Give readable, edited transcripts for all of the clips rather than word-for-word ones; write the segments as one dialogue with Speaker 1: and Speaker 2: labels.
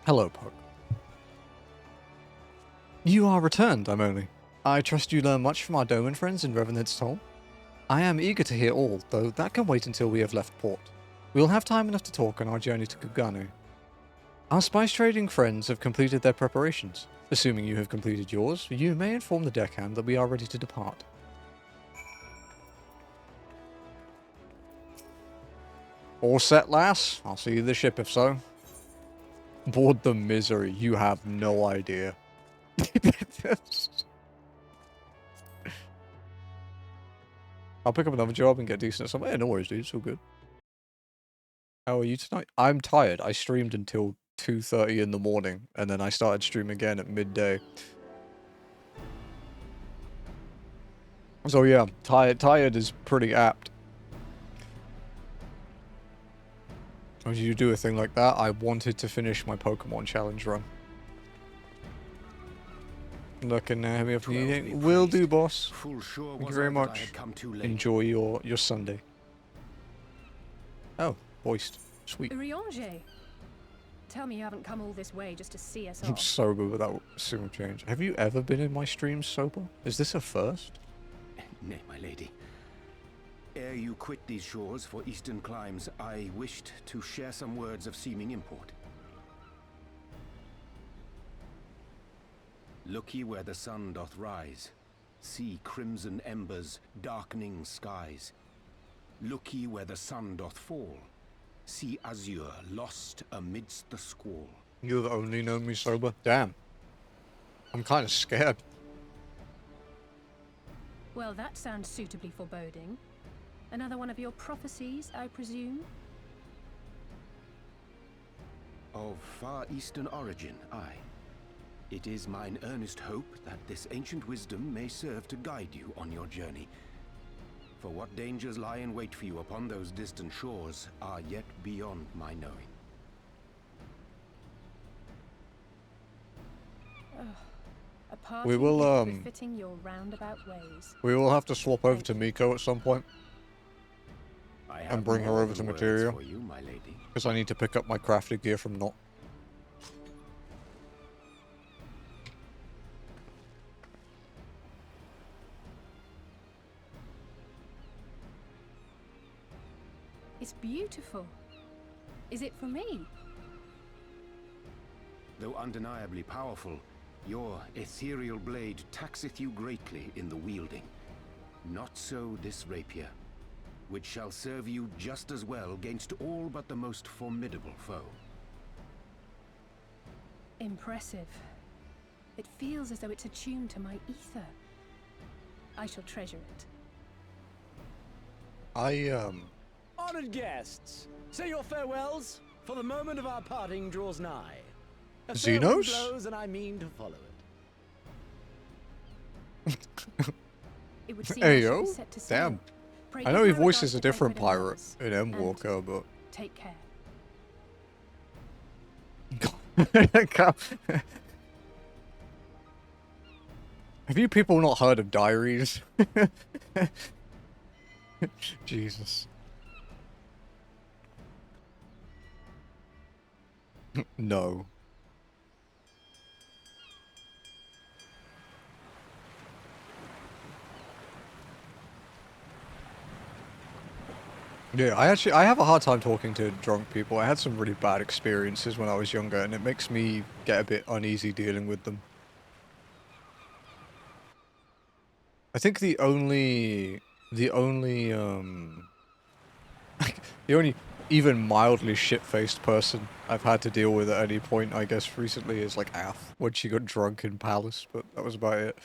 Speaker 1: Hello, Poke. You are returned, I'm only. I trust you learn much from our Doman friends in Revenant's Toll. I am eager to hear all, though that can wait until we have left port. We will have time enough to talk on our journey to Kuganu. Our spice trading friends have completed their preparations. Assuming you have completed yours, you may inform the deckhand that we are ready to depart. All set, lass? I'll see you the ship if so. Board the misery, you have no idea. I'll pick up another job and get decent at something. Yeah, no worries, dude. It's all good. How are you tonight? I'm tired. I streamed until 2:30 in the morning, and then I started streaming again at midday. So yeah, tired is pretty apt. Why did you do a thing like that? I wanted to finish my Pokemon challenge run. Looking at me if you need anything. Will do, boss. Thank you very much. Enjoy your Sunday. Oh, voiced. Sweet.
Speaker 2: Urianger. Tell me you haven't come all this way just to see us
Speaker 1: I'm
Speaker 2: off.
Speaker 1: sober without single change. Have you ever been in my streams sober? Is this a first?
Speaker 3: Nay, my lady. Ere you quit these shores for eastern climes, I wished to share some words of seeming import. Look ye where the sun doth rise. See crimson embers, darkening skies. Look ye where the sun doth fall. See azure lost amidst the squall.
Speaker 1: You've only known me sober? Damn. I'm kind of scared.
Speaker 2: Well, that sounds suitably foreboding. Another one of your prophecies, I presume?
Speaker 3: Of far eastern origin, aye. It is mine earnest hope that this ancient wisdom may serve to guide you on your journey. For what dangers lie in wait for you upon those distant shores are yet beyond my knowing.
Speaker 2: A party
Speaker 1: We will,
Speaker 2: befitting your roundabout ways.
Speaker 1: We will have to swap over to Miko at some point.
Speaker 3: I
Speaker 1: And bring her over to Materia.
Speaker 3: for you, my lady.
Speaker 1: Because I need to pick up my crafted gear from Not.
Speaker 2: It's beautiful. Is it for me?
Speaker 3: Though undeniably powerful, your ethereal blade taxeth you greatly in the wielding. Not so this rapier, which shall serve you just as well against all but the most formidable foe.
Speaker 2: Impressive. It feels as though it's attuned to my ether. I shall treasure it.
Speaker 4: Honored guests, say your farewells, for the moment of our parting draws nigh. A fair wind
Speaker 1: Xenos?
Speaker 4: blows, and I mean to follow it.
Speaker 2: It would seem
Speaker 1: Hey
Speaker 2: I should
Speaker 1: yo,
Speaker 2: be set to sail.
Speaker 1: damn.
Speaker 2: Pray
Speaker 1: I know
Speaker 2: give
Speaker 1: he
Speaker 2: my
Speaker 1: voices
Speaker 2: regards
Speaker 1: a
Speaker 2: to
Speaker 1: different
Speaker 2: Tancred and
Speaker 1: pirate
Speaker 2: Lars,
Speaker 1: in
Speaker 2: and
Speaker 1: Walker, but...
Speaker 2: take care.
Speaker 1: Have you people not heard of diaries? Jesus. No. Yeah, I have a hard time talking to drunk people. I had some really bad experiences when I was younger, and it makes me get a bit uneasy dealing with them. I think the only the only even mildly shit-faced person I've had to deal with at any point, I guess, recently is like Ath, when she got drunk in Palace, but that was about it.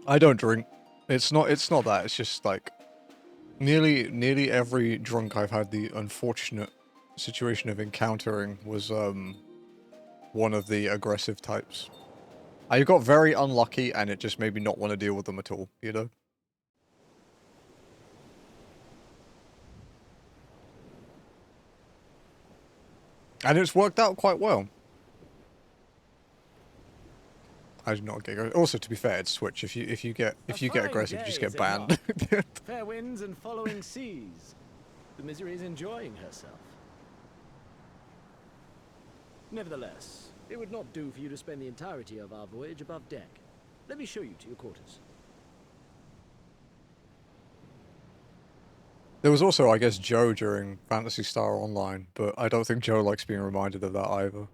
Speaker 1: I don't drink. It's not that, it's just like nearly every drunk I've had the unfortunate situation of encountering was one of the aggressive types. I got very unlucky and it just made me not want to deal with them at all, you know? And it's worked out quite well. I do not get aggressive. Also, to be fair, it's Twitch. If you get aggressive, you just get banned.
Speaker 4: Fair winds and following seas. The Misery is enjoying herself. Nevertheless, it would not do for you to spend the entirety of our voyage above deck. Let me show you to your quarters.
Speaker 1: There was also, I guess, Joe during Phantasy Star Online, but I don't think Joe likes being reminded of that either.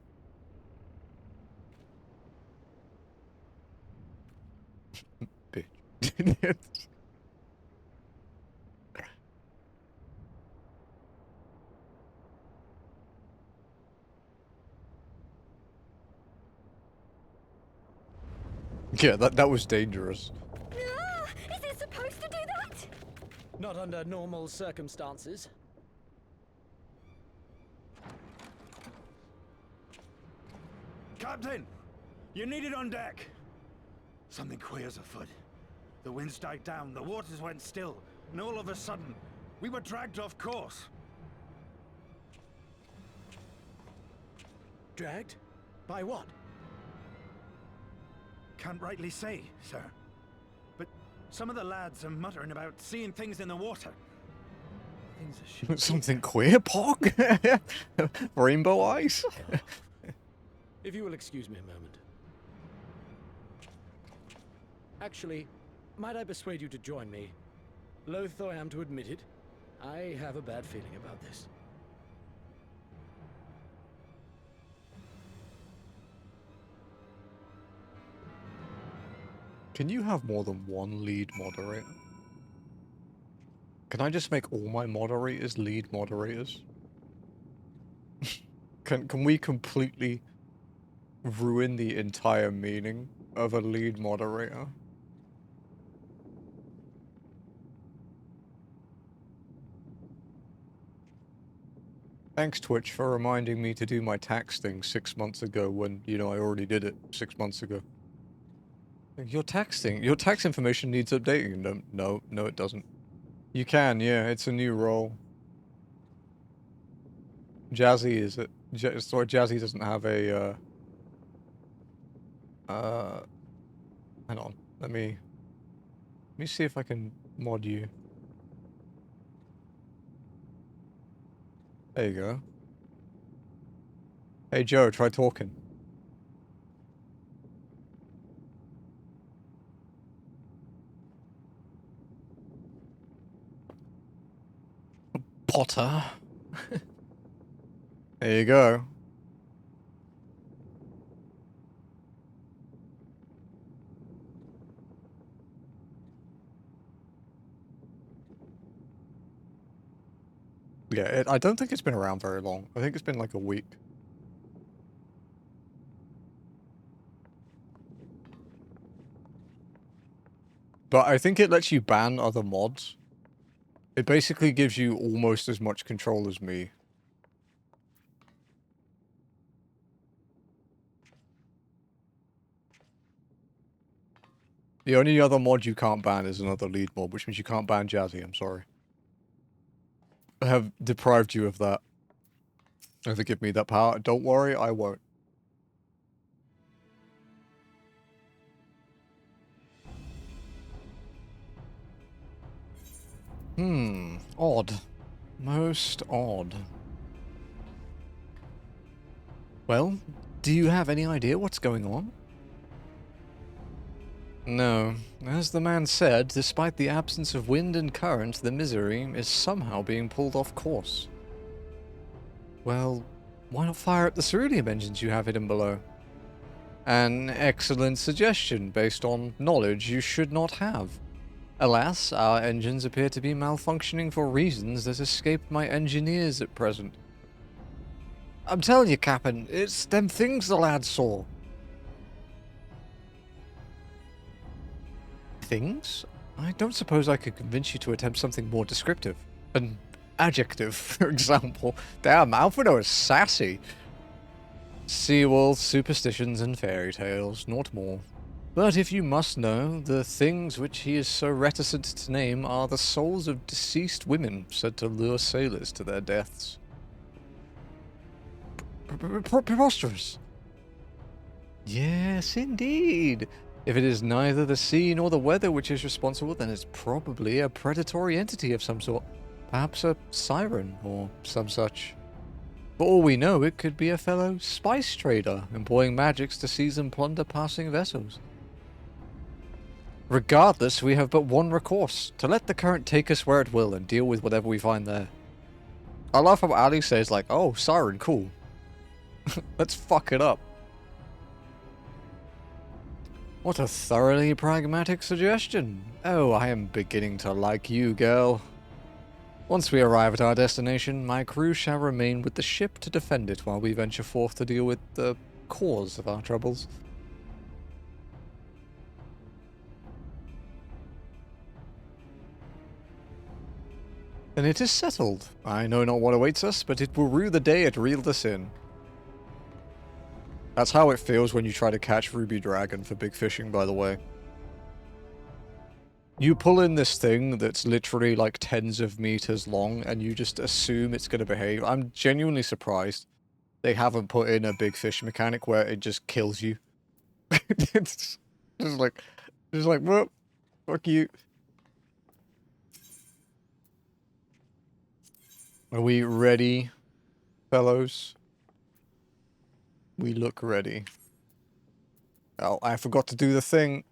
Speaker 1: Bitch. Yeah, that was dangerous.
Speaker 5: Ah, is it supposed to do that?
Speaker 4: Not under normal circumstances.
Speaker 3: Captain! You're needed on deck! Something queer's afoot. The winds died down, the waters went still, and all of a sudden, we were dragged off course.
Speaker 4: Dragged? By what?
Speaker 3: Can't rightly say, sir. But some of the lads are muttering about seeing things in the water. Things that shouldn't
Speaker 1: Something queer, Pog? Rainbow eyes?
Speaker 4: If you will excuse me a moment. Actually, might I persuade you to join me? Loath though I am to admit it, I have a bad feeling about this.
Speaker 1: Can you have more than one lead moderator? Can I just make all my moderators lead moderators? Can we completely ruin the entire meaning of a lead moderator? Thanks, Twitch, for reminding me to do my tax thing 6 months ago when, you know, I already did it 6 months ago. Your tax information needs updating. No, it doesn't. You can, yeah, it's a new role. Jazzy is it? Sorry, Jazzy doesn't have a, hang on, let me see if I can mod you. There you go. Hey Joe, try talking. Potter. There you go. Yeah, I don't think it's been around very long. I think it's been like a week. But I think it lets you ban other mods. It basically gives you almost as much control as me. The only other mod you can't ban is another lead mod, which means you can't ban Jazzy, I'm sorry. I have deprived you of that. If they give me that power, don't worry, I won't. Odd. Most odd. Well, do you have any idea what's going on? No. As the man said, despite the absence of wind and current, the Misery is somehow being pulled off course. Well, why not fire up the ceruleum engines you have hidden below? An excellent suggestion based on knowledge you should not have. Alas, our engines appear to be malfunctioning for reasons that escape my engineers at present. I'm telling you, Captain, it's them things the lad saw. Things? I don't suppose I could convince you to attempt something more descriptive. An adjective, for example. Damn, Alfredo is sassy. Seawolf, superstitions, and fairy tales, not more. But if you must know, the things which he is so reticent to name are the souls of deceased women said to lure sailors to their deaths. Preposterous. Yes, indeed. If it is neither the sea nor the weather which is responsible, then it's probably a predatory entity of some sort. Perhaps a siren or some such. For all we know, it could be a fellow spice trader employing magics to seize and plunder passing vessels. Regardless, we have but one recourse, to let the current take us where it will and deal with whatever we find there. I love how Ali says like, oh, siren, cool. Let's fuck it up. What a thoroughly pragmatic suggestion. Oh, I am beginning to like you, girl. Once we arrive at our destination, my crew shall remain with the ship to defend it while we venture forth to deal with the cause of our troubles. Then it is settled. I know not what awaits us, but it will rue the day it reeled us in. That's how it feels when you try to catch Ruby Dragon for big fishing, by the way. You pull in this thing that's literally like tens of meters long and you just assume it's going to behave. I'm genuinely surprised they haven't put in a big fish mechanic where it just kills you. It's just like, whoop, fuck you. Are we ready, fellows? We look ready. Oh, I forgot to do the thing.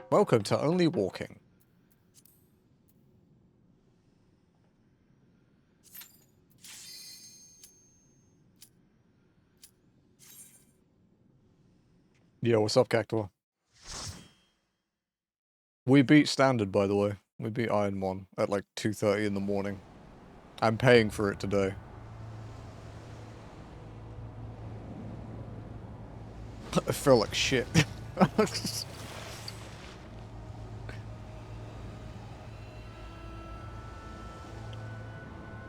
Speaker 1: Welcome to Only Walking. Yo, what's up, Cactor? We beat Standard, by the way. We beat Iron 1 at like 2:30 in the morning. I'm paying for it today. I feel like shit.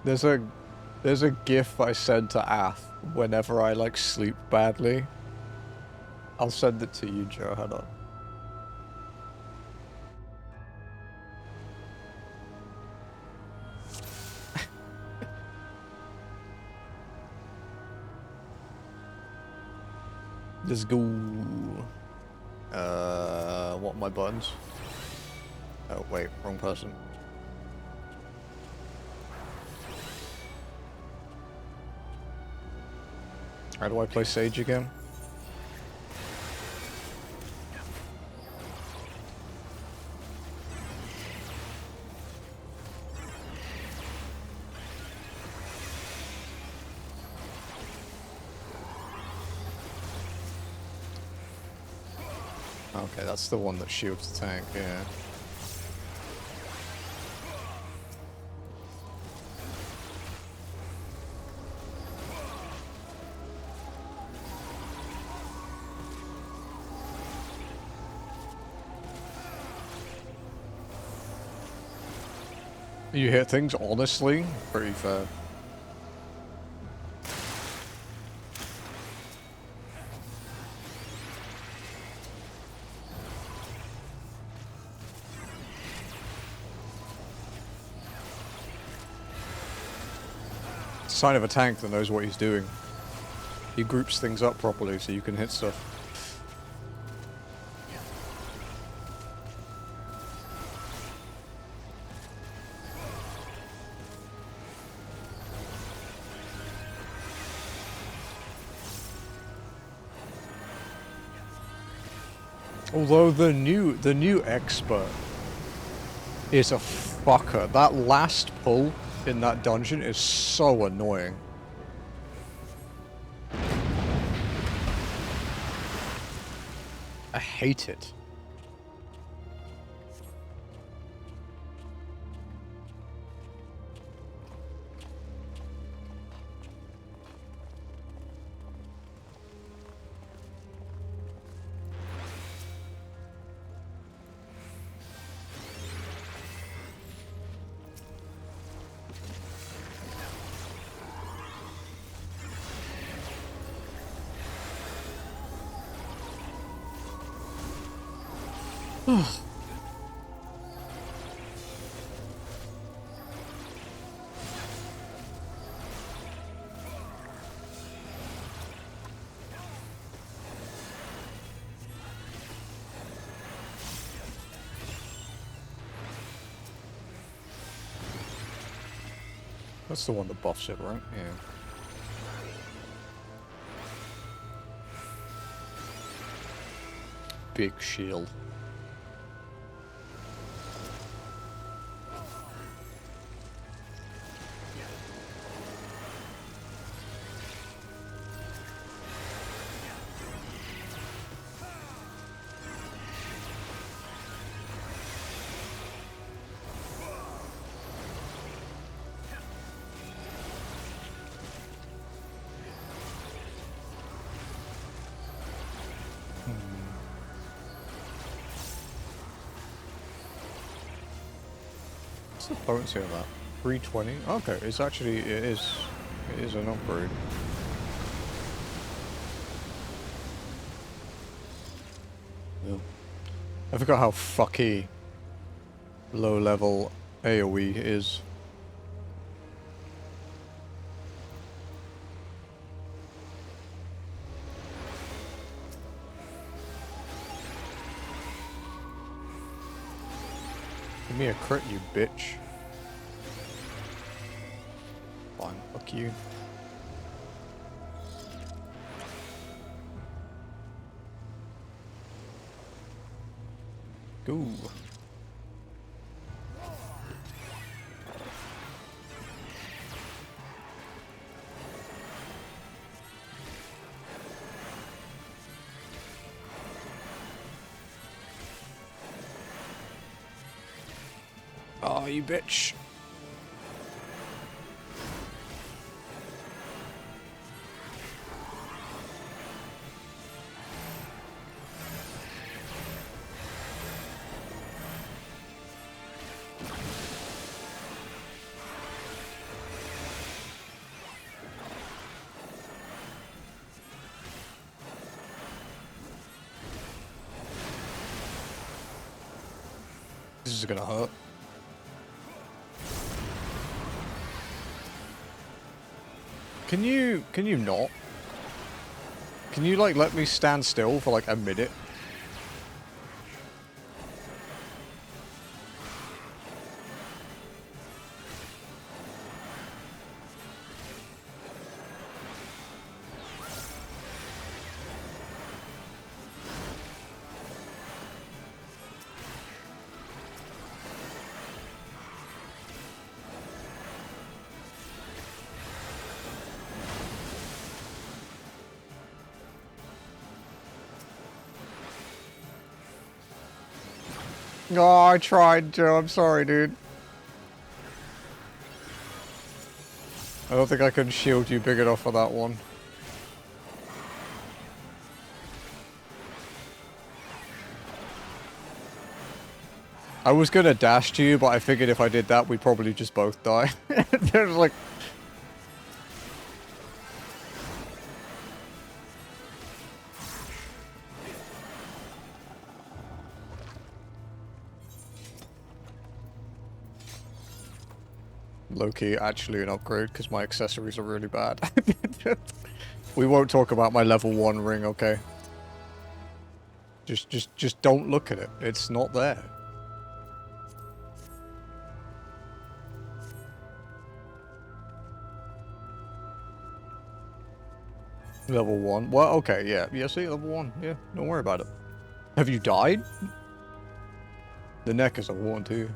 Speaker 1: There's a GIF I send to Ath whenever I like sleep badly. I'll send it to you, Joe. Hold on. Let's go. What are my buttons? Oh wait, wrong person. How do I play Sage again? Okay, that's the one that shields the tank, yeah. You hit things, honestly, pretty fair. Sign of a tank that knows what he's doing. He groups things up properly so you can hit stuff. Although the new expert is a fucker. That last pull in that dungeon is so annoying. I hate it. That's the one that buffs it, right? Yeah. Big shield. What's the potency of that? 320? Okay, it's actually, it is an upgrade. Yeah. I forgot how fucky low level AoE is. Give me a crit, you bitch. Fine, fuck you. Go. Oh, you bitch. This is gonna hurt. Can you not? Can you like let me stand still for like a minute? Oh, I tried, Joe. I'm sorry, dude. I don't think I can shield you big enough for that one. I was gonna dash to you, but I figured if I did that, we'd probably just both die. There's like... Low-key actually an upgrade, because my accessories are really bad. We won't talk about my level 1 ring, okay? Just don't look at it. It's not there. Level 1. Well, okay, yeah. Yeah, see, level 1. Yeah, don't worry about it. Have you died? The neck is level 1 too.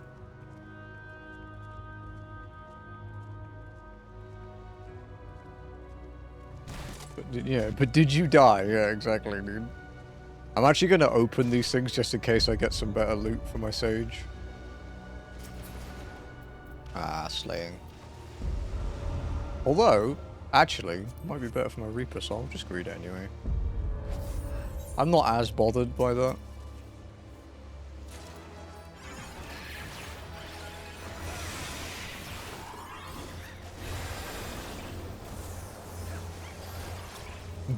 Speaker 1: But did you die? Yeah, exactly, dude. I'm actually gonna open these things just in case I get some better loot for my Sage. Ah, slaying. Although, actually, might be better for my Reaper, so I'll just greed it anyway. I'm not as bothered by that.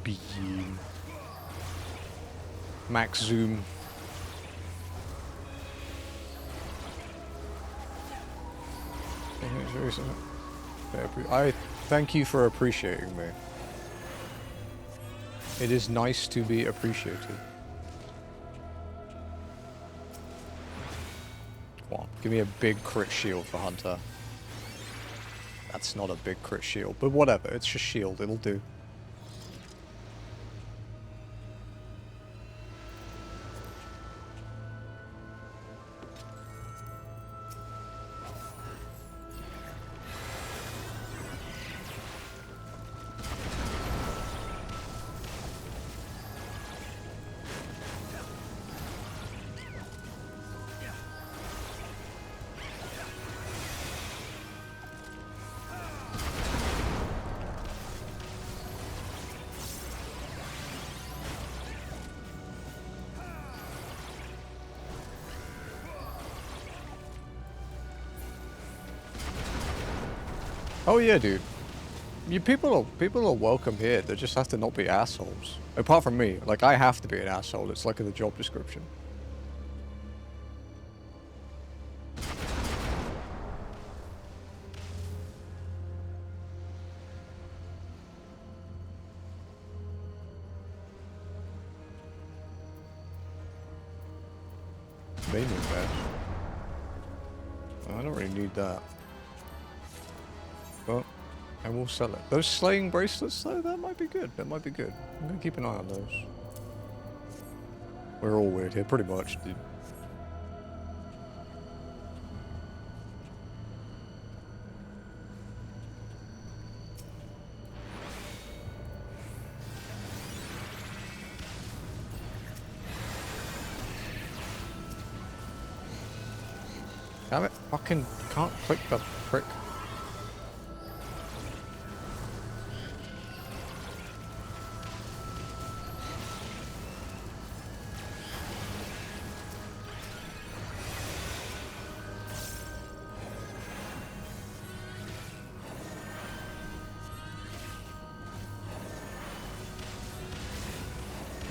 Speaker 1: Beam. Max zoom. I thank you for appreciating me. It is nice to be appreciated. Come on, give me a big crit shield for Hunter. That's not a big crit shield, but whatever. It's just shield. It'll do. Oh yeah, dude. People are welcome here. They just have to not be assholes. Apart from me, like I have to be an asshole. It's like in the job description. Mainly bad. I don't really need that. But I will sell it. Those slaying bracelets, though, that might be good. That might be good. I'm gonna keep an eye on those. We're all weird here, pretty much, dude. Damn it, fucking can't click the prick.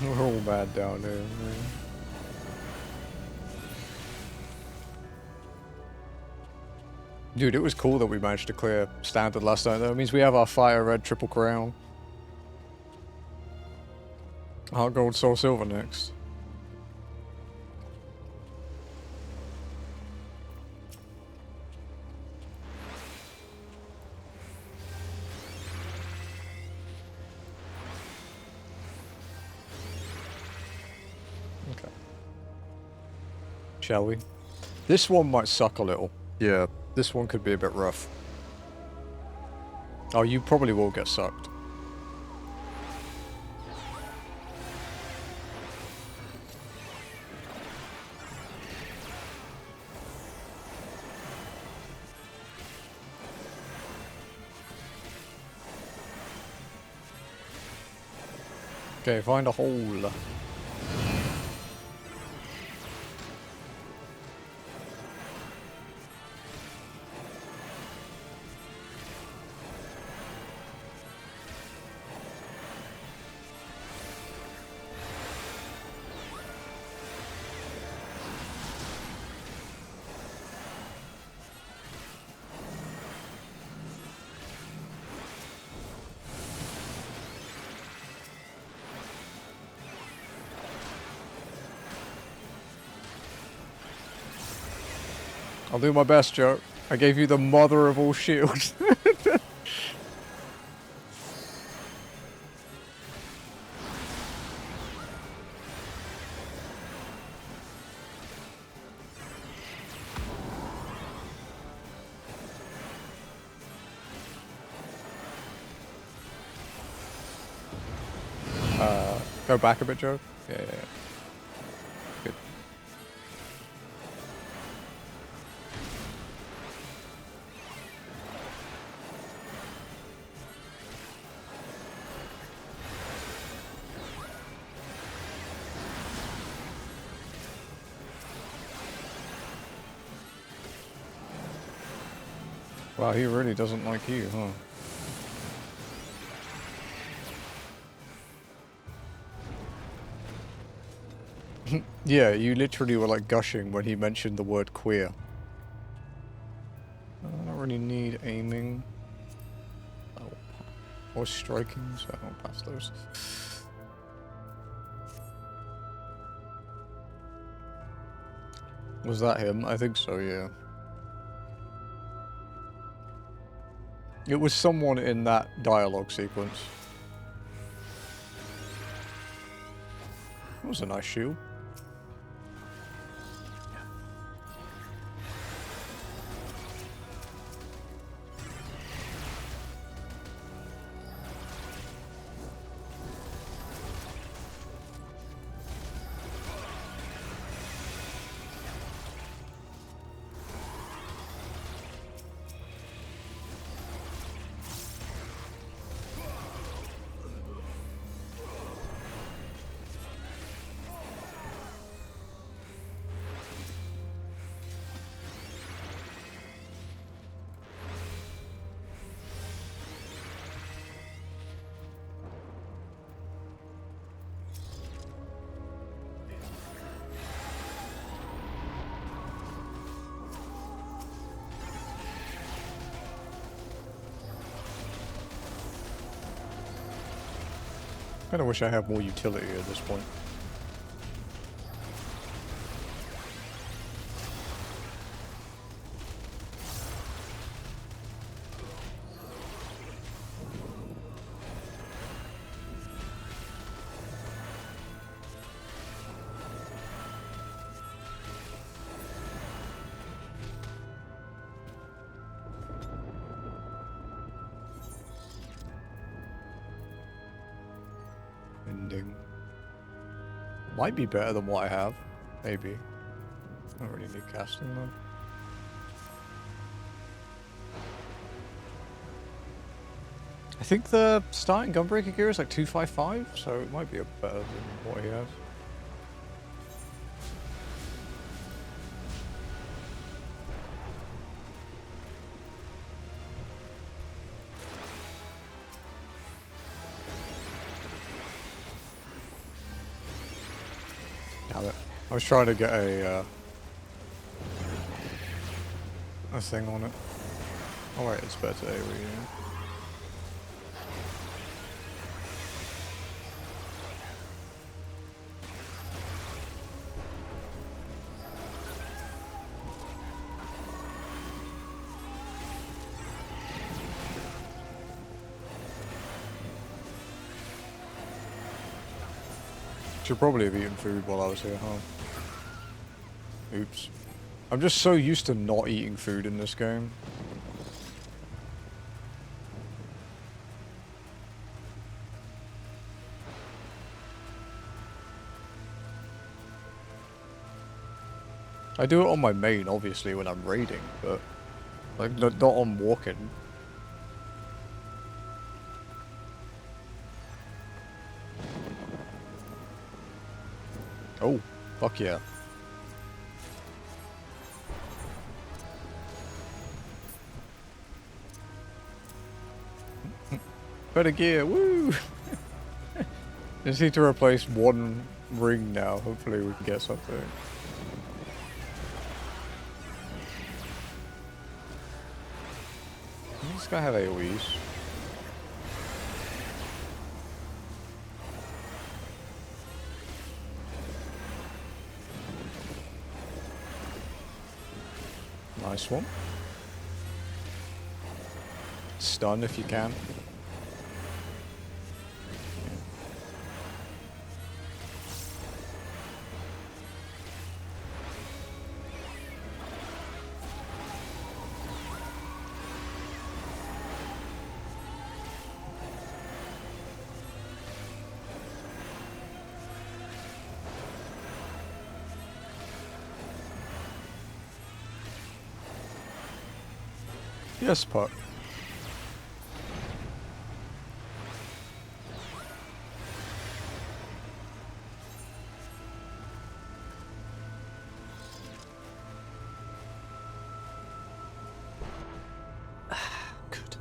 Speaker 1: We're all bad down there, man. Dude, it was cool that we managed to clear standard last night, though. It means we have our fire red triple crown. Heart gold, soul silver next. Okay. Shall we? This one might suck a little. Yeah, this one could be a bit rough. Oh, you probably will get sucked. Okay, find a hole. I'll do my best, Joe. I gave you the mother of all shields. Go back a bit, Joe. Yeah. Good. Wow, he really doesn't like you, huh? Yeah, you literally were like gushing when he mentioned the word queer. I don't really need aiming. Oh, or striking, so I don't pass those. Was that him? I think so, yeah. It was someone in that dialogue sequence. That was a nice shield. I kinda wish I had more utility at this point. Ending. Might be better than what I have. Maybe. I don't really need casting though. I think the starting Gunbreaker gear is like 255, so it might be a better than what he has. Damn it. I was trying to get a thing on it. Oh wait, it's better AoE, yeah. Should probably have eaten food while I was here, huh? Oops. I'm just so used to not eating food in this game. I do it on my main, obviously, when I'm raiding, but like not on walking. Oh, fuck yeah. Better gear, woo! Just need to replace one ring now. Hopefully we can get something. Does this guy have AoEs? Nice one. Stun if you can. Yes, Puck. Good.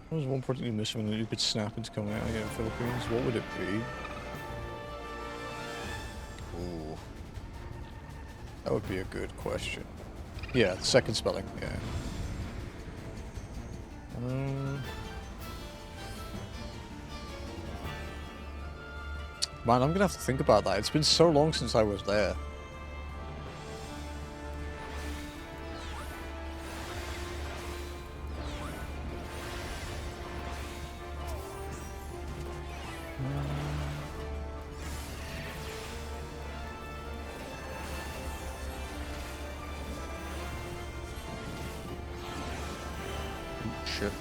Speaker 1: There was one project you missed when you could snap into coming out here in the Philippines. What would it be? Ooh. That would be a good question. Yeah, second spelling, yeah. Man, I'm gonna have to think about that. It's been so long since I was there. shit.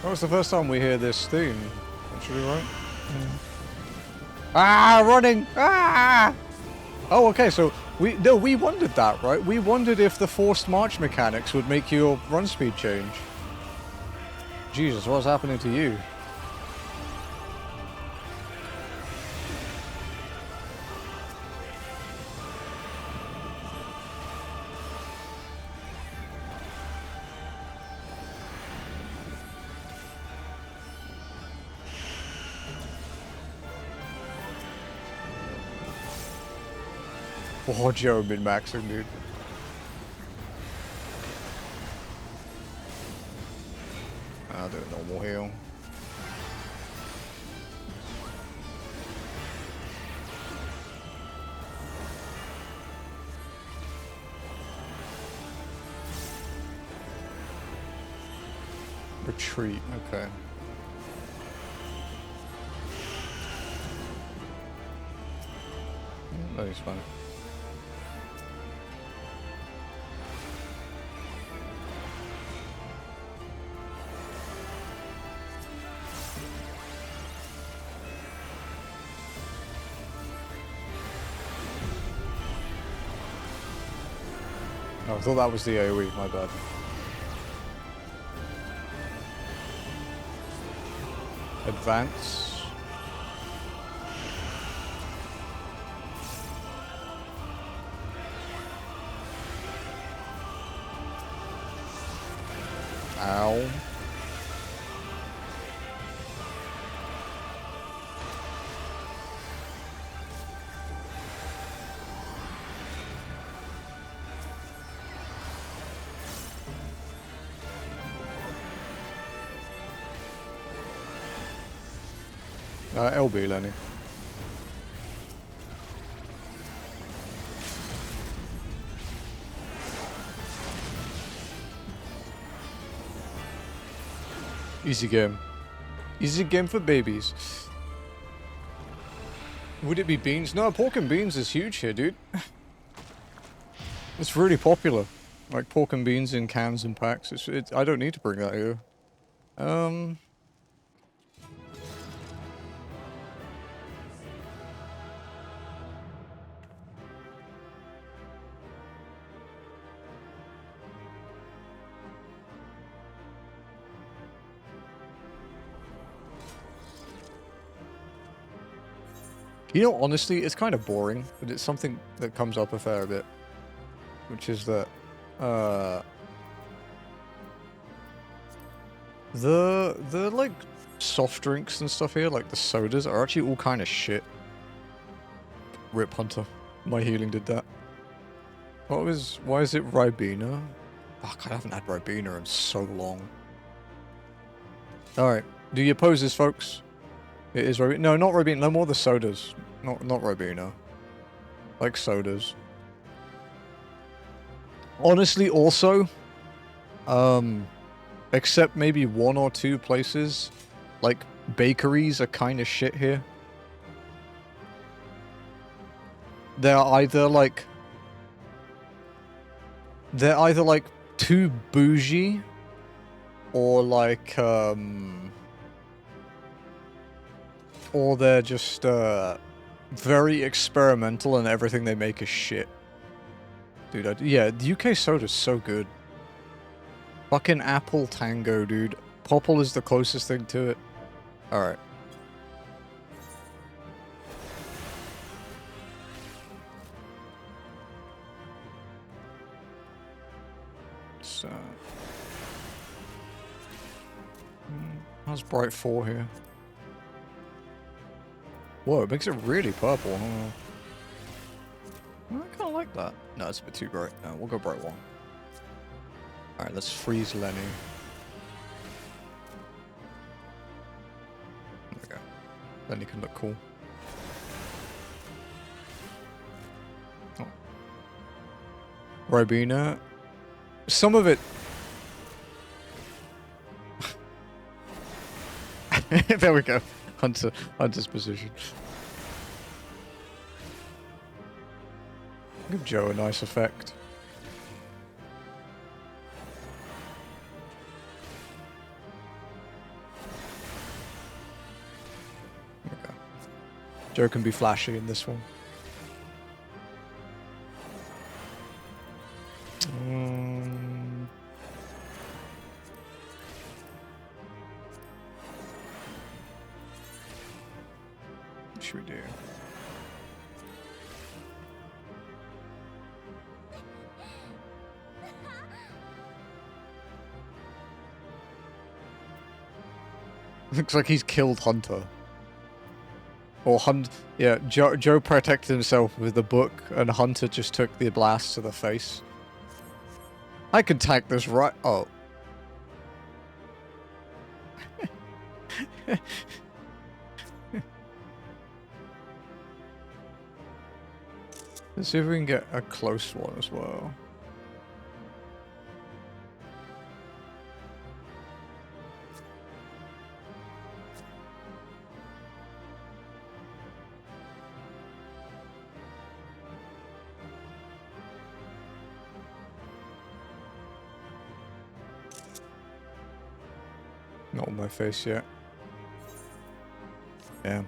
Speaker 1: Oh, it's the first time we hear this theme. Actually, right? Yeah. Ah, running! Ah! Oh, okay, so we wondered that, right? We wondered if the forced march mechanics would make your run speed change. Jesus, what's happening to you? Oh, Joe min-maxing, dude. I'll do a normal heal. Retreat, okay. That is fine. Oh, I thought that was the AoE, my bad. Advance. Ow. LB, Lenny. Easy game. Easy game for babies. Would it be beans? No, pork and beans is huge here, dude. It's really popular. Like pork and beans in cans and packs. I don't need to bring that here. You know, honestly, it's kind of boring, but it's something that comes up a fair bit. Which is that, the like, soft drinks and stuff here, like the sodas, are actually all kind of shit. Rip Hunter. My healing did that. Why is it Ribena? Fuck, I haven't had Ribena in so long. Alright, do your poses, folks. It is Ribena. No, not Ribena. No more the sodas. Not Ribena. Like sodas. Honestly, also, except maybe one or two places, like bakeries are kind of shit here. They're either like too bougie, or like or they're just very experimental and everything they make is shit. Dude, yeah, the UK soda's so good. Fucking Apple Tango, dude. Popple is the closest thing to it. Alright. So... how's Bright 4 here? Whoa, it makes it really purple, huh? I kind of like that. No, it's a bit too bright. No, we'll go bright 1. Alright, let's freeze Lenny. There we go. Lenny can look cool. Oh. Ribena. Some of it... there we go. Hunter's position. Give Joe a nice effect. Okay. Joe can be flashy in this one. What should we do? Looks like he's killed Hunter. Or yeah, Joe protected himself with the book, and Hunter just took the blast to the face. I can tank this right. Oh. Let's see if we can get a close one as well. Not on my face yet. Damn.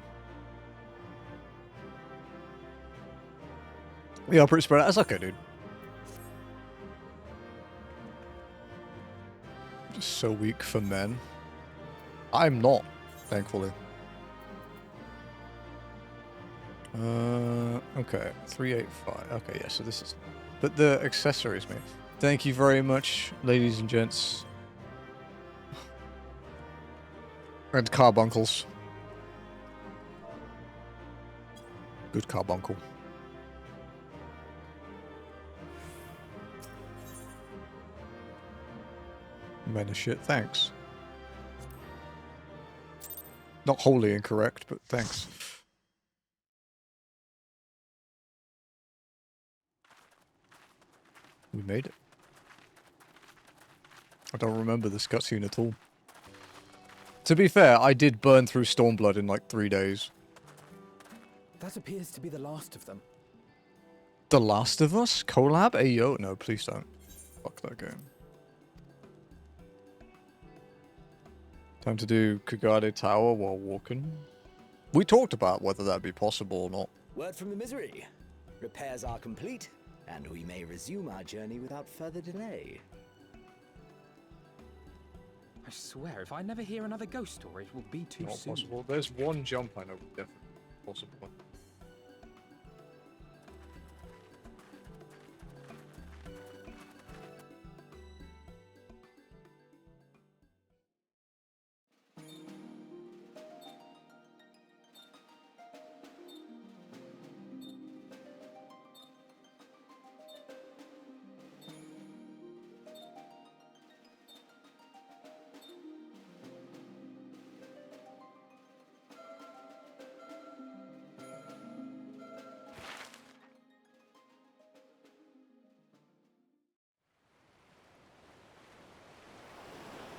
Speaker 1: Yeah, pretty spread out. That's okay, dude. Just so weak for men. I'm not, thankfully. Okay. 385. Okay, yeah, so this is... But the accessories, mate. Thank you very much, ladies and gents. And carbuncles. Good carbuncle. Men of shit, thanks. Not wholly incorrect, but thanks. We made it. I don't remember this cutscene at all. To be fair, I did burn through Stormblood in like 3 days.
Speaker 4: That appears to be the last of them.
Speaker 1: The Last of Us? Collab? Ayo? No, please don't. Fuck that game. Time to do Kagade Tower while walking. We talked about whether that'd be possible or not.
Speaker 6: Word from the Misery. Repairs are complete, and we may resume our journey without further delay.
Speaker 7: I swear, if I never hear another ghost story, it will be too
Speaker 1: Not
Speaker 7: soon.
Speaker 1: possible. There's one jump I know definitely possible.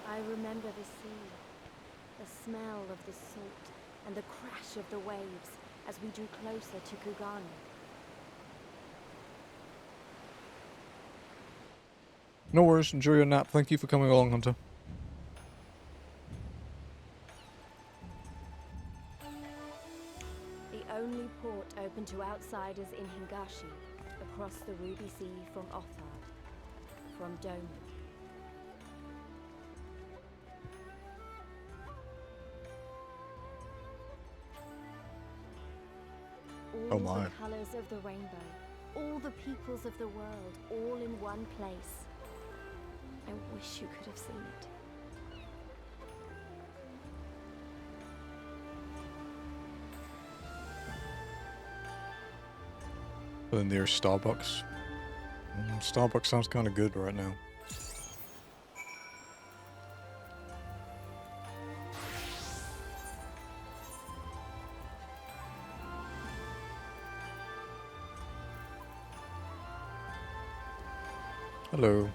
Speaker 5: I remember the sea, the smell of the salt, and the crash of the waves as we drew closer to Kugano.
Speaker 1: No worries, enjoy your nap. Thank you for coming along, Hunter.
Speaker 5: The only port open to outsiders in Hingashi, across the Ruby Sea from Othard, from Doman.
Speaker 1: Oh
Speaker 5: All
Speaker 1: my.
Speaker 5: the colors of the rainbow, all the peoples of the world, all in one place. I wish you could have seen it.
Speaker 1: The nearest Starbucks. Starbucks sounds kind of good right now. Hello.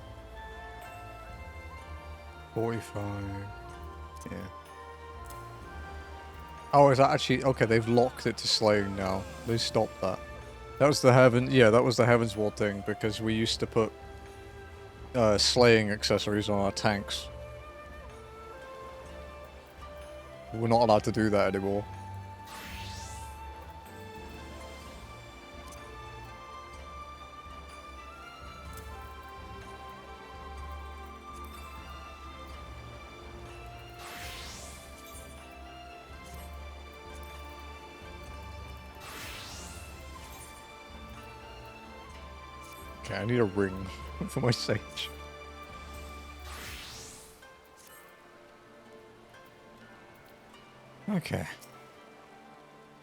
Speaker 1: 45. Yeah. Oh, is that actually... Okay, they've locked it to slaying now. They stopped that. That was the heaven. Yeah, that was the Heaven's Ward thing because we used to put slaying accessories on our tanks. We're not allowed to do that anymore. Okay, I need a ring for my sage. Okay.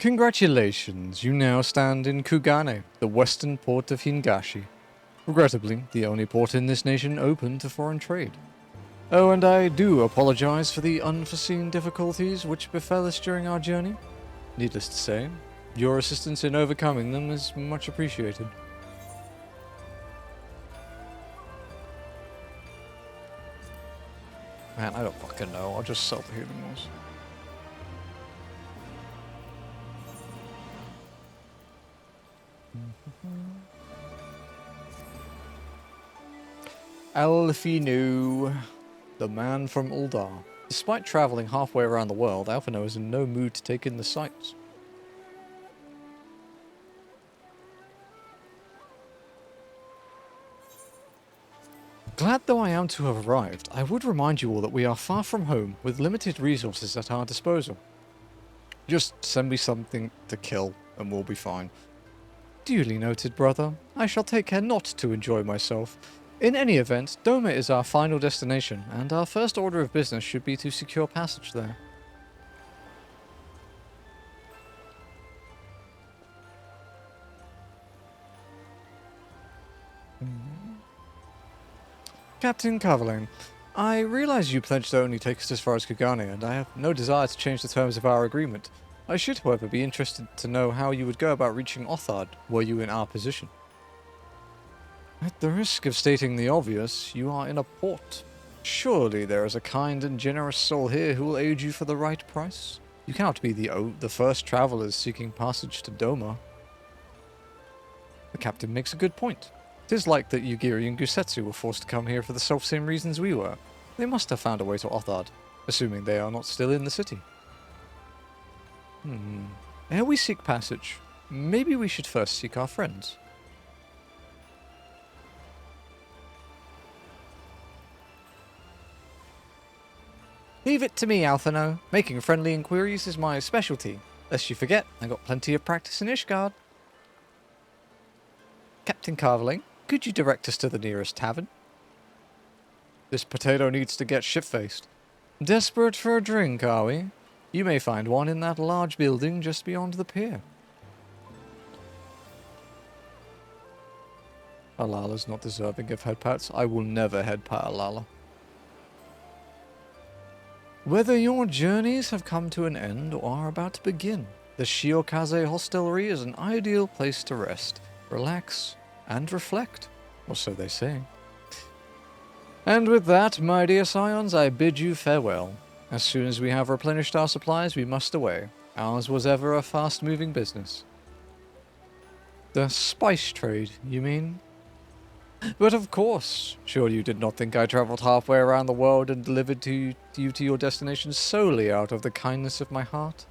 Speaker 1: Congratulations, you now stand in Kugane, the western port of Hingashi. Regrettably, the only port in this nation open to foreign trade. Oh, and I do apologize for the unforeseen difficulties which befell us during our journey. Needless to say, your assistance in overcoming them is much appreciated. Man, I don't fucking know. I'll just sell the healing walls. Alfinu, the man from Uldar. Despite traveling halfway around the world, Alfino is in no mood to take in the sights. Glad though I am to have arrived, I would remind you all that we are far from home with limited resources at our disposal. Just send me something to kill and we'll be fine. Duly noted, brother. I shall take care not to enjoy myself. In any event, Doma is our final destination, and our first order of business should be to secure passage there. Captain Carvalane, I realize you pledged to only take us as far as Kugane, and I have no desire to change the terms of our agreement. I should, however, be interested to know how you would go about reaching Othard, were you in our position. At the risk of stating the obvious, you are in a port. Surely there is a kind and generous soul here who will aid you for the right price. You cannot be the first travelers seeking passage to Doma. The captain makes a good point. 'Tis like that Yugiri and Gusetsu were forced to come here for the self-same reasons we were. They must have found a way to Othard, assuming they are not still in the city. Ere we seek passage, maybe we should first seek our friends. Leave it to me, Alphino. Making friendly inquiries is my specialty. Lest you forget, I got plenty of practice in Ishgard. Captain Carveling, could you direct us to the nearest tavern? This potato needs to get shit-faced. Desperate for a drink, are we? You may find one in that large building just beyond the pier. Alala's not deserving of headpats. I will never headpat Alala. Whether your journeys have come to an end or are about to begin, the Shiokaze hostelry is an ideal place to rest, relax, and reflect, or so they say. And with that, my dear scions, I bid you farewell. As soon as we have replenished our supplies, we must away. Ours was ever a fast-moving business. The spice trade, you mean? But of course, surely you did not think I travelled halfway around the world and delivered you to your destination solely out of the kindness of my heart?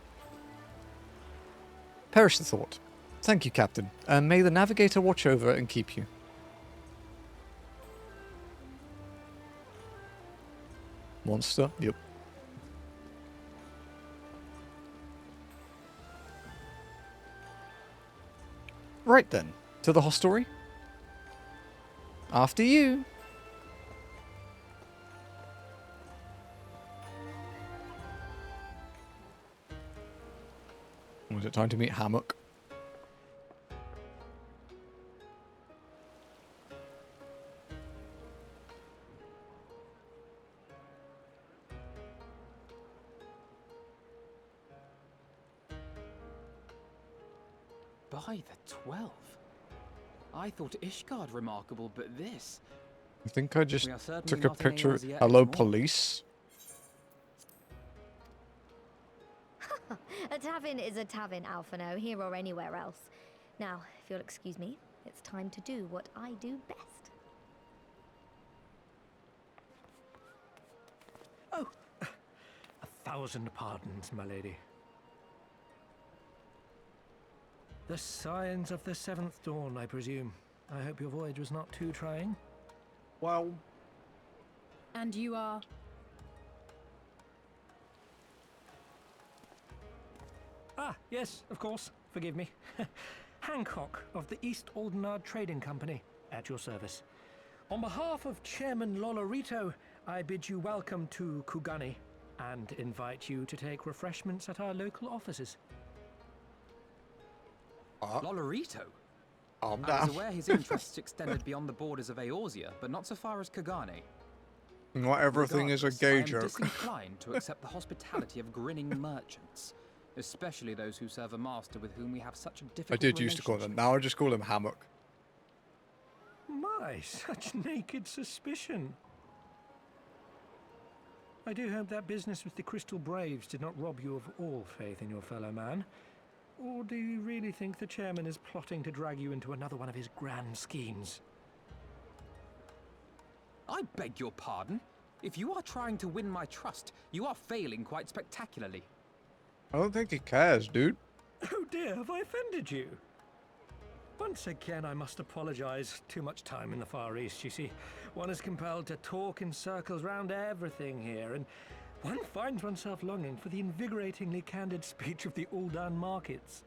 Speaker 1: Perish the thought. Thank you, Captain, and may the Navigator watch over and keep you. Monster? Yep. Right then, to the hostelry? After you. Was it time to meet Hammock?
Speaker 7: By the 12. I thought Ishgard remarkable, but this...
Speaker 1: I think I just
Speaker 7: We are certainly
Speaker 1: took a
Speaker 7: not in
Speaker 1: picture.
Speaker 7: England yet
Speaker 1: Hello,
Speaker 7: anymore.
Speaker 1: police.
Speaker 5: A tavern is a tavern, Alphino, here or anywhere else. Now, if you'll excuse me, it's time to do what I do best.
Speaker 8: Oh, 1,000 pardons, my lady. The signs of the 7th dawn, I presume. I hope your voyage was not too trying.
Speaker 1: Well,
Speaker 2: And you are?
Speaker 8: Ah, yes, of course. Forgive me. Hancock of the East Aldenard Trading Company, at your service. On behalf of Chairman Lolorito, I bid you welcome to Kugani and invite you to take refreshments at our local offices.
Speaker 7: Lolorito?
Speaker 1: calm
Speaker 7: I
Speaker 1: down.
Speaker 7: was aware his interests extended beyond the borders of Eorzea, but not so far as Kagane.
Speaker 1: Not everything is a
Speaker 7: Regardless,
Speaker 1: gay
Speaker 7: I am
Speaker 1: joke.
Speaker 7: disinclined to accept the hospitality of grinning merchants, especially those who serve a master with whom we have such a
Speaker 1: I
Speaker 7: difficult
Speaker 1: did used to call them. Now I just call him Hammock.
Speaker 8: My, such naked suspicion. I do hope that business with the Crystal Braves did not rob you of all faith in your fellow man. Or do you really think the chairman is plotting to drag you into another one of his grand schemes?
Speaker 7: I beg your pardon? If you are trying to win my trust, you are failing quite spectacularly.
Speaker 1: I don't think he cares, dude.
Speaker 8: Oh dear, have I offended you? Once again, I must apologize. Too much time in the Far East, you see. One is compelled to talk in circles round everything here, and one finds oneself longing for the invigoratingly candid speech of the Uldan markets.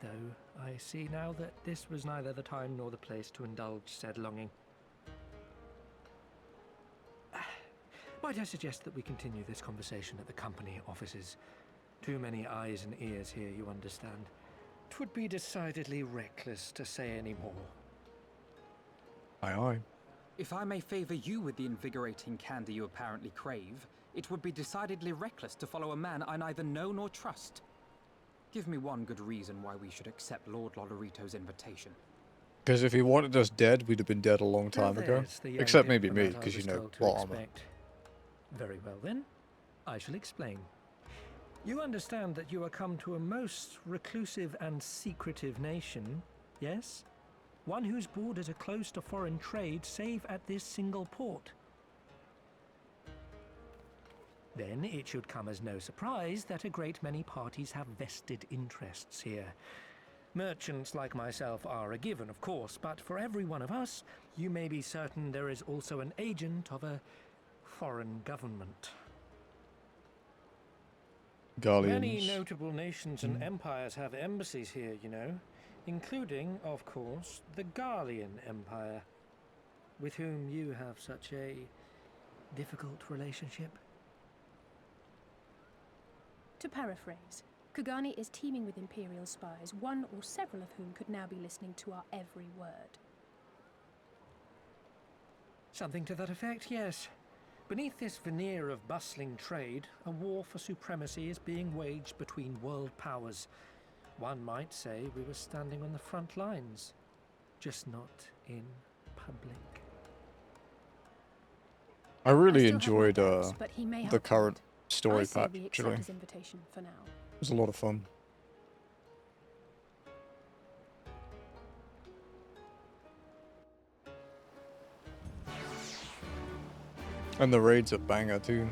Speaker 8: Though I see now that this was neither the time nor the place to indulge said longing. Might I suggest that we continue this conversation at the company offices? Too many eyes and ears here, you understand. 'Twould be decidedly reckless to say any more.
Speaker 1: Aye, aye.
Speaker 7: If I may favor you with the invigorating candy you apparently crave, it would be decidedly reckless to follow a man I neither know nor trust. Give me one good reason why we should accept Lord Lolorito's invitation.
Speaker 1: Because if he wanted us dead, we'd have been dead a long time
Speaker 8: Now
Speaker 1: ago.
Speaker 8: there's the young
Speaker 1: Except maybe me,
Speaker 8: diplomat I
Speaker 1: because you
Speaker 8: was
Speaker 1: know,
Speaker 8: told to
Speaker 1: plot armor.
Speaker 8: expect. Very well then, I shall explain. You understand that you are come to a most reclusive and secretive nation, yes? One whose borders are closed to foreign trade save at this single port. Then it should come as no surprise that a great many parties have vested interests here. Merchants like myself are a given, of course, but for every one of us, you may be certain there is also an agent of a foreign government. Many
Speaker 1: Galleons.
Speaker 8: notable nations and empires have embassies here, you know, including, of course, the Garlean Empire, with whom you have such a difficult relationship.
Speaker 2: To paraphrase, Kugani is teeming with Imperial spies, one or several of whom could now be listening to our every word.
Speaker 8: Something to that effect, yes. Beneath this veneer of bustling trade, a war for supremacy is being waged between world powers. One might say we were standing on the front lines, just not in public.
Speaker 1: I really
Speaker 2: I still have my
Speaker 1: enjoyed
Speaker 2: doubts, but he may
Speaker 1: the
Speaker 2: help
Speaker 1: current
Speaker 2: out.
Speaker 1: story
Speaker 2: I say
Speaker 1: patch,
Speaker 2: we accept
Speaker 1: actually.
Speaker 2: his invitation for now.
Speaker 1: It was a lot of fun. And the raid's a banger too.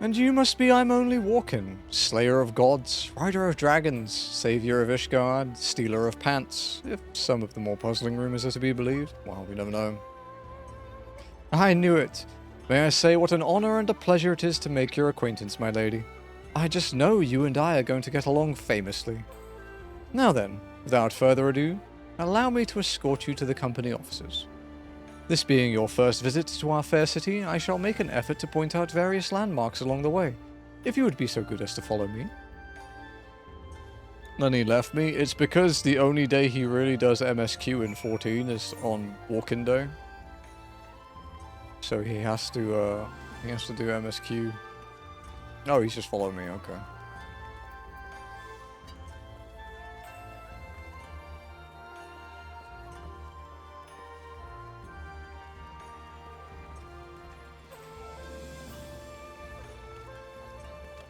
Speaker 1: And you must be I'm Only Walking, slayer of gods, rider of dragons, savior of Ishgard, stealer of pants, if some of the more puzzling rumors are to be believed. Well, we never know. I knew it. May I say what an honor and a pleasure it is to make your acquaintance, my lady. I just know you and I are going to get along famously. Now then, without further ado, allow me to escort you to the company offices. This being your first visit to our fair city, I shall make an effort to point out various landmarks along the way, if you would be so good as to follow me. Then he left me. It's because the only day he really does MSQ in 14 is on walking day. So he has to do MSQ. Oh, he's just following me, okay.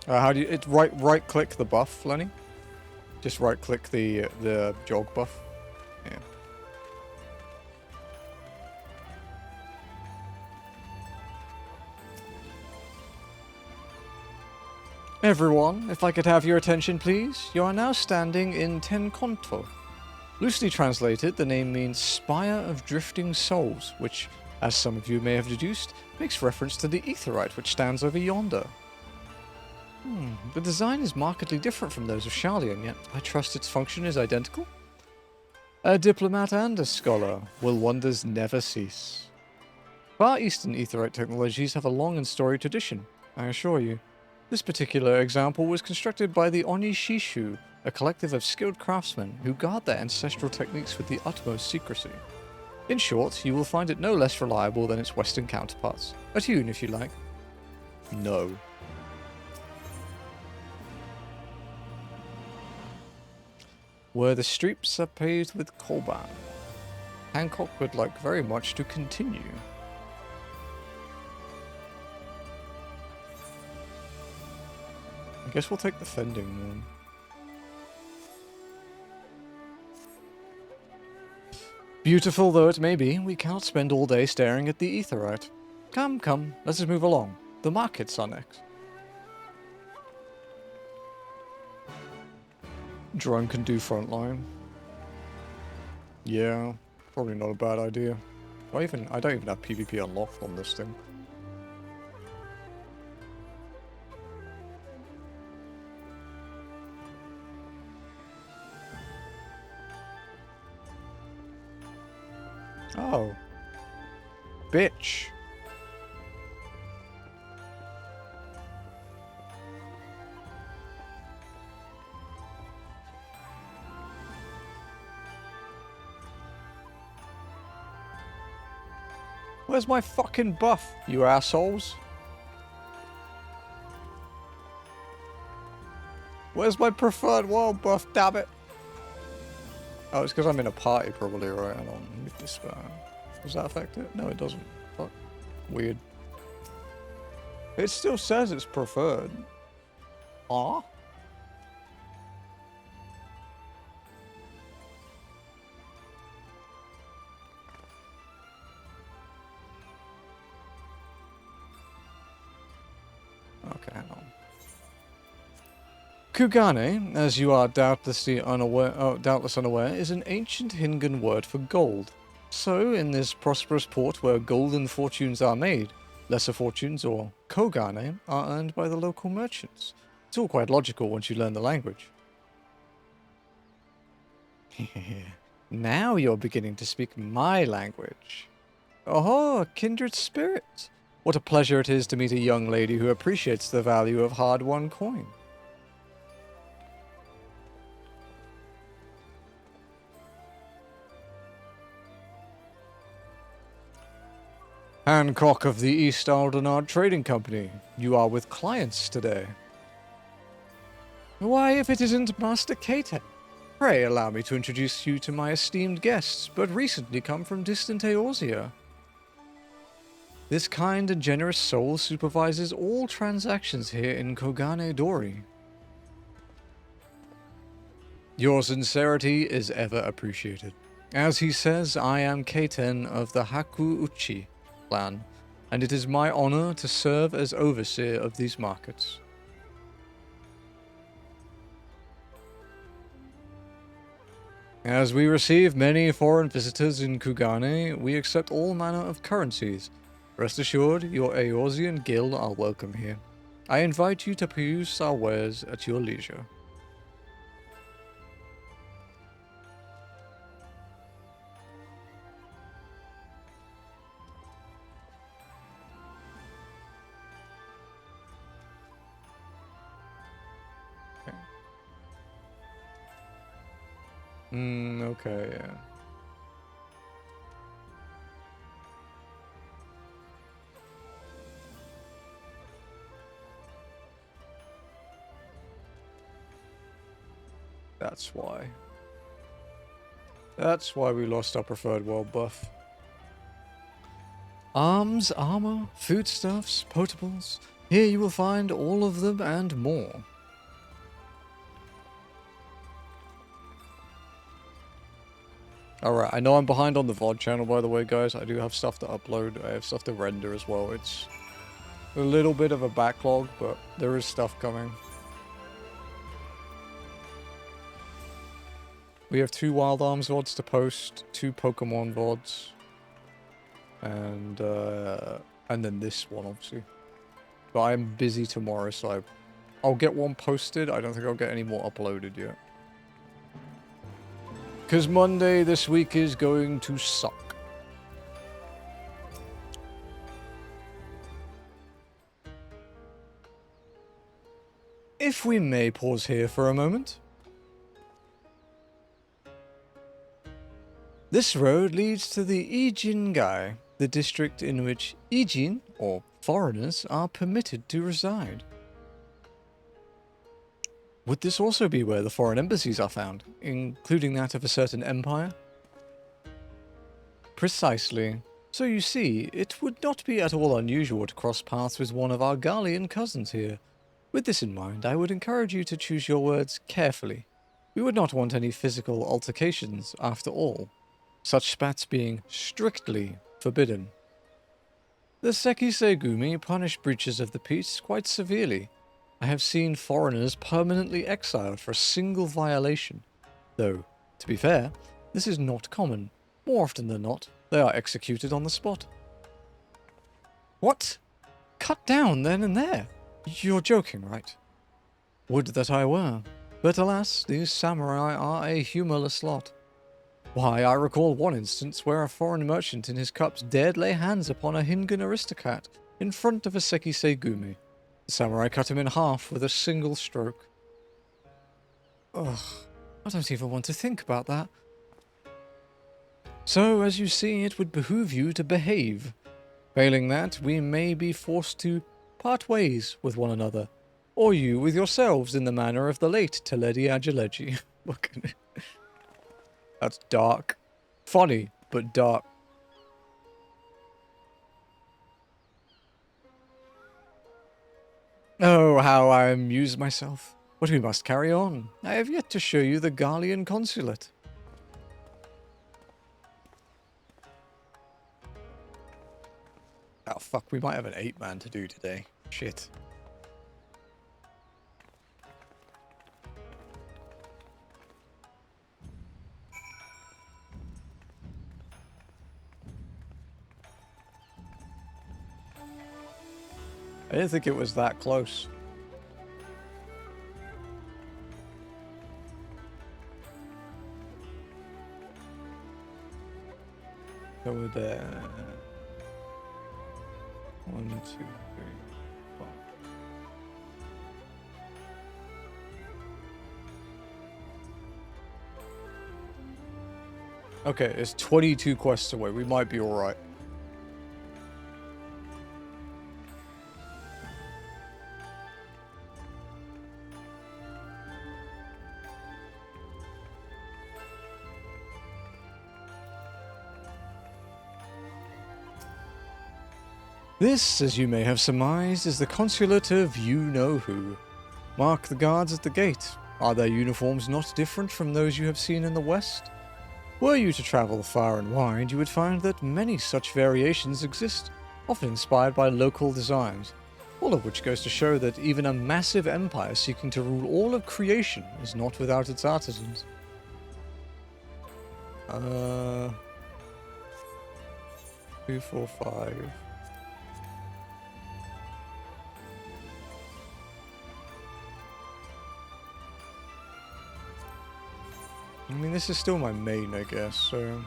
Speaker 1: How do you... It right click the buff, Lenny? Just right click the jog buff. Yeah. Everyone, if I could have your attention please. You are now standing in Tenkonto. Loosely translated, the name means Spire of Drifting Souls, which, as some of you may have deduced, makes reference to the Aetheryte which stands over yonder. The design is markedly different from those of Sharlayan, yet I trust its function is identical? A diplomat and a scholar, will wonders never cease? Far Eastern Aetheryte technologies have a long and storied tradition, I assure you. This particular example was constructed by the Oni Shishu, a collective of skilled craftsmen who guard their ancestral techniques with the utmost secrecy. In short, you will find it no less reliable than its Western counterparts. Attune if you like. No. Where the streets are paved with Kolban. Hancock would like very much to continue. I guess we'll take the fending one. Beautiful though it may be, we cannot spend all day staring at the Aetheryte. Come, come, let us move along. The markets are next. Drone can do frontline. Yeah, probably not a bad idea. I don't even have PvP unlocked on this thing. Oh. Bitch. Where's my fucking buff, you assholes? Where's my preferred world buff, damn it? Oh, it's because I'm in a party probably, right? Hang on, let me disband. Does that affect it? No, it doesn't. Fuck. Weird. It still says it's preferred. Ah? Okay, hang on. Kugane, as you are doubtless unaware, is an ancient Hingan word for gold. So, in this prosperous port where golden fortunes are made, lesser fortunes, or kogane, are earned by the local merchants. It's all quite logical once you learn the language. Now you're beginning to speak my language. Oh, kindred spirit. What a pleasure it is to meet a young lady who appreciates the value of hard-won coin. Hancock of the East Aldenard Trading Company. You are with clients today. Why, if it isn't Master Katen. Pray allow me to introduce you to my esteemed guests, but recently come from distant Eorzea. This kind and generous soul supervises all transactions here in Kogane Dori. Your sincerity is ever appreciated. As he says, I am Katen of the Haku-uchi clan, and it is my honor to serve as overseer of these markets. As we receive many foreign visitors in Kugane, we accept all manner of currencies. Rest assured, your Eorzean guild are welcome here. I invite you to peruse our wares at your leisure. Okay, yeah. That's why. That's why we lost our preferred world buff. Arms, armor, foodstuffs, potables. Here you will find all of them and more. Alright, I know I'm behind on the VOD channel, by the way, guys. I do have stuff to upload. I have stuff to render as well. It's a little bit of a backlog, but there is stuff coming. We have 2 Wild Arms VODs to post, 2 Pokemon VODs, and then this one, obviously. But I'm busy tomorrow, so I'll get one posted. I don't think I'll get any more uploaded yet. Because Monday this week is going to suck. If we may pause here for a moment. This road leads to the Ijingai, the district in which Ijin, or foreigners, are permitted to reside. Would this also be where the foreign embassies are found, including that of a certain empire? Precisely. So you see, it would not be at all unusual to cross paths with one of our Garlean cousins here. With this in mind, I would encourage you to choose your words carefully. We would not want any physical altercations, after all, such spats being strictly forbidden. The Sekisei-gumi punish breaches of the peace quite severely. I have seen foreigners permanently exiled for a single violation. Though, to be fair, this is not common. More often than not, they are executed on the spot. What? Cut down then and there? You're joking, right? Would that I were. But alas, these samurai are a humorless lot. Why, I recall one instance where a foreign merchant in his cups dared lay hands upon a Hingan aristocrat in front of a Sekisei-gumi. The samurai cut him in half with a single stroke. Ugh, I don't even want to think about that. So, as you see, it would behoove you to behave. Failing that, we may be forced to part ways with one another, or you with yourselves in the manner of the late Teledi Agilegi. That's dark. Funny, but dark. Oh, how I amuse myself. But we must carry on. I have yet to show you the Garlean consulate. Oh fuck, we might have an 8-man to do today. Shit. I didn't think it was that close. Go there. 1, 2, 3, 4. Okay, it's 22 quests away. We might be alright. This, as you may have surmised, is the consulate of you-know-who. Mark the guards at the gate. Are their uniforms not different from those you have seen in the West? Were you to travel far and wide, you would find that many such variations exist, often inspired by local designs, all of which goes to show that even a massive empire seeking to rule all of creation is not without its artisans. 2, 4, 5... I mean, this is still my main, I guess, so...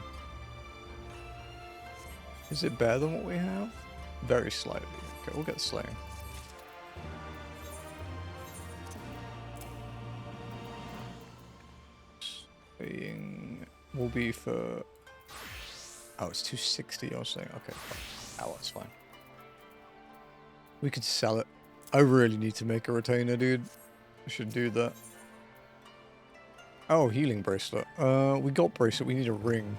Speaker 1: Is it better than what we have? Very slightly. Okay, we'll get Slaying. Slaying will be for... Oh, it's 260, I was saying. Okay, fine. Oh, that's fine. We could sell it. I really need to make a retainer, dude. I should do that. Oh, healing bracelet. We got bracelet, we need a ring.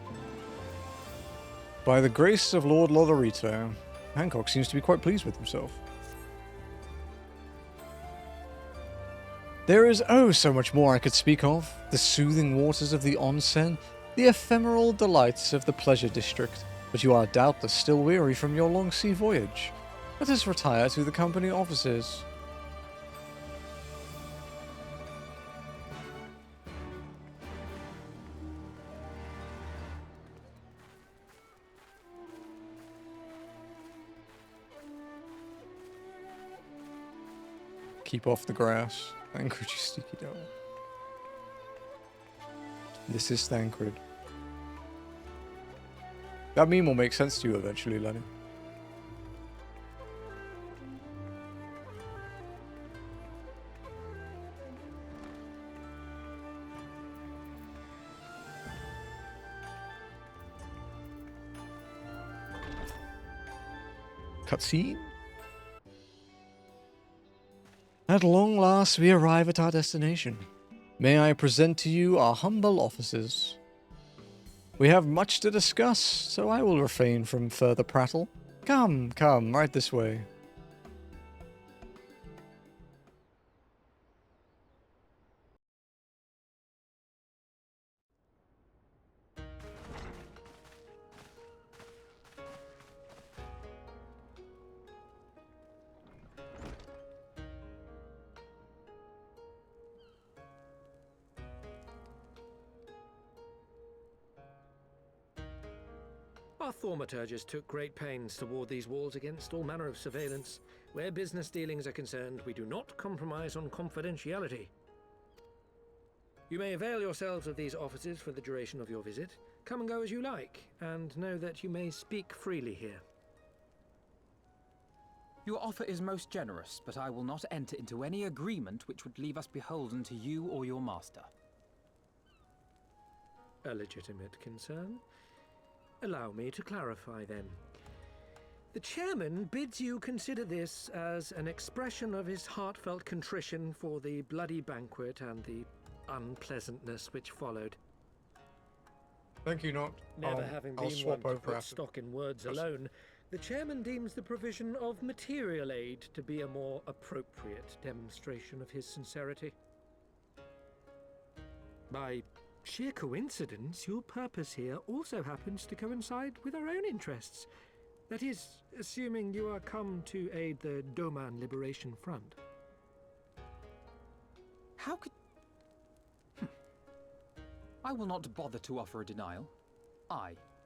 Speaker 1: By the grace of Lord Lodorito, Hancock seems to be quite pleased with himself. There is oh so much more I could speak of. The soothing waters of the onsen, the ephemeral delights of the pleasure district. But you are doubtless still weary from your long sea voyage. Let us retire to the company offices. Keep off the grass. Thancred, you sticky devil. This is Thancred. That meme will make sense to you eventually, Lenny. Cutscene? At long last we arrive at our destination. May I present to you our humble offices. We have much to discuss, so I will refrain from further prattle. Come, come, right this way.
Speaker 8: Our thaumaturgists took great pains to ward these walls against all manner of surveillance. Where business dealings are concerned, we do not compromise on confidentiality. You may avail yourselves of these offices for the duration of your visit. Come and go as you like, and know that you may speak freely here.
Speaker 7: Your offer is most generous, but I will not enter into any agreement which would leave us beholden to you or your master.
Speaker 8: A legitimate concern. Allow me to clarify then. The chairman bids you consider this as an expression of his heartfelt contrition for the bloody banquet and the unpleasantness which followed.
Speaker 1: Thank you, Not.
Speaker 8: Never having been one to put stock in words alone, the chairman deems the provision of material aid to be a more appropriate demonstration of his sincerity. By sheer coincidence, your purpose here also happens to coincide with our own interests. That is, assuming you are come to aid the Doman Liberation Front.
Speaker 7: How could... I will not bother to offer a denial.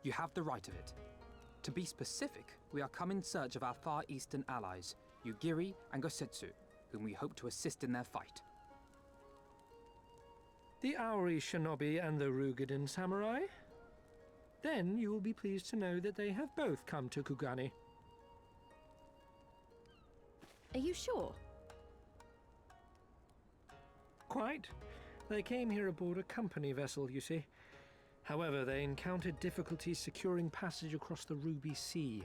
Speaker 7: You have the right of it. To be specific, we are come in search of our Far Eastern allies, Yugiri and Gosetsu, whom we hope to assist in their fight.
Speaker 8: The Auri Shinobi and the Rugadan Samurai? Then you will be pleased to know that they have both come to Kugani.
Speaker 5: Are you sure?
Speaker 8: Quite. They came here aboard a company vessel, you see. However, they encountered difficulties securing passage across the Ruby Sea.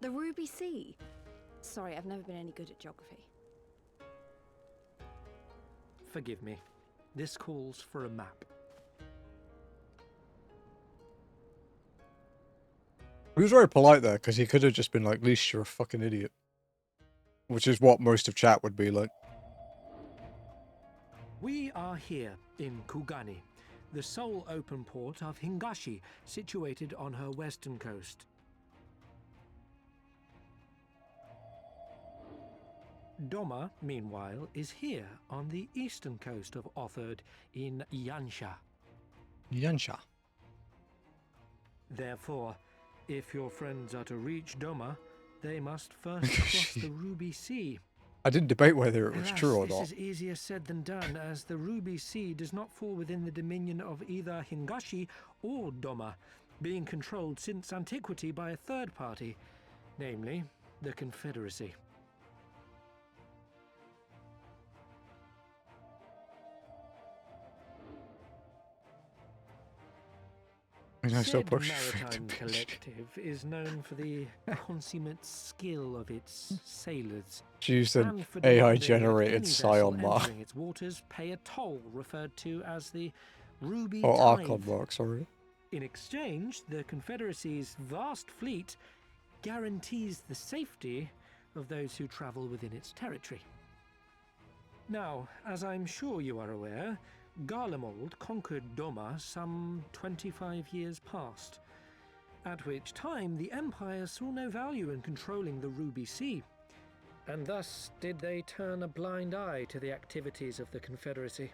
Speaker 5: The Ruby Sea? Sorry, I've never been any good at geography.
Speaker 8: Forgive me. This calls for a map.
Speaker 1: He was very polite there, because he could have just been like, least you're a fucking idiot. Which is what most of chat would be like.
Speaker 8: We are here in Kugani, the sole open port of Hingashi, situated on her western coast. Doma, meanwhile, is here on the eastern coast of Otherd in Yansha.
Speaker 1: Yansha.
Speaker 8: Therefore, if your friends are to reach Doma, they must first cross the Ruby Sea.
Speaker 1: I didn't debate whether it was
Speaker 8: Alas,
Speaker 1: true or
Speaker 8: this
Speaker 1: not.
Speaker 8: is easier said than done, as the Ruby Sea does not fall within the dominion of either Hingashi or Doma, being controlled since antiquity by a third party, namely the Confederacy.
Speaker 1: I still
Speaker 8: Said
Speaker 1: push
Speaker 8: Maritime Collective is known for the consummate skill of its sailors.
Speaker 1: She used an
Speaker 8: And for
Speaker 1: AI
Speaker 8: demanding that
Speaker 1: generated
Speaker 8: any vessel
Speaker 1: Scion mark.
Speaker 8: entering its waters pay a toll referred to as the Ruby
Speaker 1: Or
Speaker 8: Tithe.
Speaker 1: Archon mark, sorry.
Speaker 8: In exchange, the Confederacy's vast fleet guarantees the safety of those who travel within its territory. Now, as I'm sure you are aware, Garlemald conquered Doma some 25 years past, at which time the Empire saw no value in controlling the Ruby Sea, and thus did they turn a blind eye to the activities of the Confederacy.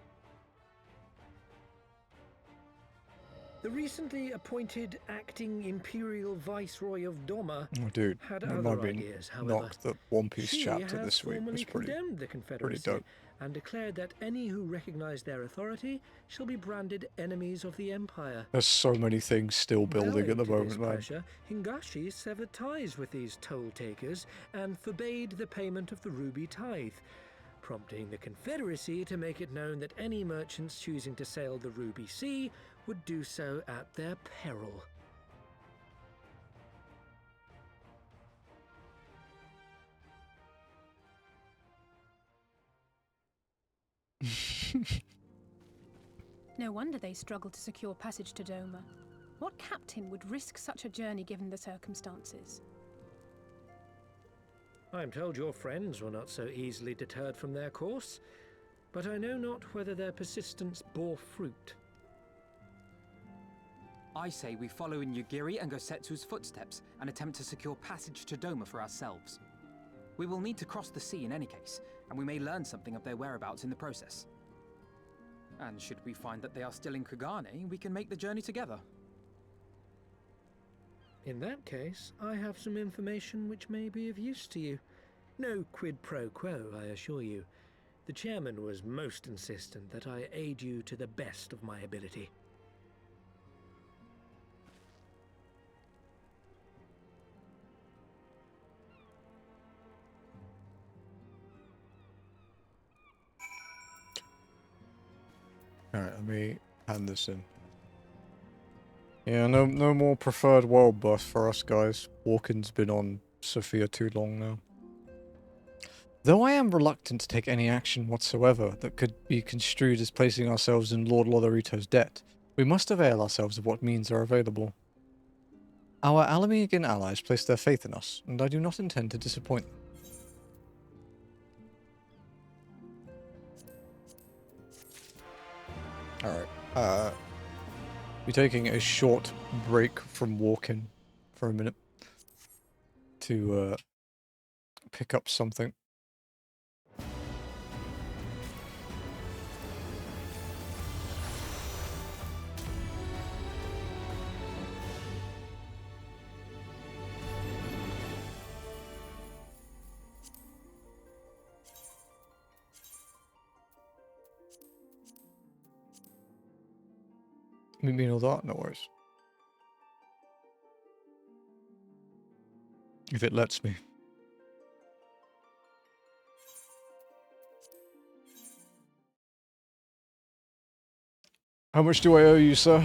Speaker 8: The recently appointed acting Imperial Viceroy of Doma
Speaker 1: Oh, dude,
Speaker 8: had
Speaker 1: it
Speaker 8: other
Speaker 1: might be
Speaker 8: ideas, however.
Speaker 1: knocked the One Piece
Speaker 8: She
Speaker 1: chapter
Speaker 8: has
Speaker 1: this week was
Speaker 8: formally
Speaker 1: pretty
Speaker 8: condemned the Confederacy
Speaker 1: dope.
Speaker 8: and declared that any who recognize their authority shall be branded enemies of the Empire.
Speaker 1: There's so many things still building at the
Speaker 8: Bowing to this
Speaker 1: moment, man.
Speaker 8: pressure, Hingashi severed ties with these toll takers and forbade the payment of the ruby tithe, prompting the Confederacy to make it known that any merchants choosing to sail the Ruby Sea would do so at their peril.
Speaker 2: No wonder they struggled to secure passage to Doma. What captain would risk such a journey given the circumstances?
Speaker 8: I am told your friends were not so easily deterred from their course, but I know not whether their persistence bore fruit.
Speaker 7: I say we follow in Yugiri and Gosetsu's footsteps and attempt to secure passage to Doma for ourselves. We will need to cross the sea in any case, and we may learn something of their whereabouts in the process. And should we find that they are still in Kugane, we can make the journey together.
Speaker 8: In that case, I have some information which may be of use to you. No quid pro quo, I assure you. The chairman was most insistent that I aid you to the best of my ability.
Speaker 1: Alright, let me hand this in. Yeah, no more preferred world buff for us guys. Walken's been on Sophia too long now. Though I am reluctant to take any action whatsoever that could be construed as placing ourselves in Lord Lotharito's debt, we must avail ourselves of what means are available. Our Alamegan allies place their faith in us, and I do not intend to disappoint them. Alright, we're taking a short break from walking for a minute to pick up something. You mean all that? No worries. If it lets me. How much do I owe you, sir?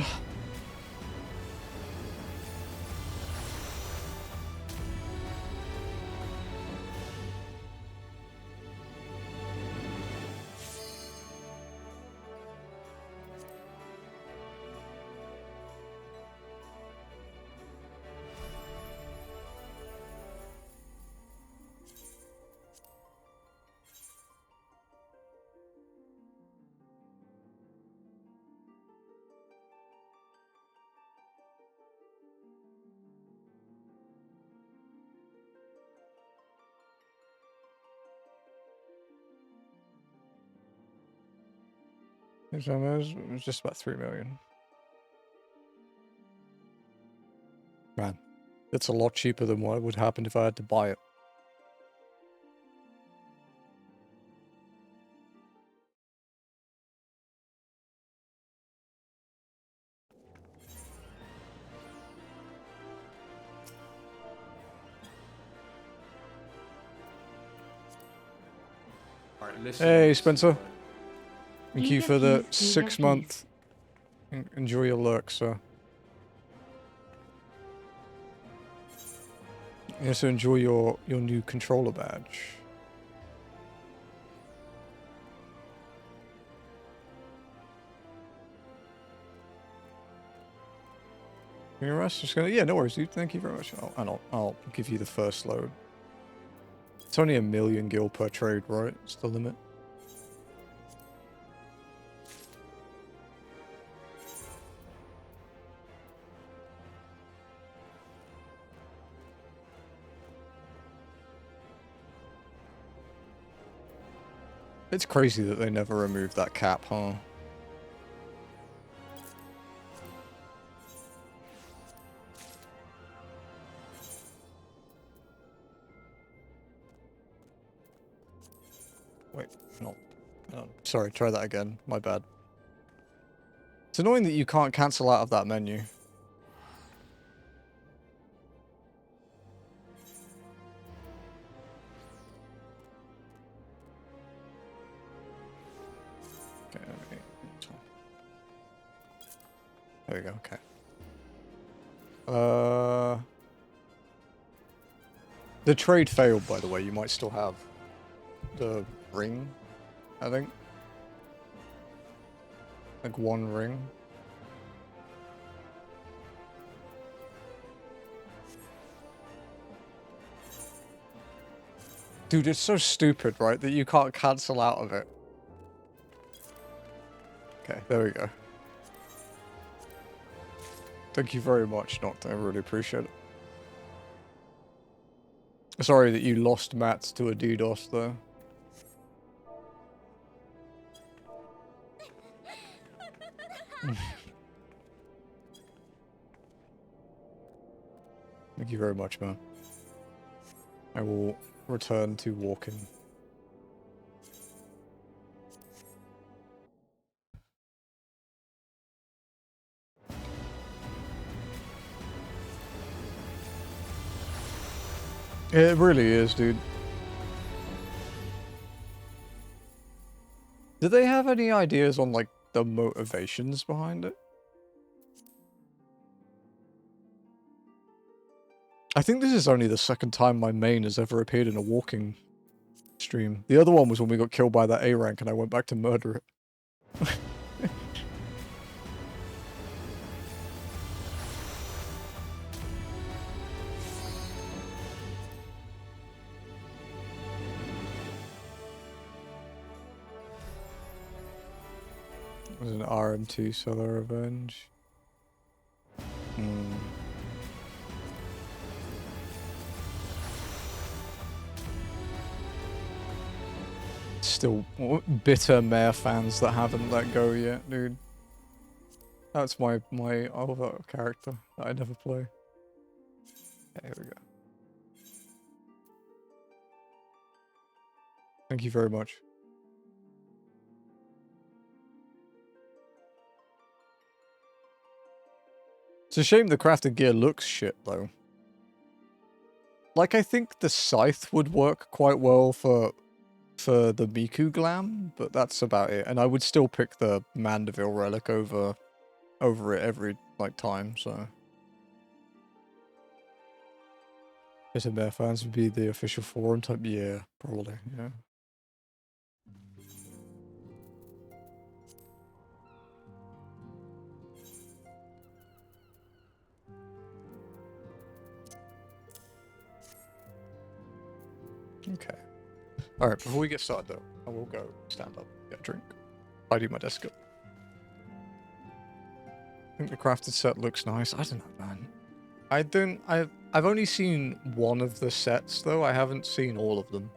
Speaker 1: It was just about 3 million. Man, it's a lot cheaper than what would happen if I had to buy it. Hey, Spencer. Thank you for the 6-month. Enjoy your lurk, sir. You also enjoy your new controller badge. You rest? Just gonna, yeah, no worries, dude. Thank you very much. I'll give you the first load. It's only 1,000,000 gil per trade, right? It's the limit. It's crazy that they never removed that cap, huh? Wait, no. Oh, sorry, try that again. My bad. It's annoying that you can't cancel out of that menu. Okay, there we go, okay. The trade failed, by the way. You might still have the ring, I think. Like 1 ring. Dude, it's so stupid, right, that you can't cancel out of it. Okay, there we go. Thank you very much, Nocta. I really appreciate it. Sorry that you lost mats to a DDoS, though. Thank you very much, man. I will return to walking. It really is, dude. Do they have any ideas on, like, the motivations behind it? I think this is only the second time my main has ever appeared in a walking stream. The other one was when we got killed by that A rank and I went back to murder it. It was an RM2 Solar Revenge. Still bitter Mare fans that haven't let go yet, dude. That's my other character that I never play. Okay, here we go. Thank you very much. It's a shame the crafted gear looks shit, though. Like, I think the scythe would work quite well for the Miku glam, but that's about it. And I would still pick the Mandeville relic over it every, like, time, so... Bitter Bear fans would be the official forum type? Yeah, probably, yeah. Okay. Alright, before we get started though, I will go stand up, get a drink. I do my desk up. I think the crafted set looks nice. I don't know, man. I've only seen one of the sets though, I haven't seen all of them.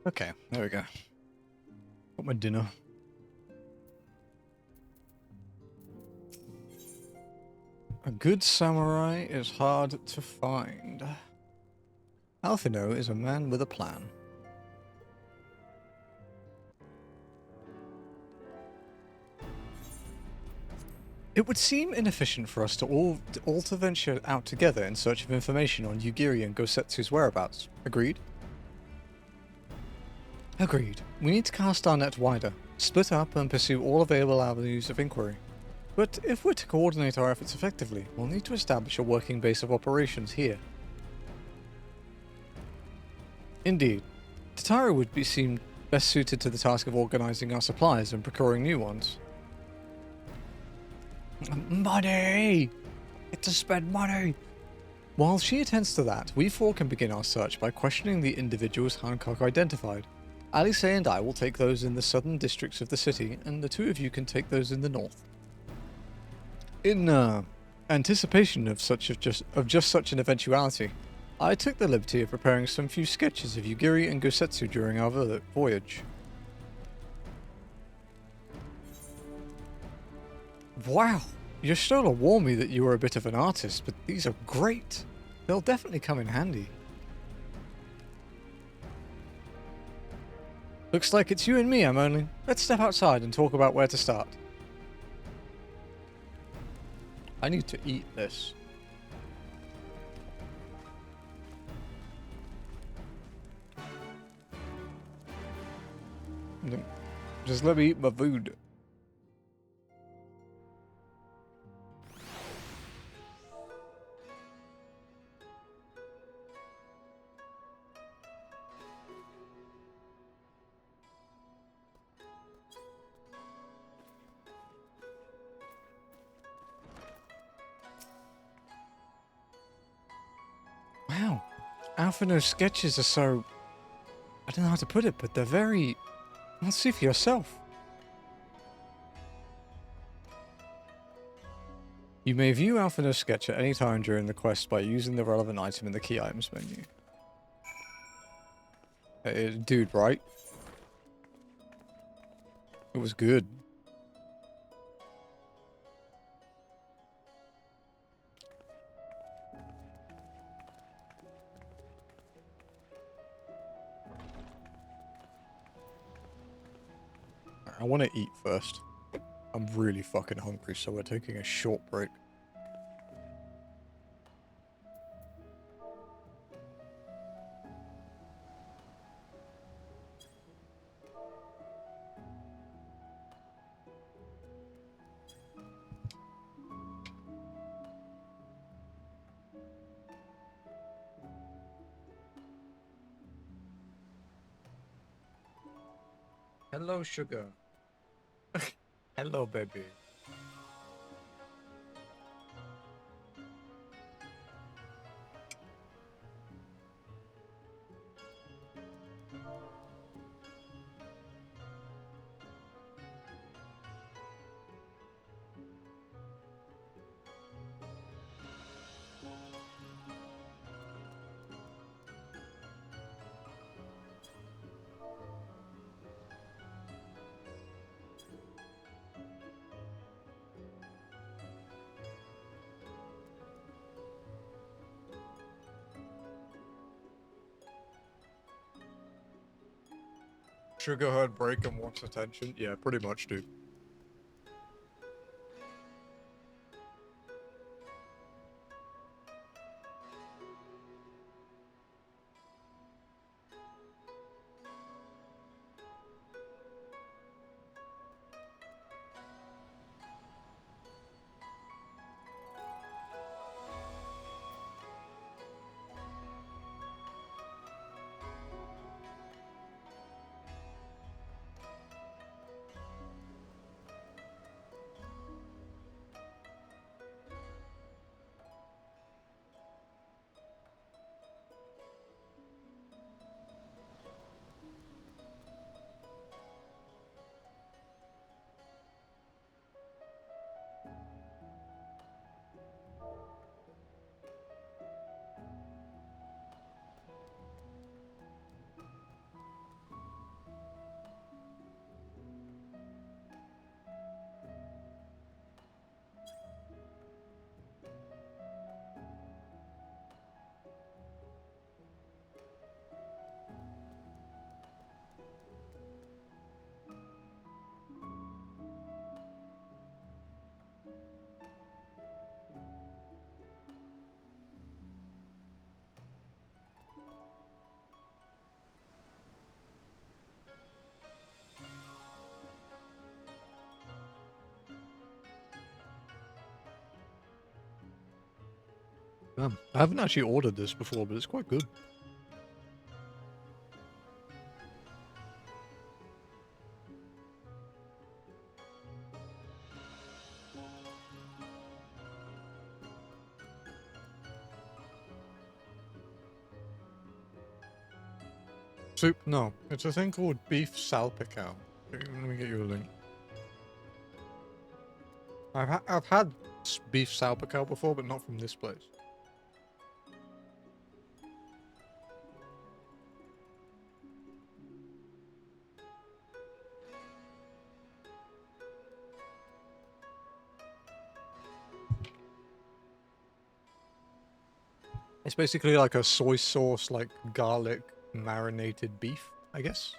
Speaker 1: Okay, there we go. Got my dinner. A good samurai is hard to find. Alphino is a man with a plan. It would seem inefficient for us to all to venture out together in search of information on Yugiri and Gosetsu's whereabouts. Agreed? Agreed. We need to cast our net wider, split up and pursue all available avenues of inquiry. But if we're to coordinate our efforts effectively, we'll need to establish a working base of operations here. Indeed. Tataru would be seen best suited to the task of organizing our supplies and procuring new ones. Money! It's to spend money! While she attends to that, we four can begin our search by questioning the individuals Hancock identified. Alice and I will take those in the southern districts of the city, and the two of you can take those in the north. In anticipation of just such an eventuality, I took the liberty of preparing some few sketches of Yugiri and Gosetsu during our voyage. Wow, Yoshitola warned me that you were a bit of an artist, but these are great. They'll definitely come in handy. Looks like it's you and me, Amoni. Let's step outside and talk about where to start. I need to eat this. Just let me eat my food. Wow, Alphino's sketches are so... I don't know how to put it, but they're very... Well, see for yourself. You may view Alphino's sketch at any time during the quest by using the relevant item in the key items menu. Dude, right? It was good. I want to eat first. I'm really fucking hungry, so we're taking a short break. Hello, sugar. Hello, baby. Sugar heard break and wants attention? Yeah, pretty much, dude. I haven't actually ordered this before, but it's quite good. Soup? No. It's a thing called beef salpicao. Let me get you a link. I've had beef salpicao before, but not from this place. It's basically like a soy sauce, like garlic marinated beef, I guess.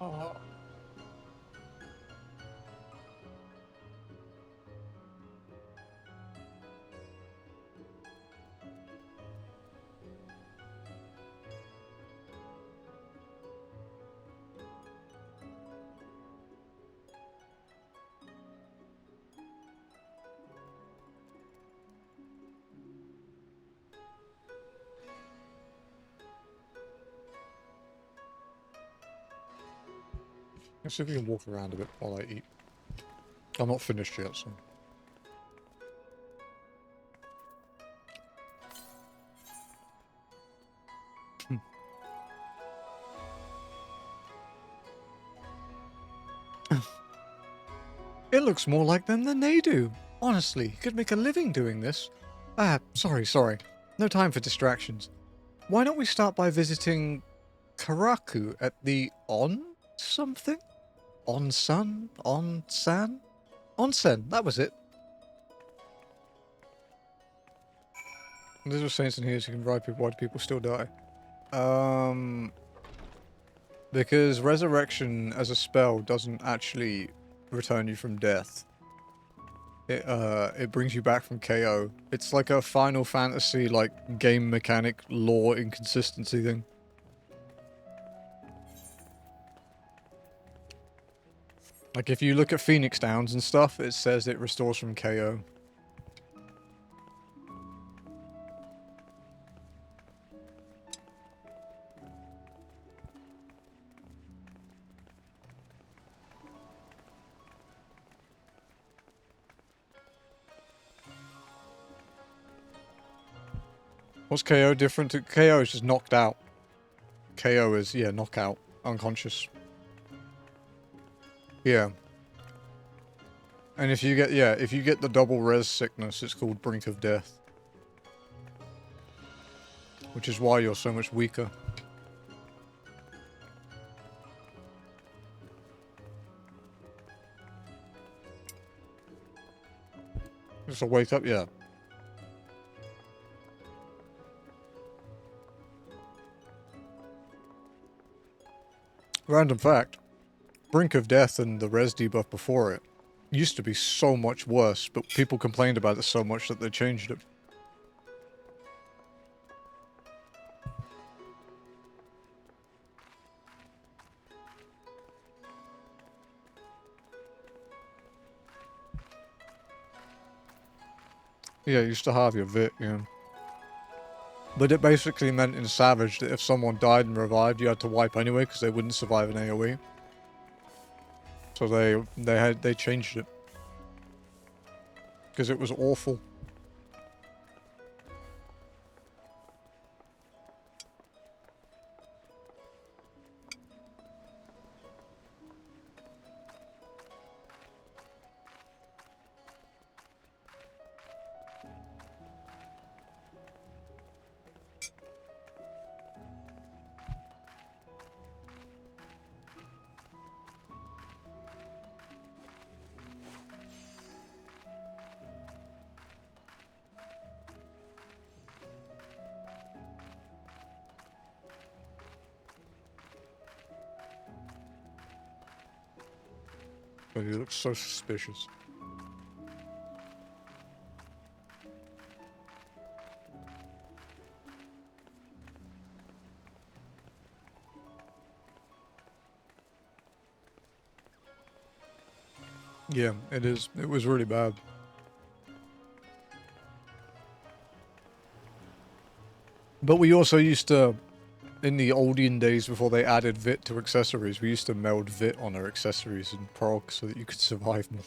Speaker 1: Oh. Let's see if we can walk around a bit while I eat. I'm not finished yet, so... It looks more like them than they do. Honestly, you could make a living doing this. Sorry. No time for distractions. Why don't we start by visiting Karaku at the something? Onsen, that was it. There's a saints in here so you can ride people. Why do people still die? Because resurrection as a spell doesn't actually return you from death. It brings you back from KO. It's like a Final Fantasy like game mechanic lore inconsistency thing. Like if you look at Phoenix Downs and stuff, it says it restores from KO. What's KO different to... KO is just knocked out. KO is, yeah, knockout. Unconscious. Yeah. And if you get, if you get the double res sickness, it's called Brink of Death. Which is why you're so much weaker. Just a wake up, yeah. Random fact. Brink of Death and the res debuff before it used to be so much worse, but people complained about it so much that they changed it. Yeah, you used to have your Vit, yeah. But it basically meant in Savage that if someone died and revived, you had to wipe anyway because they wouldn't survive an AoE. So they changed it. Because it was awful. But he looks so suspicious. Yeah, it is. It was really bad. But we also used to, in the olden days before they added Vit to accessories, we used to meld Vit on our accessories and prog so that you could survive more.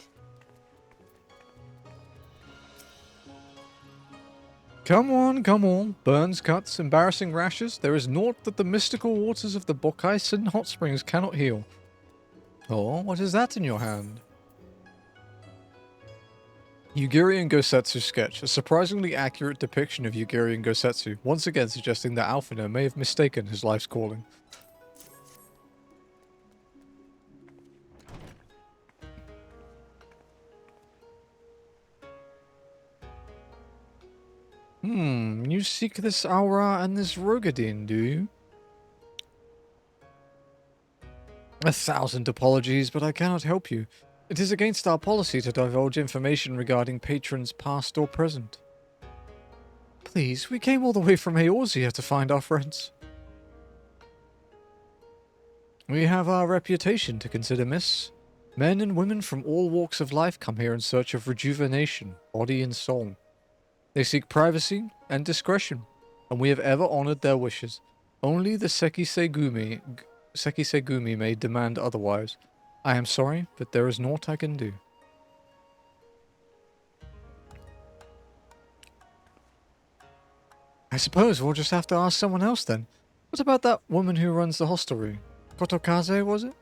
Speaker 1: Come on, come on. Burns, cuts, embarrassing rashes. There is naught that the mystical waters of the Bokkaisin hot springs cannot heal. Oh, what is that in your hand? Yugirian Gosetsu sketch. A surprisingly accurate depiction of Yugirian Gosetsu, once again suggesting that Alphina may have mistaken his life's calling. You seek this aura and this Rogadin, do you? 1,000 apologies, but I cannot help you. It is against our policy to divulge information regarding patrons past or present. Please, we came all the way from Eorzea to find our friends. We have our reputation to consider, miss. Men and women from all walks of life come here in search of rejuvenation, body and soul. They seek privacy and discretion, and we have ever honored their wishes. Only the Sekisegumi may demand otherwise. I am sorry, but there is naught I can do. I suppose we'll just have to ask someone else then. What about that woman who runs the hostelry? Kotokaze, was it?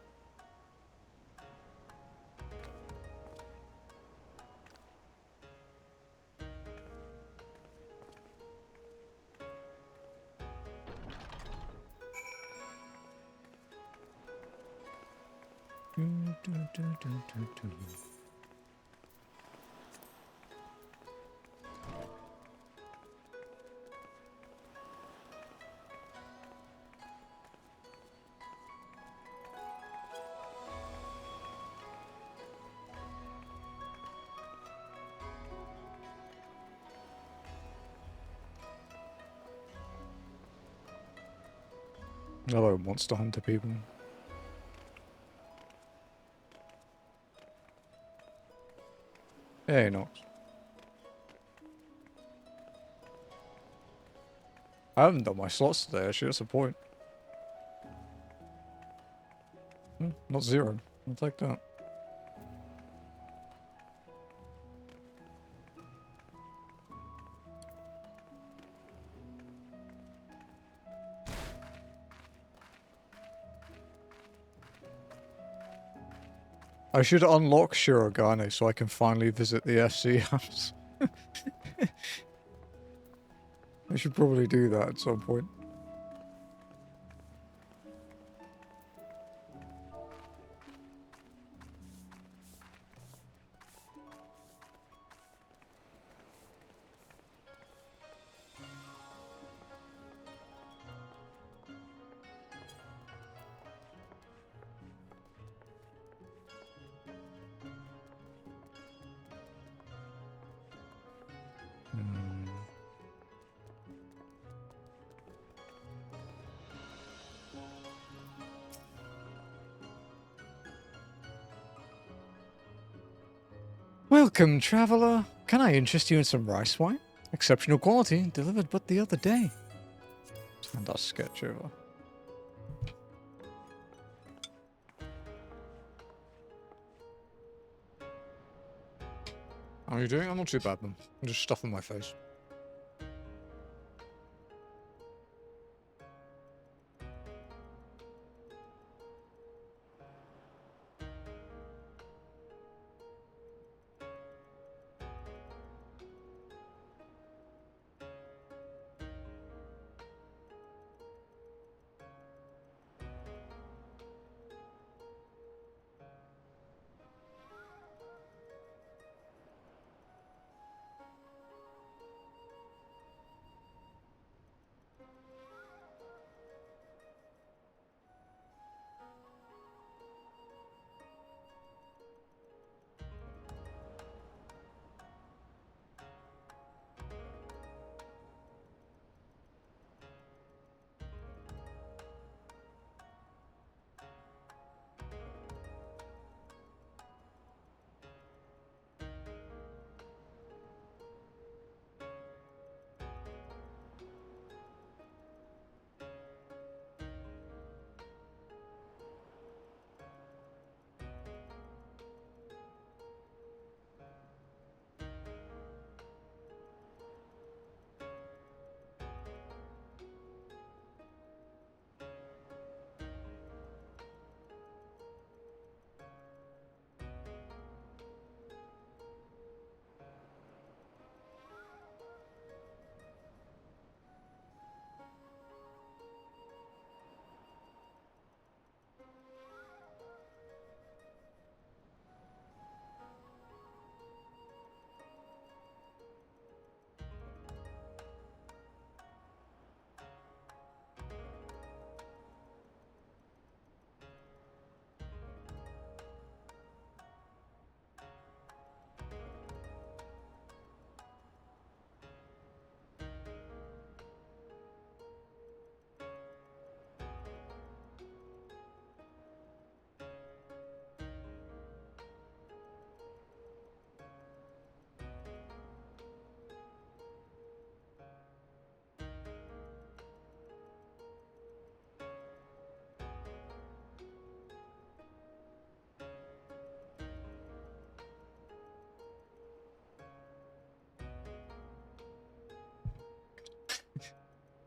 Speaker 1: Hello, Monster Hunter people. Hey, Nox. I haven't done my slots today, actually, that's the point. Not 0. I'll take that. I should unlock Shirogane so I can finally visit the FC house. I should probably do that at some point. Welcome, traveler. Can I interest you in some rice wine? Exceptional quality, delivered but the other day. Send our sketch over. How are you doing? I'm not too bad, man. I'm just stuffing my face.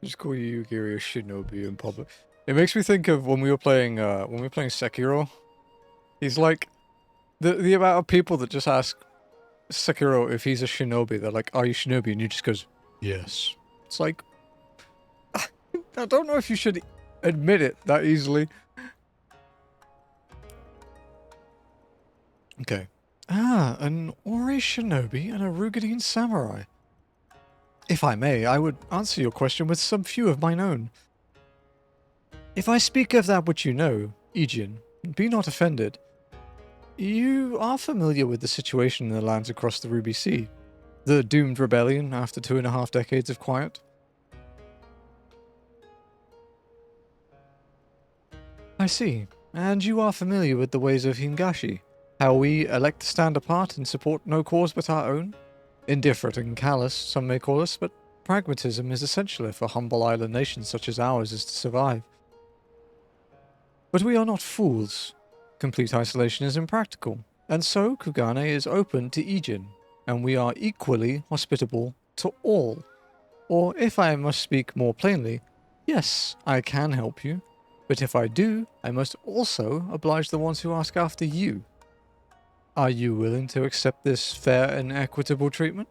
Speaker 1: Just call you Yugiri a shinobi in public. It makes me think of when we were playing Sekiro. He's like the amount of people that just ask Sekiro if he's a shinobi. They're like, "Are you shinobi?" And he just goes, "Yes." It's like, I don't know if you should admit it that easily. Okay. Ah, an Ori shinobi and a Rugadine samurai. If I may, I would answer your question with some few of mine own. If I speak of that which you know, Aegean, be not offended. You are familiar with the situation in the lands across the Ruby Sea. The doomed rebellion after 2.5 decades of quiet. I see. And you are familiar with the ways of Hingashi. How we elect to stand apart and support no cause but our own? Indifferent and callous, some may call us, but pragmatism is essential if a humble island nation such as ours is to survive. But we are not fools. Complete isolation is impractical, and so Kugane is open to Aegean, and we are equally hospitable to all. Or if I must speak more plainly, yes, I can help you, but if I do, I must also oblige the ones who ask after you. Are you willing to accept this fair and equitable treatment?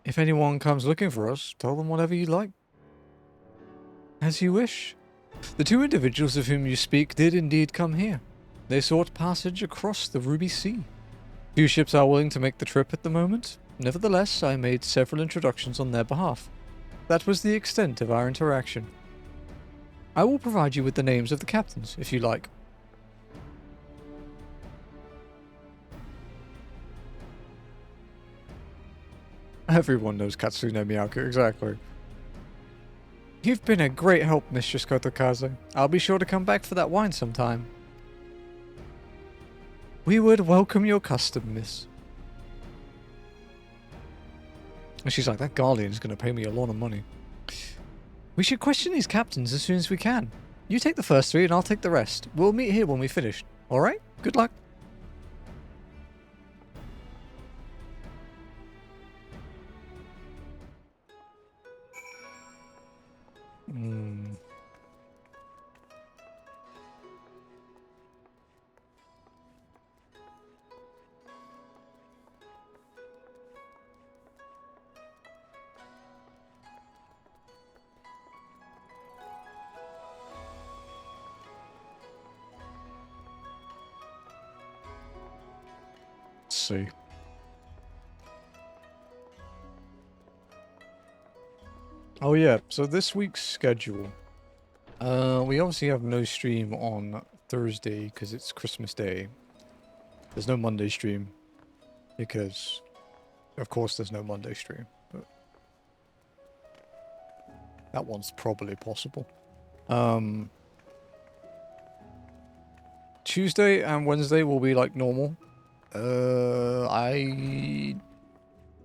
Speaker 1: If anyone comes looking for us, tell them whatever you like. As you wish. The two individuals of whom you speak did indeed come here. They sought passage across the Ruby Sea. Few ships are willing to make the trip at the moment. Nevertheless, I made several introductions on their behalf. That was the extent of our interaction. I will provide you with the names of the captains, if you like. Everyone knows Katsune Miyaku, exactly. You've been a great help, Mistress Kotokaze. I'll be sure to come back for that wine sometime. We would welcome your custom, miss. And she's like, that Guardian's going to pay me a lot of money. We should question these captains as soon as we can. You take the first 3 and I'll take the rest. We'll meet here when we finish. Alright? Good luck. See. Oh yeah, so this week's schedule. We obviously have no stream on Thursday because it's Christmas Day. There's no Monday stream because, of course, there's no Monday stream. But that one's probably possible. Tuesday and Wednesday will be like normal. I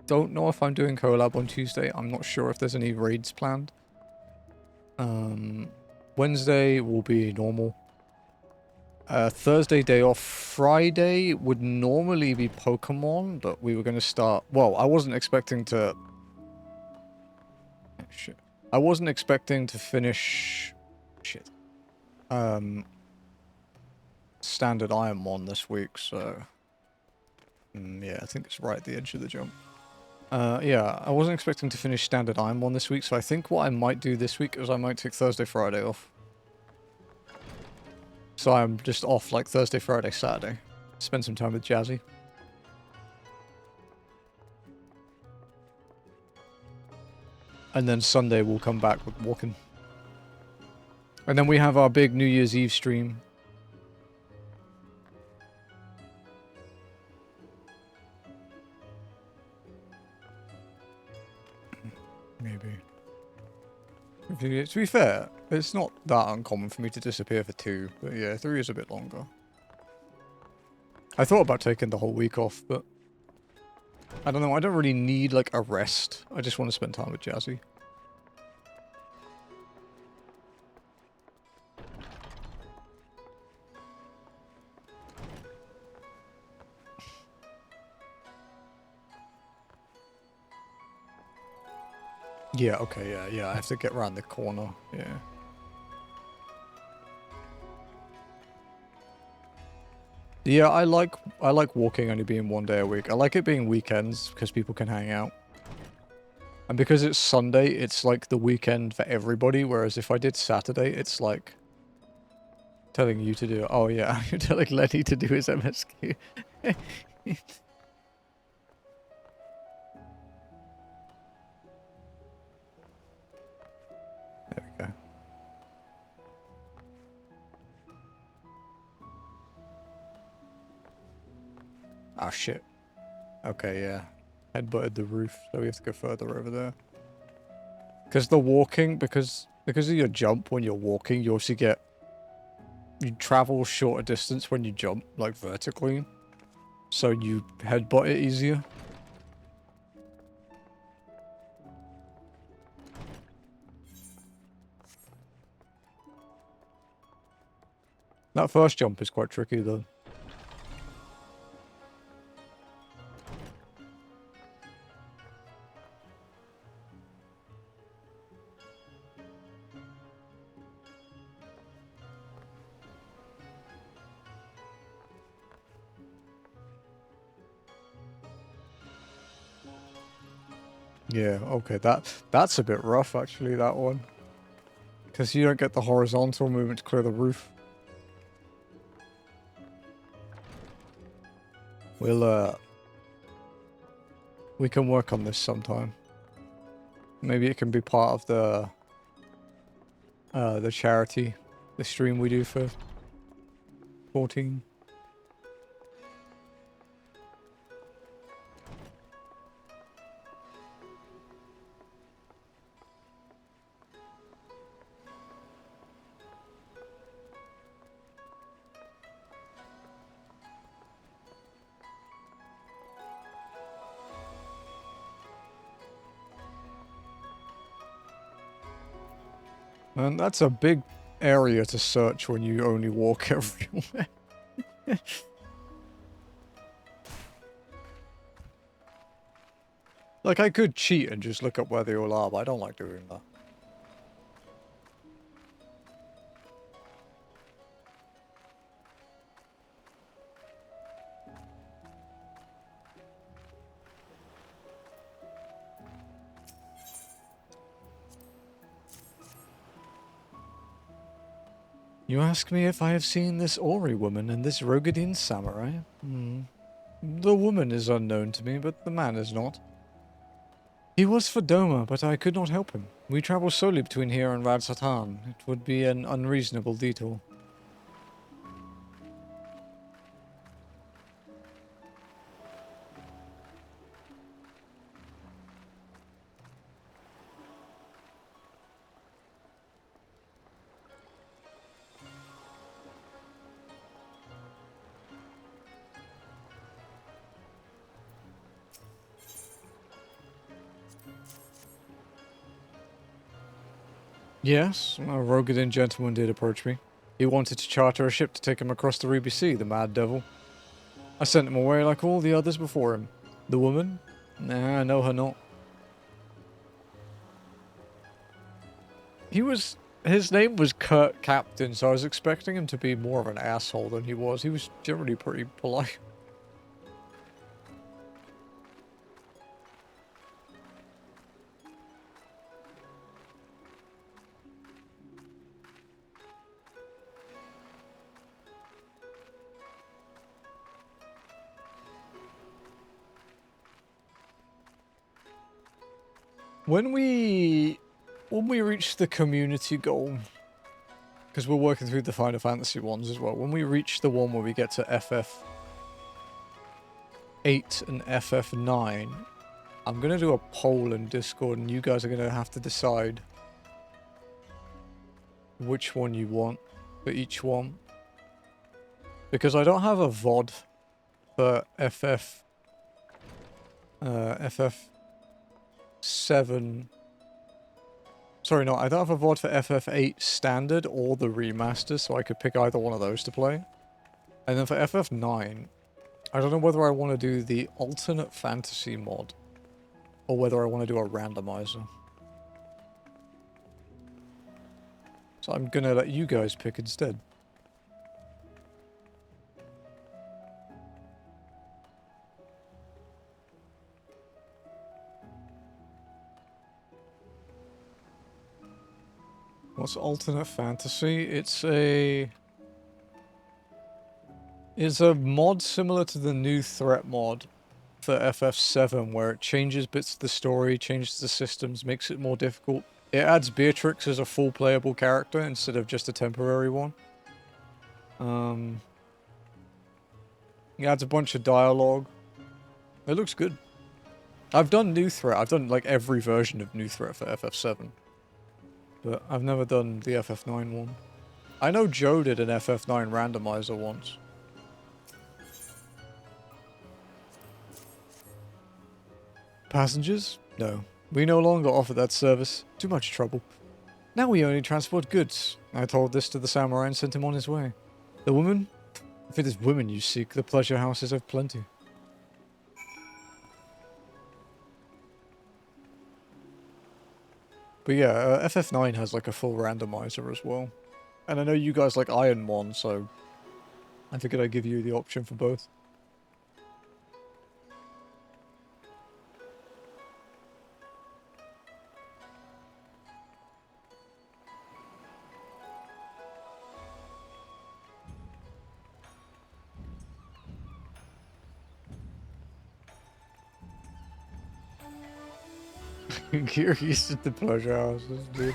Speaker 1: don't know if I'm doing collab on Tuesday. I'm not sure if there's any raids planned. Wednesday will be normal. Thursday day off. Friday would normally be Pokemon, but we were going to start... Well, I wasn't expecting to... Oh, shit. I wasn't expecting to finish... Shit. Standard Ironmon this week, so... yeah, I think it's right at the edge of the jump. Yeah, I wasn't expecting to finish Standard Ironmon this week, so I think what I might do this week is I might take Thursday, Friday off. So I'm just off like Thursday, Friday, Saturday. Spend some time with Jazzy. And then Sunday we'll come back with walking. And then we have our big New Year's Eve stream. Maybe. To be fair, it's not that uncommon for me to disappear for 2, but yeah, 3 is a bit longer. I thought about taking the whole week off, but I don't know, I don't really need like a rest. I just want to spend time with Jazzy. Yeah, okay, yeah, I have to get around the corner, yeah. Yeah, I like walking only being 1 day a week. I like it being weekends because people can hang out. And because it's Sunday, it's like the weekend for everybody, whereas if I did Saturday, it's like telling you to do it. Oh yeah, you're telling Lenny to do his MSQ. There we go. Ah, shit. Okay, yeah. Headbutted the roof, so we have to go further over there. Because the walking, because of your jump when you're walking, you also get... You travel shorter distance when you jump, like vertically. So you headbutt it easier. That first jump is quite tricky though. Yeah, okay, that's a bit rough actually, that one. Because you don't get the horizontal movement to clear the roof. We can work on this sometime. Maybe it can be part of the charity, the stream we do for 14. And that's a big area to search when you only walk everywhere. Like, I could cheat and just look up where they all are, but I don't like doing that. You ask me if I have seen this Ori woman and this Rogadin samurai? The woman is unknown to me, but the man is not. He was for Doma, but I could not help him. We travel solely between here and Radzatan. It would be an unreasonable detour. Yes, a Rogadin gentleman did approach me. He wanted to charter a ship to take him across the Ruby Sea, the mad devil. I sent him away like all the others before him. The woman? Nah, I know her not. His name was Kurt Captain, so I was expecting him to be more of an asshole than he was. He was generally pretty polite. When we reach the community goal, because we're working through the Final Fantasy ones as well, when we reach the one where we get to FF8 and FF9, I'm going to do a poll in Discord and you guys are going to have to decide which one you want for each one. Because I don't have a VOD for FF7. Sorry, no, I don't have a VOD for FF8 Standard or the Remaster, so I could pick either one of those to play. And then for FF9, I don't know whether I want to do the alternate fantasy mod or whether I want to do a randomizer. So I'm gonna let you guys pick instead. What's alternate fantasy? It's a mod similar to the new threat mod for FF7 where it changes bits of the story, changes the systems, makes it more difficult. It adds Beatrix as a full playable character instead of just a temporary one. It adds a bunch of dialogue. It looks good. I've done new threat. I've done like every version of new threat for FF7. But I've never done the FF9 one. I know Joe did an FF9 randomizer once. Passengers? No. We no longer offer that service. Too much trouble. Now we only transport goods. I told this to the samurai and sent him on his way. The woman? If it is women you seek, the pleasure houses have plenty. But yeah, FF9 has like a full randomizer as well. And I know you guys like Iron Mon, so I figured I'd give you the option for both. You're used to the pleasure houses, dude.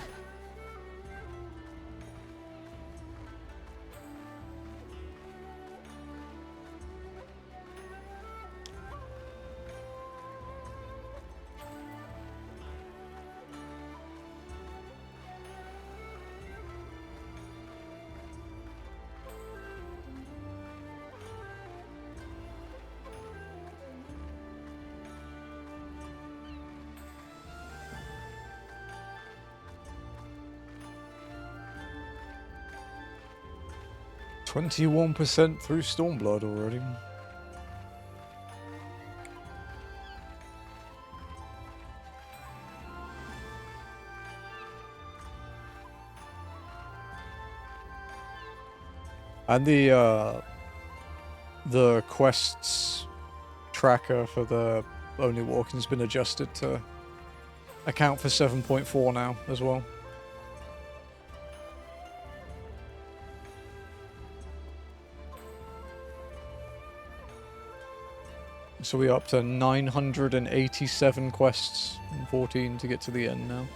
Speaker 1: 21% through Stormblood already. And the quests tracker for the Only Walking has been adjusted to account for 7.4 now as well. So we're up to 987 quests and 14 to get to the end now.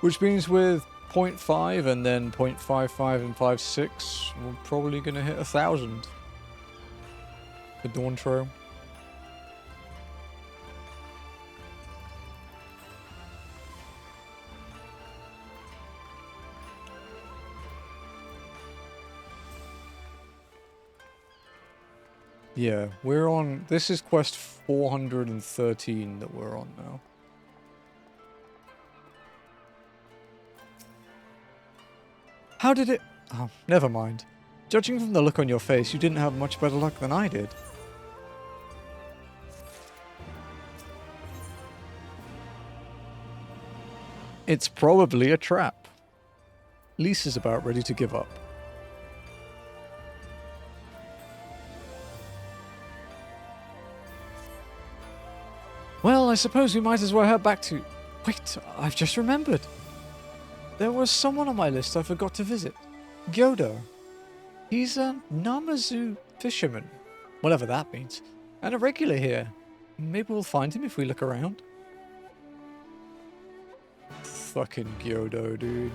Speaker 1: Which means with 0.5 and then 0.55 and 5.6, we're probably going to hit 1,000 for Dawn Trail. Yeah, we're on... This is quest 413 that we're on now. How did it... Oh, never mind. Judging from the look on your face, you didn't have much better luck than I did. It's probably a trap. Lisa's about ready to give up. Well, I suppose we might as well head back to... Wait, I've just remembered. There was someone on my list I forgot to visit. Gyodo. He's a Namazu fisherman, whatever that means, and a regular here. Maybe we'll find him if we look around. Fucking Gyodo, dude.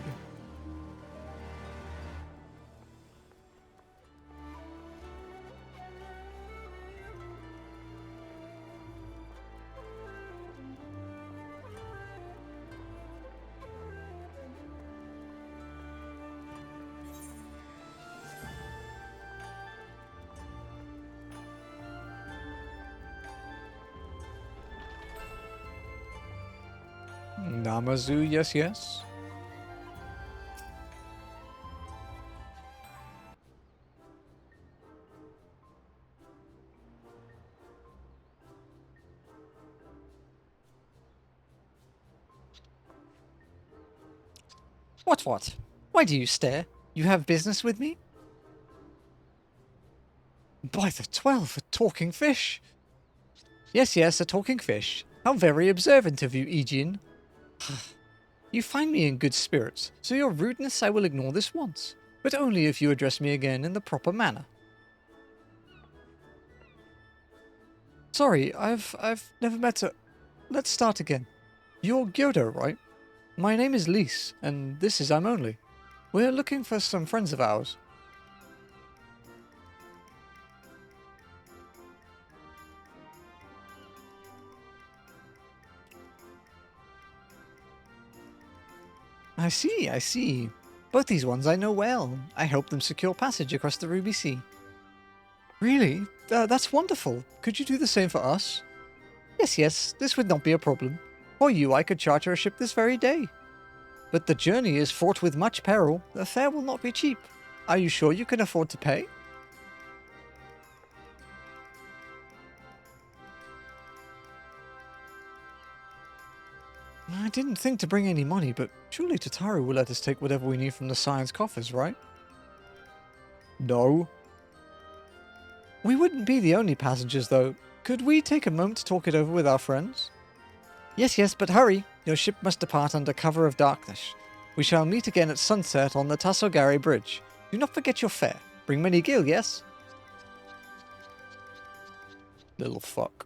Speaker 1: Namazu, yes, yes. What? Why do you stare? You have business with me? By the 12, a talking fish. Yes, yes, a talking fish. How very observant of you, Aegean. You find me in good spirits, so your rudeness I will ignore this once, but only if you address me again in the proper manner. Sorry, I've never met a... Let's start again. You're Gyodo, right? My name is Lise, and this is I'm Only. We're looking for some friends of ours. I see. Both these ones I know well. I helped them secure passage across the Ruby Sea. Really? That's wonderful. Could you do the same for us? Yes, this would not be a problem. For you, I could charter a ship this very day. But the journey is fraught with much peril. The fare will not be cheap. Are you sure you can afford to pay? I didn't think to bring any money, but surely Tataru will let us take whatever we need from the science coffers, right? No. We wouldn't be the only passengers, though. Could we take a moment to talk it over with our friends? Yes, but hurry. Your ship must depart under cover of darkness. We shall meet again at sunset on the Tassogari Bridge. Do not forget your fare. Bring many gil, yes? Little fuck.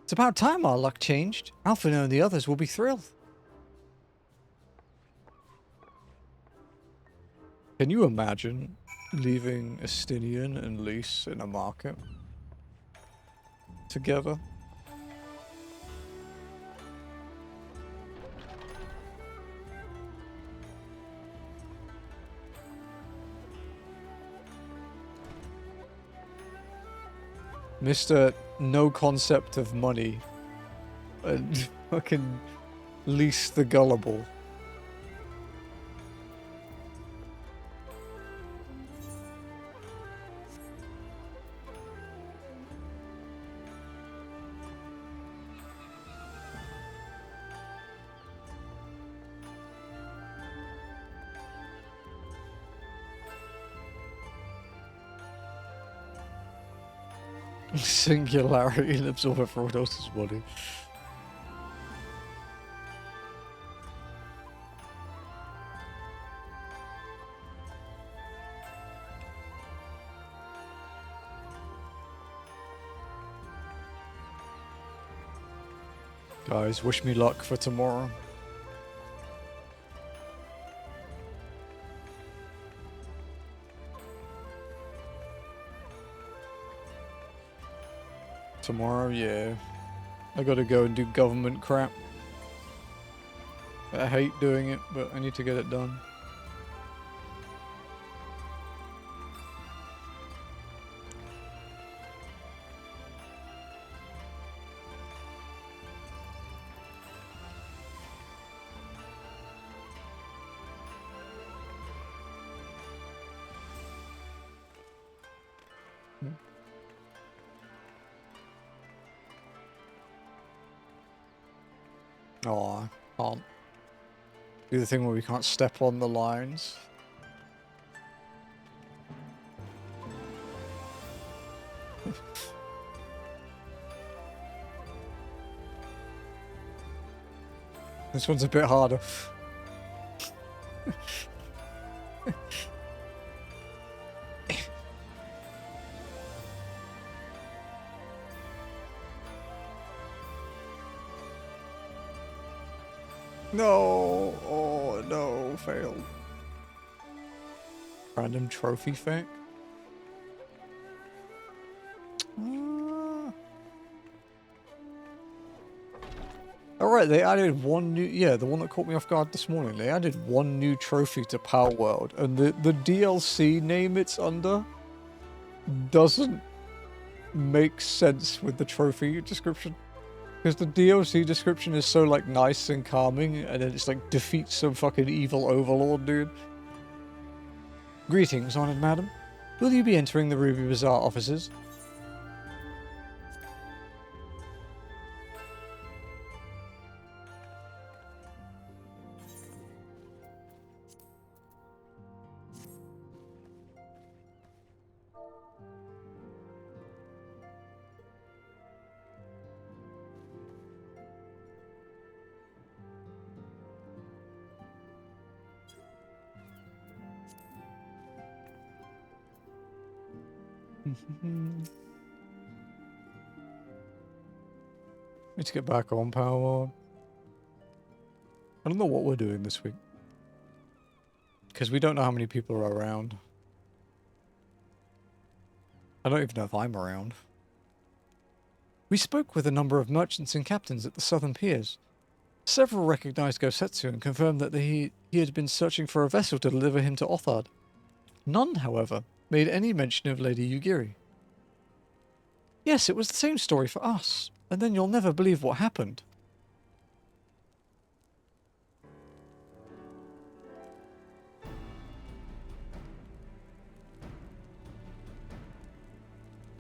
Speaker 1: It's about time our luck changed. Alphino and the others will be thrilled. Can you imagine leaving Estinian and Lise in a market together? Mr. No concept of money and fucking Lise the Gullible. Singularity and absorb everyone else's body. Guys, wish me luck for tomorrow. Tomorrow, yeah. I gotta go and do government crap. I hate doing it, but I need to get it done. Oh, I can't do the thing where we can't step on the lines. This one's a bit harder. No! Oh no, failed. Random trophy fact. Alright, they added one new, yeah, the one that caught me off guard this morning. They added one new trophy to Power World, and the DLC name it's under doesn't make sense with the trophy description. Because the DLC description is so, like, nice and calming, and then it's like, defeat some fucking evil overlord, dude. Greetings, honored madam. Will you be entering the Ruby Bazaar offices? Need to get back on Power World. I don't know what we're doing this week. Because we don't know how many people are around. I don't even know if I'm around. We spoke with a number of merchants and captains at the southern piers. Several recognized Gosetsu and confirmed that he had been searching for a vessel to deliver him to Othard. None, however, made any mention of Lady Yugiri. Yes, it was the same story for us, and then you'll never believe what happened.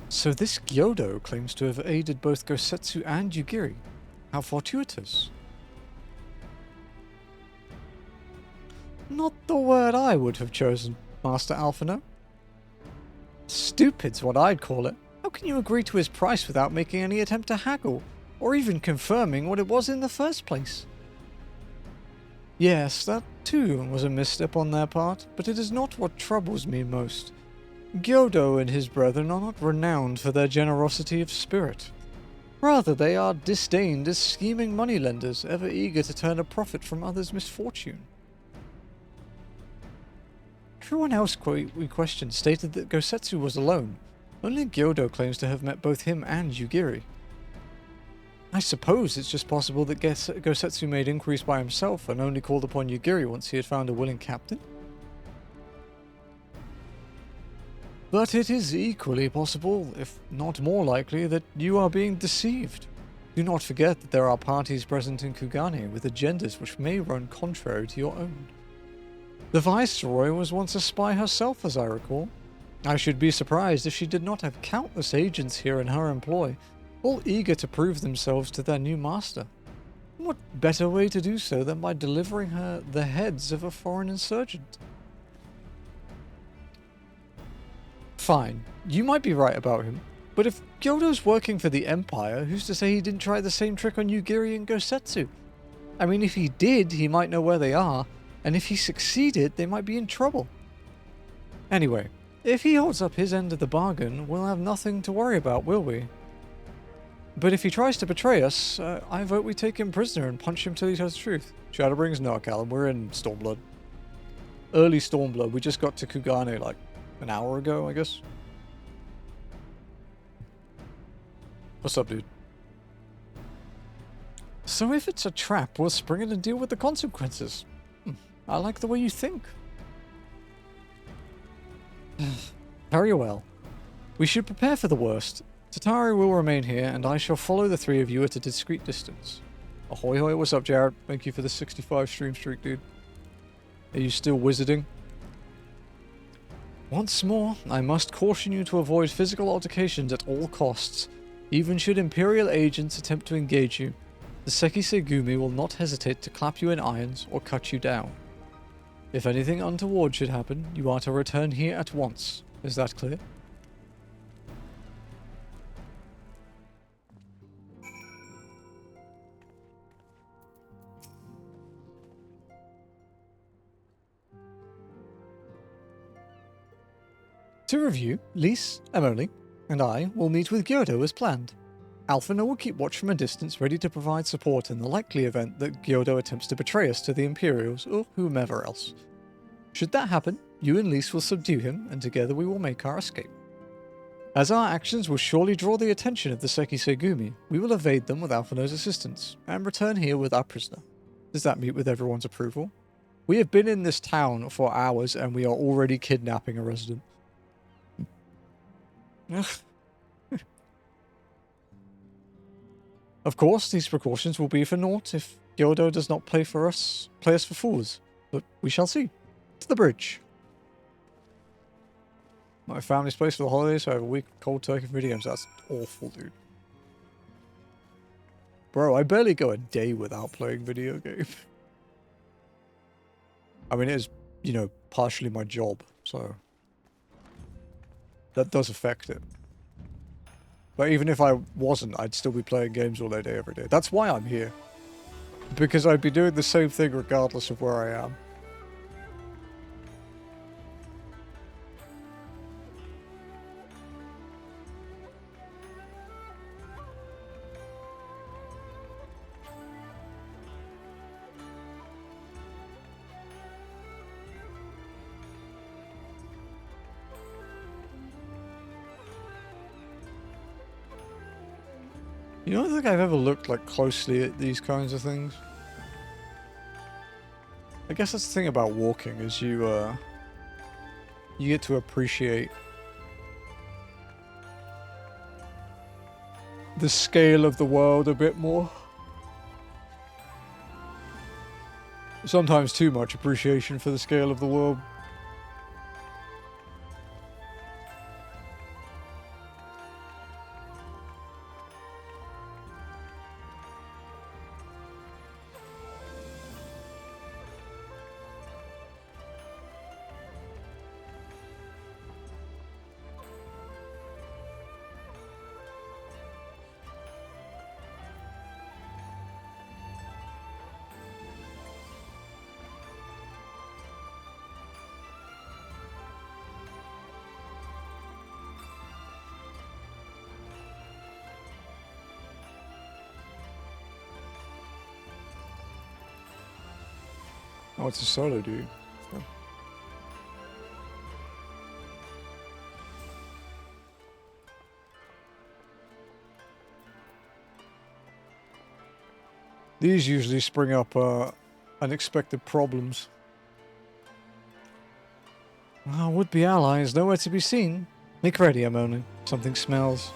Speaker 1: So this Gyodo claims to have aided both Gosetsu and Yugiri. How fortuitous. Not the word I would have chosen, Master Alphino. Stupid's what I'd call it. How can you agree to his price without making any attempt to haggle, or even confirming what it was in the first place? Yes, that too was a misstep on their part, but it is not what troubles me most. Gyodo and his brethren are not renowned for their generosity of spirit. Rather, they are disdained as scheming moneylenders, ever eager to turn a profit from others' misfortune. Everyone else we questioned stated that Gosetsu was alone. Only Gyodo claims to have met both him and Yugiri. I suppose it's just possible that Gosetsu made inquiries by himself and only called upon Yugiri once he had found a willing captain. But it is equally possible, if not more likely, that you are being deceived. Do not forget that there are parties present in Kugane with agendas which may run contrary to your own. The Viceroy was once a spy herself, as I recall. I should be surprised if she did not have countless agents here in her employ, all eager to prove themselves to their new master. What better way to do so than by delivering her the heads of a foreign insurgent? Fine, you might be right about him, But if Gyoto's working for the Empire, who's to say he didn't try the same trick on Yugiri and Gosetsu? I mean, if he did, he might know where they are, and if he succeeded, they might be in trouble. Anyway, if he holds up his end of the bargain, we'll have nothing to worry about, will we? But if he tries to betray us, I vote we take him prisoner and punch him till he tells the truth. Shadowbring's no, Callum, we're in Stormblood. Early Stormblood, we just got to Kugane like an hour ago, I guess. What's up, dude? So if it's a trap, we'll spring it and deal with the consequences. I like the way you think. Very well. We should prepare for the worst. Tatari will remain here, and I shall follow the three of you at a discreet distance. Ahoy hoy, what's up, Jared? Thank you for the 65 stream streak, dude. Are you still wizarding? Once more, I must caution you to avoid physical altercations at all costs. Even should Imperial agents attempt to engage you, the Seki Segumi will not hesitate to clap you in irons or cut you down. If anything untoward should happen, you are to return here at once. Is that clear? To review, Lys, Emily, and I will meet with Gyodo as planned. Alphina will keep watch from a distance, ready to provide support in the likely event that Gyodo attempts to betray us to the Imperials or whomever else. Should that happen, you and Lys will subdue him, and together we will make our escape. As our actions will surely draw the attention of the Seki Segumi, we will evade them with Alphina's assistance, and return here with our prisoner. Does that meet with everyone's approval? We have been in this town for hours, and we are already kidnapping a resident. Of course, these precautions will be for naught if Gyodo does not play us for fools, but we shall see. To the bridge. My family's place for the holidays, so I have a week of cold turkey for video games. That's awful, dude. Bro, I barely go a day without playing video games. I mean, it is, you know, partially my job, so that does affect it. But even if I wasn't, I'd still be playing games all day, every day. That's why I'm here. Because I'd be doing the same thing regardless of where I am. You don't think I've ever looked like closely at these kinds of things? I guess that's the thing about walking, is you get to appreciate the scale of the world a bit more. Sometimes too much appreciation for the scale of the world. Oh, it's a solo dude. Oh. These usually spring up unexpected problems. Our would-be ally is nowhere to be seen. Make ready, Emily. Something smells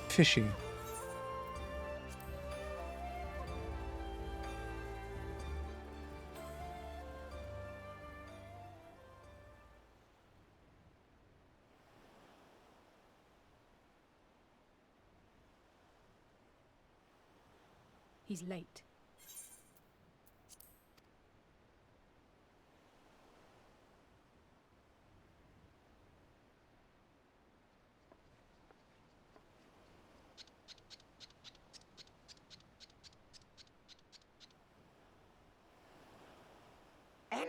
Speaker 1: fishy.
Speaker 2: He's late.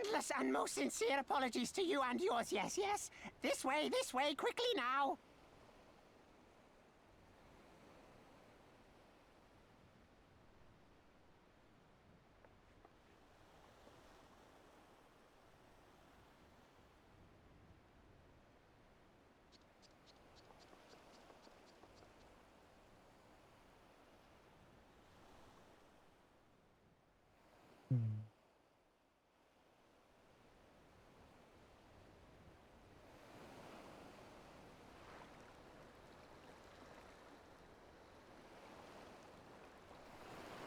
Speaker 9: endless and most sincere apologies to you and yours, yes, yes. This way, quickly now.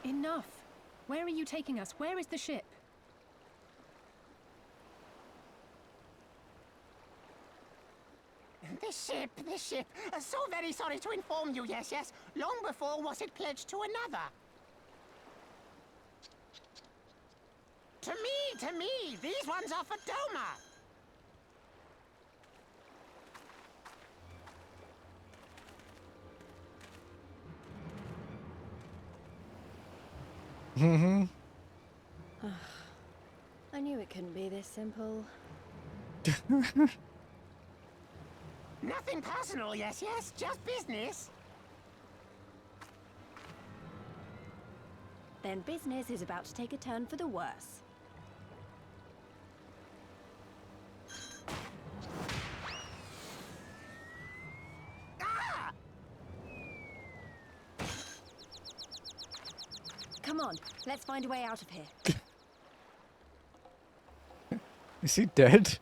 Speaker 2: Enough! Where are you taking us? Where is the ship?
Speaker 9: The ship. So very sorry to inform you, yes, yes. Long before was it pledged to another. To me, these ones are for Doma.
Speaker 1: Mm-hmm.
Speaker 5: I knew it couldn't be this simple.
Speaker 9: Nothing personal, yes, yes. Just business.
Speaker 5: Then business is about to take a turn for the worse.
Speaker 9: Ah!
Speaker 5: Come on, let's find a way out of here.
Speaker 1: Is he dead?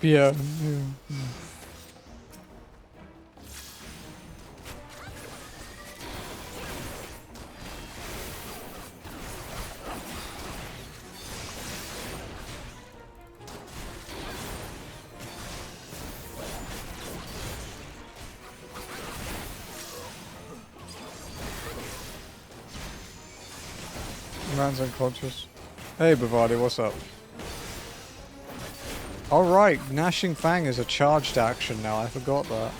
Speaker 1: Yeah. Man's unconscious. Hey, Bavadi, what's up? Alright, Gnashing Fang is a charged action now, I forgot that.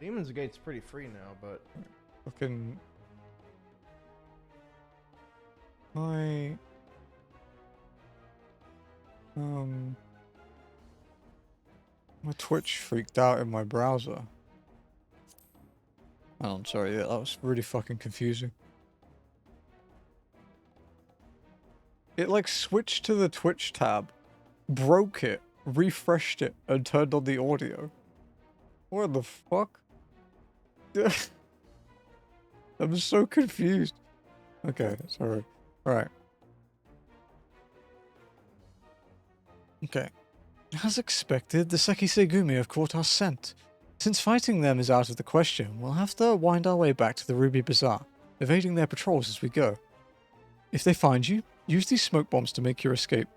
Speaker 10: Demon's Gate's pretty free now, but
Speaker 1: Fucking... My Twitch freaked out in my browser. Oh, I'm sorry, yeah, that was really fucking confusing. It like switched to the Twitch tab, broke it, refreshed it, and turned on the audio. What the fuck? I'm so confused. Okay, sorry. Alright. Okay. As expected, the Sekisegumi have caught our scent. Since fighting them is out of the question, we'll have to wind our way back to the Ruby Bazaar, evading their patrols as we go. If they find you, use these smoke bombs to make your escape.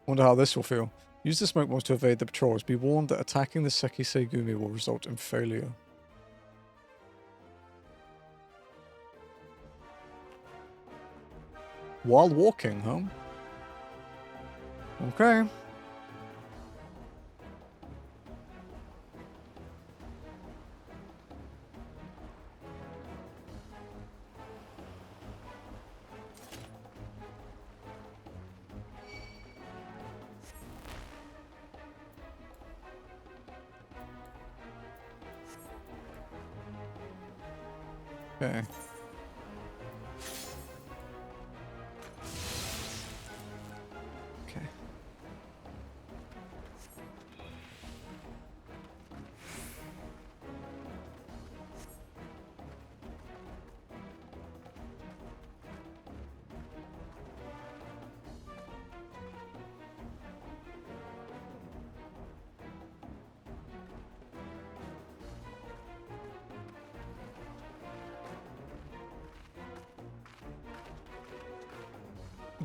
Speaker 1: Wonder how this will feel. Use the smoke bombs to evade the patrols. Be warned that attacking the Sekisegumi will result in failure. While walking, huh? Okay. Okay. Okay.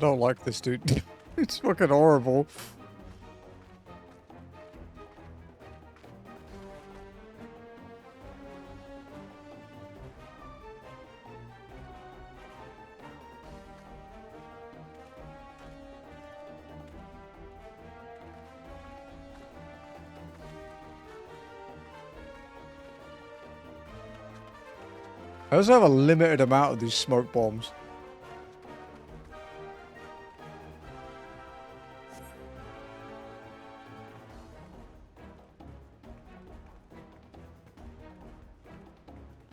Speaker 1: don't like this dude. It's fucking horrible. I also have a limited amount of these smoke bombs.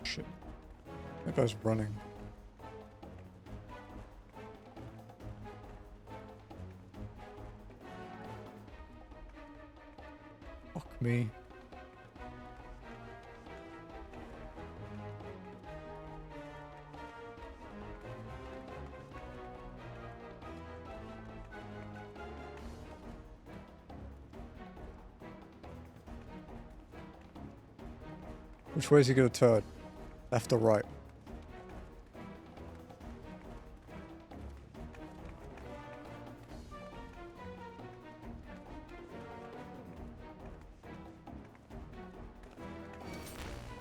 Speaker 1: Shit. That guy's running. Fuck me. Which way is he gonna turn? Left or right?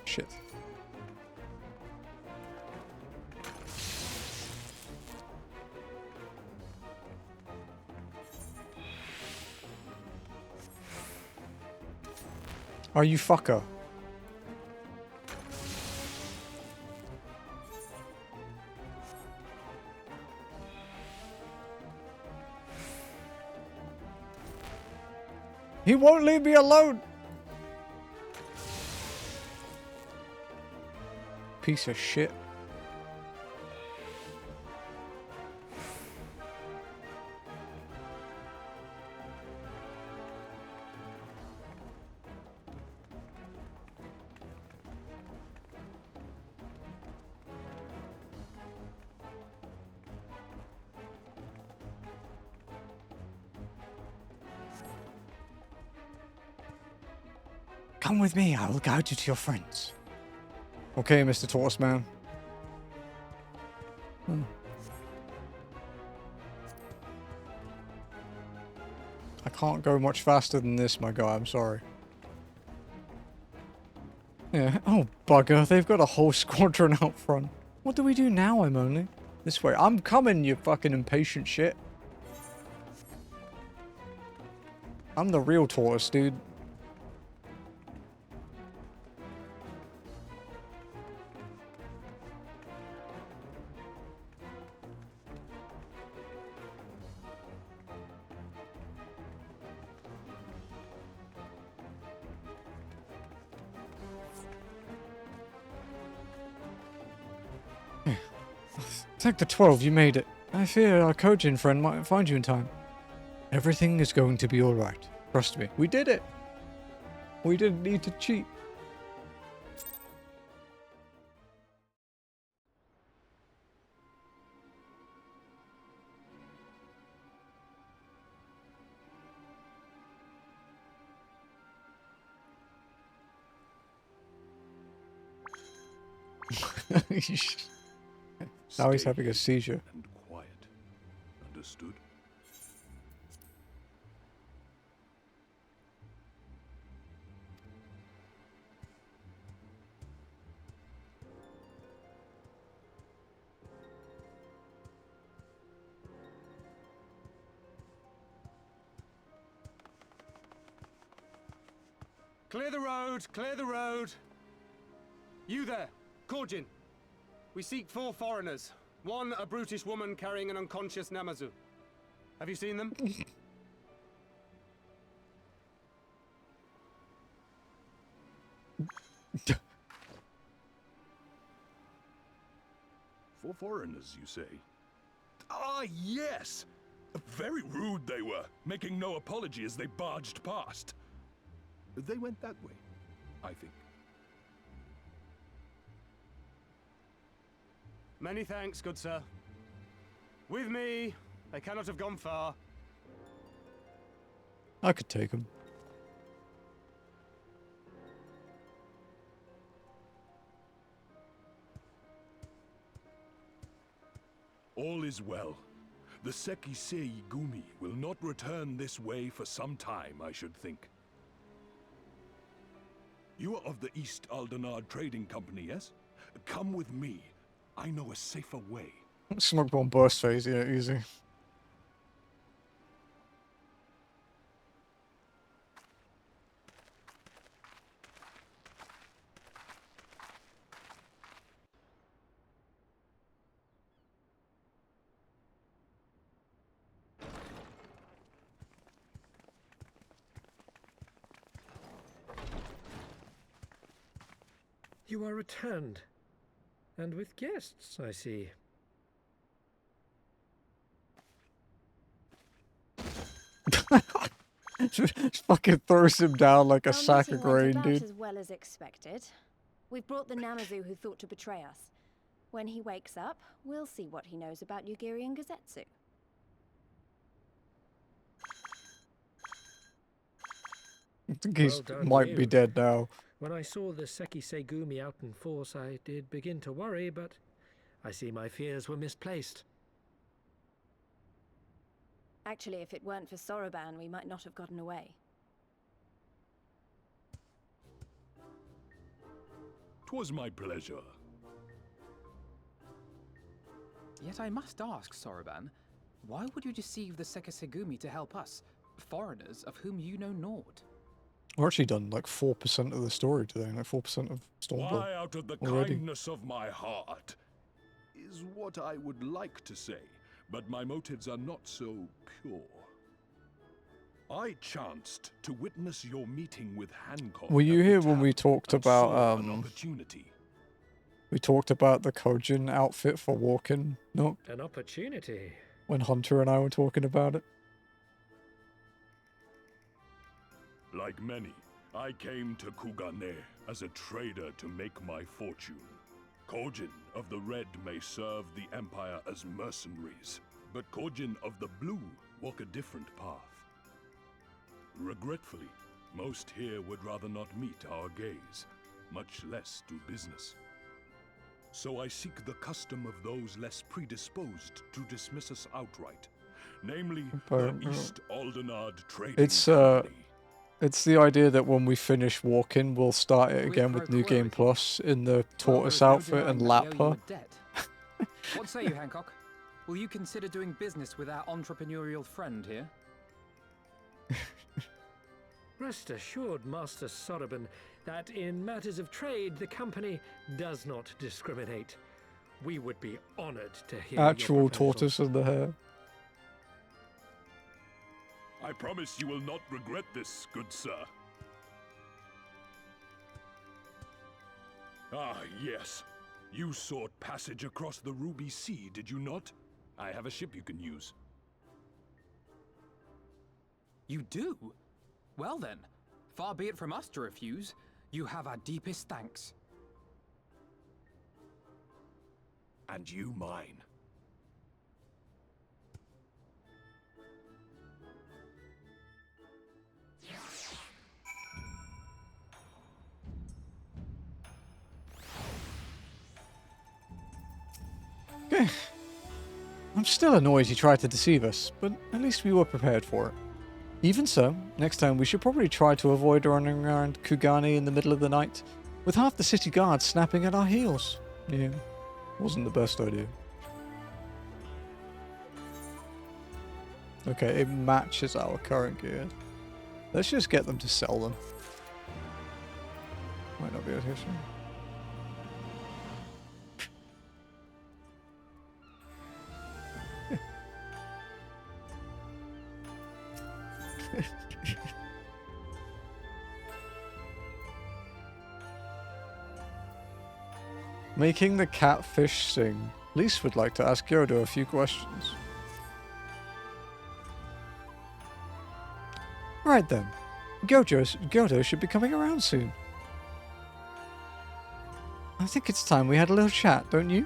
Speaker 1: Shit. Are you fucker? He won't leave me alone! Piece of shit. Come with me, I will guide you to your friends. Okay, Mr. Tortoise Man. I can't go much faster than this, my guy, I'm sorry. Yeah, oh bugger, they've got a whole squadron out front. What do we do now, I'm only? This way. I'm coming, you fucking impatient shit. I'm the real tortoise, dude. Sector 12, you made it. I fear our Kojin friend might find you in time. Everything is going to be alright. Trust me. We did it! We didn't need to cheat. Now he's having a seizure.
Speaker 11: And quiet. Understood?
Speaker 12: Clear the road! Clear the road! You there, Korjin. We seek 4 foreigners. One, a brutish woman carrying an unconscious Namazu. Have you seen them?
Speaker 11: 4 foreigners, you say? Ah, yes! Very rude they were, making no apology as they barged past. They went that way, I think.
Speaker 12: Many thanks, good sir. With me, they cannot have gone far.
Speaker 1: I could take him.
Speaker 11: All is well. The Sekisei Gumi will not return this way for some time, I should think. You are of the East Aldenard Trading Company, yes? Come with me. I know a safer way.
Speaker 1: Smoke bomb burst phase, yeah, easy.
Speaker 8: You are returned. And with guests, I see.
Speaker 1: Just fucking throws him down like a
Speaker 5: Our
Speaker 1: sack
Speaker 5: meeting
Speaker 1: of
Speaker 5: went
Speaker 1: grain,
Speaker 5: about
Speaker 1: dude.
Speaker 5: as well as expected. We've brought the Namazu who thought to betray us. When he wakes up, we'll see what he knows about Yugiri and Gazetsu.
Speaker 1: I think he's
Speaker 8: Well done,
Speaker 1: might be
Speaker 8: you.
Speaker 1: dead now.
Speaker 8: When I saw the Sekisei Gumi out in force, I did begin to worry, but I see my fears were misplaced.
Speaker 5: Actually, if it weren't for Soroban, we might not have gotten away.
Speaker 11: 'Twas my pleasure.
Speaker 7: Yet I must ask, Soroban, why would you deceive the Sekisegumi to help us, foreigners of whom you know naught?
Speaker 1: We're actually done like 4% of the story today, like 4% of Stormblood
Speaker 11: Why, out of the
Speaker 1: already.
Speaker 11: kindness of my heart, is what I would like to say, but my motives are not so pure. I chanced to witness your meeting with Hancock.
Speaker 1: Were you
Speaker 11: at the
Speaker 1: here when
Speaker 11: town
Speaker 1: we talked
Speaker 11: and saw
Speaker 1: about
Speaker 11: an opportunity.
Speaker 1: we talked about the Kojin outfit for walking? No,
Speaker 8: An opportunity.
Speaker 1: when Hunter and I were talking about it.
Speaker 11: Like many, I came to Kugane as a trader to make my fortune. Kojin of the Red may serve the Empire as mercenaries, but Kojin of the Blue walk a different path. Regretfully, most here would rather not meet our gaze, much less do business. So I seek the custom of those less predisposed to dismiss us outright, namely the East Aldenard Trading Company.
Speaker 1: It's the idea that when we finish walking, we'll start it again with New Game Plus in the tortoise outfit and lap her.
Speaker 7: What say you, Hancock? Will you consider doing business with our entrepreneurial friend here?
Speaker 8: Rest assured, Master Soroban, that in matters of trade, the company does not discriminate. We would be honored to hear
Speaker 1: Actual
Speaker 8: your proposal.
Speaker 1: tortoise in the hair.
Speaker 11: I promise you will not regret this, good sir. Ah, yes. You sought passage across the Ruby Sea, did you not? I have a ship you can use.
Speaker 7: You do? Well then, far be it from us to refuse. You have our deepest thanks.
Speaker 11: And you mine.
Speaker 1: Okay. I'm still annoyed he tried to deceive us, but at least we were prepared for it. Even so, next time we should probably try to avoid running around Kugane in the middle of the night, with half the city guards snapping at our heels. Yeah, wasn't the best idea. Okay, it matches our current gear. Let's just get them to sell them. Might not be able to hear some. Making the catfish sing. Lise would like to ask Yoda a few questions. Right then. Godo should be coming around soon. I think it's time we had a little chat, don't you?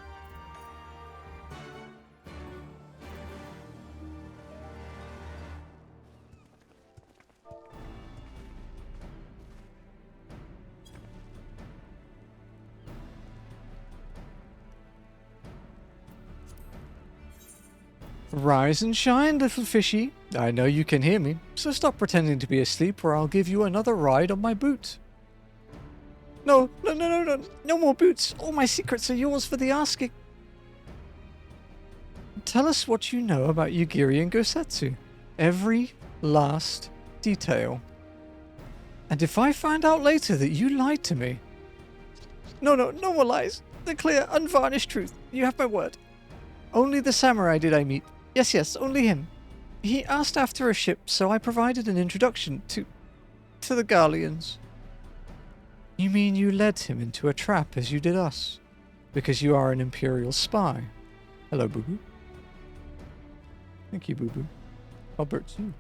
Speaker 1: Rise and shine, little fishy. I know you can hear me, so stop pretending to be asleep or I'll give you another ride on my boot. No, no more boots. All my secrets are yours for the asking. Tell us what you know about Yugiri and Gosetsu. Every last detail. And if I find out later that you lied to me... No more lies. The clear, unvarnished truth. You have my word. Only the samurai did I meet. Yes, only him. He asked after a ship, so I provided an introduction to the Garleans. You mean you led him into a trap as you did us? Because you are an Imperial spy. Hello, Boo-Boo. Thank you, Boo-Boo. Albert, you.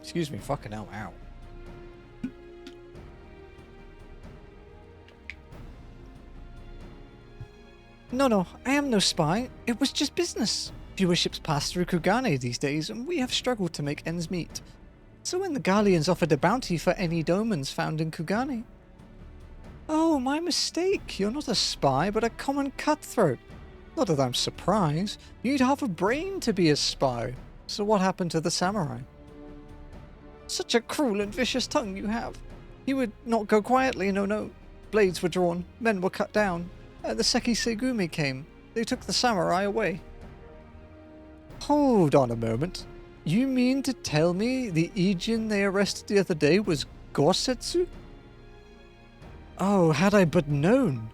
Speaker 1: Excuse me, fucking hell, ow. No, I am no spy. It was just business. Fewer ships pass through Kugane these days, and we have struggled to make ends meet. So when the Garleans offered a bounty for any domans found in Kugane... Oh, my mistake. You're not a spy, but a common cutthroat. Not that I'm surprised. You'd have a brain to be a spy. So what happened to the samurai? Such a cruel and vicious tongue you have. He would not go quietly, no. Blades were drawn, men were cut down, and the Seki Segumi came. They took the samurai away. Hold on a moment. You mean to tell me the Ijin they arrested the other day was Gosetsu? Oh, had I but known.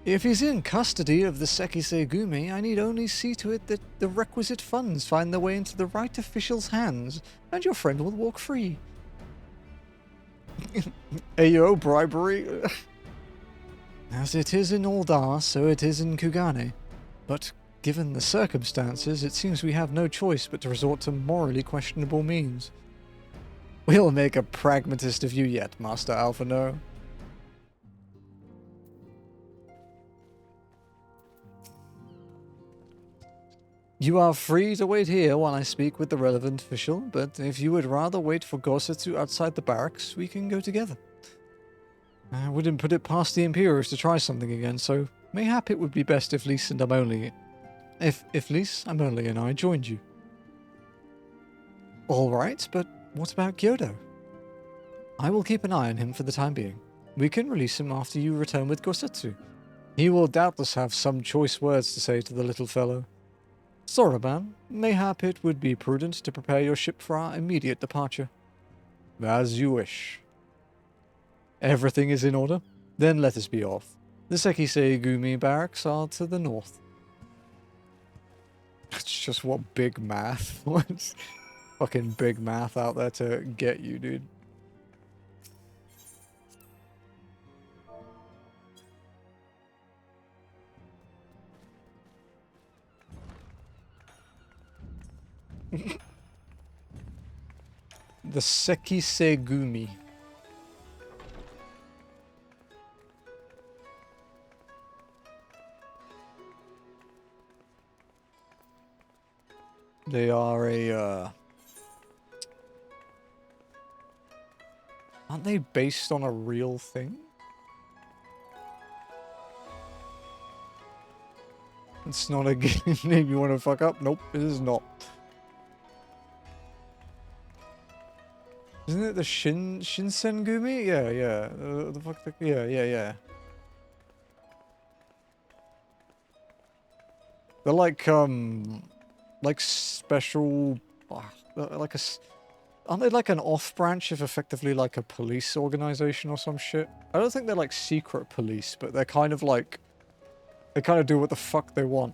Speaker 1: If he's in custody of the Seki Segumi, I need only see to it that the requisite funds find their way into the right official's hands, and your friend will walk free. Ayo, bribery. As it is in Aldar, so it is in Kugane. But given the circumstances, it seems we have no choice but to resort to morally questionable means. We'll make a pragmatist of you yet, Master Alphano. You are free to wait here while I speak with the relevant official, but if you would rather wait for Gosetsu outside the barracks, we can go together. I wouldn't put it past the Imperials to try something again, so mayhap it would be best if Lys and Amoli and I joined you. Alright, but what about Kyoto? I will keep an eye on him for the time being. We can release him after you return with Gosetsu. He will doubtless have some choice words to say to the little fellow. Soroban, mayhap it would be prudent to prepare your ship for our immediate departure. As you wish. Everything is in order? Then let us be off. The Sekisei Gumi barracks are to the north. That's just what big math was. Fucking big math out there to get you, dude. The Sekisei Gumi. They are a, aren't they based on a real thing? It's not a game name you want to fuck up? Nope, it is not. Isn't it the Shinsen Gumi? Yeah. The fuck? Yeah. They're like special, aren't they like an off branch of effectively like a police organization or some shit? I don't think they're like secret police, but they're kind of like, they kind of do what the fuck they want.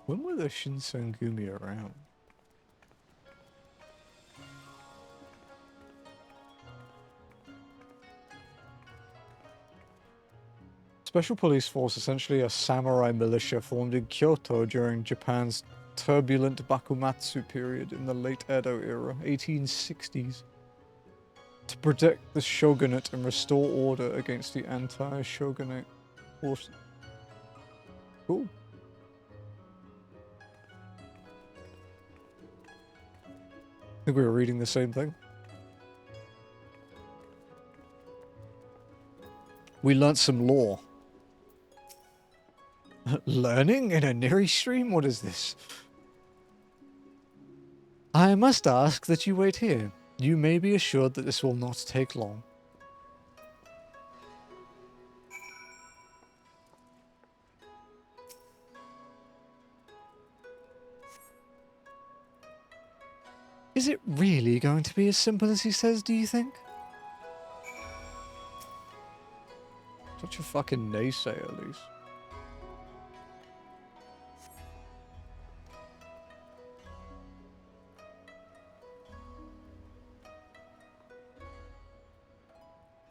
Speaker 1: When were the Shinsengumi around? Special Police Force, essentially a samurai militia formed in Kyoto during Japan's turbulent Bakumatsu period in the late Edo era, 1860s, to protect the shogunate and restore order against the anti-shogunate forces. Cool. I think we were reading the same thing. We learnt some lore. Learning in a Niri stream? What is this? I must ask that you wait here. You may be assured that this will not take long. Is it really going to be as simple as he says, do you think? Such a fucking naysayer, Lise.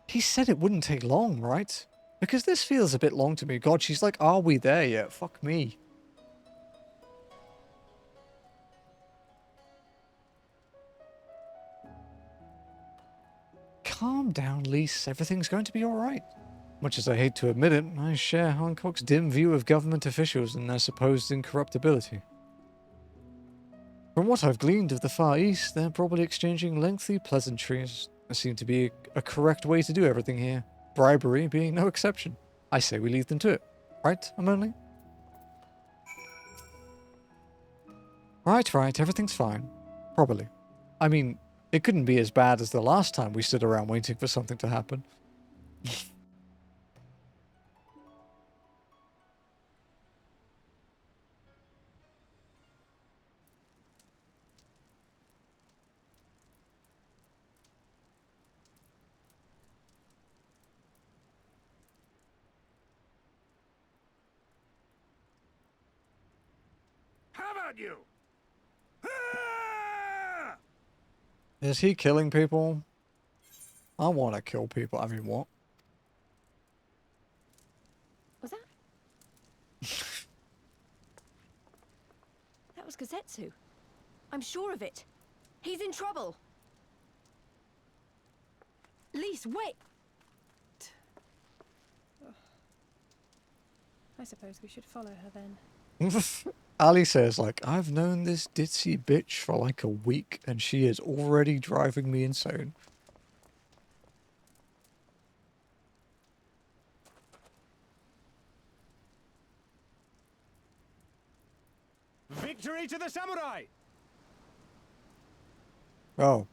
Speaker 1: He said it wouldn't take long, right? Because this feels a bit long to me. God, she's like, are we there yet? Fuck me. Calm down, Lise. Everything's going to be alright. Much as I hate to admit it, I share Hancock's dim view of government officials and their supposed incorruptibility. From what I've gleaned of the Far East, they're probably exchanging lengthy pleasantries. There seems to be a correct way to do everything here, bribery being no exception. I say we leave them to it. Right, Amelie? Right, everything's fine. Probably. I mean, it couldn't be as bad as the last time we stood around waiting for something to happen.
Speaker 11: How about you?
Speaker 1: Is he killing people? I want to kill people. I mean, what?
Speaker 5: Was that? That was Gazetsu. I'm sure of it. He's in trouble. Lise, wait!
Speaker 2: I suppose we should follow her then.
Speaker 1: Ali says, like, I've known this ditzy bitch for like a week and she is already driving me insane.
Speaker 12: Victory to the samurai!
Speaker 1: Oh.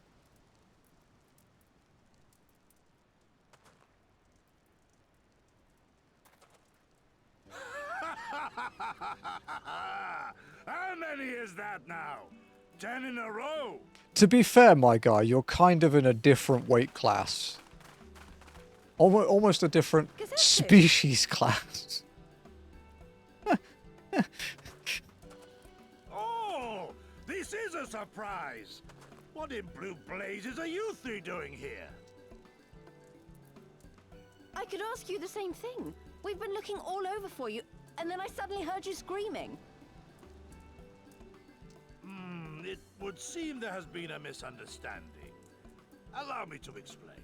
Speaker 11: How many is that now? 10 in a row?
Speaker 1: To be fair, my guy, you're kind of in a different weight class. Almost a different species class.
Speaker 11: Oh, this is a surprise. What in blue blazes are you three doing here?
Speaker 5: I could ask you the same thing. We've been looking all over for you, and then I suddenly heard you screaming.
Speaker 11: It would seem there has been a misunderstanding. Allow me to explain.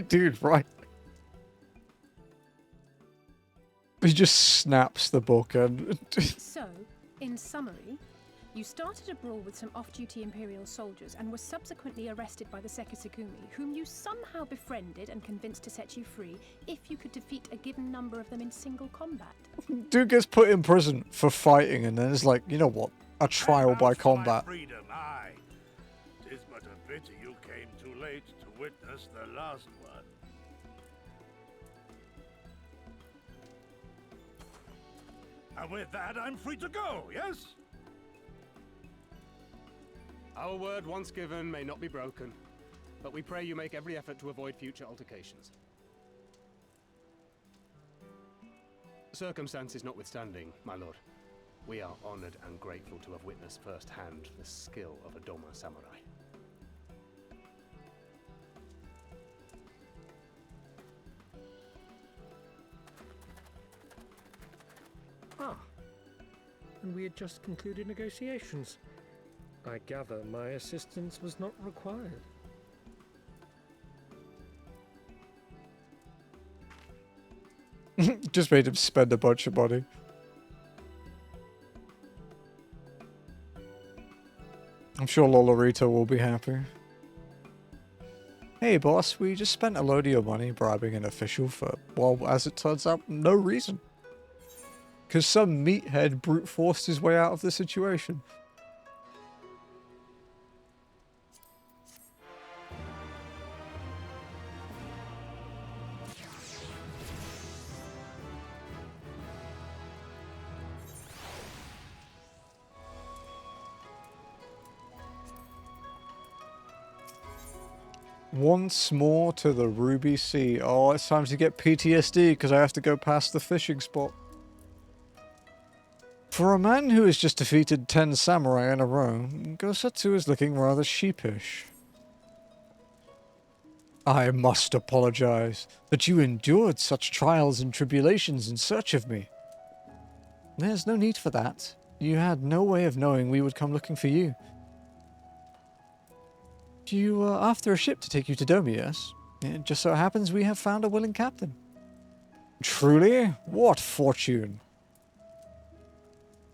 Speaker 1: Dude, right. He just snaps the book and...
Speaker 2: So, in summary, you started a brawl with some off-duty Imperial soldiers and were subsequently arrested by the Sekisagumi, whom you somehow befriended and convinced to set you free if you could defeat a given number of them in single combat.
Speaker 1: Dude gets put in prison for fighting and then it's like, you know what? A trial by combat.
Speaker 11: Freedom, aye. 'Tis but a pity you came too late to witness the last one. And with that, I'm free to go, yes?
Speaker 12: Our word once given may not be broken, but we pray you make every effort to avoid future altercations. Circumstances notwithstanding, my lord, we are honored and grateful to have witnessed firsthand the skill of a Doma samurai.
Speaker 8: Ah. And we had just concluded negotiations. I gather my assistance was not required.
Speaker 1: Just made him spend a bunch of money. I'm sure Lolorito will be happy. Hey boss, we just spent a load of your money bribing an official for, well, as it turns out, no reason. Because some meathead brute forced his way out of the situation. Once more to the Ruby Sea. Oh, it's time to get PTSD because I have to go past the fishing spot. For a man who has just defeated 10 samurai in a row, Gosatsu is looking rather sheepish. I must apologize that you endured such trials and tribulations in search of me. There's no need for that. You had no way of knowing we would come looking for you. You are after a ship to take you to Domi, yes? It just so happens we have found a willing captain. Truly? What fortune?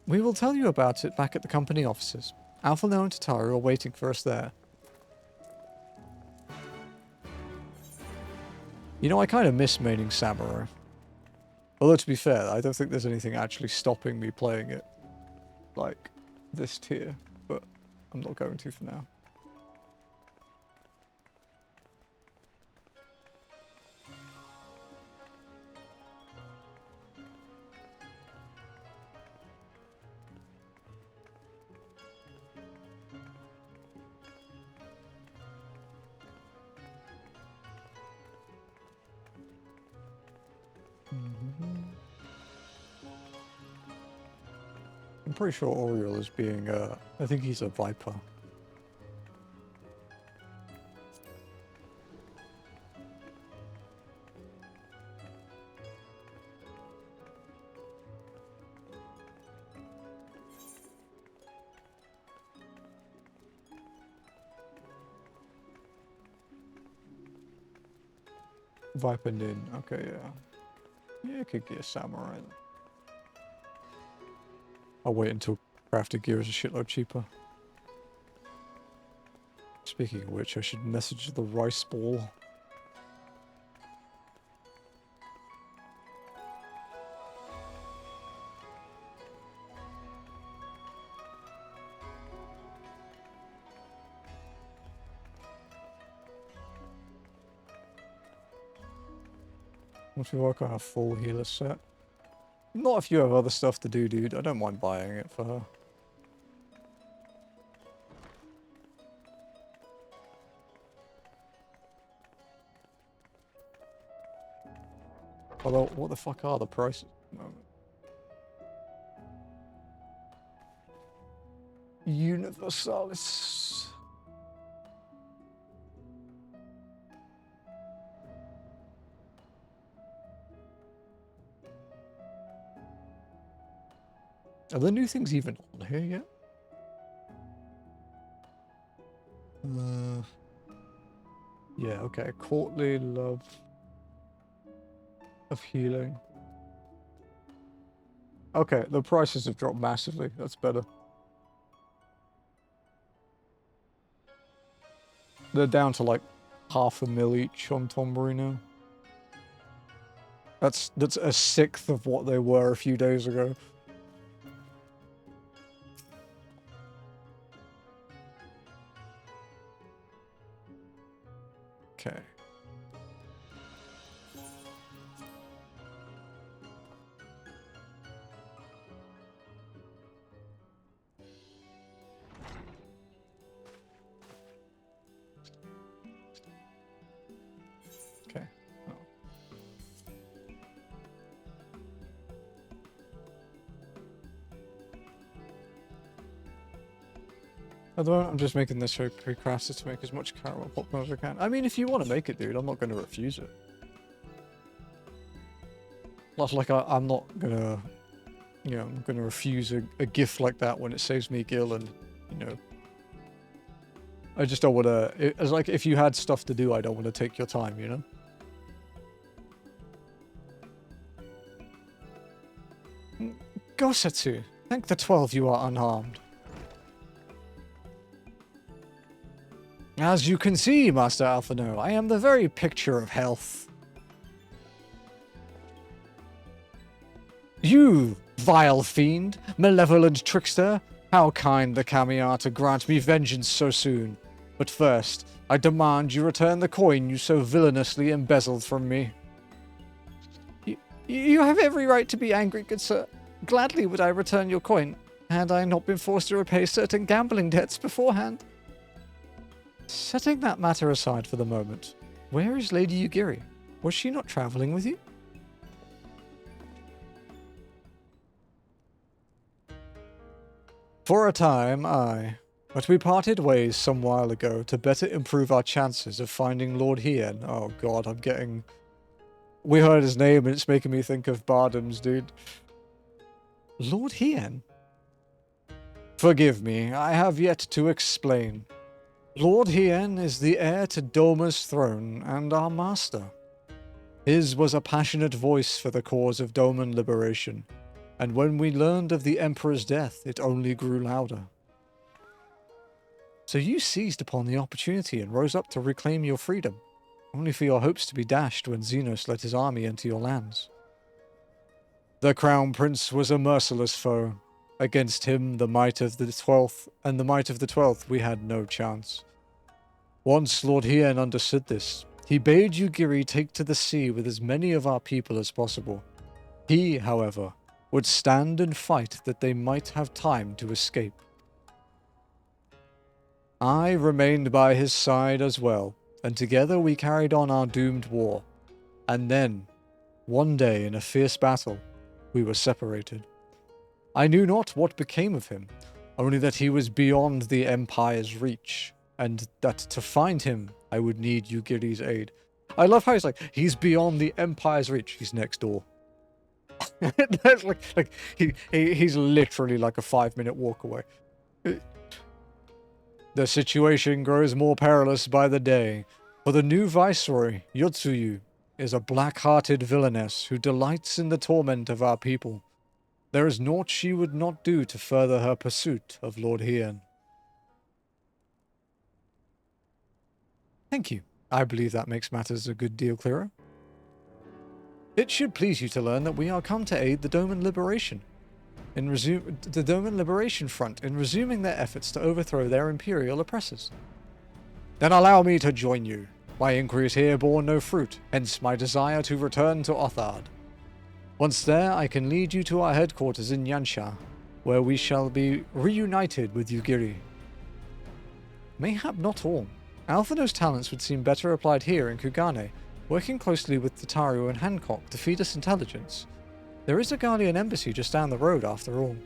Speaker 1: We will tell you about it back at the company offices. Alphano and Tataru are waiting for us there. You know, I kind of miss maining Samurai. Although, to be fair, I don't think there's anything actually stopping me playing it. Like, this tier. But I'm not going to for now. I'm pretty sure Oriole is being, I think he's a Viper. Viper Nin, okay, yeah. Yeah, it could get a Samurai. I'll wait until crafted gear is a shitload cheaper. Speaking of which, I should message the rice ball. What if you work on a full healer set? Not if you have other stuff to do, dude. I don't mind buying it for her. Although, what the fuck are the prices at the moment? Universalis. Are the new things even on here yet? Yeah, okay. Courtly love of healing. Okay, the prices have dropped massively. That's better. They're down to like $500,000 each on Tombury now. That's a sixth of what they were a few days ago. Okay. Okay. Oh. At the moment, I'm just making this show pre-crafted to make as much caramel popcorn as I can. I mean, if you want to make it, dude, I'm not going to refuse it. That's like, I'm not going to you know, I'm going to refuse a gift like that when it saves me Gil, and, you know, I just don't want to, it's like, if you had stuff to do, I don't want to take your time, you know? Gosetsu, thank the 12 you are unharmed. As you can see, Master Alphino, I am the very picture of health. You, vile fiend, malevolent trickster, how kind the kami are to grant me vengeance so soon. But first, I demand you return the coin you so villainously embezzled from me. You have every right to be angry, good sir. Gladly would I return your coin, had I not been forced to repay certain gambling debts beforehand. Setting that matter aside for the moment, where is Lady Yugiri? Was she not traveling with you? For a time, aye. But we parted ways some while ago to better improve our chances of finding Lord Hien. Oh god, I'm getting... We heard his name and it's making me think of Bardham's, dude. Lord Hien? Forgive me, I have yet to explain. Lord Hien is the heir to Doma's throne and our master. His was a passionate voice for the cause of Doman liberation, and when we learned of the Emperor's death, it only grew louder. So you seized upon the opportunity and rose up to reclaim your freedom, only for your hopes to be dashed when Xenos led his army into your lands. The Crown Prince was a merciless foe. Against him, the might of the 12th, and the might of the 12th, we had no chance. Once Lord Hien understood this, he bade Yugiri take to the sea with as many of our people as possible. He, however, would stand and fight that they might have time to escape. I remained by his side as well, and together we carried on our doomed war. And then, one day in a fierce battle, we were separated. I knew not what became of him, only that he was beyond the Empire's reach, and that to find him, I would need Yugiri's aid. I love how he's beyond the Empire's reach. He's next door. He's literally like a 5-minute walk away. The situation grows more perilous by the day, for the new viceroy, Yotsuyu, is a black-hearted villainess who delights in the torment of our people. There is naught she would not do to further her pursuit of Lord Hien. Thank you. I believe that makes matters a good deal clearer. It should please you to learn that we are come to aid the Doman Liberation Front in resuming their efforts to overthrow their imperial oppressors. Then allow me to join you. My inquiries here bore no fruit, hence my desire to return to Othard. Once there, I can lead you to our headquarters in Yansha, where we shall be reunited with Yugiri. Mayhap not all. Alphino's talents would seem better applied here in Kugane, working closely with Tataru and Hancock to feed us intelligence. There is a Guardian embassy just down the road after all.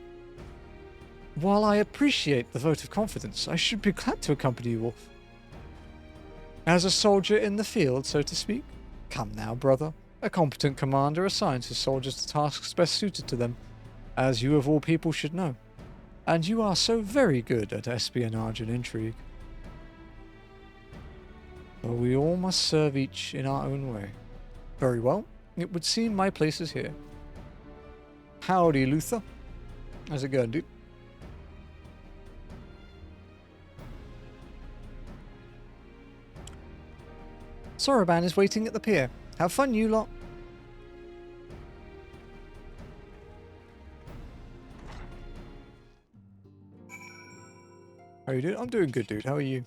Speaker 1: While I appreciate the vote of confidence, I should be glad to accompany you all. As a soldier in the field, so to speak? Come now, brother. A competent commander assigns his soldiers to tasks best suited to them, as you of all people should know. And you are so very good at espionage and intrigue. But we all must serve each in our own way. Very well. It would seem my place is here. Howdy, Luther. How's it going, dude? Soroban is waiting at the pier. Have fun, you lot. How are you doing? I'm doing good, dude. How are you?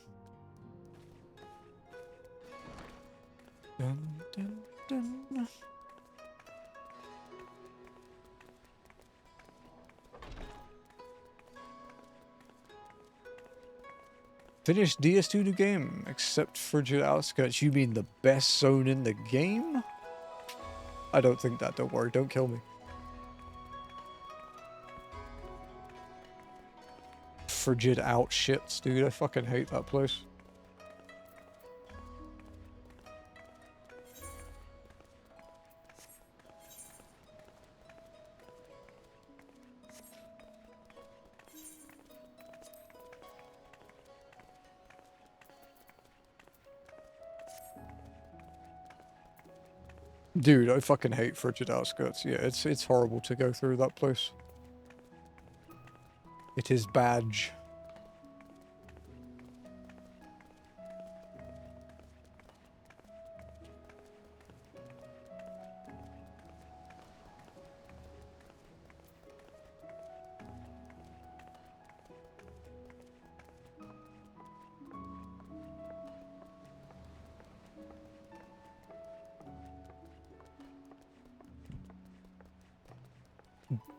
Speaker 1: Dun, dun, dun. Finished DS2 new game, except Frigid Outskirts. You mean the best zone in the game? I don't think that, don't worry, don't kill me. Frigid Out shits, dude, I fucking hate that place. Dude, I fucking hate Frigid Outskirts. Yeah, it's horrible to go through that place. It is badge.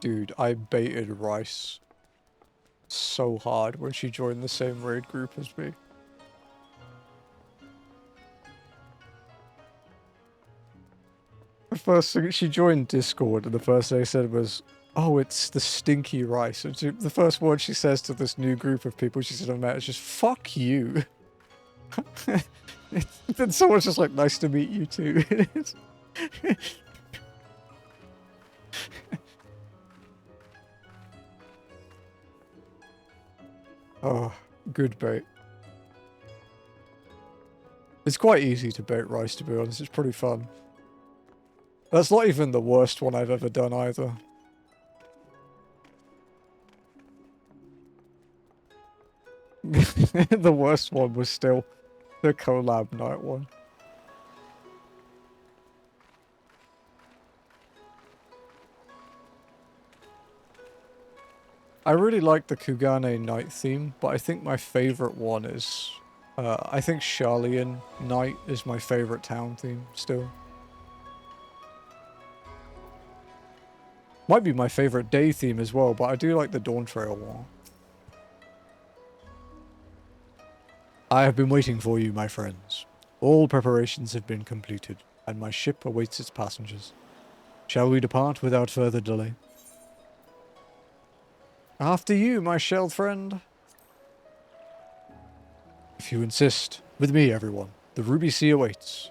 Speaker 1: Dude, I baited Rice so hard when she joined the same raid group as me. The first thing, she joined Discord, and the first thing I said was, "Oh, it's the stinky Rice." And the first word she says to this new group of people she said I met is just, "Fuck you." Then someone's just like, "Nice to meet you too." Oh, good bait. It's quite easy to bait Rice, to be honest. It's pretty fun. That's not even the worst one I've ever done either. The worst one was still the collab night one. I really like the Kugane night theme, but I think my favorite one is... I think Charlian night is my favorite town theme still. Might be my favorite day theme as well, but I do like the Dawn Trail one. I have been waiting for you, my friends. All preparations have been completed, and my ship awaits its passengers. Shall we depart without further delay? After you, my shell friend. If you insist. With me, everyone. The Ruby Sea awaits.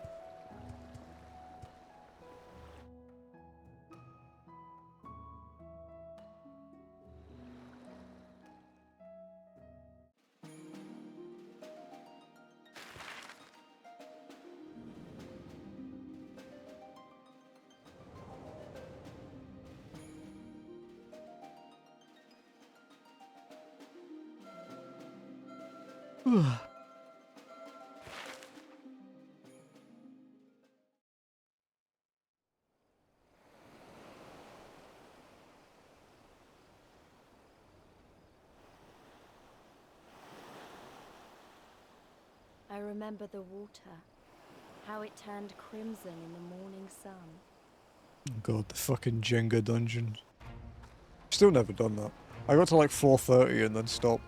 Speaker 5: I remember the water, how it turned crimson in the morning sun.
Speaker 1: God, the fucking Jenga dungeons. Still never done that. I got to like 4:30 and then stopped.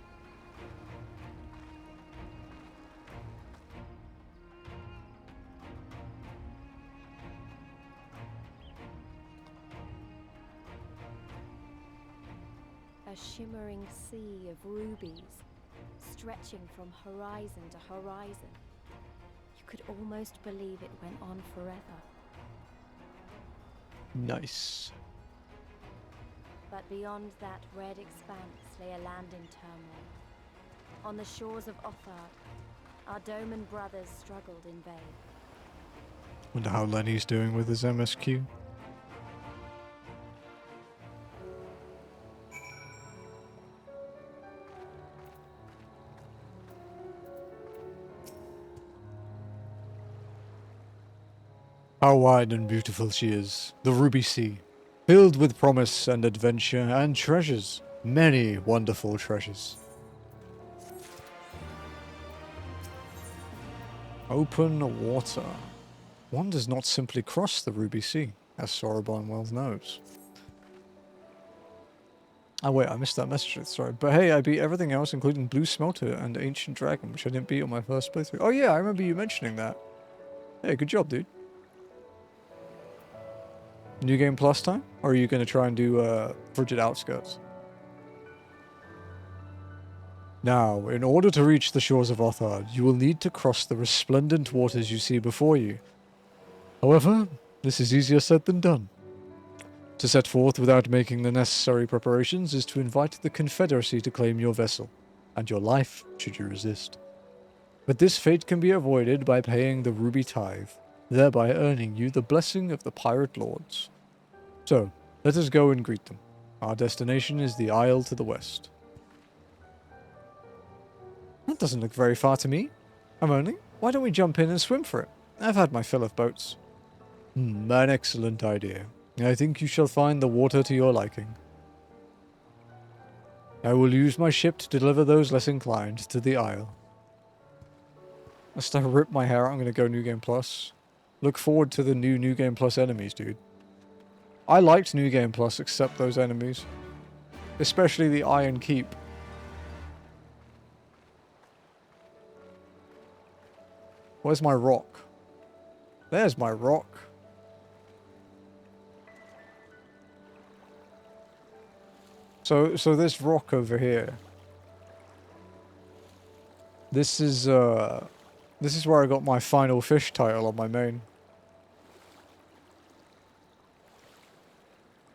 Speaker 5: A shimmering sea of rubies, stretching from horizon to horizon. You could almost believe it went on forever.
Speaker 1: Nice.
Speaker 5: But beyond that red expanse lay a land in turmoil. On the shores of Othard, our Doman brothers struggled in vain.
Speaker 1: Wonder how Lenny's doing with his MSQ. How wide and beautiful she is, the Ruby Sea, filled with promise and adventure and treasures, many wonderful treasures. Open water. One does not simply cross the Ruby Sea, as Soroban well knows. Oh wait, I missed that message, sorry. But hey, I beat everything else, including Blue Smelter and Ancient Dragon, which I didn't beat on my first playthrough. Oh yeah, I remember you mentioning that. Hey, good job, dude. New Game Plus time? Or are you going to try and do Frigid Outskirts? Now, in order to reach the shores of Othard, you will need to cross the resplendent waters you see before you. However, this is easier said than done. To set forth without making the necessary preparations is to invite the Confederacy to claim your vessel, and your life should you resist. But this fate can be avoided by paying the Ruby Tithe, thereby earning you the blessing of the pirate lords. So, let us go and greet them. Our destination is the isle to the west. That doesn't look very far to me. Why don't we jump in and swim for it? I've had my fill of boats. An excellent idea. I think you shall find the water to your liking. I will use my ship to deliver those less inclined to the isle. As I rip my hair out, I'm going to go New Game Plus. Look forward to the New Game Plus enemies, dude. I liked New Game Plus except those enemies. Especially the Iron Keep. Where's my rock? There's my rock. So this rock over here. This is where I got my final fish title on my main.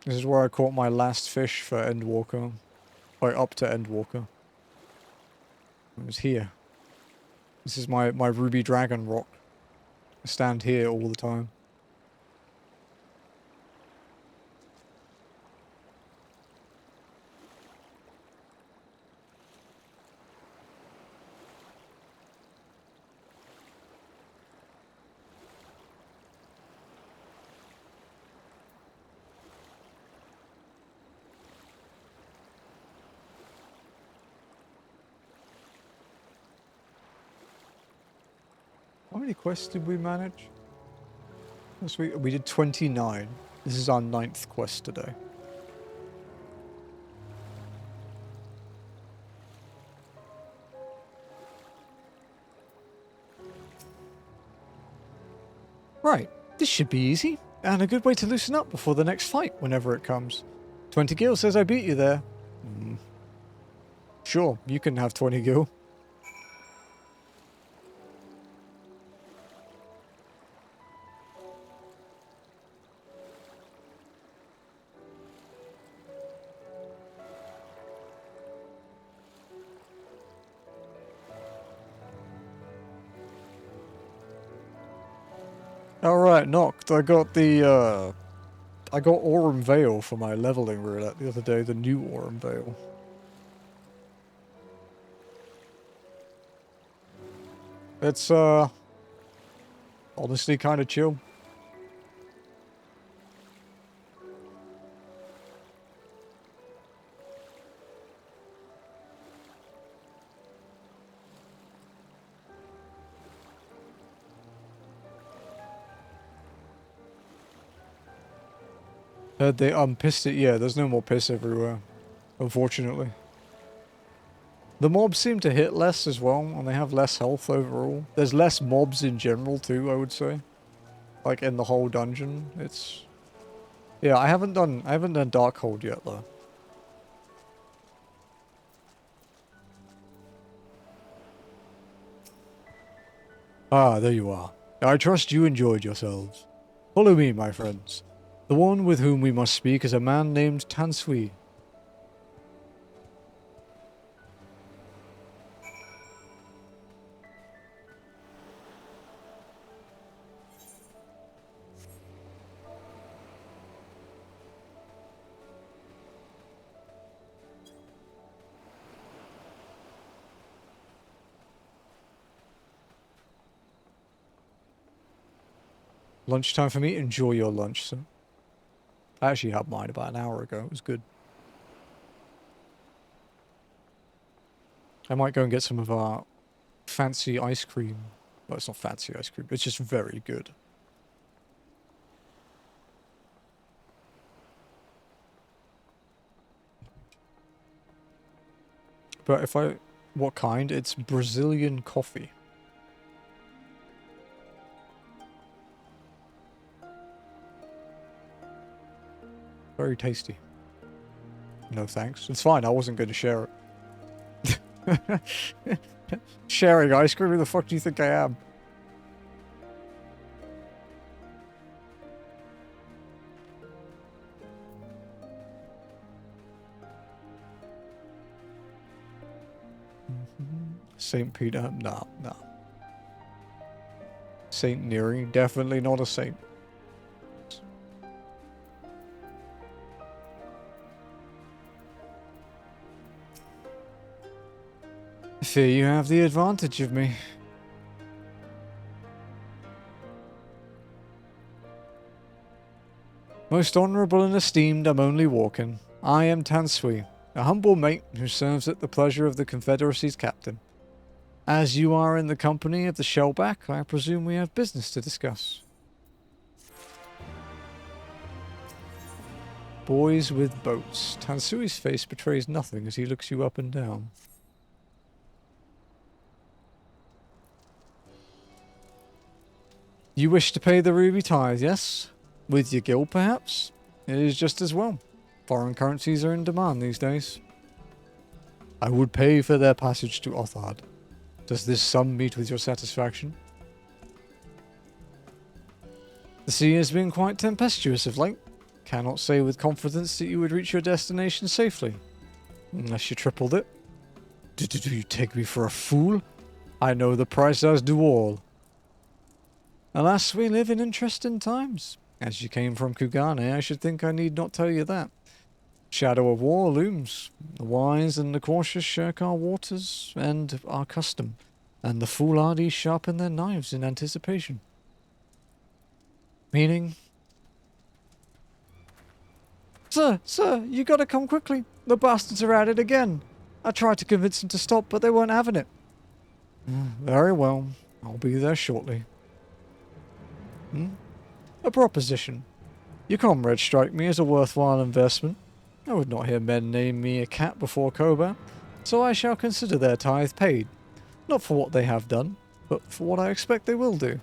Speaker 1: This is where I caught my last fish for Endwalker. Or up to Endwalker. It was here. This is my ruby dragon rock. I stand here all the time. How many quests did we manage? We did 29. This is our 9th quest today. Right, this should be easy, and a good way to loosen up before the next fight, whenever it comes. 20 gil says I beat you there. Sure, you can have 20 gil. Alright, Noct. I got the, I got Aurum Veil for my leveling roulette the other day, the new Aurum Veil. It's, honestly kind of chill. They unpissed it. Yeah, there's no more piss everywhere, unfortunately. The mobs seem to hit less as well, and they have less health overall. There's less mobs in general too, I would say. Like in the whole dungeon, it's... Yeah, I haven't done Darkhold yet though. Ah, there you are. I trust you enjoyed yourselves. Follow me, my friends. The one with whom we must speak is a man named Tansui. Lunchtime for me? Enjoy your lunch, sir. I actually had mine about an hour ago. It was good. I might go and get some of our fancy ice cream. Well, it's not fancy ice cream. It's just very good. But if I... What kind? It's Brazilian coffee. Very tasty. No thanks. It's fine, I wasn't going to share it. Sharing ice cream? Who the fuck do you think I am? St. Peter? No, no. Saint Neri. Definitely not a saint. I fear you have the advantage of me. Most honourable and esteemed, I'm only walking. I am Tansui, a humble mate who serves at the pleasure of the Confederacy's captain. As you are in the company of the Shellback, I presume we have business to discuss. Boys with boats. Tansui's face betrays nothing as he looks you up and down. You wish to pay the ruby tithe, yes? With your guild, perhaps? It is just as well. Foreign currencies are in demand these days. I would pay for their passage to Othard. Does this sum meet with your satisfaction? The sea has been quite tempestuous of late. Cannot say with confidence that you would reach your destination safely. Unless you tripled it. Do you take me for a fool? I know the price as do all. Alas, we live in interesting times. As you came from Kugane, I should think I need not tell you that. Shadow of war looms. The wise and the cautious shirk our waters and our custom, and the foolhardy sharpen their knives in anticipation. Meaning? Sir, you gotta come quickly. The bastards are at it again. I tried to convince them to stop, but they weren't having it. Very well. I'll be there shortly. A proposition. Your comrades strike me as a worthwhile investment. I would not hear men name me a cat before Koba, so I shall consider their tithe paid. Not for what they have done, but for what I expect they will do.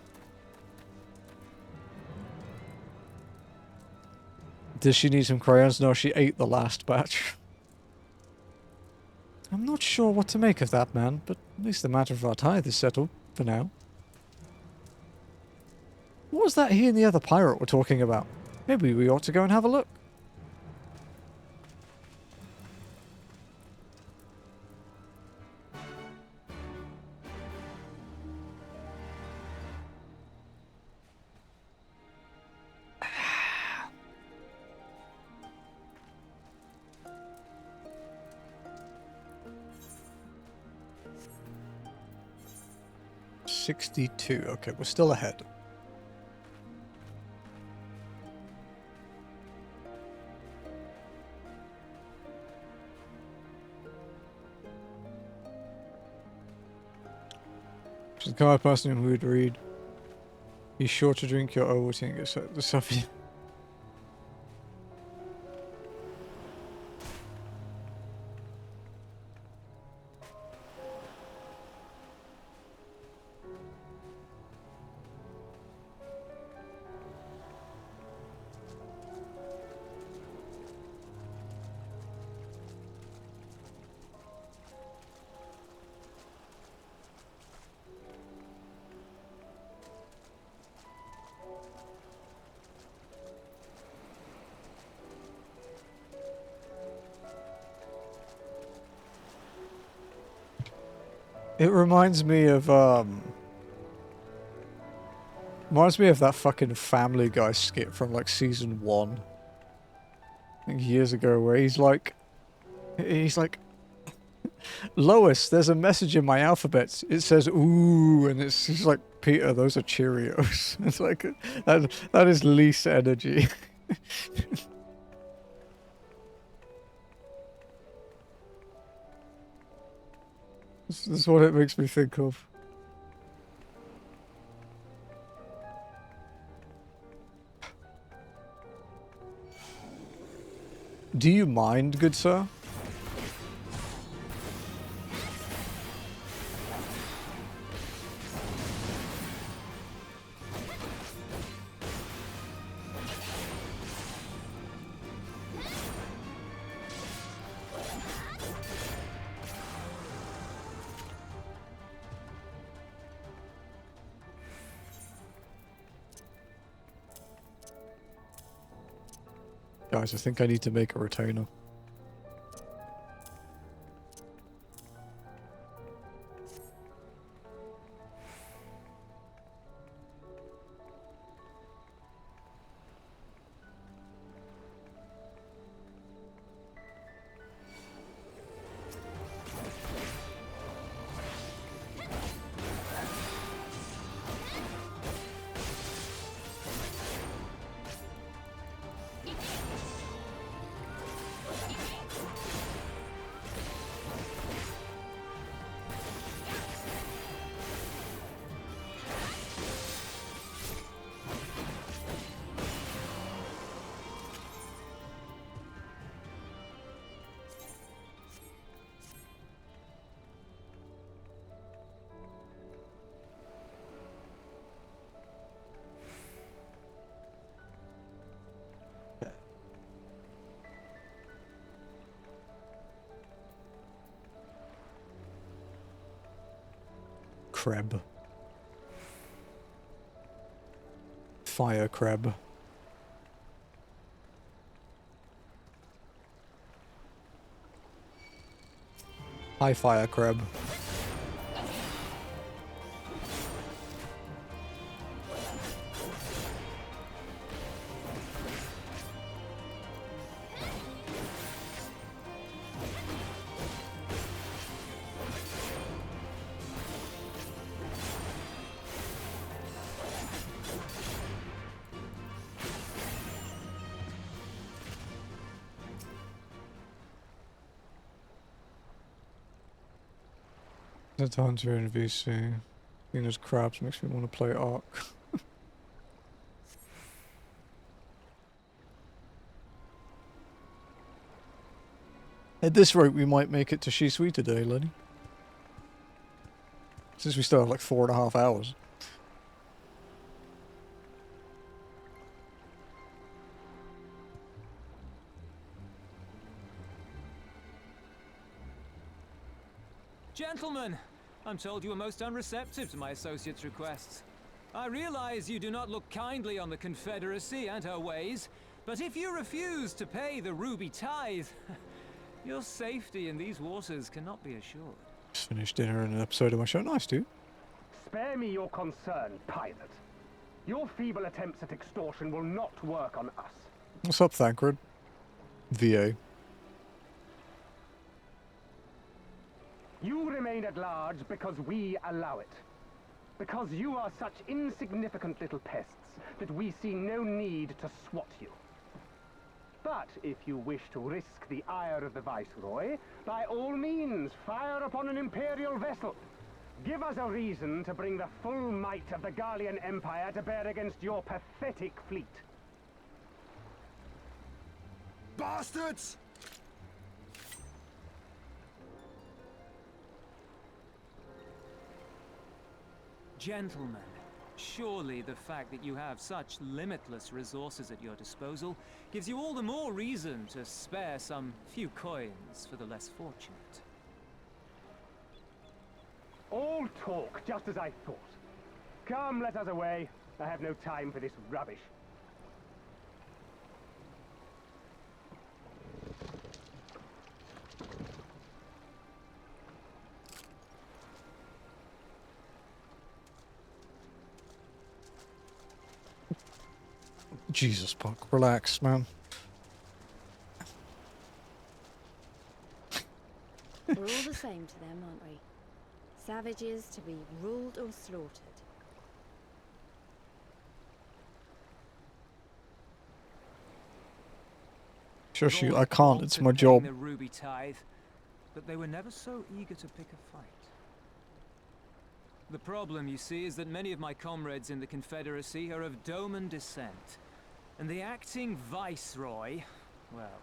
Speaker 1: Does she need some crayons? No, she ate the last batch. I'm not sure what to make of that, man, but at least the matter of our tithe is settled, for now. What was that he and the other pirate were talking about? Maybe we ought to go and have a look. $62. Okay, we're still ahead. The kind of person who would read, be sure to drink your Ovaltine, so the stuff you... It reminds me of that fucking Family Guy skit from like season 1. I think years ago, where he's like, Lois, there's a message in my alphabet. It says ooh, and it's just like, Peter, those are Cheerios. It's like that is least energy. This is what it makes me think of. Do you mind, good sir? Guys, I think I need to make a retainer. crab. Fire crab. Hi, fire crab. The Hunter in VC. Seeing those crabs makes me want to play Ark. At this rate, we might make it to Shisui today, Lenny. Since we still have like 4.5 hours.
Speaker 13: Gentlemen, I'm told you are most unreceptive to my associate's requests. I realize you do not look kindly on the Confederacy and her ways, but if you refuse to pay the ruby tithe, your safety in these waters cannot be assured.
Speaker 1: Just finished dinner and an episode of my show. Nice, dude.
Speaker 14: Spare me your concern, pilot. Your feeble attempts at extortion will not work on us.
Speaker 1: What's up, Thancred? VA.
Speaker 14: You remain at large because we allow it. Because you are such insignificant little pests that we see no need to swat you. But if you wish to risk the ire of the Viceroy, by all means, fire upon an Imperial vessel. Give us a reason to bring the full might of the Garlean Empire to bear against your pathetic fleet.
Speaker 3: Bastards!
Speaker 13: Gentlemen, surely the fact that you have such limitless resources at your disposal gives you all the more reason to spare some few coins for the less fortunate.
Speaker 14: All talk, just as I thought. Come, let us away. I have no time for this rubbish.
Speaker 1: Jesus, Puck, relax, man.
Speaker 5: We're all the same to them, aren't we? Savages to be ruled or slaughtered.
Speaker 1: Shush you, I can't, it's my job.
Speaker 13: The ruby tithe, but they were never so eager to pick a fight. The problem, you see, is that many of my comrades in the Confederacy are of Doman descent. And the acting Viceroy, well,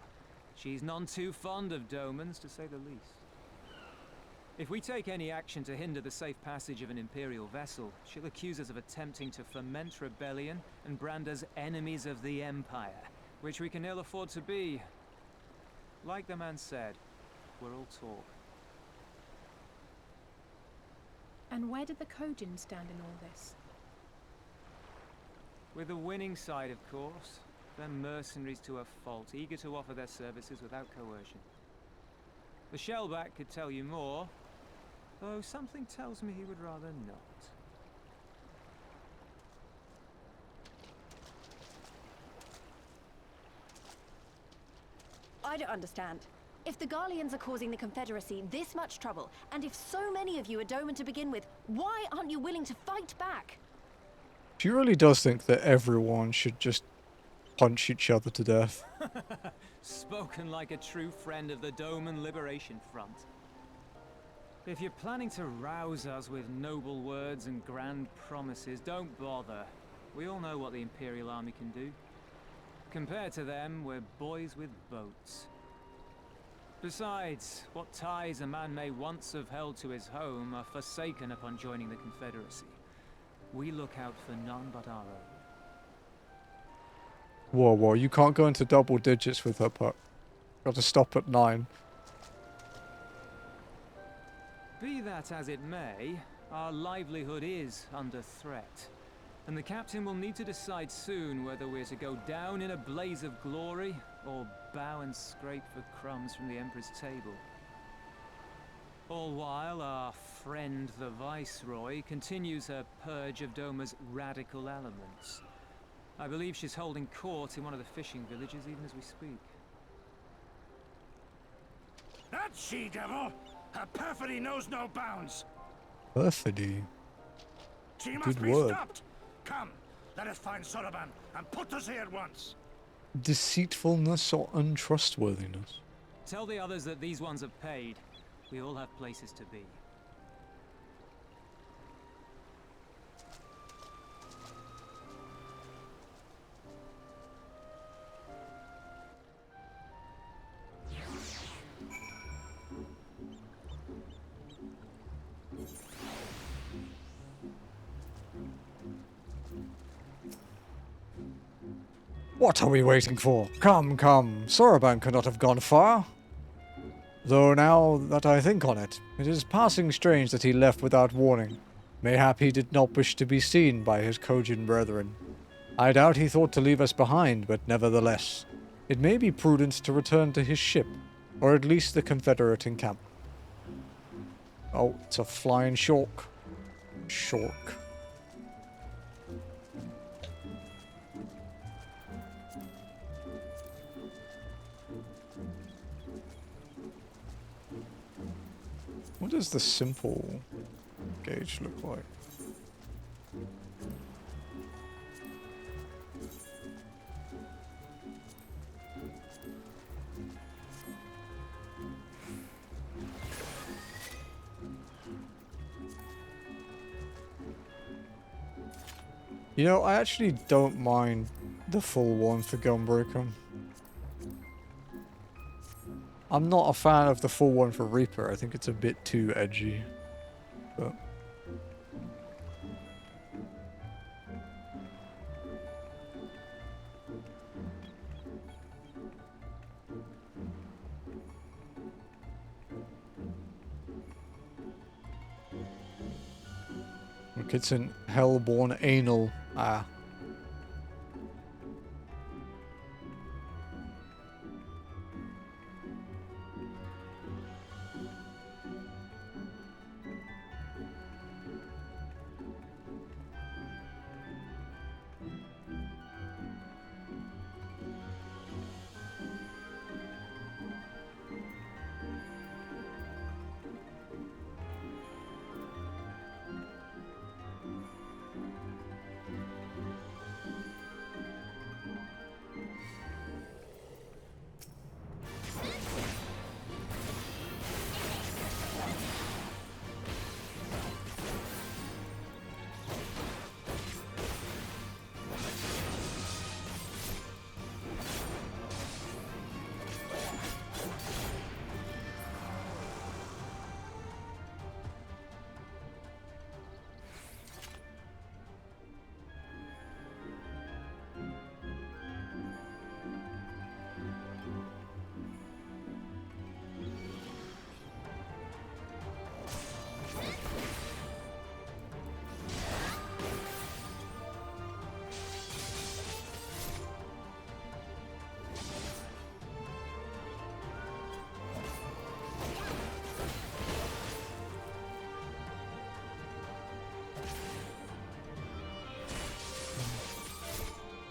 Speaker 13: she's none too fond of Domans, to say the least. If we take any action to hinder the safe passage of an Imperial vessel, she'll accuse us of attempting to foment rebellion and brand us enemies of the Empire, which we can ill afford to be. Like the man said, we're all talk.
Speaker 2: And where did the Kojin stand in all this?
Speaker 13: With the winning side, of course. They're mercenaries to a fault, eager to offer their services without coercion. The Shellback could tell you more, though something tells me he would rather not.
Speaker 5: I don't understand. If the Garleans are causing the Confederacy this much trouble, and if so many of you are Doman to begin with, why aren't you willing to fight back?
Speaker 1: She really does think that everyone should just punch each other to death.
Speaker 13: Spoken like a true friend of the Doman Liberation Front. If you're planning to rouse us with noble words and grand promises, don't bother. We all know what the Imperial Army can do. Compared to them, we're boys with boats. Besides, what ties a man may once have held to his home are forsaken upon joining the Confederacy. We look out for none but our own.
Speaker 1: Whoa, whoa, you can't go into double digits with her, Puck. Got to stop at 9.
Speaker 13: Be that as it may, Our livelihood is under threat. And the captain will need to decide soon whether we're to go down in a blaze of glory or bow and scrape for crumbs from the Emperor's table. All while our friend the Viceroy continues her purge of Doma's radical elements. I believe she's holding court in one of the fishing villages even as we speak.
Speaker 15: That she-devil! Her perfidy knows no bounds!
Speaker 1: Perfidy?
Speaker 15: She must
Speaker 1: Good
Speaker 15: be
Speaker 1: word.
Speaker 15: stopped! Come, let us find Soroban and put us here at once!
Speaker 1: Deceitfulness or untrustworthiness?
Speaker 13: Tell the others that these ones have paid. We all have places to be.
Speaker 1: What are we waiting for? Come, come. Soroban could not have gone far. Though now that I think on it, it is passing strange that he left without warning. Mayhap he did not wish to be seen by his Kojin brethren. I doubt he thought to leave us behind, but nevertheless, it may be prudent to return to his ship, or at least the Confederate encampment. Oh, it's a flying shork. Shork. What does the simple gauge look like? You know, I actually don't mind the full one for Gunbreaker. I'm not a fan of the full one for Reaper. I think it's a bit too edgy. But look, it's an Hellborn anal. Ah.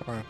Speaker 1: Alright.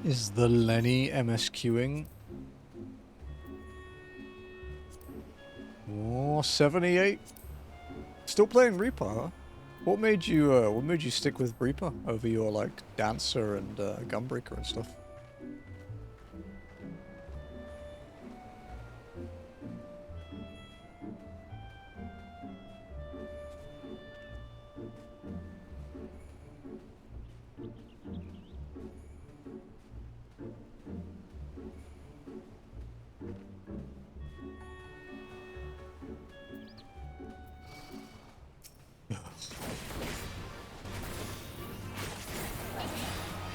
Speaker 1: Is the Lenny MSQing? Oh, 78. Still playing Reaper, huh? What made you stick with Reaper over your like Dancer and Gunbreaker and stuff?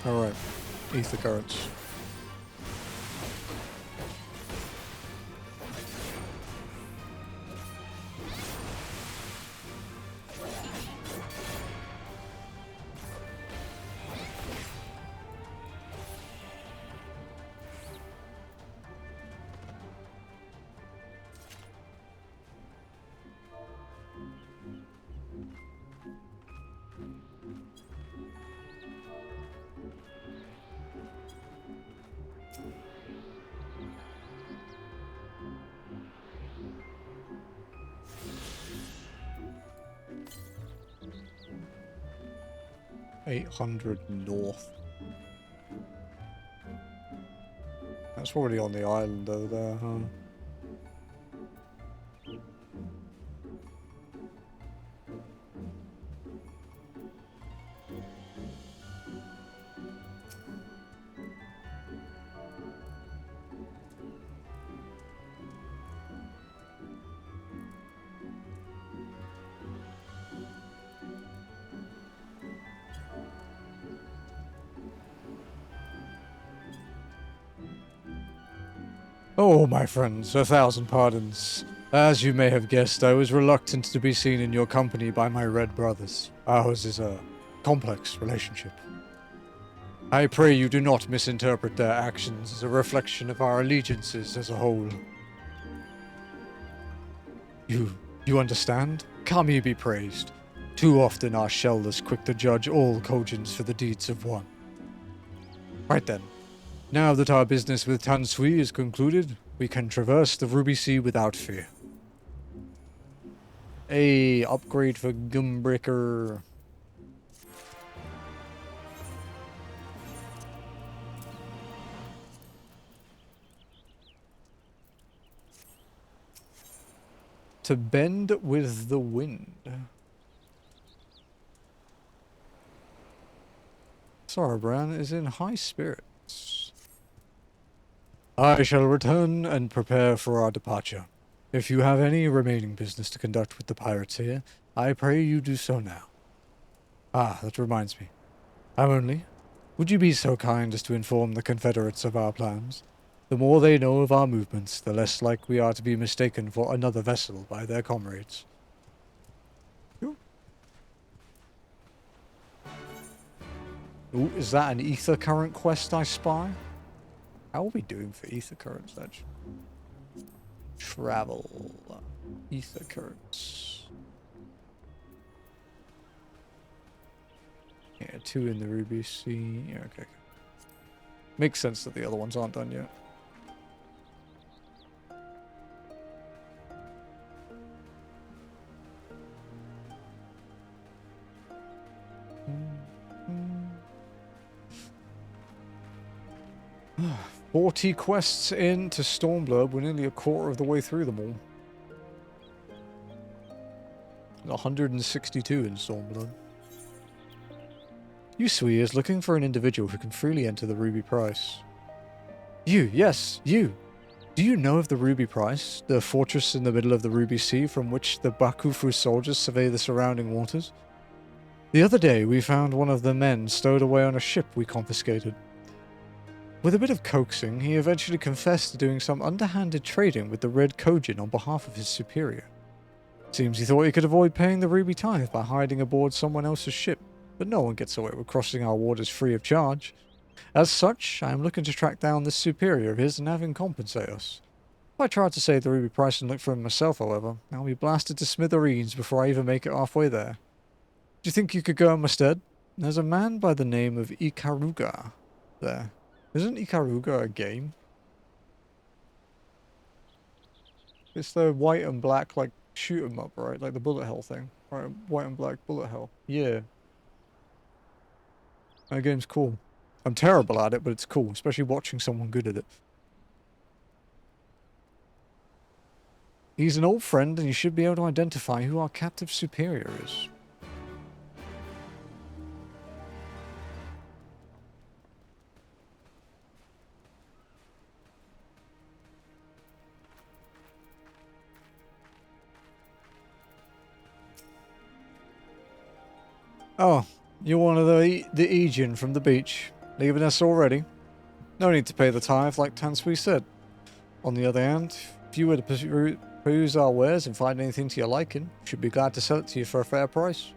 Speaker 1: Alright, ether currents. $800 north. That's already on the island over there, huh? Oh, my friends, 1,000 pardons. As you may have guessed, I was reluctant to be seen in your company by my red brothers. Ours is a complex relationship. I pray you do not misinterpret their actions as a reflection of our allegiances as a whole. You understand? Kami be praised. Too often our shell is quick to judge all Kojins for the deeds of one. Right then. Now that our business with Tansui is concluded, we can traverse the Ruby Sea without fear. A upgrade for Gunbreaker. To bend with the wind. Sarabran is in high spirits. I shall return and prepare for our departure. If you have any remaining business to conduct with the pirates here, I pray you do so now. Ah, that reminds me. Amonly, would you be so kind as to inform the Confederates of our plans? The more they know of our movements, the less like we are to be mistaken for another vessel by their comrades. Ooh, is that an ether current quest I spy? How are we doing for ether currents, actually? Travel. Ether currents. Yeah, 2 in the Ruby Sea. Yeah, okay. Makes sense that the other ones aren't done yet. Mm-hmm. 40 quests into Stormblood. We're nearly a quarter of the way through them all. 162 in Stormblood. Yusui is looking for an individual who can freely enter the Ruby Price. Yes, you! Do you know of the Ruby Price, the fortress in the middle of the Ruby Sea from which the Bakufu soldiers survey the surrounding waters? The other day we found one of the men stowed away on a ship we confiscated. With a bit of coaxing, he eventually confessed to doing some underhanded trading with the Red Kojin on behalf of his superior. Seems he thought he could avoid paying the Ruby Tithe by hiding aboard someone else's ship, but no one gets away with crossing our waters free of charge. As such, I am looking to track down this superior of his and have him compensate us. If I try to save the Ruby Price and look for him myself, however, I'll be blasted to smithereens before I even make it halfway there. Do you think you could go in my stead? There's a man by the name of Ikaruga there. Isn't Ikaruga a game? It's the white and black, like, shoot 'em up, right? Like the bullet hell thing. Right, white and black bullet hell. Yeah. That game's cool. I'm terrible at it, but it's cool, especially watching someone good at it. He's an old friend, and you should be able to identify who our captive superior is. Oh, you're one of the Aegean from the beach, leaving us already. No need to pay the tithe, like Tansui said. On the other hand, if you were to peruse our wares and find anything to your liking, we should be glad to sell it to you for a fair price.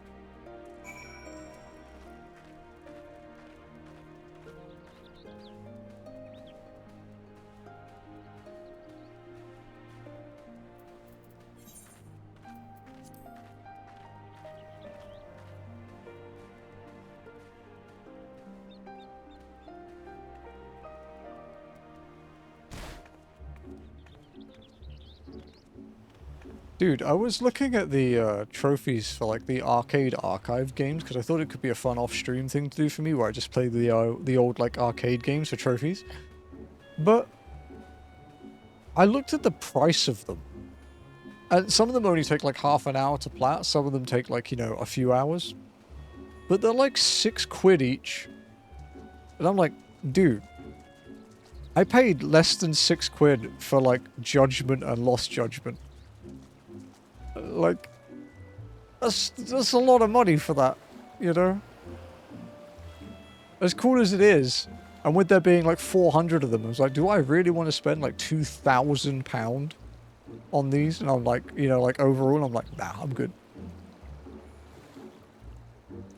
Speaker 1: Dude, I was looking at the trophies for like the arcade archive games because I thought it could be a fun off-stream thing to do for me where I just play the old like arcade games for trophies. But I looked at the price of them. And some of them only take like half an hour to plat, some of them take like, you know, a few hours. But they're like £6 each. And I'm like, dude, I paid less than £6 for like Judgment and Lost Judgment. Like, that's a lot of money for that, you know? As cool as it is, and with there being like 400 of them, I was like, do I really want to spend like £2,000 on these? And I'm like, you know, like overall, I'm like, nah, I'm good.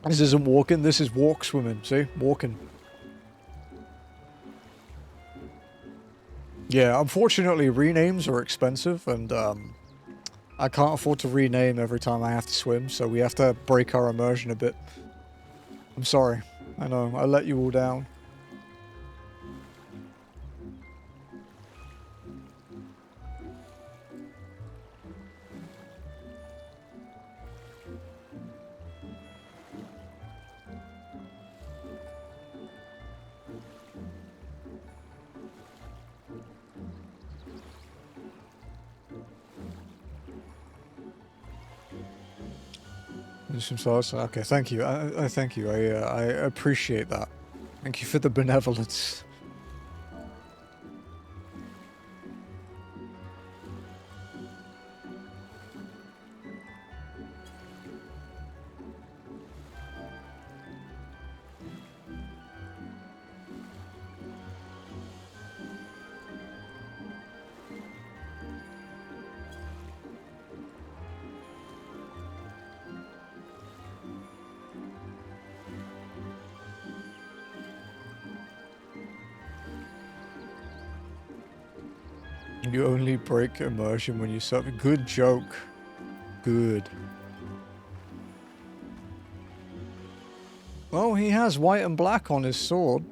Speaker 1: This isn't walking, this is walk swimming, see? Walking. Yeah, unfortunately, renames are expensive, and I can't afford to rename every time I have to swim, so we have to break our immersion a bit. I'm sorry. I know, I let you all down. Some sauce. Okay, thank you. I thank you. I appreciate that. Thank you for the benevolence. You only break immersion when you suffer. Good joke. Good. Oh, he has white and black on his sword.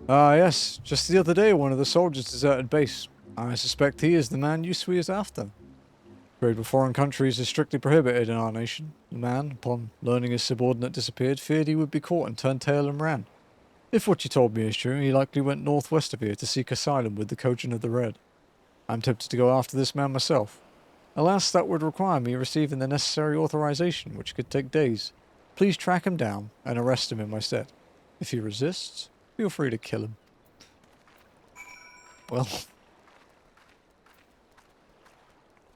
Speaker 1: Ah, yes. Just the other day, one of the soldiers deserted base. I suspect he is the man Yusui is after. Trade with foreign countries is strictly prohibited in our nation. The man, upon learning his subordinate disappeared, feared he would be caught and turned tail and ran. If what you told me is true, he likely went northwest of here to seek asylum with the Kojin of the Red. I'm tempted to go after this man myself. Alas, that would require me receiving the necessary authorization, which could take days. Please track him down and arrest him in my stead. If he resists, feel free to kill him. Well.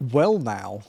Speaker 1: Well now.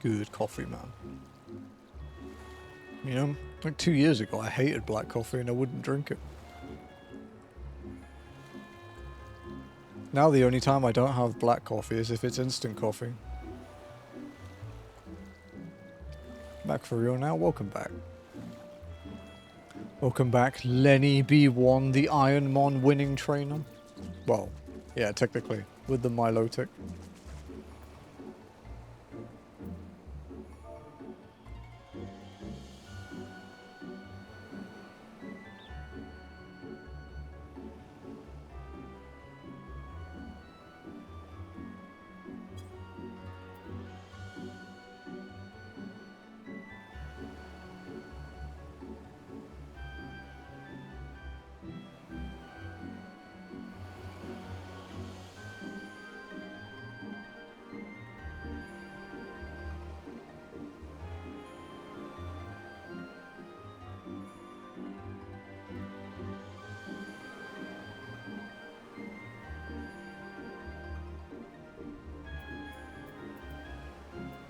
Speaker 1: Good coffee, man. You know, like 2 years ago, I hated black coffee and I wouldn't drink it. Now the only time I don't have black coffee is if it's instant coffee. Back for real now, welcome back. Welcome back, Lenny B1, the Ironmon winning trainer. Well, yeah, technically, with the Milotic.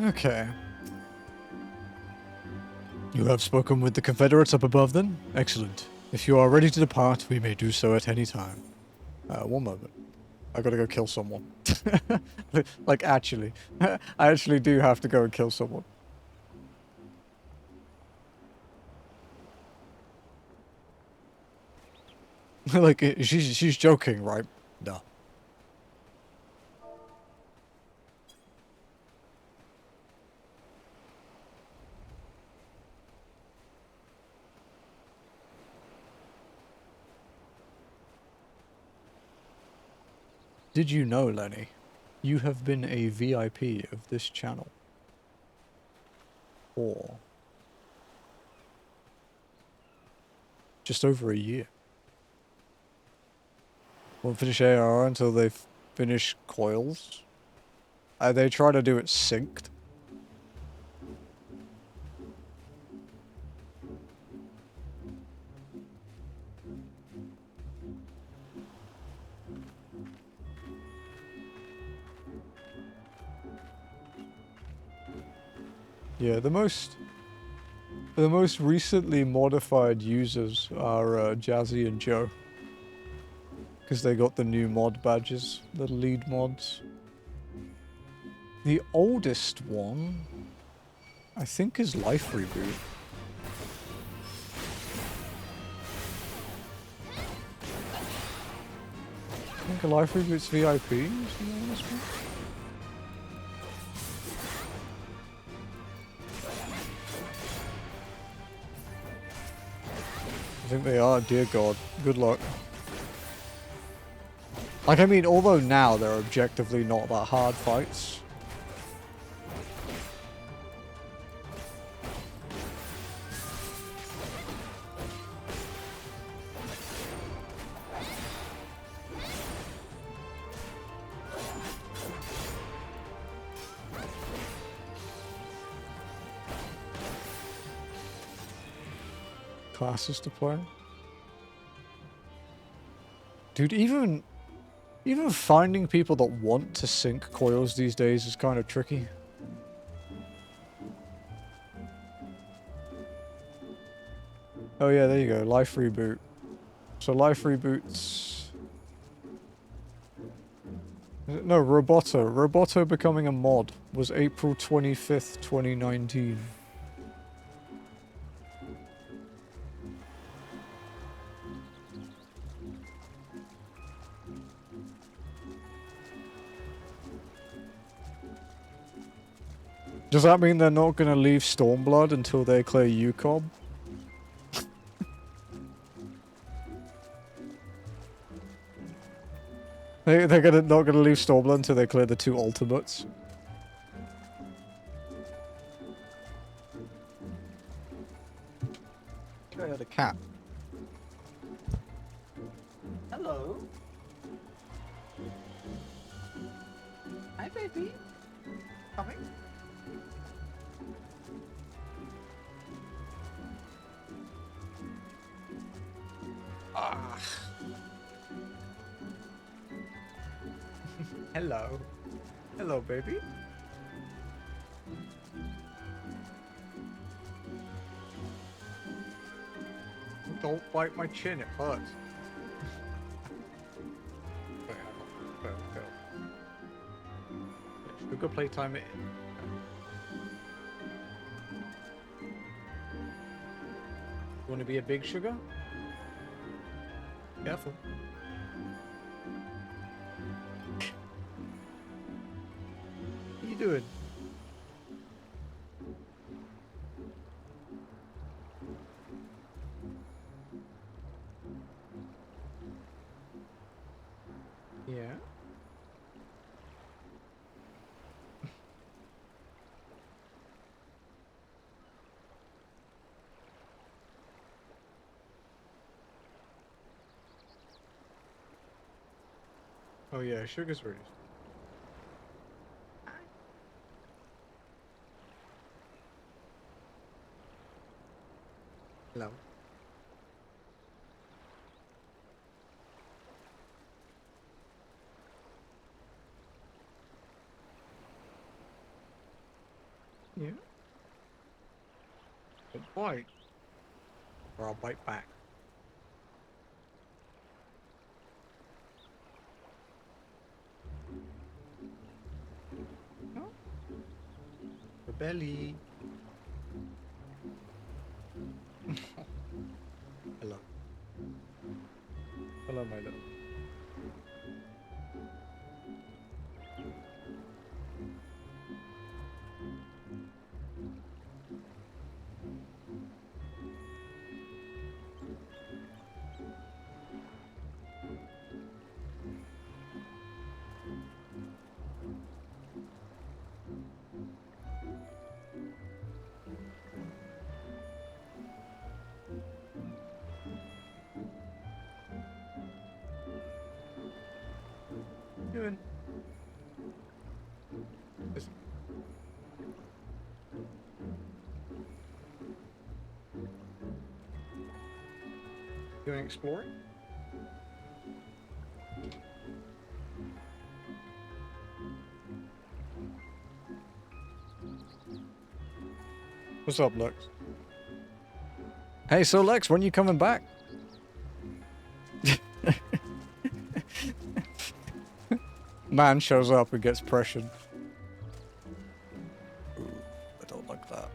Speaker 1: Okay. You have spoken with the Confederates up above then? Excellent. If you are ready to depart, we may do so at any time. One moment. I gotta go kill someone. Like, actually. I actually do have to go and kill someone. Like, she's joking, right? No. Did you know, Lenny? You have been a VIP of this channel. For just over a year. Won't finish AR until they finish coils. They try to do it synced. Yeah, the most recently modified users are Jazzy and Joe. Because they got the new mod badges, the lead mods. The oldest one, I think, is Life Reboot. I think a Life Reboot's VIP, is the oldest one. I think they are, dear God. Good luck. Like, I mean, although now they're objectively not that hard fights. Classes to play. Dude, even finding people that want to sync coils these days is kind of tricky. Oh yeah, there you go. Life Reboot. So Life Reboots... No, Roboto. Roboto becoming a mod was April 25th, 2019. Does that mean they're not going to leave Stormblood until they clear UCOB? They're not gonna leave Stormblood until they clear the 2 ultimates. I had a cat.
Speaker 9: Hello. Hi, baby. Coming.
Speaker 1: Hello. Hello, baby. Don't bite my chin, it hurts. Sugar playtime it. You want to be a big sugar? Careful. What are you doing? Yeah. Oh yeah, sugar's ready. Hello. Yeah. Don't bite. Or I'll bite back. Oh. The belly. Hello. Hello, my love. Doing? Listen. Going exploring? What's up, Lex? Hey, so Lex, when you coming back? Man shows up and gets pressured. Ooh, I don't like that.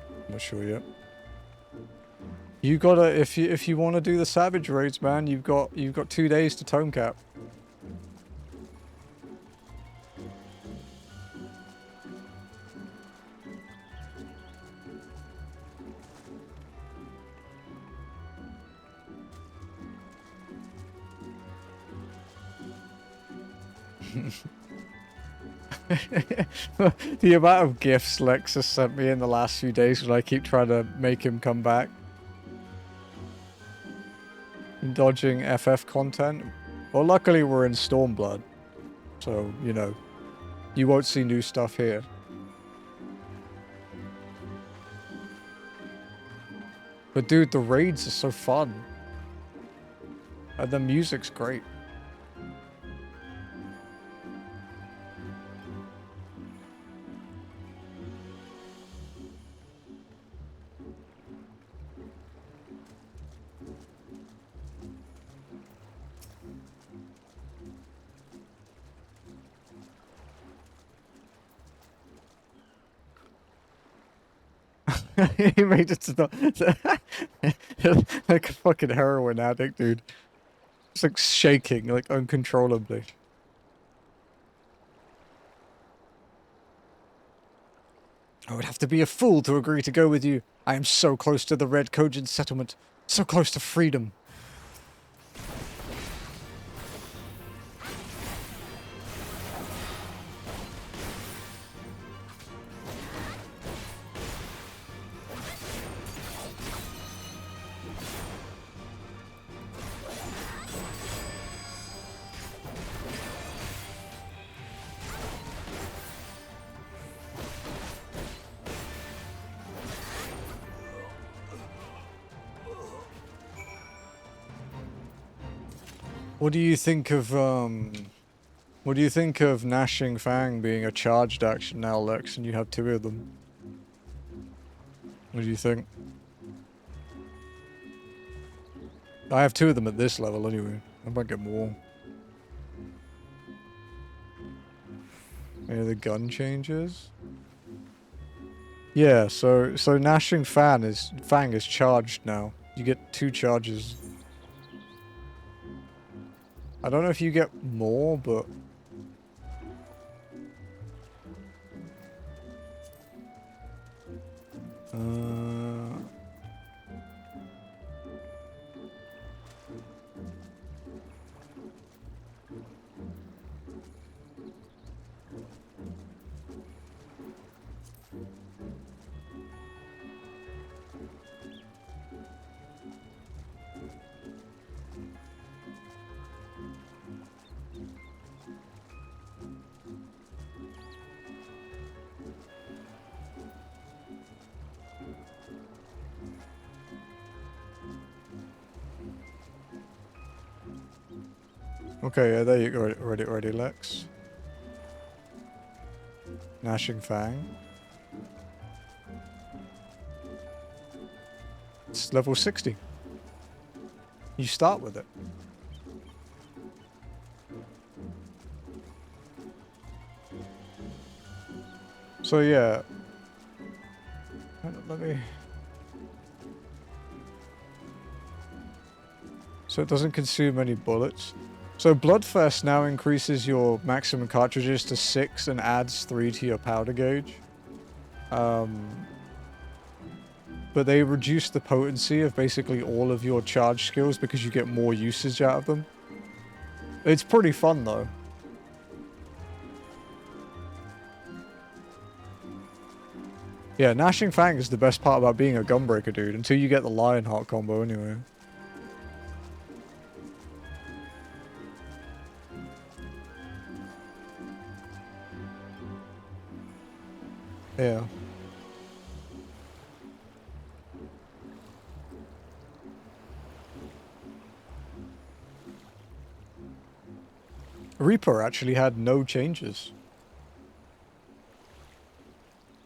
Speaker 1: I'm not sure yet. You gotta if you want to do the savage raids, man, you've got 2 days to tome cap. The amount of gifts Lex has sent me in the last few days when I keep trying to make him come back. Dodging FF content. Well, luckily we're in Stormblood. So, you know, you won't see new stuff here. But dude, the raids are so fun. And the music's great. He made it to the like a fucking heroin addict, dude. It's like shaking, like uncontrollably. I would have to be a fool to agree to go with you. I am so close to the Red Kojin settlement, so close to freedom. What do you think of Gnashing Fang being a charged action now, Lex, and you have 2 of them? What do you think? I have 2 of them at this level anyway. I might get more. Any of the gun changes? Yeah, so Gnashing Fang is charged now. You get 2 charges. I don't know if you get more, but okay, yeah, there you go. Ready, Lex. Gnashing Fang. It's level 60. You start with it. So yeah. Let me... So it doesn't consume any bullets. So Bloodfest now increases your maximum cartridges to 6 and adds 3 to your powder gauge. But they reduce the potency of basically all of your charge skills because you get more usage out of them. It's pretty fun though. Yeah, Gnashing Fang is the best part about being a Gunbreaker dude, until you get the Lionheart combo anyway. Yeah. Reaper actually had no changes.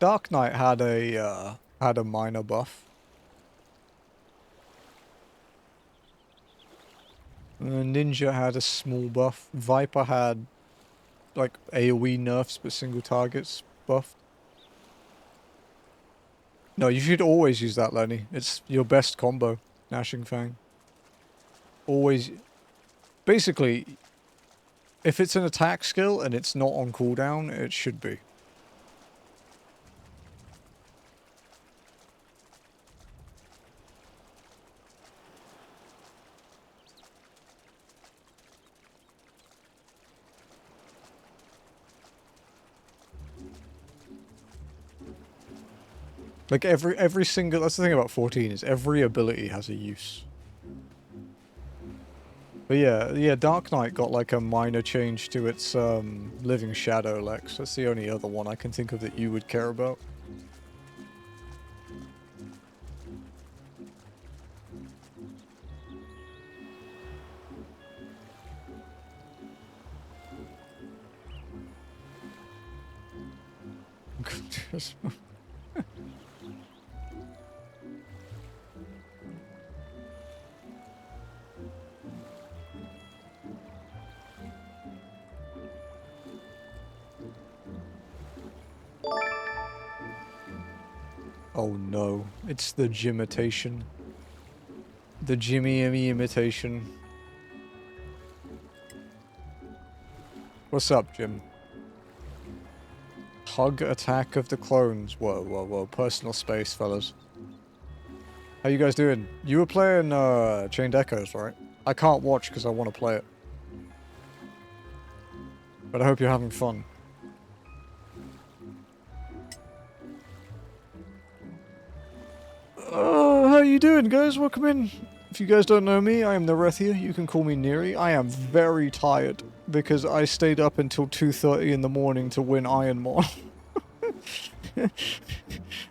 Speaker 1: Dark Knight had a minor buff. Ninja had a small buff. Viper had like AoE nerfs but single targets buffed. No, you should always use that, Lenny. It's your best combo, Gnashing Fang. Always. Basically, if it's an attack skill and it's not on cooldown, it should be. Like every single, that's the thing about 14, is every ability has a use. But yeah, Dark Knight got like a minor change to its Living Shadow, Lex. That's the only other one I can think of that you would care about. Oh no, it's the Jimitation. The Jimmy imitation. What's up, Jim? Hug Attack of the Clones. Whoa, whoa, whoa. Personal space, fellas. How you guys doing? You were playing Chained Echoes, right? I can't watch because I want to play it. But I hope you're having fun. How you doing, guys? Welcome in. If you guys don't know me, I am Nirethia. You can call me Neri. I am very tired because I stayed up until 2:30 in the morning to win Ironmon. It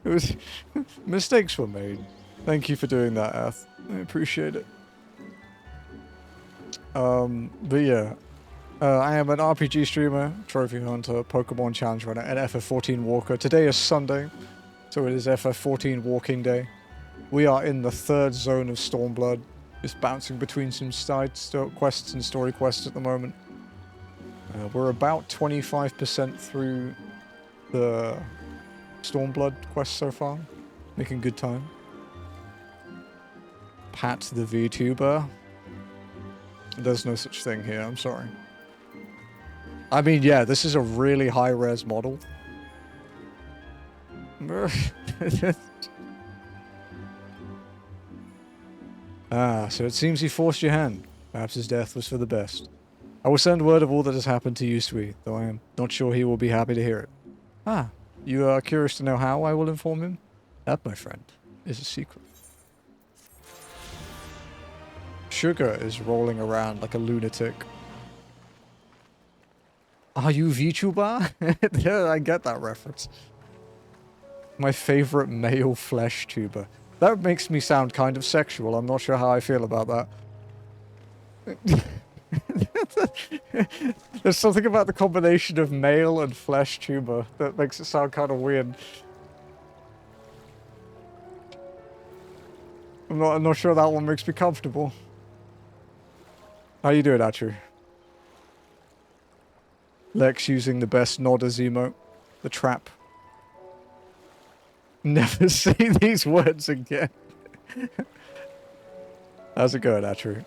Speaker 1: was... mistakes were made. Thank you for doing that, Ath. I appreciate it. But yeah. I am an RPG streamer, trophy hunter, Pokemon challenge runner, and FF14 walker. Today is Sunday, so it is FF14 walking day. We are in the 3rd zone of Stormblood, just bouncing between some side quests and story quests at the moment. We're about 25% through the Stormblood quest so far, making good time. Pat the VTuber. There's no such thing here, I'm sorry. I mean, yeah, this is a really high-res model. So it seems he forced your hand. Perhaps his death was for the best. I will send word of all that has happened to Yusui, though I am not sure he will be happy to hear it. You are curious to know how I will inform him? That, my friend, is a secret. Sugar is rolling around like a lunatic. Are you VTuber? Yeah, I get that reference. My favorite male flesh tuber. That makes me sound kind of sexual. I'm not sure how I feel about that. There's something about the combination of male and flesh tuber that makes it sound kind of weird. I'm not sure that one makes me comfortable. How you doing, Atru? Lex using the best nodders emote. The trap. Never say these words again. How's it going, Atru?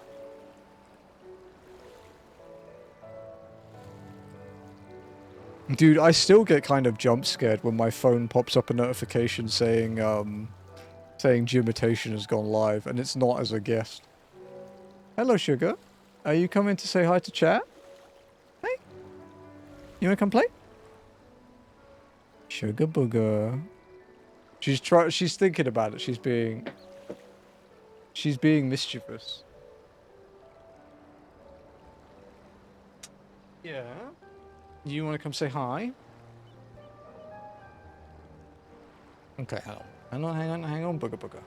Speaker 1: Dude, I still get kind of jump scared when my phone pops up a notification saying, saying Gymitation has gone live, and it's not as a guest. Hello, Sugar. Are you coming to say hi to chat? Hey? You wanna come play? Sugar booger. She's thinking about it. She's being mischievous. Yeah. You want to come say hi? Okay, hang on, booger booger.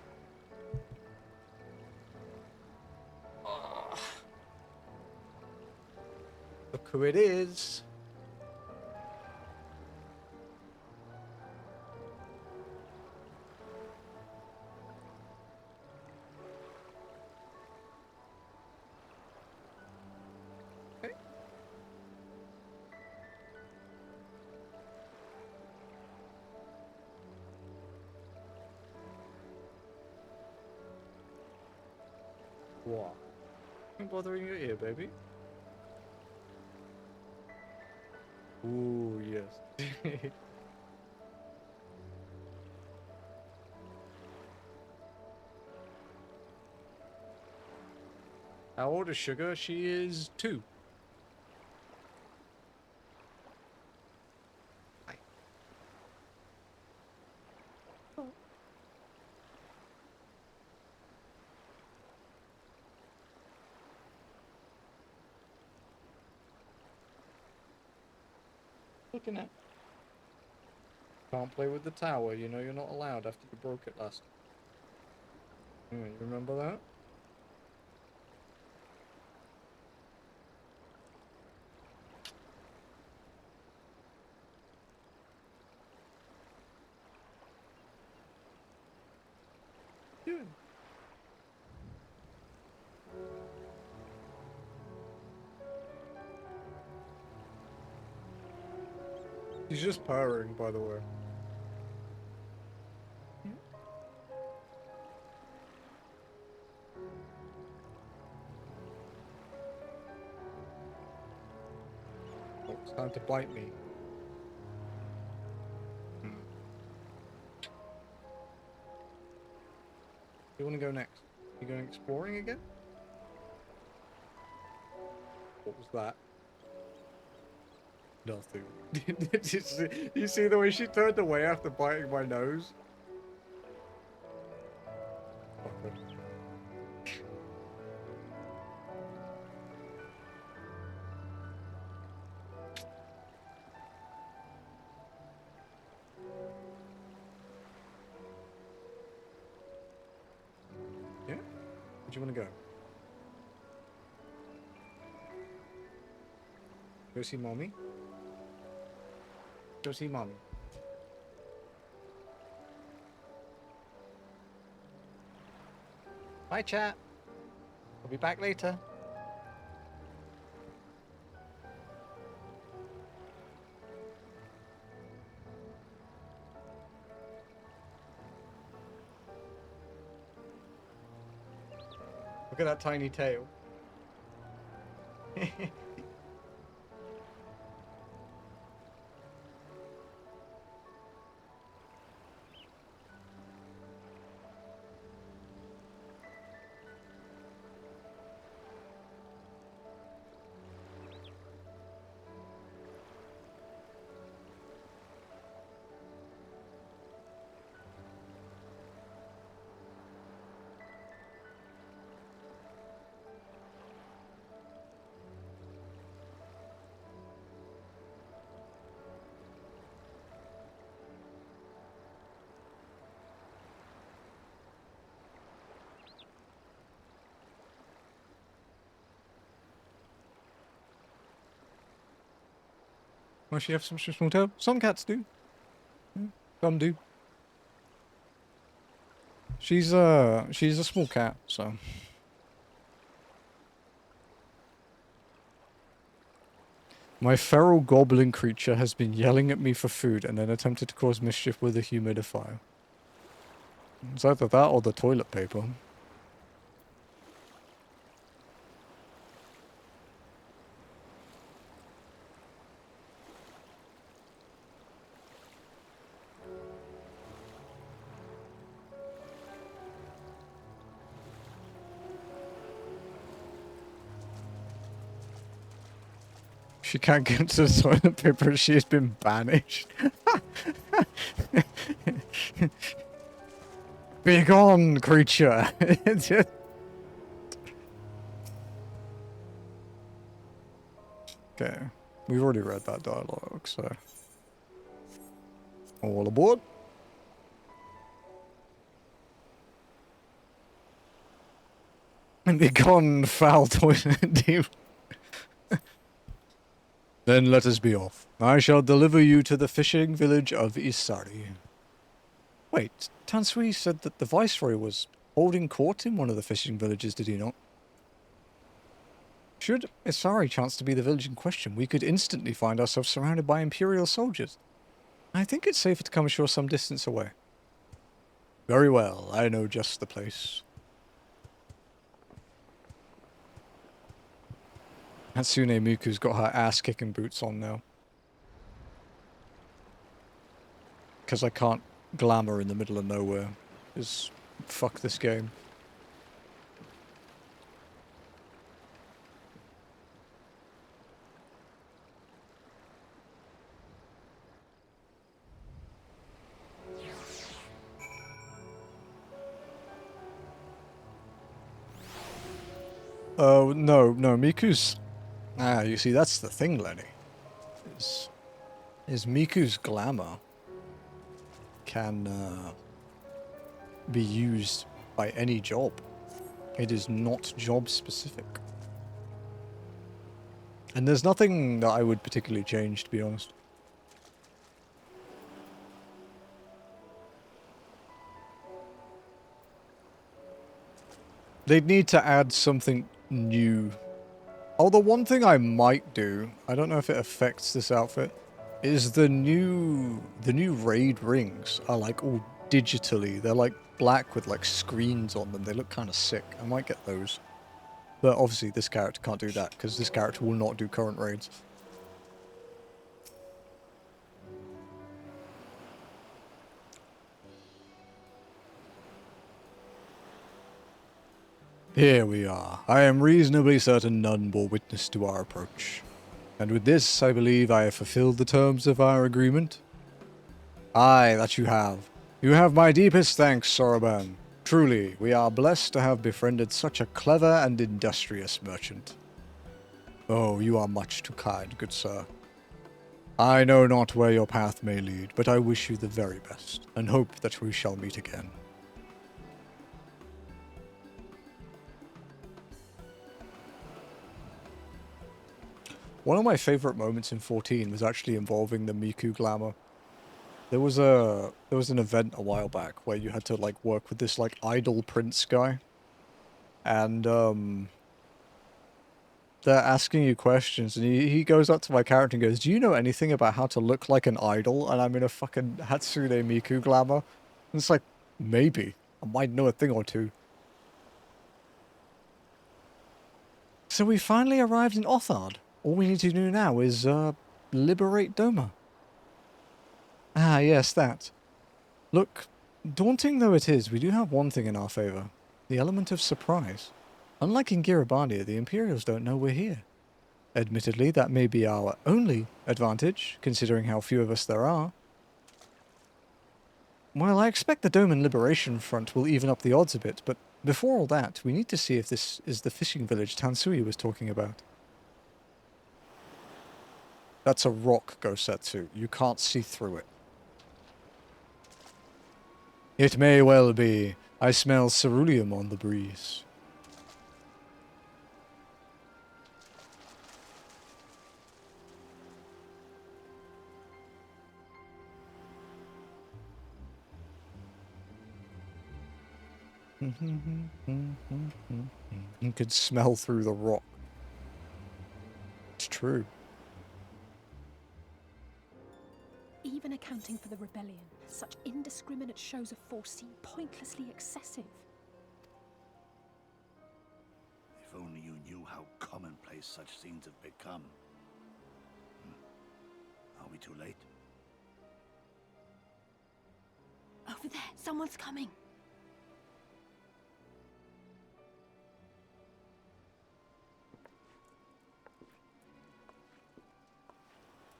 Speaker 1: Look who it is. What? I'm bothering your ear, baby. Ooh, yes. How old is Sugar? She is 2. Hi. Oh. Looking at. Can't play with the tower, you know you're not allowed after you broke it last time. You remember that? Yeah. He's just purring, by the way. Oh, it's time to bite me. You want to go next? You going exploring again? What was that? Nothing. Did you see the way she turned away after biting my nose? Yeah? Where do you want to go? Go see mommy. Go see mommy. Bye, chat. I'll be back later. Look at that tiny tail. Well, she have some small tail. Some cats do. Some do. She's a small cat, so. My feral goblin creature has been yelling at me for food and then attempted to cause mischief with a humidifier. It's either that or the toilet paper. She can't get to the toilet paper, she has been banished. Be gone, creature! Okay, we've already read that dialogue, so... All aboard! And be gone, foul toilet demon! Then let us be off. I shall deliver you to the fishing village of Isari. Wait, Tansui said that the Viceroy was holding court in one of the fishing villages, did he not? Should Isari chance to be the village in question, we could instantly find ourselves surrounded by Imperial soldiers. I think it's safer to come ashore some distance away. Very well, I know just the place. Hatsune Miku's got her ass-kicking boots on now. Because I can't glamour in the middle of nowhere. Just fuck this game. Oh, no, Miku's... Ah, you see, that's the thing, Lenny. Is Miku's glamour can be used by any job. It is not job specific. And there's nothing that I would particularly change, to be honest. They'd need to add something new. Oh, the one thing I might do, I don't know if it affects this outfit, is the new raid rings are like all digitally. They're like black with like screens on them. They look kind of sick. I might get those. But obviously this character can't do that because this character will not do current raids. Here we are. I am reasonably certain none bore witness to our approach. And with this, I believe I have fulfilled the terms of our agreement. Aye, that you have. You have my deepest thanks, Soroban. Truly, we are blessed to have befriended such a clever and industrious merchant. Oh, you are much too kind, good sir. I know not where your path may lead, but I wish you the very best, and hope that we shall meet again. One of my favorite moments in 14 was actually involving the Miku glamour. There was an event a while back where you had to like work with this like idol prince guy, and they're asking you questions, and he goes up to my character and goes, "Do you know anything about how to look like an idol?" And I'm in a fucking Hatsune Miku glamour, and it's like, maybe I might know a thing or two. So we finally arrived in Othard. All we need to do now is liberate Doma. Ah, yes, that. Look, daunting though it is, we do have one thing in our favor. The element of surprise. Unlike in Garibaldi, the Imperials don't know we're here. Admittedly, that may be our only advantage, considering how few of us there are. Well, I expect the Doman Liberation Front will even up the odds a bit, but before all that, we need to see if this is the fishing village Tansui was talking about. That's a rock, Gosetsu. You can't see through it. It may well be. I smell ceruleum on the breeze. You could smell through the rock. It's true.
Speaker 2: Even accounting for the rebellion, such indiscriminate shows of force seem pointlessly excessive.
Speaker 15: If only you knew how commonplace such scenes have become. Are we too late?
Speaker 5: Over there, someone's coming.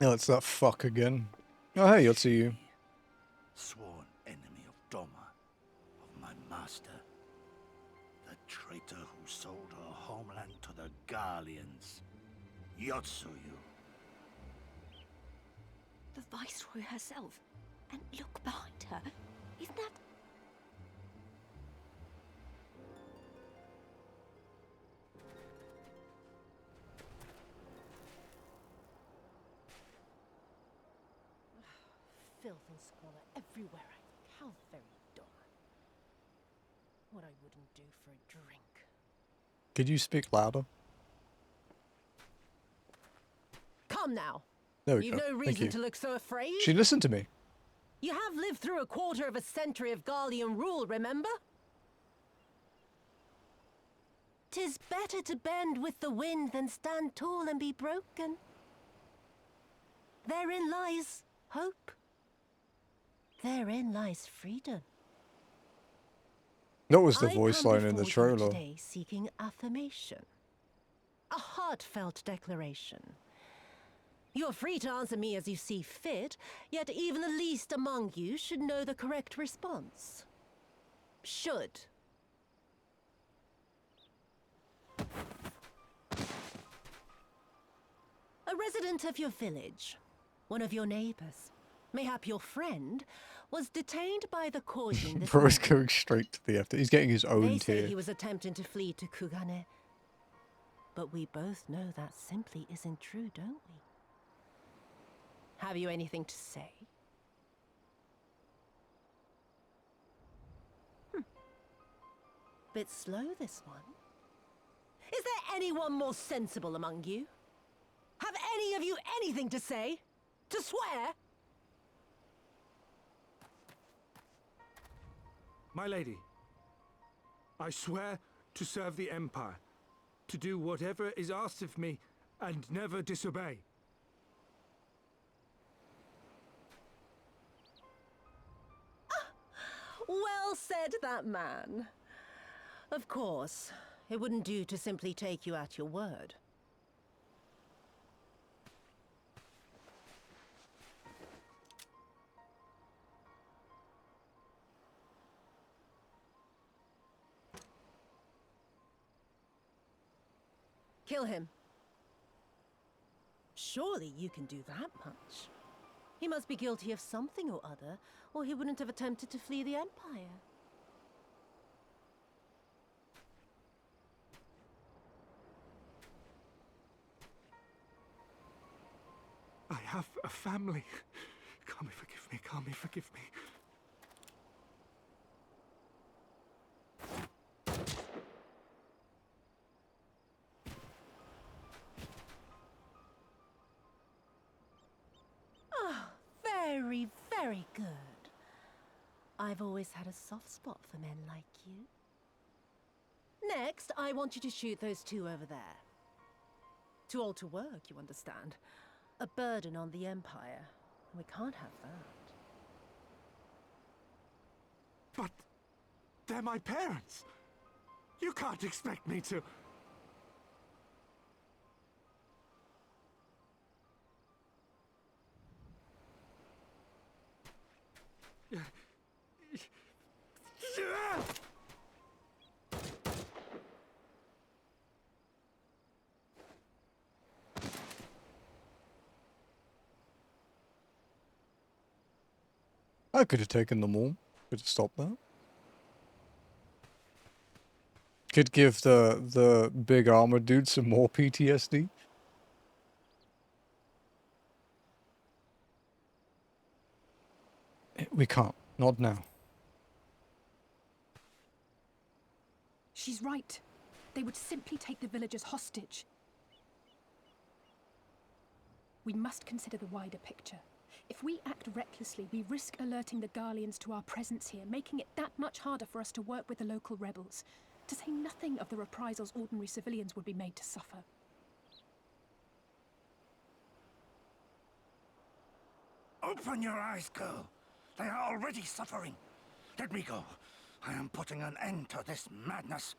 Speaker 1: Oh, it's that fuck again. Oh, hey, I'll see you.
Speaker 15: Sworn enemy of Doma, of my master. The traitor who sold her homeland to the Garleans. Yotsuyu.
Speaker 5: The Viceroy herself. And look behind her. Isn't that...
Speaker 2: Filth and squalor everywhere. How very dull. What I wouldn't do for a drink.
Speaker 1: Could you speak louder?
Speaker 16: Come now.
Speaker 1: There we
Speaker 16: You've
Speaker 1: go.
Speaker 16: no
Speaker 1: Thank
Speaker 16: reason
Speaker 1: you.
Speaker 16: to look so afraid.
Speaker 1: She listened to me.
Speaker 16: You have lived through a quarter of a century of Garlean rule, remember? 'Tis better to bend with the wind than stand tall and be broken. Therein lies hope. Therein lies freedom.
Speaker 1: That was the
Speaker 16: I
Speaker 1: voice
Speaker 16: come
Speaker 1: line in the
Speaker 16: before you
Speaker 1: trailer.
Speaker 16: today seeking affirmation. A heartfelt declaration. You're free to answer me as you see fit, yet even the least among you should know the correct response. Should. A resident of your village, one of your neighbors, mayhap your friend, was detained by the Korjin this
Speaker 1: Bro is
Speaker 16: morning.
Speaker 1: going straight to the after. He's getting his own
Speaker 16: They say
Speaker 1: tier.
Speaker 16: he was attempting to flee to Kugane. But we both know that simply isn't true, don't we? Have you anything to say? Bit slow, this one. Is there anyone more sensible among you? Have any of you anything to say? To swear?
Speaker 17: My lady, I swear to serve the Empire, to do whatever is asked of me, and never disobey.
Speaker 16: Well said, that man. Of course, it wouldn't do to simply take you at your word. Kill him. Surely you can do that much. He must be guilty of something or other, or he wouldn't have attempted to flee the Empire.
Speaker 17: have a family. Kami, forgive me. Kami, forgive me.
Speaker 16: Oh, very, very good. I've always had a soft spot for men like you. Next, I want you to shoot those two over there. Too old to work, you understand. A burden on the Empire. We can't have that.
Speaker 17: But they're my parents. You can't expect me to...
Speaker 1: I could have taken them all. Could have stopped that. Could give the big armored dude some more PTSD. We can't. Not now.
Speaker 2: She's right. They would simply take the villagers hostage. We must consider the wider picture. If we act recklessly, we risk alerting the Garleans to our presence here, making it that much harder for us to work with the local rebels. To say nothing of the reprisals ordinary civilians would be made to suffer.
Speaker 15: Open your eyes, girl. They are already suffering. Let me go. I am putting an end to this madness.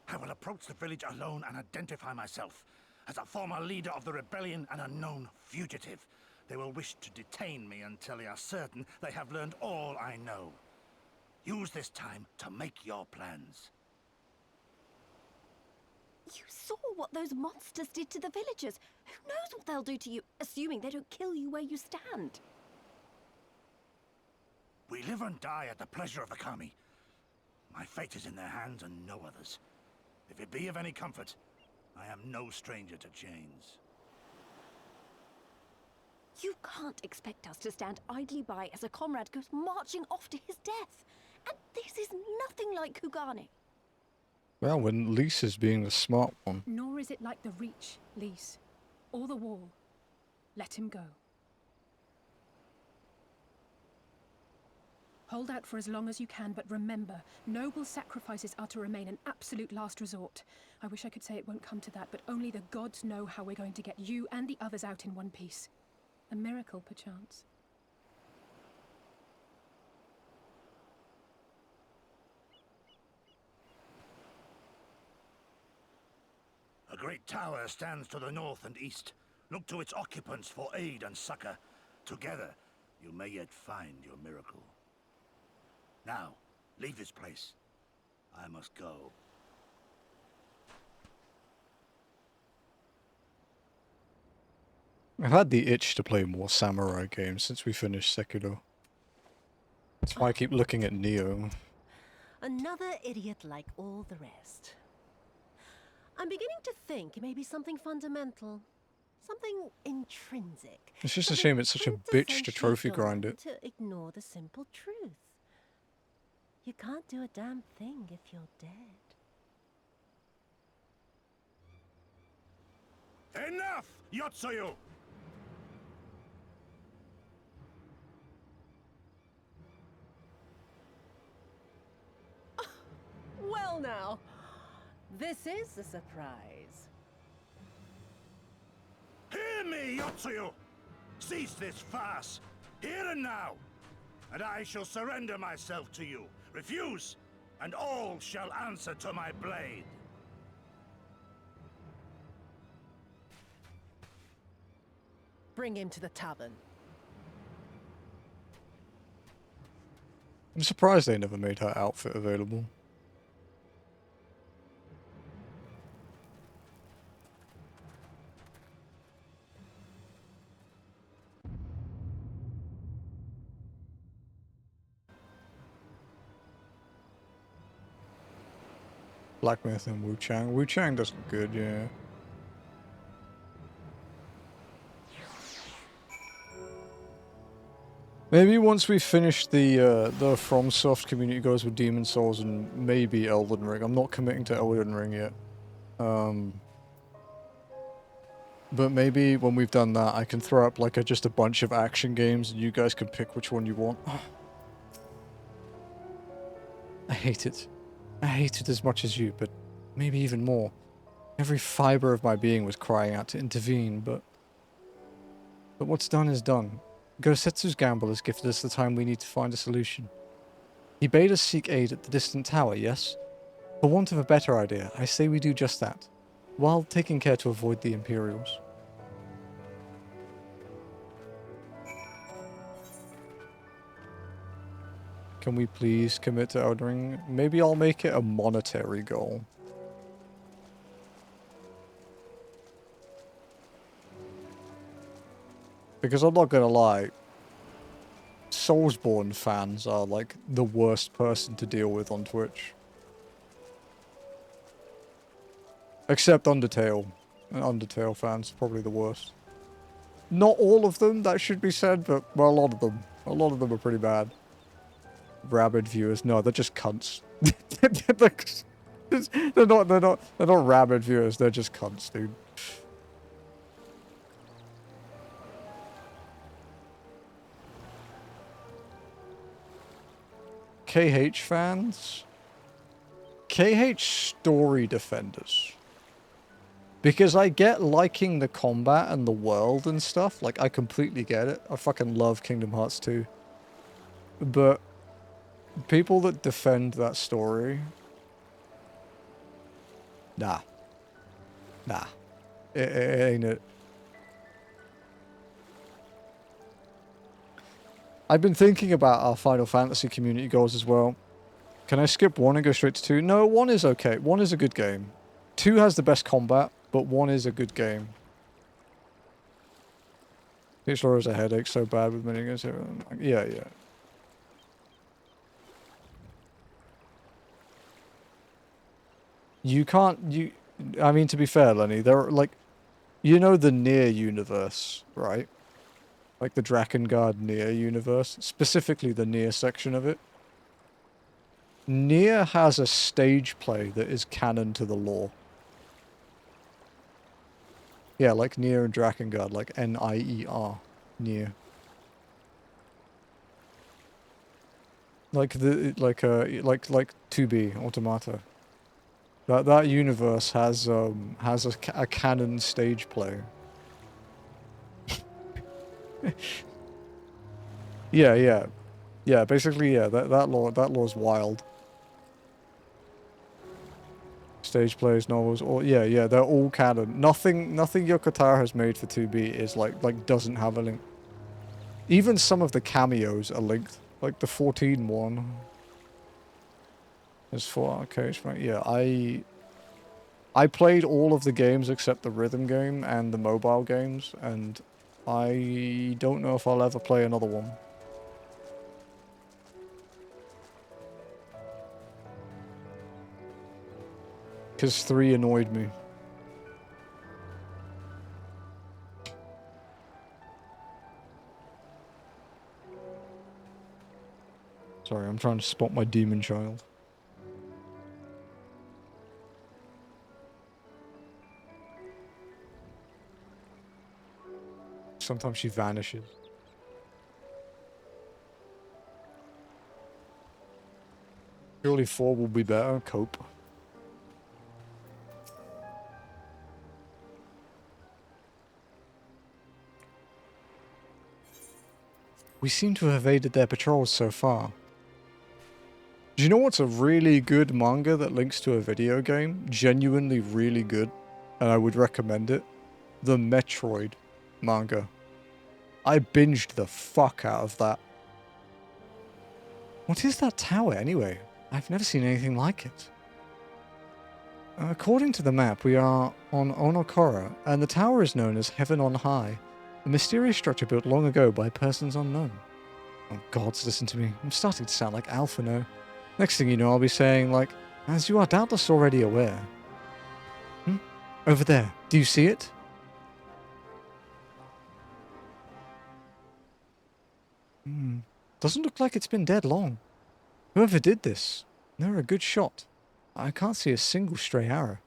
Speaker 15: I will approach the village alone and identify myself. As a former leader of the rebellion and a known fugitive, they will wish to detain me until they are certain they have learned all I know. Use this time to make your plans.
Speaker 5: You saw what those monsters did to the villagers. Who knows what they'll do to you, assuming they don't kill you where you stand?
Speaker 15: We live and die at the pleasure of the Kami. My fate is in their hands and no others. If it be of any comfort, I am no stranger to chains.
Speaker 5: You can't expect us to stand idly by as a comrade goes marching off to his death. And this is nothing like Kugane.
Speaker 1: Well, when Lisa's being the smart one.
Speaker 2: Nor is it like the Reach, Lise, or the Wall. Let him go. Hold out for as long as you can, but remember, noble sacrifices are to remain an absolute last resort. I wish I could say it won't come to that, but only the gods know how we're going to get you and the others out in one piece. A miracle, perchance.
Speaker 15: A great tower stands to the north and east. Look to its occupants for aid and succor. Together, you may yet find your miracle. Now, leave this place. I must go.
Speaker 1: I've had the itch to play more samurai games since we finished Sekiro. That's why I keep looking at Neo.
Speaker 16: Another idiot like all the rest. I'm beginning to think it may be something fundamental. Something intrinsic.
Speaker 1: It's just a shame it's such a bitch to trophy grind it.
Speaker 16: To ignore the simple truth. You can't do a damn thing if you're dead.
Speaker 15: Enough, Yotsuyu!
Speaker 16: Well now, this is a surprise.
Speaker 15: Hear me, Yotsuyu! Cease this farce, here and now, and I shall surrender myself to you. Refuse, and all shall answer to my blade.
Speaker 16: Bring him to the tavern.
Speaker 1: I'm surprised they never made her outfit available. Black Myth and Wu Chang. Wu Chang does look good, yeah. Maybe once we finish the FromSoft community goes with Demon Souls and maybe Elden Ring. I'm not committing to Elden Ring yet. But maybe when we've done that, I can throw up like just a bunch of action games and you guys can pick which one you want. I hate it. I hate it as much as you, but maybe even more. Every fiber of my being was crying out to intervene, but what's done is done. Gosetsu's gamble has gifted us the time we need to find a solution. He bade us seek aid at the distant tower, yes? For want of a better idea, I say we do just that, while taking care to avoid the Imperials. Can we please commit to Elden Ring? Maybe I'll make it a monetary goal. Because I'm not gonna lie, Soulsborne fans are like the worst person to deal with on Twitch. Except Undertale. Undertale fans are probably the worst. Not all of them, that should be said, but well, a lot of them. A lot of them are pretty bad. Rabid viewers, no, they're just cunts. they're not rabid viewers, they're just cunts, dude. KH fans? KH story defenders. Because I get liking the combat and the world and stuff, like I completely get it. I fucking love Kingdom Hearts 2. But people that defend that story, nah. Nah. It ain't it. I've been thinking about our Final Fantasy community goals as well. Can I skip 1 and go straight to 2? No, 1 is okay. 1 is a good game. 2 has the best combat, but 1 is a good game. Peach Laura is a headache so bad with miniguns. Yeah, yeah. You can't, I mean, to be fair, Lenny, there are, like, you know the Nier universe, right? Like the Drakengard Nier universe, specifically the Nier section of it. Nier has a stage play that is canon to the lore. Yeah, like Nier and Drakengard, like N-I-E-R, Nier. Like like 2B Automata. That universe has a canon stage play. Yeah. Yeah, basically, yeah, that law is wild. Stage plays, novels, or yeah, they're all canon. Nothing Yokotaro has made for 2B is like doesn't have a link. Even some of the cameos are linked, like the 14 one. There's 4 arcades, right? Yeah, I played all of the games except the rhythm game and the mobile games, and I don't know if I'll ever play another one. Because 3 annoyed me. Sorry, I'm trying to spot my demon child. Sometimes she vanishes. Surely 4 will be better. Cope. We seem to have evaded their patrols so far. Do you know what's a really good manga that links to a video game? Genuinely really good. And I would recommend it. The Metroid manga. I binged the fuck out of that. What is that tower anyway? I've never seen anything like it. According to the map, we are on Onokora, and the tower is known as Heaven on High, a mysterious structure built long ago by persons unknown. Oh gods, listen to me. I'm starting to sound like Alphino. Next thing you know, I'll be saying, like, as you are doubtless already aware. Over there. Do you see it? Doesn't look like it's been dead long. Whoever did this, they're a good shot. I can't see a single stray arrow.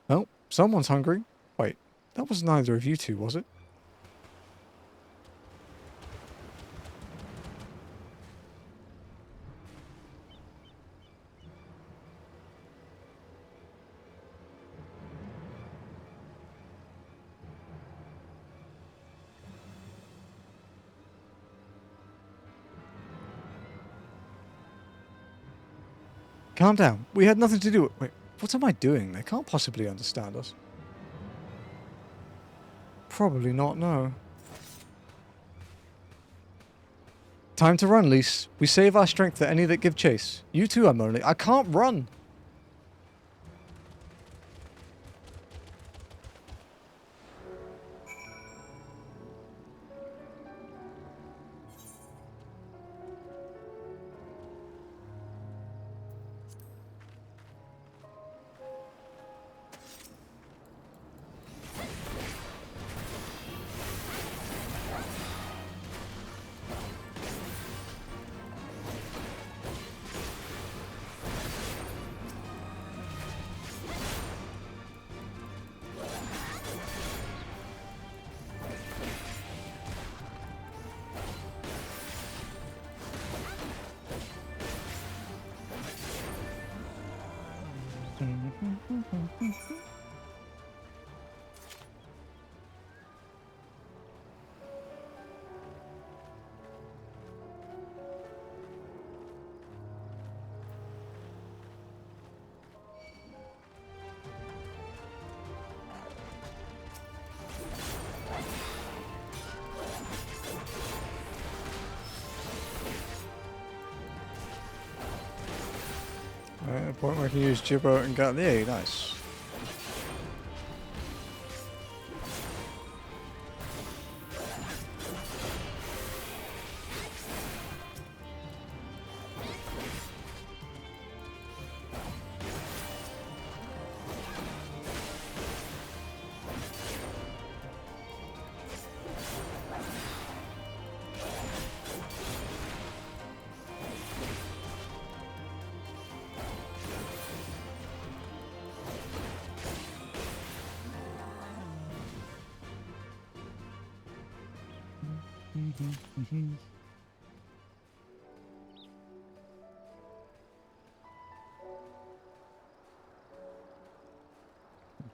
Speaker 1: Oh, someone's hungry. Wait, that was neither of you two, was it? Calm down. We had nothing to do with... Wait, what am I doing? They can't possibly understand us. Probably not, no. Time to run, Lise. We save our strength for any that give chase. You too, I'm only... I can't run! At a point where I can use Gibbo and Gatlier, nice.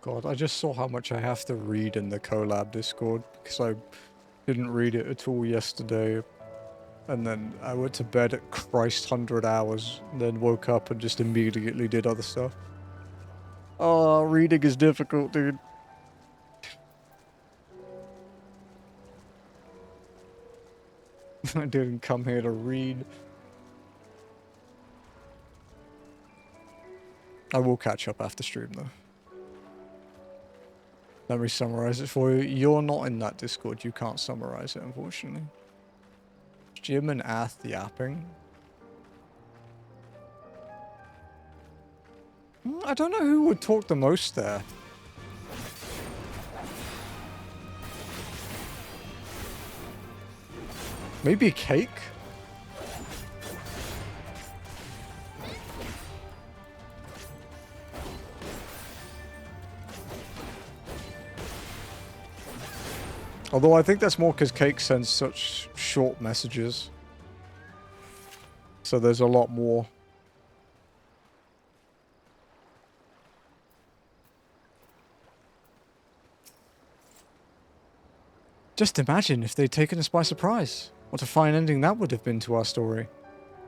Speaker 1: God, I just saw how much I have to read in the collab Discord because I didn't read it at all yesterday. And then I went to bed at Christ 100 hours, and then woke up and just immediately did other stuff. Oh, reading is difficult, dude. I didn't come here to read. I will catch up after stream, though. Let me summarize it for you. You're not in that Discord. You can't summarize it, unfortunately. Jim and Ath yapping. I don't know who would talk the most there. Maybe Cake? Although I think that's more because Cake sends such short messages. So there's a lot more. Just imagine if they'd taken us by surprise. What a fine ending that would have been to our story.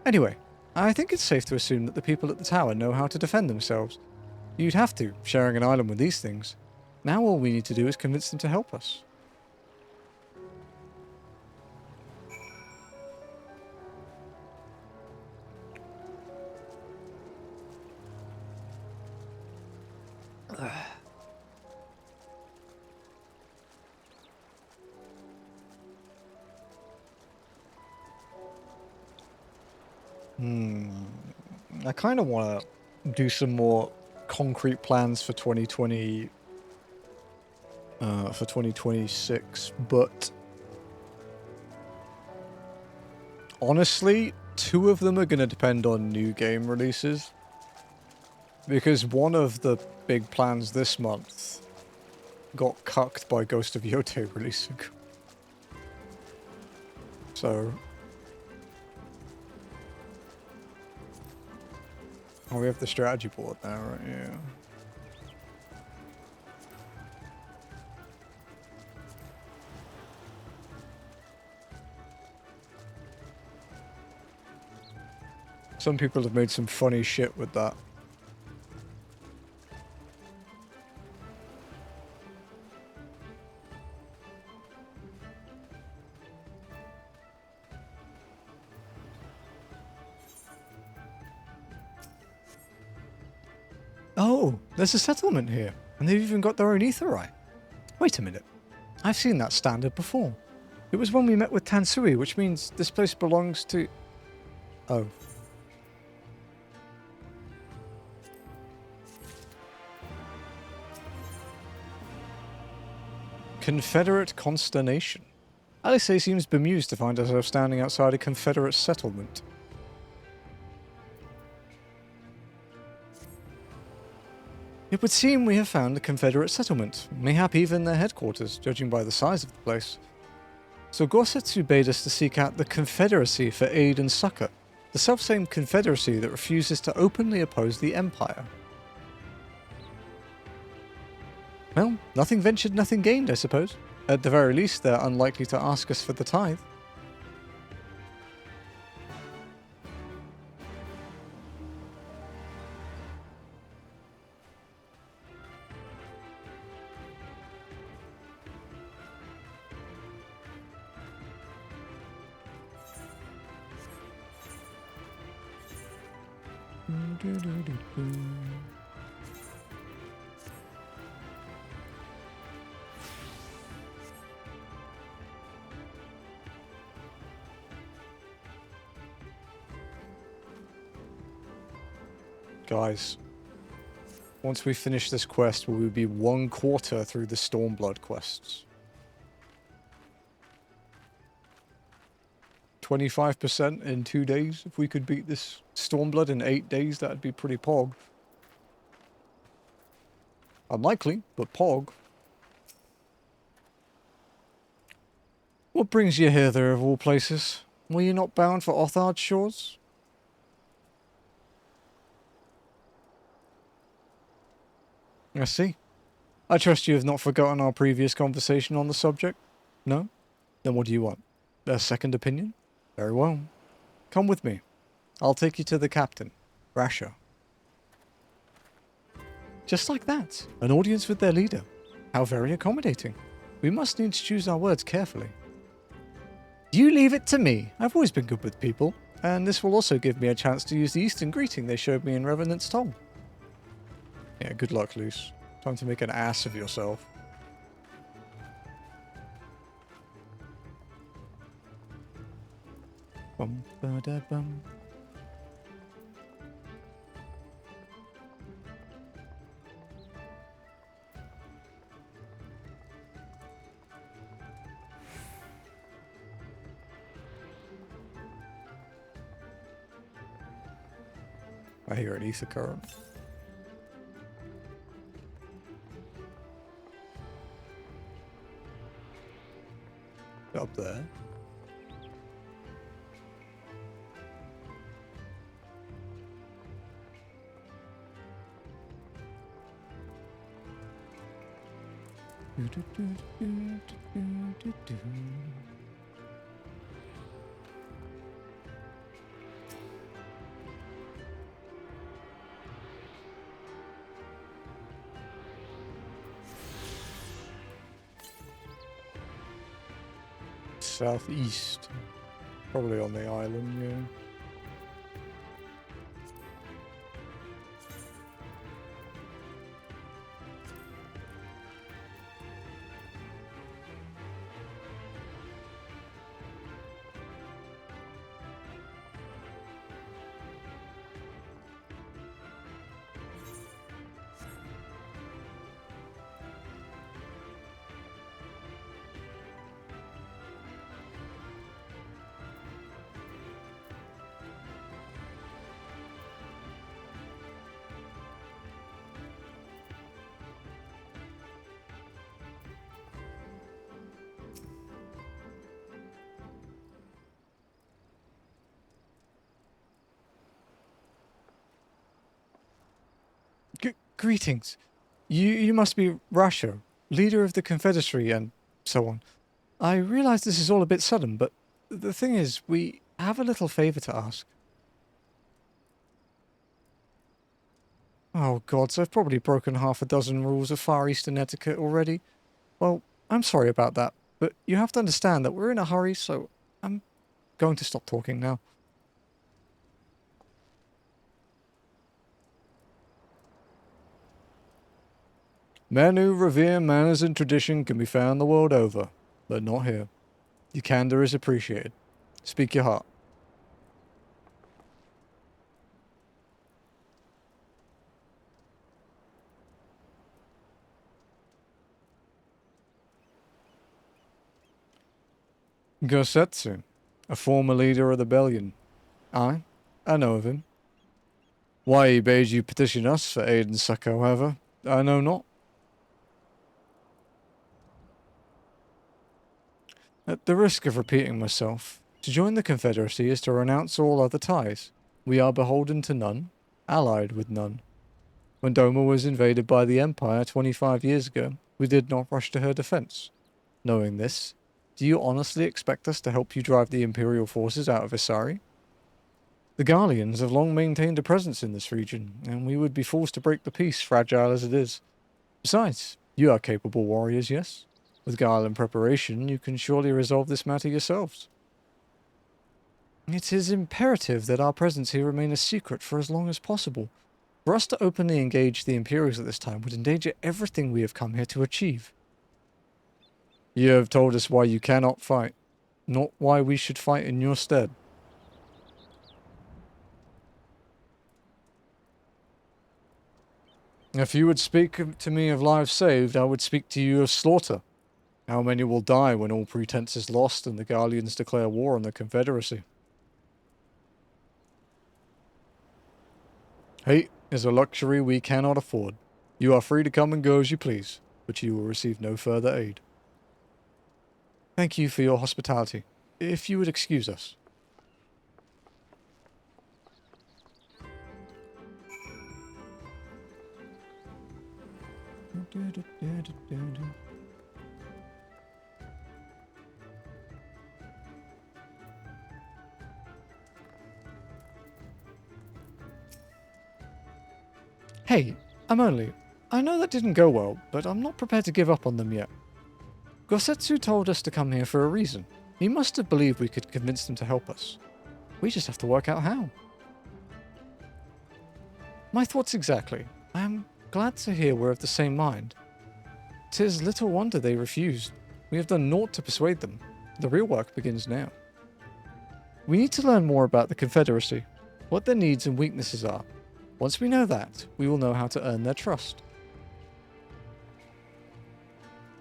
Speaker 1: Anyway, I think it's safe to assume that the people at the tower know how to defend themselves. You'd have to, sharing an island with these things. Now all we need to do is convince them to help us. I kind of want to do some more concrete plans for 2020, for 2026, but Honestly, 2 of them are going to depend on new game releases. Because one of the big plans this month got cucked by Ghost of Yote releasing. So... Oh, we have the strategy board now, right? Yeah. Some people have made some funny shit with that. Oh, there's a settlement here, and they've even got their own aetheryte. Wait a minute. I've seen that standard before. It was when we met with Tansui, which means this place belongs to... Oh. Confederate consternation. Alice seems bemused to find herself standing outside a Confederate settlement. It would seem we have found a Confederate settlement, mayhap even their headquarters, judging by the size of the place. So Gorsetsu bade us to seek out the Confederacy for aid and succor, the selfsame Confederacy that refuses to openly oppose the Empire. Well, nothing ventured, nothing gained, I suppose. At the very least, they're unlikely to ask us for the tithe. Guys, once we finish this quest, we will be 1/4 through the Stormblood quests. 25% in 2 days. If we could beat this Stormblood in 8 days, that'd be pretty pog. Unlikely, but pog. What brings you here there, of all places? Were you not bound for Othard's shores? I see. I trust you have not forgotten our previous conversation on the subject? No? Then what do you want? A second opinion? Very well. Come with me. I'll take you to the captain, Rasha. Just like that. An audience with their leader. How very accommodating. We must needs choose our words carefully. You leave it to me. I've always been good with people, and this will also give me a chance to use the Eastern greeting they showed me in Revenant's Toll. Yeah, good luck, Luce. Time to make an ass of yourself. Bum, ba, da, bum. I hear an ether current. Up there. Southeast. Probably on the island, yeah. Greetings. You must be Rasher, leader of the Confederacy and so on. I realize this is all a bit sudden, but the thing is, we have a little favor to ask. Oh gods, I've probably broken half a dozen rules of Far Eastern etiquette already. Well, I'm sorry about that, but you have to understand that we're in a hurry, so I'm going to stop talking now. Men who revere manners and tradition can be found the world over, but not here. Your candor is appreciated. Speak your heart. Gosetsu, a former leader of the rebellion. I know of him. Why he bade you petition us for aid and succor, however, I know not. At the risk of repeating myself, to join the Confederacy is to renounce all other ties. We are beholden to none, allied with none. When Doma was invaded by the Empire 25 years ago, we did not rush to her defense. Knowing this, do you honestly expect us to help you drive the Imperial forces out of Isari? The Garleans have long maintained a presence in this region, and we would be forced to break the peace, fragile as it is. Besides, you are capable warriors, yes? With guile and preparation, you can surely resolve this matter yourselves. It is imperative that our presence here remain a secret for as long as possible. For us to openly engage the Imperials at this time would endanger everything we have come here to achieve. You have told us why you cannot fight, not why we should fight in your stead. If you would speak to me of lives saved, I would speak to you of slaughter. How many will die when all pretense is lost and the Garleans declare war on the Confederacy? Hate is a luxury we cannot afford. You are free to come and go as you please, but you will receive no further aid. Thank you for your hospitality. If you would excuse us. Hey, I know that didn't go well, but I'm not prepared to give up on them yet. Gosetsu told us to come here for a reason. He must have believed we could convince them to help us. We just have to work out how. My thoughts exactly. I am glad to hear we're of the same mind. 'Tis little wonder they refused. We have done naught to persuade them. The real work begins now. We need to learn more about the Confederacy, what their needs and weaknesses are. Once we know that, we will know how to earn their trust.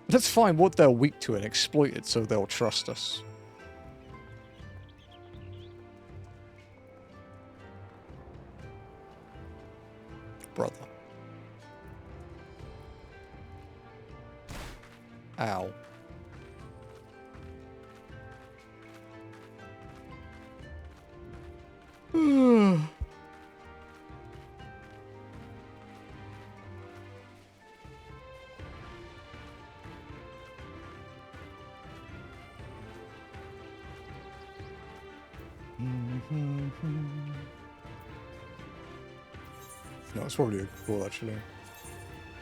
Speaker 1: Let's find what they're weak to and exploit it so they'll trust us. Brother. Ow. No, it's probably cool actually.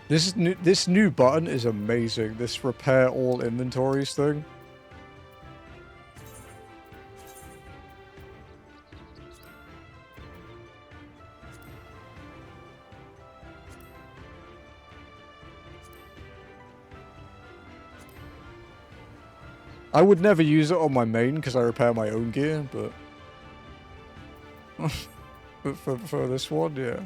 Speaker 1: This new button is amazing. This repair all inventories thing. I would never use it on my main because I repair my own gear, but but for this one, yeah.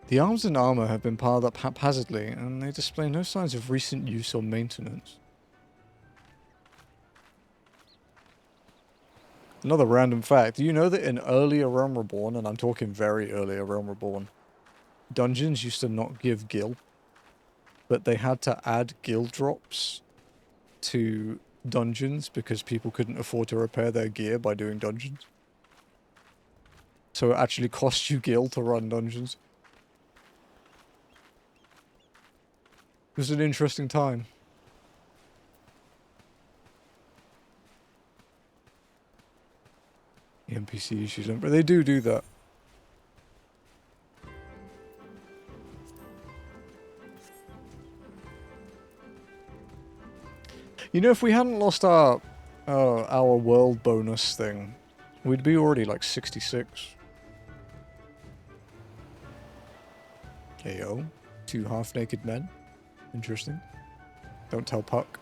Speaker 1: The arms and armor have been piled up haphazardly, and they display no signs of recent use or maintenance. Another random fact, do you know that in earlier Realm Reborn, and I'm talking very earlier Realm Reborn, dungeons used to not give gil, but they had to add gil drops to dungeons because people couldn't afford to repair their gear by doing dungeons. So it actually costs you gil to run dungeons. It was an interesting time. The NPC issues, but they do that. You know, if we hadn't lost our world bonus thing, we'd be already like 66. Ayo, 2 half-naked men. Interesting. Don't tell Puck.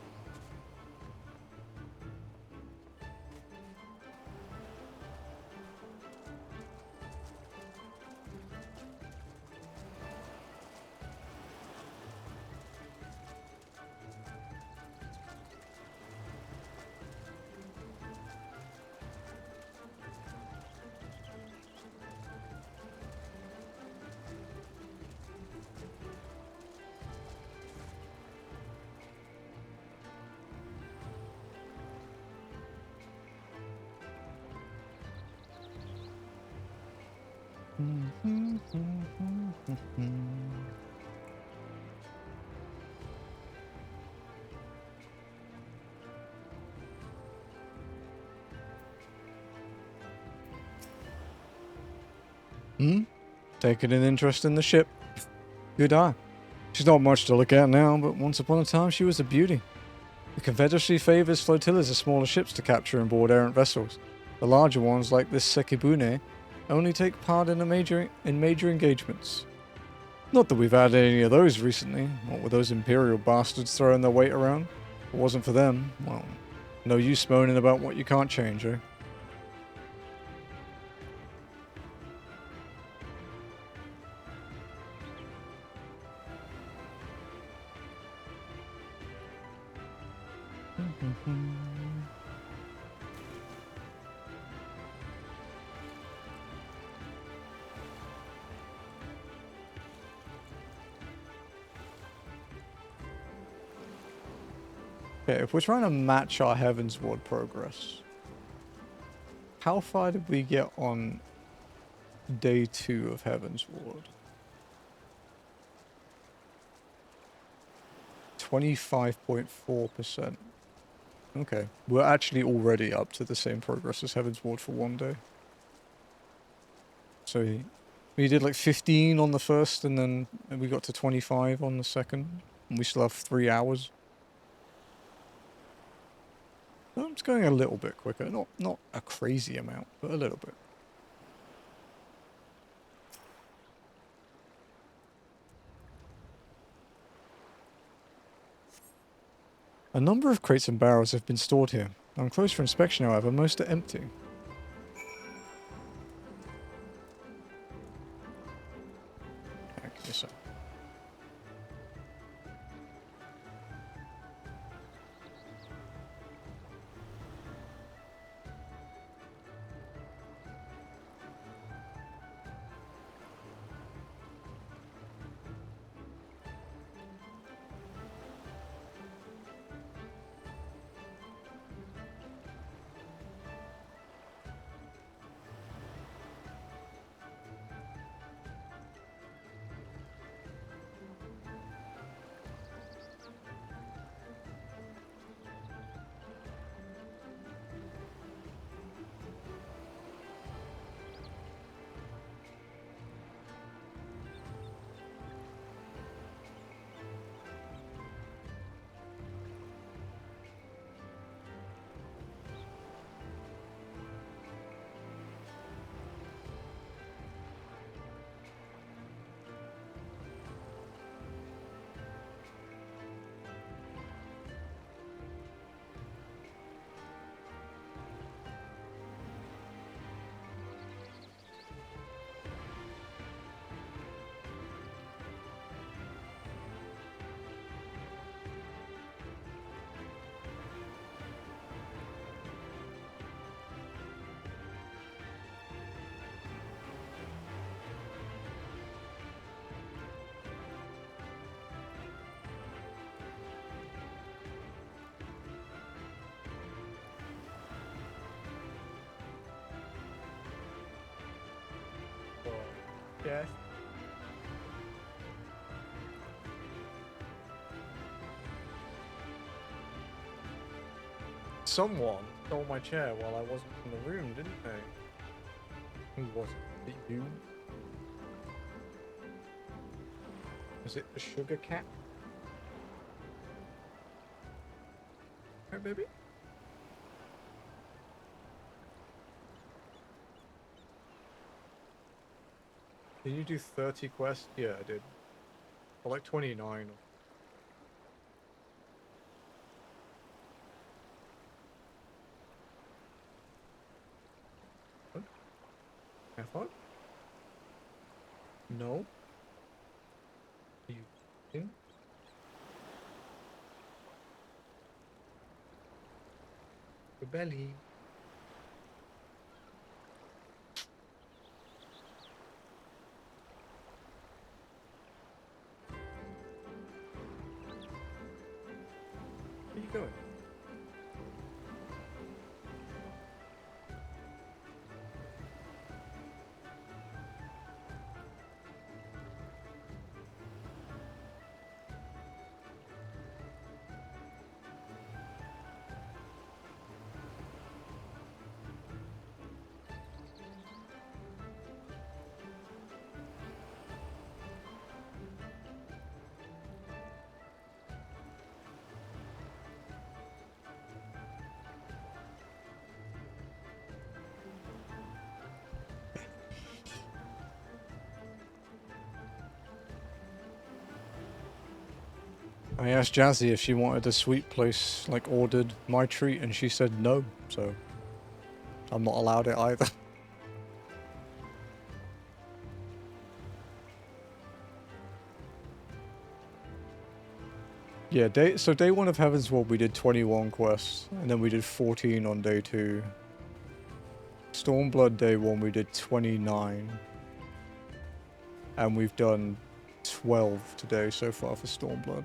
Speaker 1: Taking an interest in the ship. Good eye. She's not much to look at now, but once upon a time she was a beauty. The Confederacy favors flotillas of smaller ships to capture and board errant vessels. The larger ones, like this Sekibune, only take part in major engagements. Not that we've had any of those recently. What with those Imperial bastards throwing their weight around? If it wasn't for them, well, no use moaning about what you can't change, eh? Okay, if we're trying to match our Heavensward progress, how far did we get on day 2 of Heavensward? 25.4%. Okay, we're actually already up to the same progress as Heavensward for 1 day. So we did like 15 on the first, and then we got to 25 on the second, and we still have 3 hours. Oh, it's going a little bit quicker. Not a crazy amount, but a little bit. A number of crates and barrels have been stored here. On closer inspection, however, most are empty. Okay, so.
Speaker 10: Yes.
Speaker 1: Someone stole my chair while I wasn't in the room, didn't they? Who was it? Was it you? Was it the sugar cat? Hey, baby? Did you do 30 quests? Yeah, I did. Or like 29. Have fun? No? Are you kidding? Your belly. Where are you going? I asked Jazzy if she wanted a sweet place, like ordered my treat, and she said no, so I'm not allowed it either. Yeah, day 1 of Heaven's Ward we did 21 quests, and then we did 14 on day 2. Stormblood day 1 we did 29. And we've done 12 today so far for Stormblood.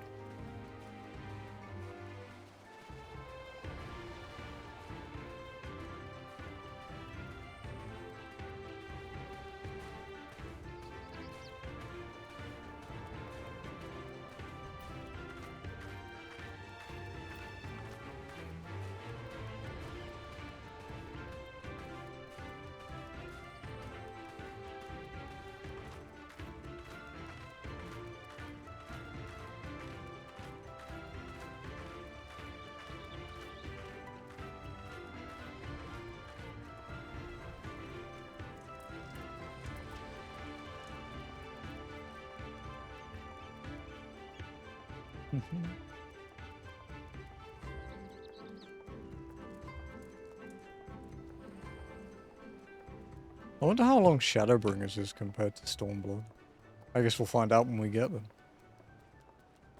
Speaker 1: I wonder how long Shadowbringers is compared to Stormblood. I guess we'll find out when we get them.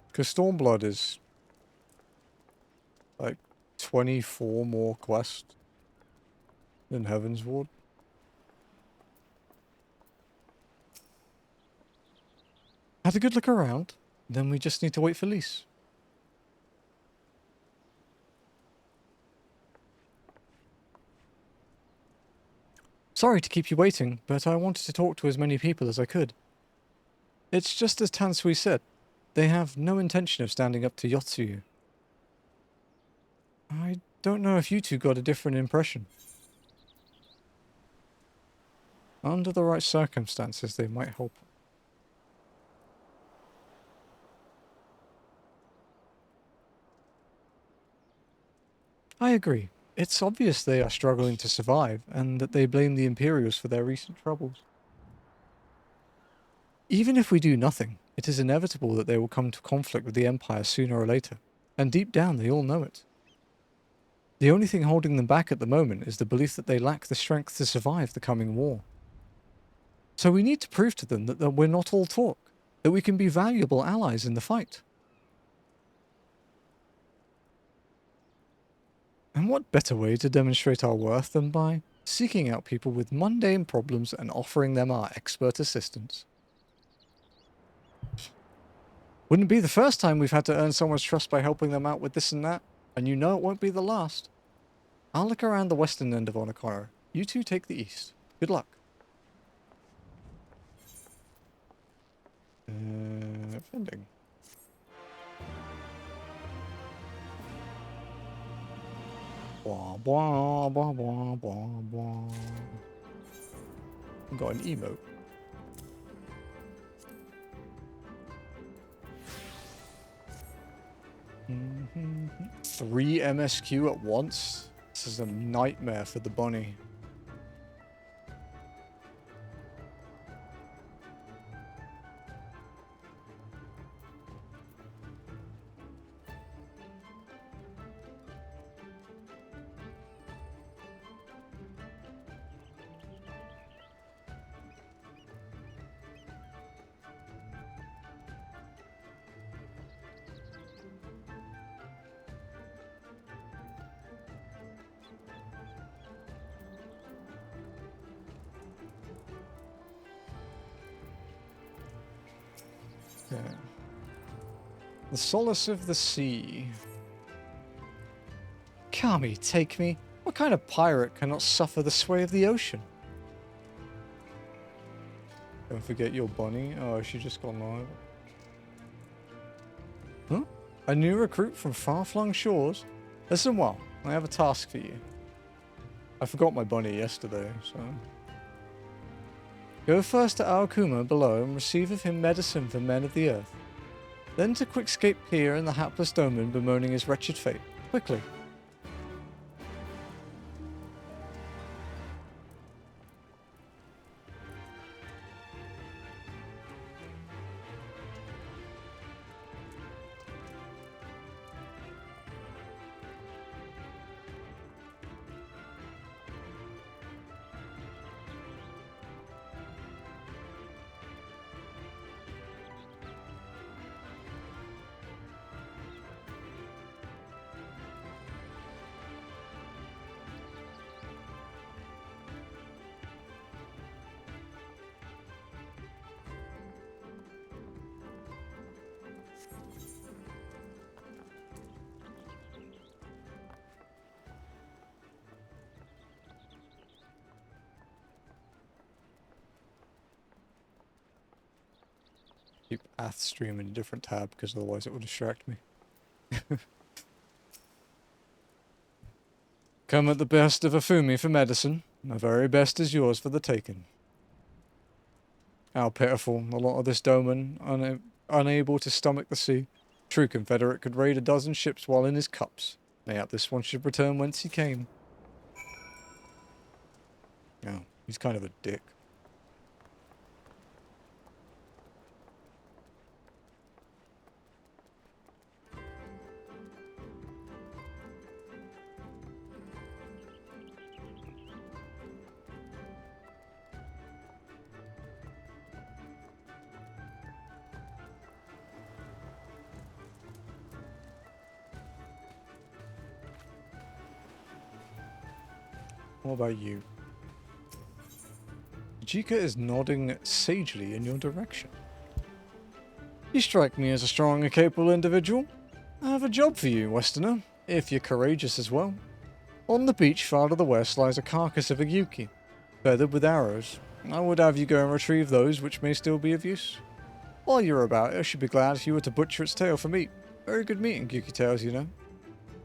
Speaker 1: Because Stormblood is like 24 more quests than Heaven's Ward. Had a good look around, then we just need to wait for Lise. Sorry to keep you waiting, but I wanted to talk to as many people as I could. It's just as Tansui said, they have no intention of standing up to Yotsuyu. I don't know if you two got a different impression. Under the right circumstances, they might help. I agree. It's obvious they are struggling to survive, and that they blame the Imperials for their recent troubles. Even if we do nothing, it is inevitable that they will come to conflict with the Empire sooner or later, and deep down they all know it. The only thing holding them back at the moment is the belief that they lack the strength to survive the coming war. So we need to prove to them that we're not all talk, that we can be valuable allies in the fight. And what better way to demonstrate our worth than by seeking out people with mundane problems and offering them our expert assistance? Wouldn't be the first time we've had to earn someone's trust by helping them out with this and that, and you know it won't be the last. I'll look around the western end of Onokoro. You two take the east. Good luck. Vending. Blah, blah, blah, blah, blah, blah. Got an emote. Mm-hmm. 3 MSQ at once? This is a nightmare for the bunny. Okay. The solace of the sea. Kami, take me. What kind of pirate cannot suffer the sway of the ocean? Don't forget your bunny. Oh, she just gone live. Huh? A new recruit from far-flung shores? Listen well, I have a task for you. I forgot my bunny yesterday, so... Go first to Aokuma below and receive of him medicine for men of the earth. Then to Quickscape Pier and the hapless Doman bemoaning his wretched fate. Quickly. Keep Ath stream in a different tab because otherwise it will distract me. Come at the best of Afumi for medicine. My very best is yours for the taking. How pitiful. A lot of this Doman, unable to stomach the sea. True Confederate could raid a dozen ships while in his cups. Mayhap this one should return whence he came. Oh, he's kind of a dick. What about you? Jika is nodding sagely in your direction. You strike me as a strong and capable individual. I have a job for you, Westerner, if you're courageous as well. On the beach far to the west lies a carcass of a Yuki, feathered with arrows. I would have you go and retrieve those which may still be of use. While you're about it, I should be glad if you were to butcher its tail for meat. Very good meat in Yuki tails, you know.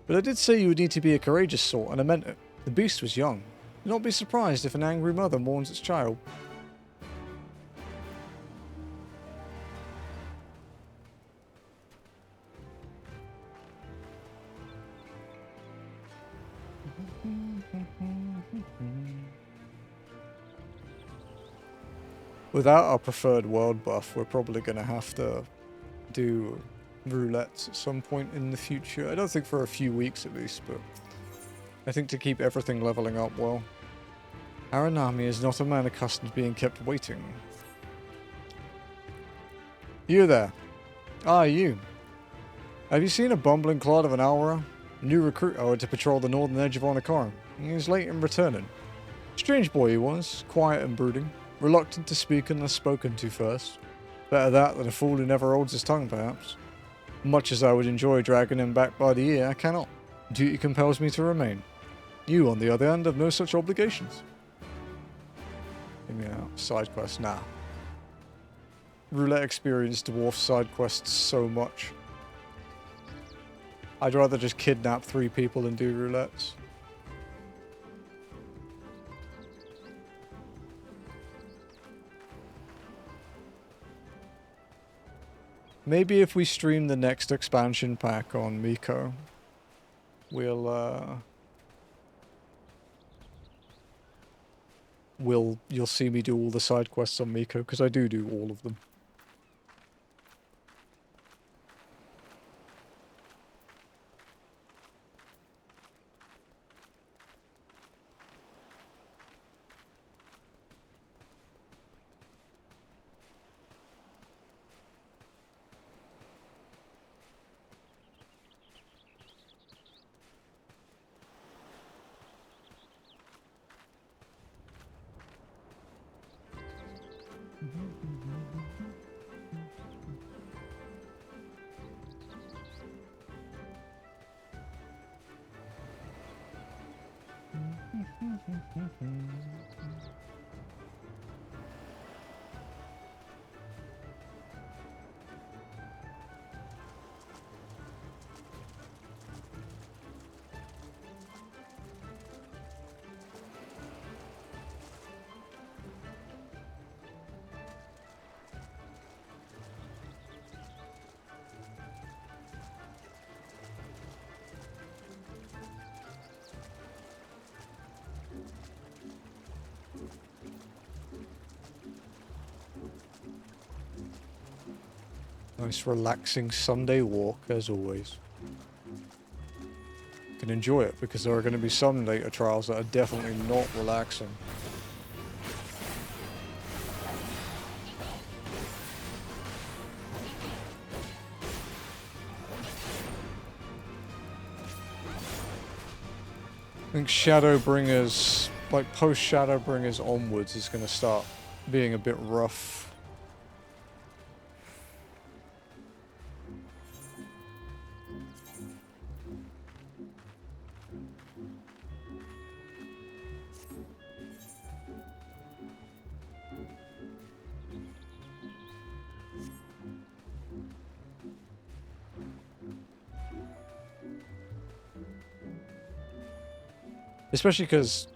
Speaker 1: But I did say you would need to be a courageous sort, and I meant it. The beast was young. Do not be surprised if an angry mother mourns its child. Without our preferred world buff, we're probably going to have to do roulettes at some point in the future. I don't think for a few weeks at least, but I think to keep everything leveling up well. Aranami is not a man accustomed to being kept waiting. You there. Ah, you. Have you seen a bumbling clod of an Aura? New recruit hired to patrol the northern edge of Onakaran. He was late in returning. Strange boy he was, quiet and brooding, reluctant to speak unless spoken to first. Better that than a fool who never holds his tongue, perhaps. Much as I would enjoy dragging him back by the ear, I cannot. Duty compels me to remain. You, on the other hand, have no such obligations. Give me a side quest now. roulette experience dwarfs side quests so much. I'd rather just kidnap 3 people and do roulettes. Maybe if we stream the next expansion pack on Miko, you'll see me do all the side quests on Miko, because I do all of them. Nice relaxing Sunday walk, as always. You can enjoy it, because there are going to be some later trials that are definitely not relaxing. I think Shadowbringers, like post Shadowbringers onwards, is going to start being a bit rough. Especially because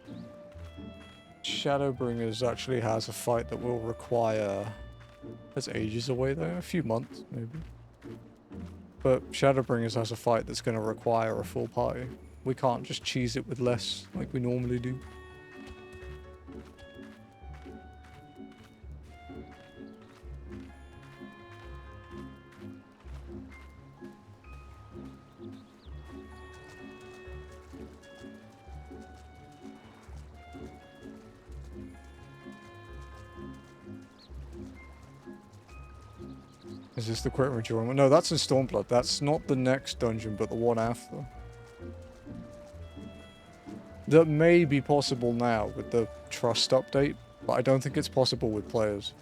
Speaker 1: Shadowbringers actually has a fight that will require... That's ages away though, a few months maybe. But Shadowbringers has a fight that's going to require a full party. We can't just cheese it with less like we normally do. Is this the quick rejoinder? No, that's in Stormblood. That's not the next dungeon, but the one after. That may be possible now with the Trust update, but I don't think it's possible with players.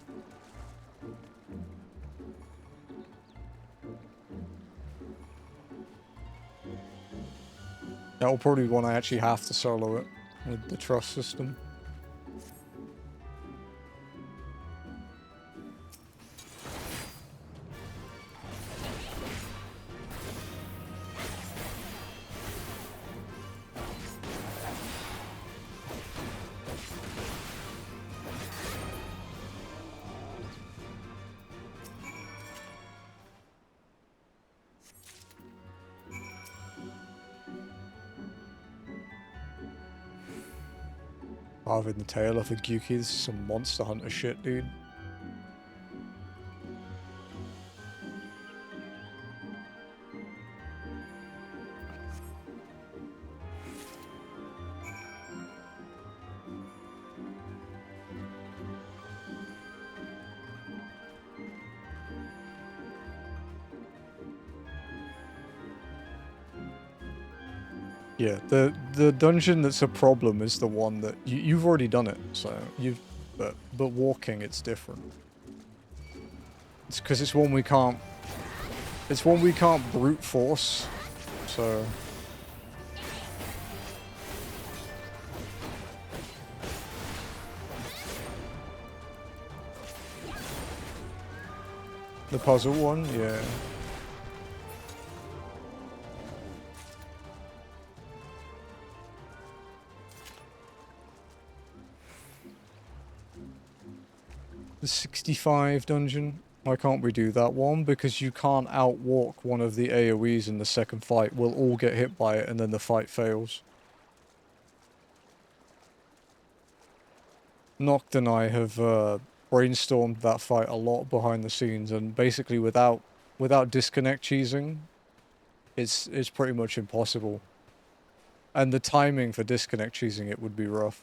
Speaker 1: That will probably be one I actually have to solo it with the Trust system. Carving the tail off a Gyuki, this is some Monster Hunter shit, dude. Yeah, the dungeon that's a problem is the one that you've already done it, so but walking it's different. It's because it's one we can't brute force, so The puzzle one, yeah. The 65 dungeon. Why can't we do that one? Because you can't outwalk one of the AoEs in the second fight. We'll all get hit by it and then the fight fails. Noct and I have brainstormed that fight a lot behind the scenes, and basically without disconnect cheesing, it's pretty much impossible. And the timing for disconnect cheesing it would be rough.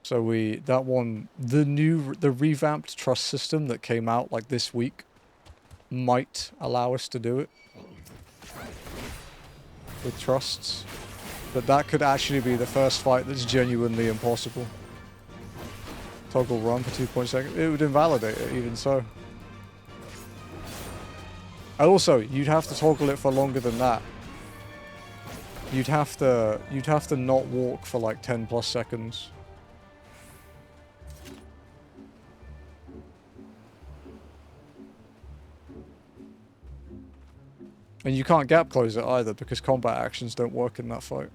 Speaker 1: So the revamped trust system that came out like this week might allow us to do it with trusts. But that could actually be the first fight that's genuinely impossible. Toggle run for 2 seconds. It would invalidate it even so. And also, you'd have to toggle it for longer than that. You'd have to not walk for like 10+ seconds. And you can't gap close it either because combat actions don't work in that fight.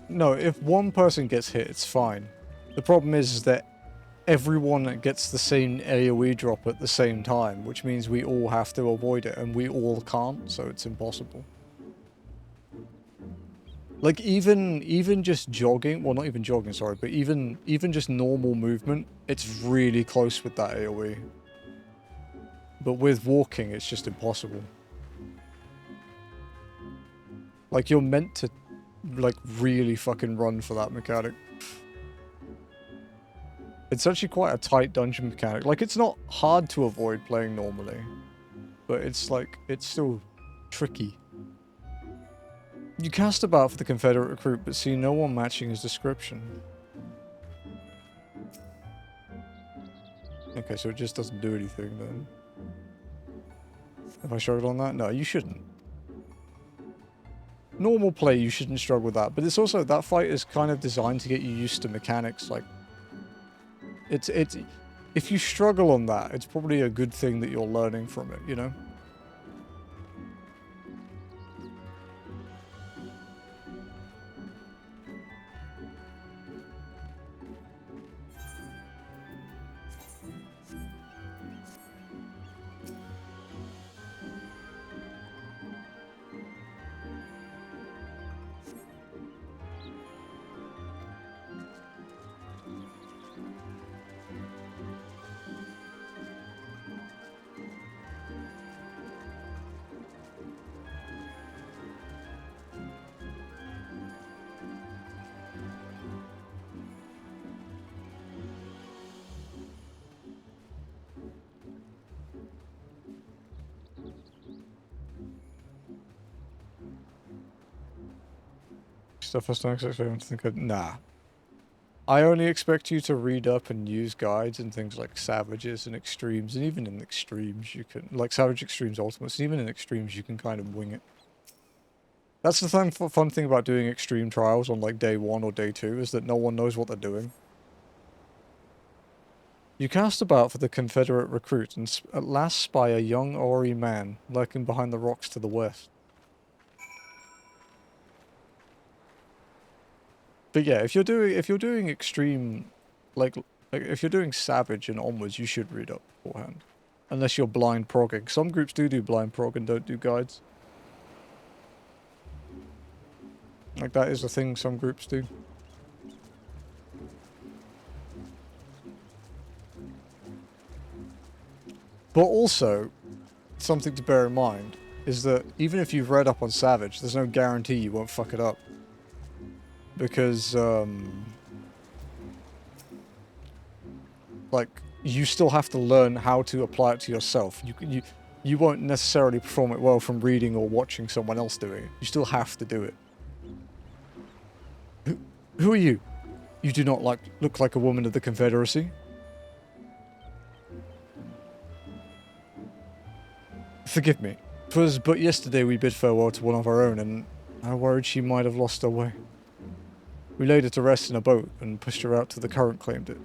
Speaker 1: No, if one person gets hit, it's fine. The problem is that everyone gets the same AoE drop at the same time, which means we all have to avoid it, and we all can't, so it's impossible. Like, even just jogging, well, not even jogging, sorry, but even just normal movement, it's really close with that AoE. But with walking, it's just impossible. Like, you're meant to, like, really fucking run for that mechanic. It's actually quite a tight dungeon mechanic. Like, it's not hard to avoid playing normally, but it's like, it's still tricky. You cast about for the Confederate recruit, but see no one matching his description. Okay, so it just doesn't do anything then. Have I struggled on that? No, you shouldn't. Normal play, you shouldn't struggle with that, but it's also, that fight is kind of designed to get you used to mechanics, like, if you struggle on that, it's probably a good thing that you're learning from it, you know? Stuff I don't expect to think of. Nah. I only expect you to read up and use guides and things like Savages and Extremes, and even in Extremes you can, like Savage Extremes Ultimates, and even in Extremes you can kind of wing it. That's the fun thing about doing Extreme Trials on like day 1 or day 2, is that no one knows what they're doing. You cast about for the Confederate recruit and at last spy a young Ori man lurking behind the rocks to the west. But yeah, if you're doing extreme, like if you're doing Savage and onwards, you should read up beforehand. Unless you're blind progging. Some groups do blind prog and don't do guides. Like, that is a thing some groups do. But also, something to bear in mind is that even if you've read up on Savage, there's no guarantee you won't fuck it up. Because, like, you still have to learn how to apply it to yourself. You won't necessarily perform it well from reading or watching someone else doing it. You still have to do it. Who are you? You do not look like a woman of the Confederacy. Forgive me. 'Twas but yesterday we bid farewell to one of our own, and I worried she might have lost her way. We laid her to rest in a boat and pushed her out till the current claimed it.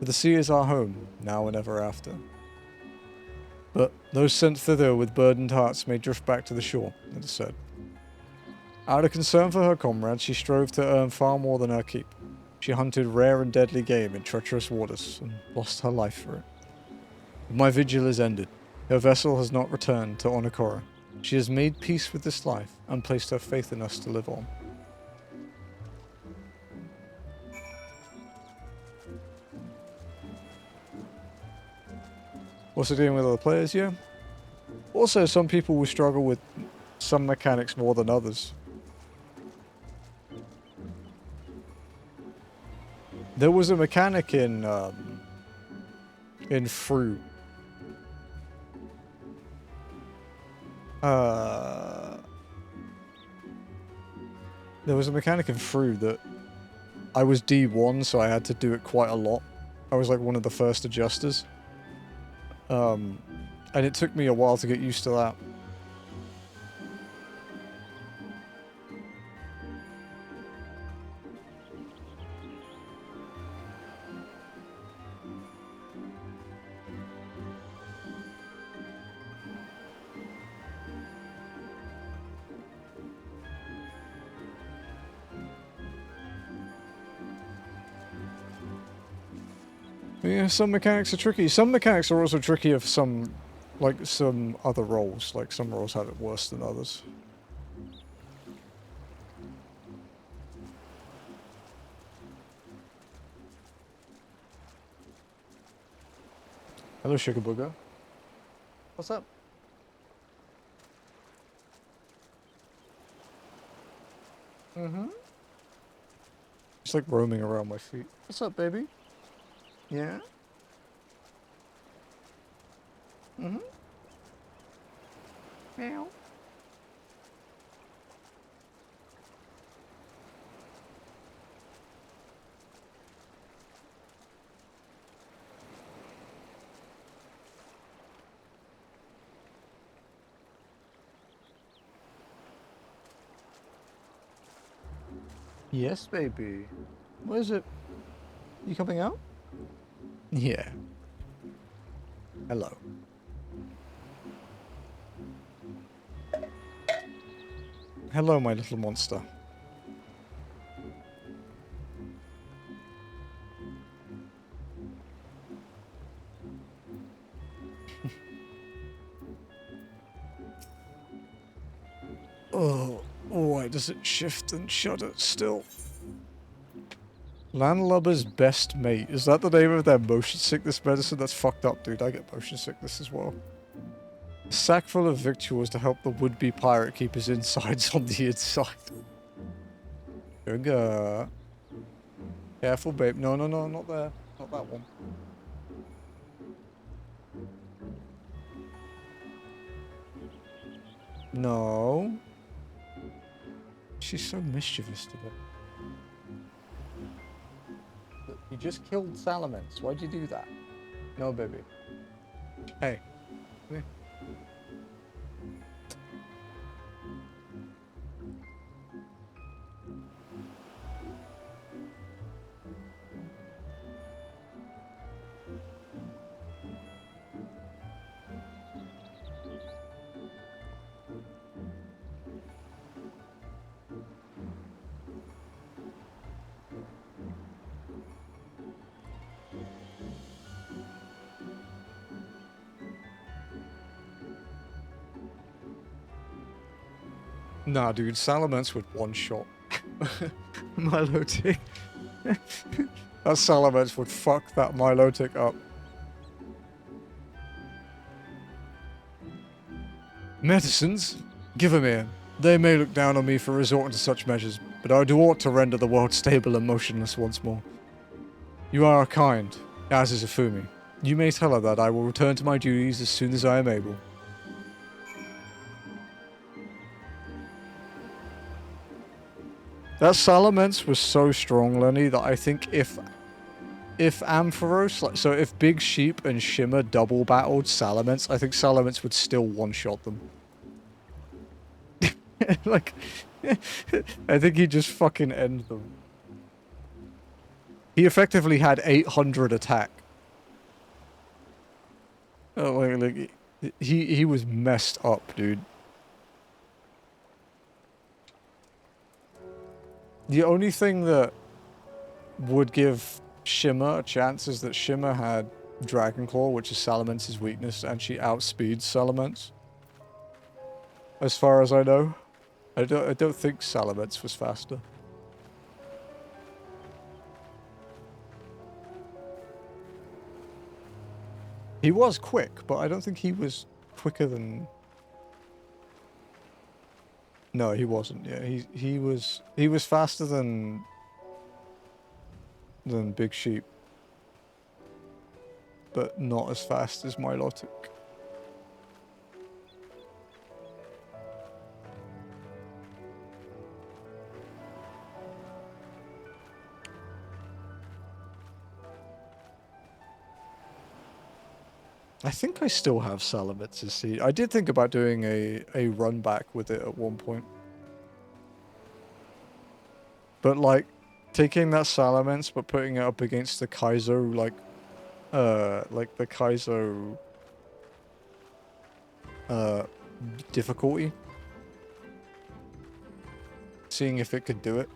Speaker 1: For the sea is our home, now and ever after. But those sent thither with burdened hearts may drift back to the shore, it is said. Out of concern for her comrades, she strove to earn far more than her keep. She hunted rare and deadly game in treacherous waters, and lost her life for it. But my vigil is ended. Her vessel has not returned to Onokora. She has made peace with this life, and placed her faith in us to live on. Also dealing with other players, yeah. Also, some people will struggle with some mechanics more than others. There was a mechanic in Fru. There was a mechanic in Fru that I was D1, so I had to do it quite a lot. I was like one of the first adjusters. And it took me a while to get used to that. Yeah, some mechanics are tricky. Some mechanics are also tricky of some, like, some other roles. Like, some roles have it worse than others. Hello, Sugar Booger. What's up? It's like roaming around my feet. What's up, baby? Yeah? Meow. Yes, baby. What is it? You coming out? Yeah. Hello. Hello, my little monster. Oh, why does it shift and shudder still? Landlubber's best mate. Is that the name of their motion sickness medicine? That's fucked up, dude. I get motion sickness as well. A sack full of victuals to help the would-be pirate keep his insides on the inside. Sugar. Careful, babe. No, no, no, not there. Not that one. No. She's so mischievous today. You just killed Salamence. Why'd you do that? No, baby. Hey. Come here. Nah, dude, Salamence with one shot. Milotic. That Salamence would fuck that Milotic up. Medicines? Give 'em here. They may look down on me for resorting to such measures, but I do ought to render the world stable and motionless once more. You are kind, as is Afumi. You may tell her that I will return to my duties as soon as I am able. That Salamence was so strong, Lenny, that I think if Ampharos, like, so if Big Sheep and Shimmer double battled Salamence, I think Salamence would still one-shot them. Like, I think he'd just fucking end them. He effectively had 800 attack. Oh, like he was messed up, dude. The only thing that would give Shimmer a chance is that Shimmer had Dragon Claw, which is Salamence's weakness, and she outspeeds Salamence. As far as I know. I don't think Salamence was faster. He was quick, but I don't think he was quicker than... No, he wasn't. Yeah, he was faster than Big Sheep, but not as fast as Milotic. I think I still have Salamence's seed. I did think about doing a run back with it at one point. But like, taking that Salamence but putting it up against the Kaizo, like the Kaizo difficulty. Seeing if it could do it.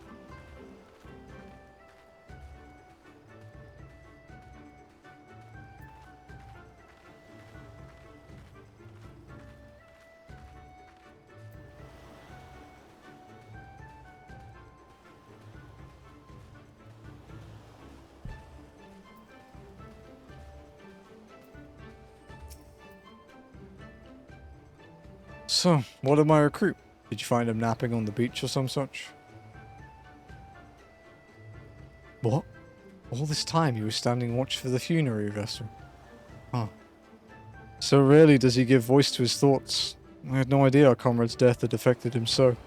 Speaker 1: So, what did my recruit? Did you find him napping on the beach or some such? What? All this time he was standing watch for the funerary vessel? Huh. So rarely does he give voice to his thoughts. I had no idea our comrade's death had affected him so.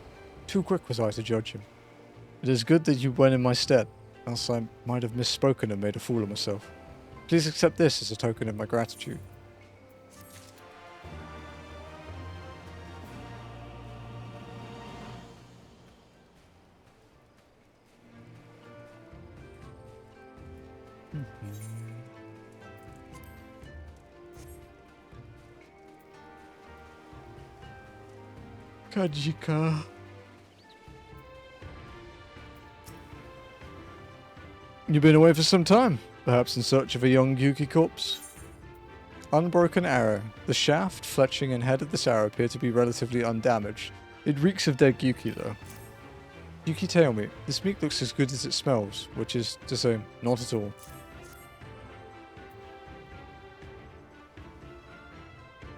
Speaker 1: Too quick was I to judge him. It is good that you went in my stead, else I might have misspoken and made a fool of myself. Please accept this as a token of my gratitude. Kajika. You've been away for some time, perhaps in search of a young Yuki corpse? Unbroken arrow. The shaft, fletching, and head of this arrow appear to be relatively undamaged. It reeks of dead Yuki, though. Yuki tail meat. This meat looks as good as it smells, which is to say, not at all.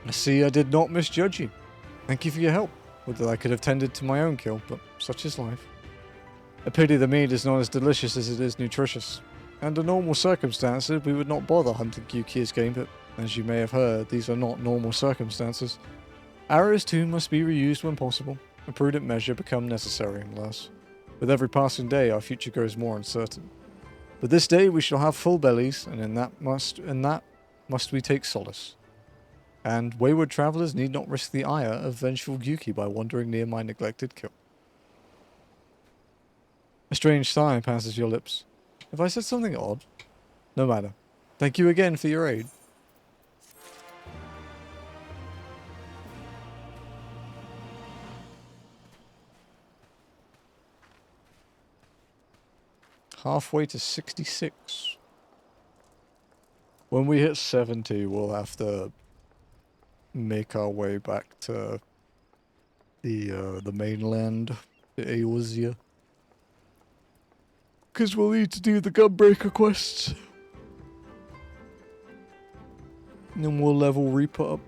Speaker 1: I see I did not misjudge you. Thank you for your help. Would that I could have tended to my own kill, but such is life. A pity the meat is not as delicious as it is nutritious. Under normal circumstances, we would not bother hunting Yuki as game, but as you may have heard, these are not normal circumstances. Arrows too must be reused when possible. A prudent measure become necessary, alas. With every passing day, our future grows more uncertain. But this day we shall have full bellies, and in that must we take solace. And wayward travellers need not risk the ire of vengeful Yuki by wandering near my neglected kill. A strange sigh passes your lips. Have I said something odd? No matter. Thank you again for your aid. Halfway to 66. When we hit 70, we'll have to make our way back to the mainland, the Eorzea. Because we'll need to do the Gunbreaker quests. And then we'll level Reaper up.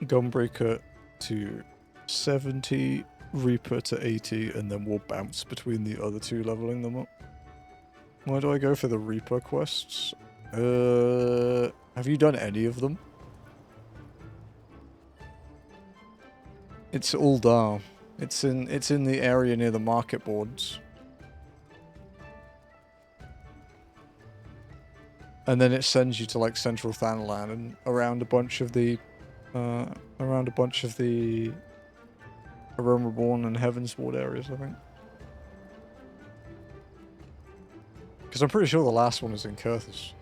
Speaker 1: Gunbreaker to 70, Reaper to 80, and then we'll bounce between the other two, leveling them up. Why do I go for the Reaper quests? Have you done any of them? It's Uldar. It's in the area near the market boards. And then it sends you to like Central Thanalan and around a bunch of the Realm Reborn and Heavensward areas, I think. Because I'm pretty sure the last one is in Kurthus.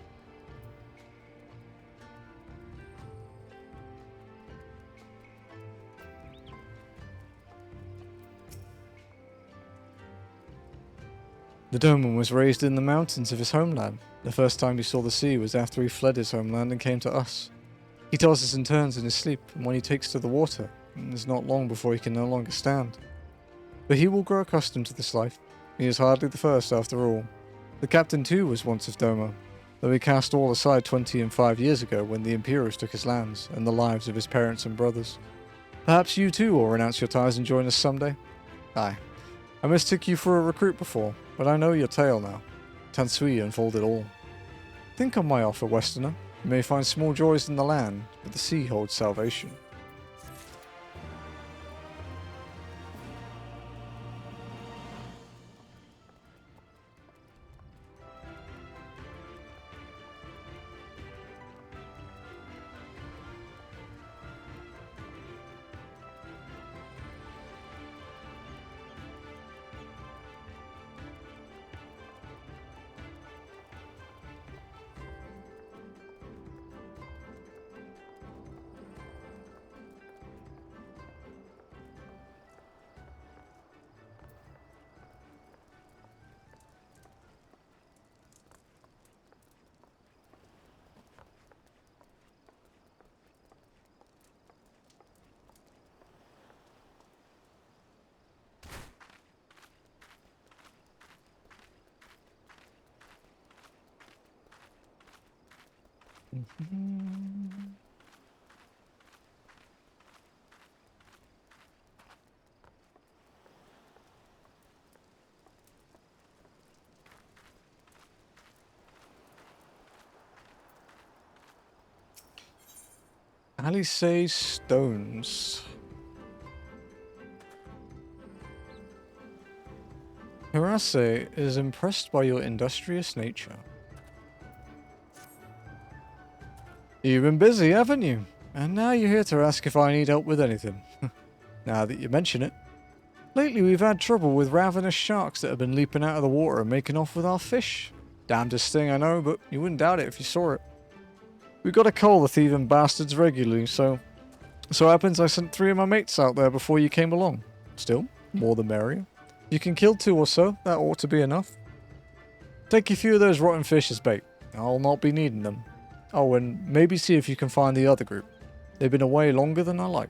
Speaker 1: The Doman was raised in the mountains of his homeland. The first time he saw the sea was after he fled his homeland and came to us. He tosses and turns in his sleep, and when he takes to the water, it is not long before he can no longer stand. But he will grow accustomed to this life. He is hardly the first, after all. The captain too was once of Doma, though he cast all aside 25 years ago when the Imperials took his lands and the lives of his parents and brothers. Perhaps you too will renounce your ties and join us someday? Aye. I mistook you for a recruit before, but I know your tale now. Tansui unfolded all. Think on my offer, Westerner. You may find small joys in the land, but the sea holds salvation. Alisay Stones. Hirase is impressed by your industrious nature. You've been busy, haven't you? And now you're here to ask if I need help with anything. Now that you mention it. Lately we've had trouble with ravenous sharks that have been leaping out of the water and making off with our fish. Damnedest thing I know, but you wouldn't doubt it if you saw it. We gotta cull the thieving bastards regularly, so happens I sent 3 of my mates out there before you came along. Still, more the merrier. You can kill 2 or so, that ought to be enough. Take a few of those rotten fish as bait. I'll not be needing them. Oh, and maybe see if you can find the other group. They've been away longer than I like.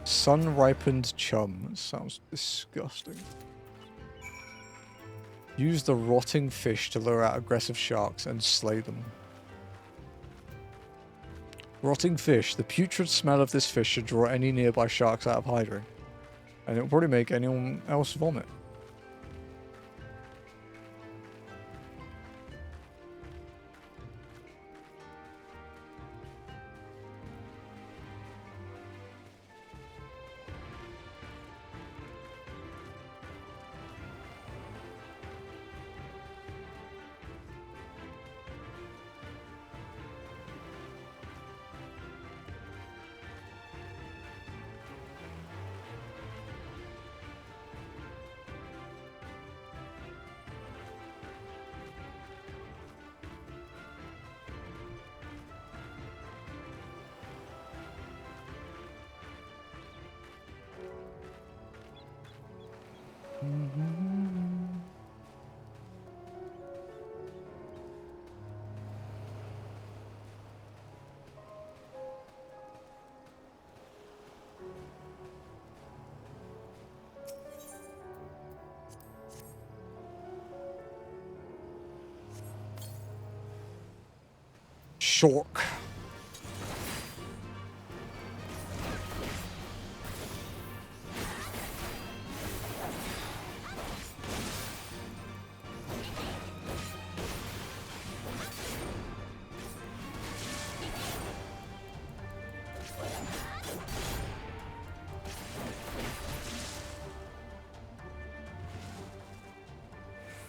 Speaker 1: Sun-ripened chum. That sounds disgusting. Use the rotting fish to lure out aggressive sharks and slay them. Rotting fish. The putrid smell of this fish should draw any nearby sharks out of hiding. And it will probably make anyone else vomit. Shork.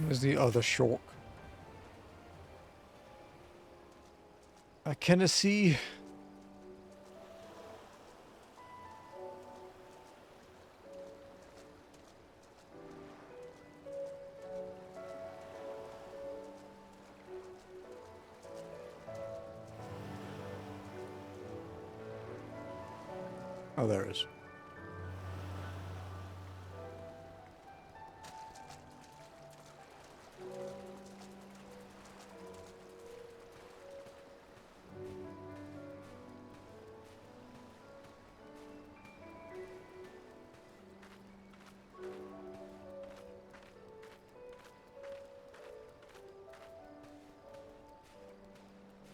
Speaker 1: There's the other shork. I can see. Oh, there it is.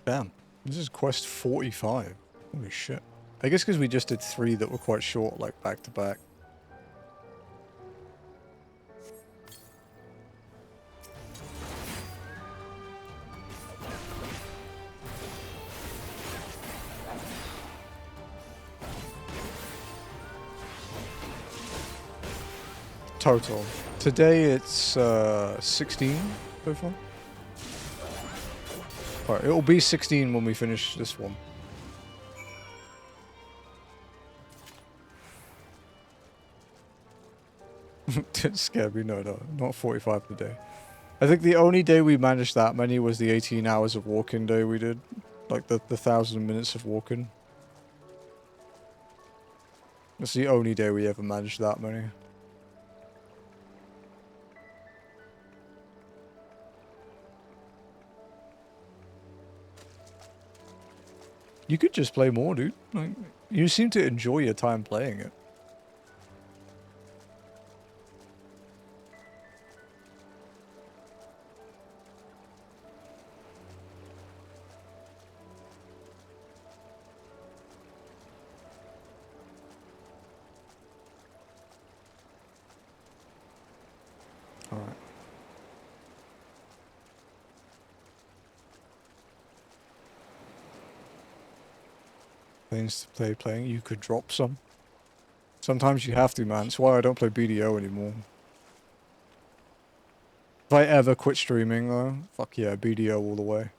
Speaker 1: Damn, this is quest 45. Holy shit. I guess because we just did 3 that were quite short, like back to back. Total. Today it's 16 so far. Alright, it'll be 16 when we finish this one. Didn't scare me, no, not 45 today. I think the only day we managed that many was the 18 hours of walking day we did. Like the 1,000 minutes of walking. That's the only day we ever managed that many. You could just play more, dude. Like, you seem to enjoy your time playing it. Alright. Things to play playing, you could drop some. Sometimes you have to, man. That's why I don't play BDO anymore. If I ever quit streaming though, fuck yeah, BDO all the way.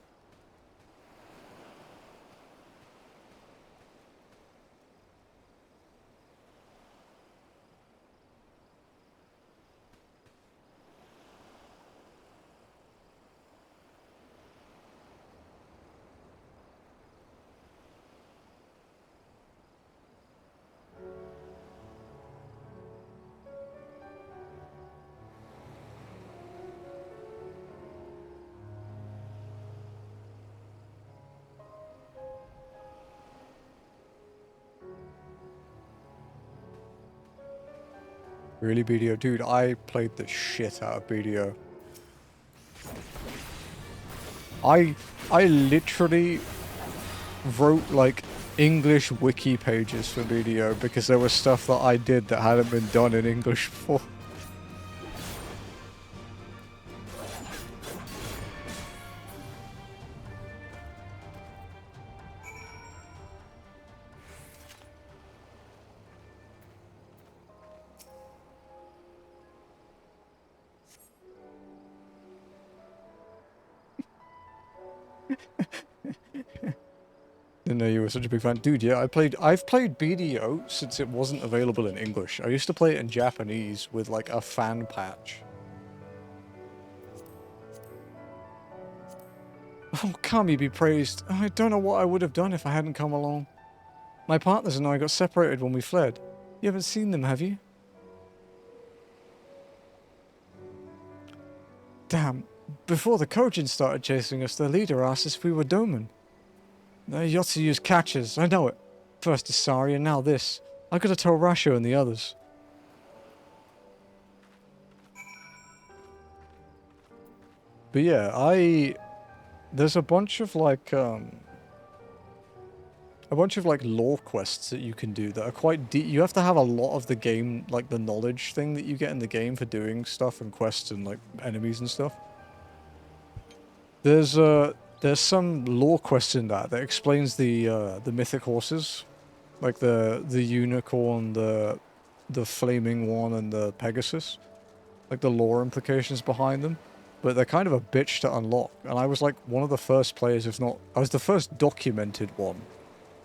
Speaker 1: Really, BDO? Dude, I played the shit out of BDO. I literally wrote, like, English wiki pages for BDO because there was stuff that I did that hadn't been done in English before. Didn't know you were such a big fan. Dude, yeah, I've played BDO since it wasn't available in English. I used to play it in Japanese with like a fan patch. Oh, Kami be praised. I don't know what I would have done if I hadn't come along. My partners and I got separated when we fled. You haven't seen them, have you? Damn. Before the Kojin started chasing us, their leader asked us if we were Doman. Yotsu used catchers, I know it. First Isari and now this. I gotta tell Rasho and the others. But yeah, there's a bunch of like lore quests that you can do that are quite deep. You have to have a lot of the game, like the knowledge thing that you get in the game for doing stuff and quests and like enemies and stuff. There's some lore quest in that explains the mythic horses, like the unicorn, the flaming one, and the Pegasus, like the lore implications behind them. but they're kind of a bitch to unlock. And I was like one of the first players, if not, I was the first documented one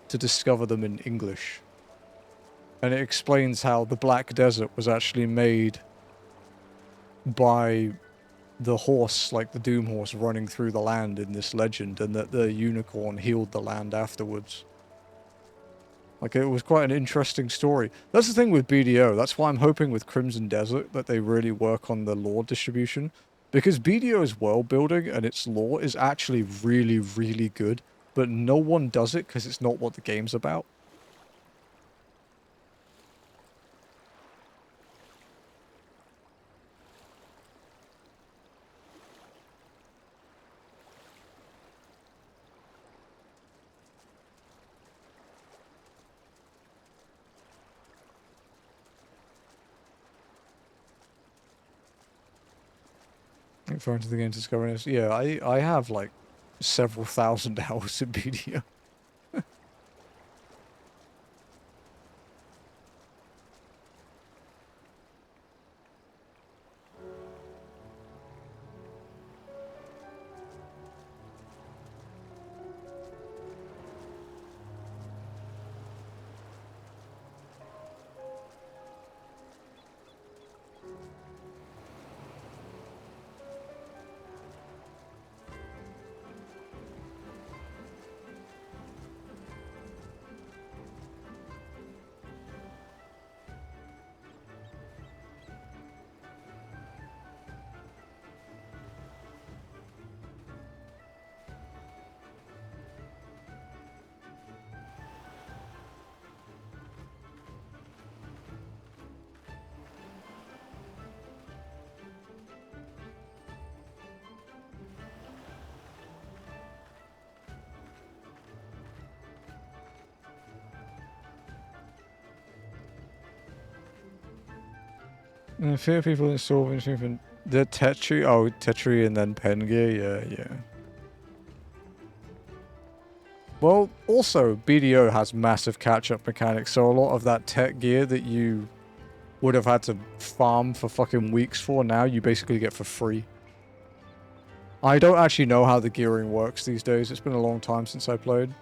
Speaker 1: to discover them in English. And it explains how the Black Desert was actually made by the horse, like the Doom Horse, running through the land in this legend, and that the unicorn healed the land afterwards. Like, it was quite an interesting story. That's the thing with BDO. That's why I'm hoping with Crimson Desert that they really work on the lore distribution. Because BDO's world building and its lore is actually really, really good. But no one does it because it's not what the game's about. Referring to the game discovering this. Yeah, I have like several thousand hours in BDO. I fear people install from the Tetri. Oh, Tetri and then Pen Gear. Yeah. Well, also, BDO has massive catch-up mechanics, so a lot of that tech gear that you would have had to farm for fucking weeks for, now you basically get for free. I don't actually know how the gearing works these days. It's been a long time since I played.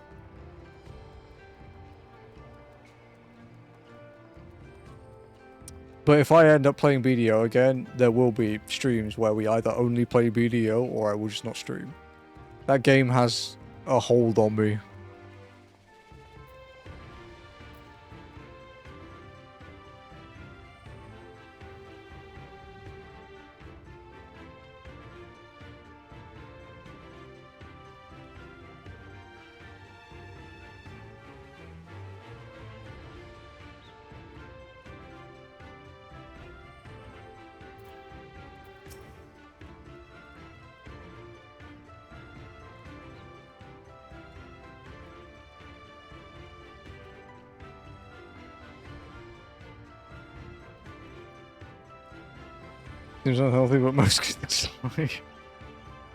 Speaker 1: But if I end up playing BDO again, there will be streams where we either only play BDO or I will just not stream. That game has a hold on me. Seems unhealthy, but most kids like.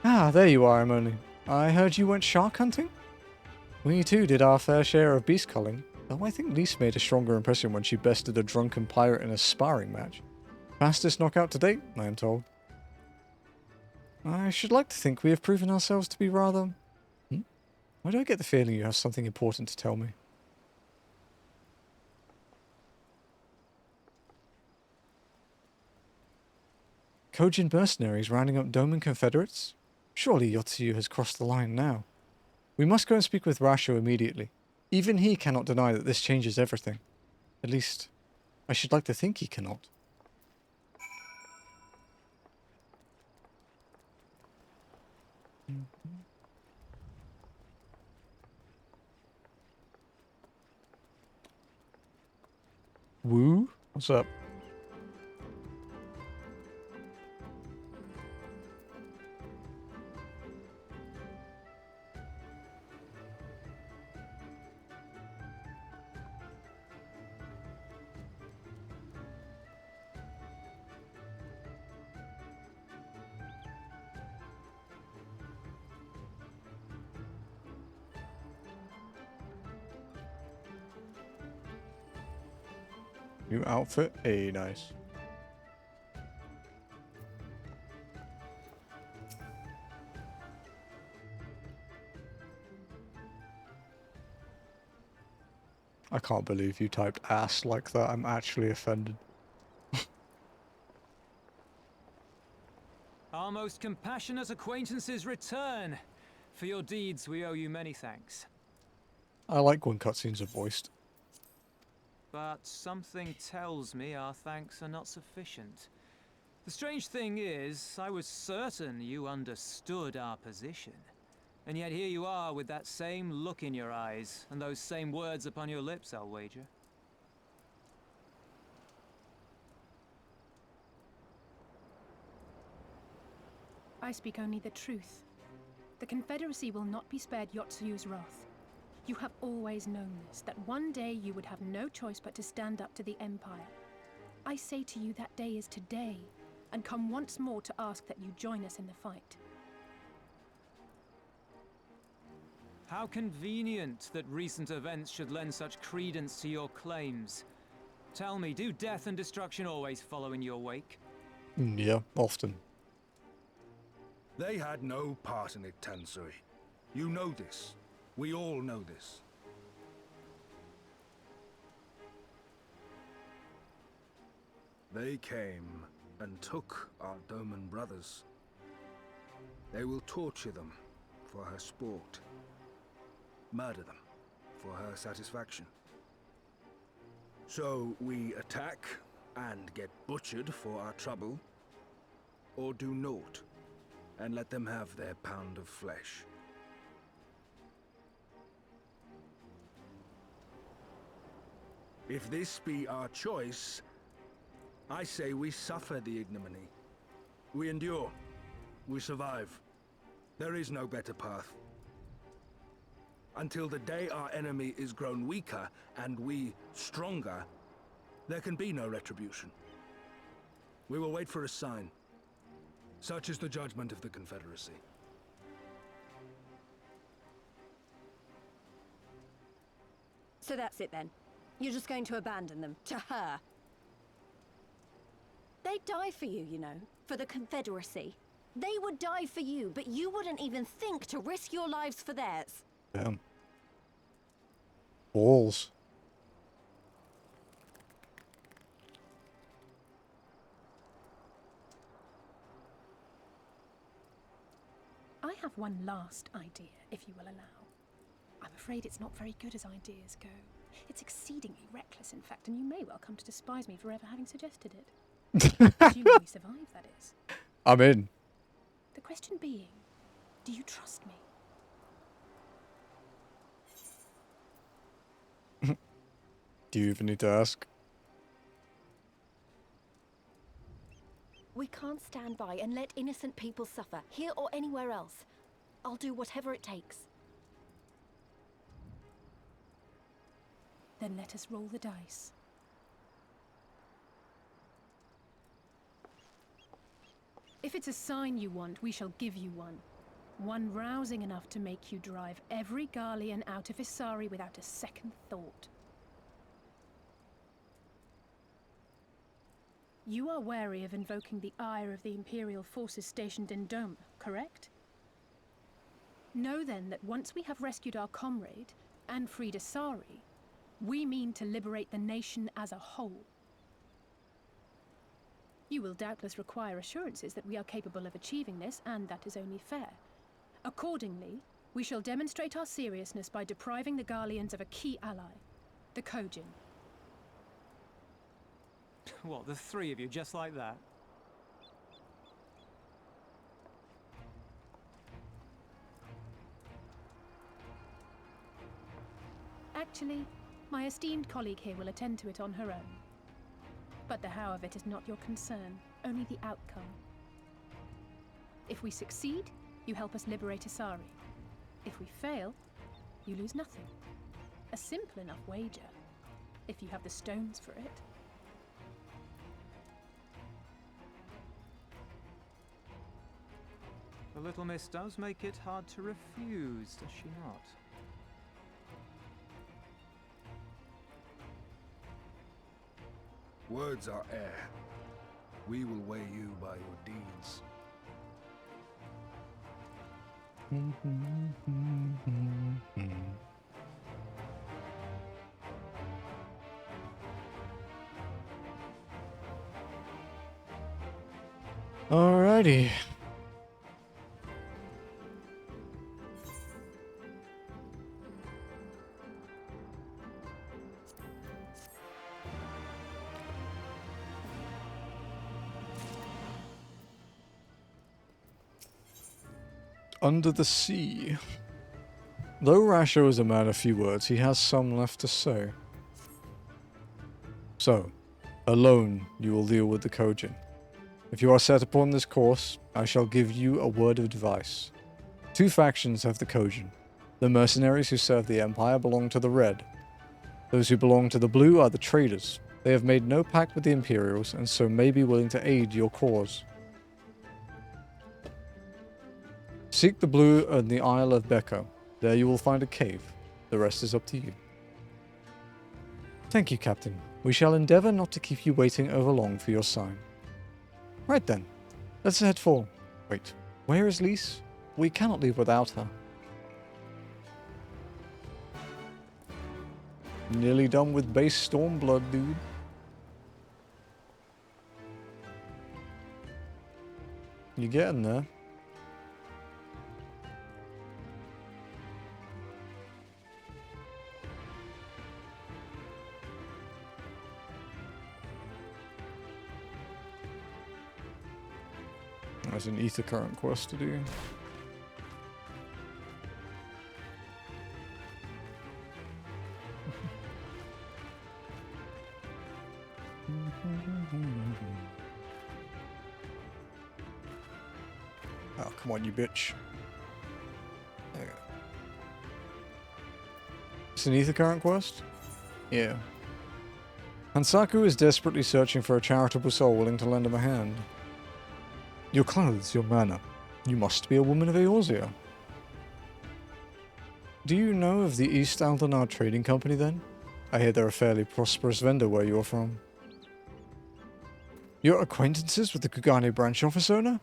Speaker 1: Ah, there you are, Emily. I heard you went shark hunting? We too did our fair share of beast culling, though I think Lise made a stronger impression when she bested a drunken pirate in a sparring match. Fastest knockout to date, I am told. I should like to think we have proven ourselves to be rather... Why do I get the feeling you have something important to tell me? Kojin mercenaries rounding up Doman Confederates? Surely Yotsu has crossed the line now. We must go and speak with Rasho immediately. Even he cannot deny that this changes everything. At least, I should like to think he cannot. Woo? What's up? New outfit? Hey, nice. I can't believe you typed ass like that. I'm actually offended.
Speaker 13: Our most compassionate acquaintances return. For your deeds, we owe you many thanks.
Speaker 1: I like when cutscenes are voiced.
Speaker 13: But something tells me our thanks are not sufficient. The strange thing is, I was certain you understood our position. And yet here you are with that same look in your eyes, and those same words upon your lips, I'll wager.
Speaker 2: I speak only the truth. The Confederacy will not be spared Yotsuyu's wrath. You have always known this, that one day you would have no choice but to stand up to the Empire. I say to you that day is today, and come once more to ask that you join us in the fight.
Speaker 13: How convenient that recent events should lend such credence to your claims. Tell me, do death and destruction always follow in your wake?
Speaker 1: Yeah, often.
Speaker 3: They had no part in it, Tansuri. You know this. We all know this. They came and took our Doman brothers. They will torture them for her sport. Murder them for her satisfaction. So we attack and get butchered for our trouble, or do naught and let them have their pound of flesh. If this be our choice, I say we suffer the ignominy. We endure. We survive. There is no better path. Until the day our enemy is grown weaker and we stronger, there can be no retribution. We will wait for a sign. Such is the judgment of the Confederacy.
Speaker 5: So that's it then. You're just going to abandon them to her. They'd die for you, you know, for the Confederacy. They would die for you, but you wouldn't even think to risk your lives for theirs.
Speaker 1: Damn. Balls.
Speaker 2: I have one last idea, if you will allow. I'm afraid it's not very good as ideas go. It's exceedingly reckless, in fact, and you may well come to despise me for ever having suggested it. Assuming we survive, that is.
Speaker 1: I'm in.
Speaker 2: The question being, do you trust me?
Speaker 1: Do you even need to ask?
Speaker 5: We can't stand by and let innocent people suffer, here or anywhere else. I'll do whatever it takes.
Speaker 2: Then let us roll the dice. If it's a sign you want, we shall give you one. One rousing enough to make you drive every Garlean out of Isari without a second thought. You are wary of invoking the ire of the Imperial forces stationed in Dome, correct? Know then that once we have rescued our comrade and freed Isari, we mean to liberate the nation as a whole. You will doubtless require assurances that we are capable of achieving this, and that is only fair. Accordingly, we shall demonstrate our seriousness by depriving the Garleans of a key ally, the Kojin.
Speaker 13: What, the three of you, just like that?
Speaker 2: Actually, my esteemed colleague here will attend to it on her own. But the how of it is not your concern, only the outcome. If we succeed, you help us liberate Isari. If we fail, you lose nothing. A simple enough wager, if you have the stones for it.
Speaker 13: The little miss does make it hard to refuse, does she not?
Speaker 3: Words are air. We will weigh you by your deeds.
Speaker 1: Alrighty. Under the sea. Though Rasho is a man of few words, he has some left to say. So, alone you will deal with the Kojin. If you are set upon this course, I shall give you a word of advice. Two factions have the Kojin. The mercenaries who serve the Empire belong to the Red. Those who belong to the Blue are the traders. They have made no pact with the Imperials, and so may be willing to aid your cause. Seek the Blue on the Isle of Beko. There you will find a cave. The rest is up to you. Thank you, Captain. We shall endeavor not to keep you waiting over long for your sign. Right then. Let's head for... Wait, where is Lise? We cannot leave without her. Nearly done with base Stormblood, dude. You getting there? There's an ether current quest to do. Oh, come on, you bitch. There you go. It's an ether current quest? Yeah. Hansaku is desperately searching for a charitable soul willing to lend him a hand. Your clothes, your manner. You must be a woman of Eorzea. Do you know of the East Aldenar Trading Company, then? I hear they're a fairly prosperous vendor where you're from. Your acquaintances with the Kugane branch office owner?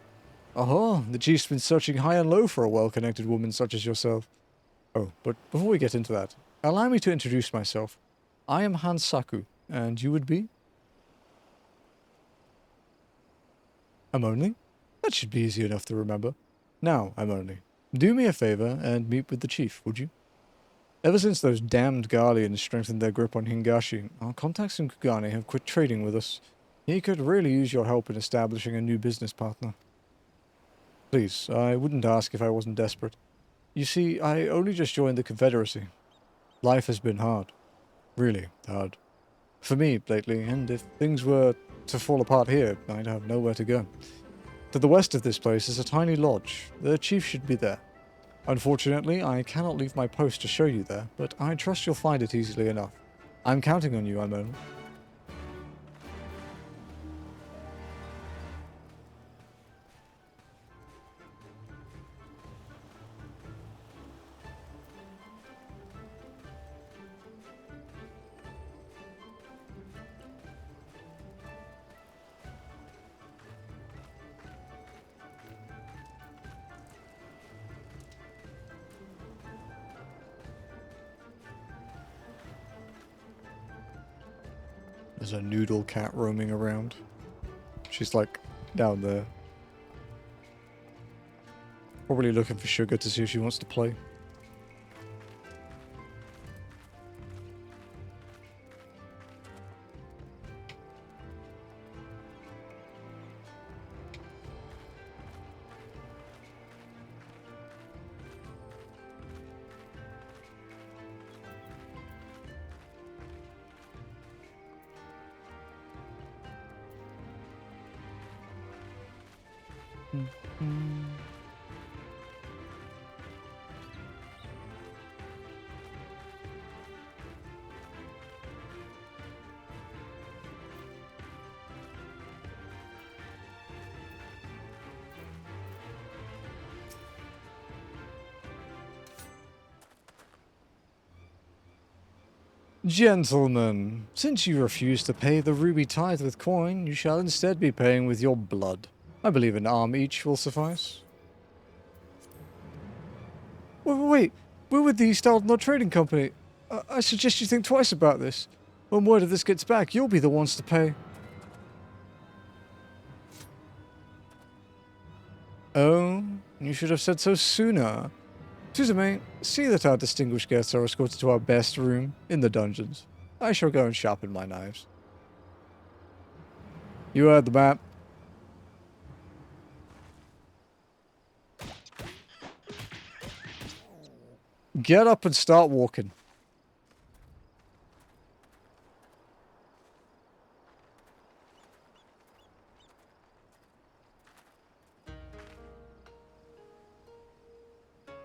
Speaker 1: Oh, the chief's been searching high and low for a well-connected woman such as yourself. Oh, but before we get into that, allow me to introduce myself. I am Hansaku, and you would be? Amoni? That should be easy enough to remember. Now, Amoni, do me a favor and meet with the chief, would you? Ever since those damned Garleans strengthened their grip on Hingashi, our contacts in Kugane have quit trading with us. He could really use your help in establishing a new business partner. Please, I wouldn't ask if I wasn't desperate. You see, I only just joined the Confederacy. Life has been hard. Really hard. For me, lately, and if things were to fall apart here, I'd have nowhere to go. To the west of this place is a tiny lodge. The chief should be there. Unfortunately, I cannot leave my post to show you there, but I trust you'll find it easily enough. I'm counting on you, Amon. There's a noodle cat roaming around. She's like down there. Probably looking for sugar to see if she wants to play. Gentlemen, since you refuse to pay the ruby tithe with coin, you shall instead be paying with your blood. I believe an arm each will suffice. Wait, we're with the East Aldenar Trading Company. I suggest you think twice about this. When word of this gets back, you'll be the ones to pay. You should have said so sooner. Suzume, see that our distinguished guests are escorted to our best room in the dungeons. I shall go and sharpen my knives. You heard the map. Get up and start walking.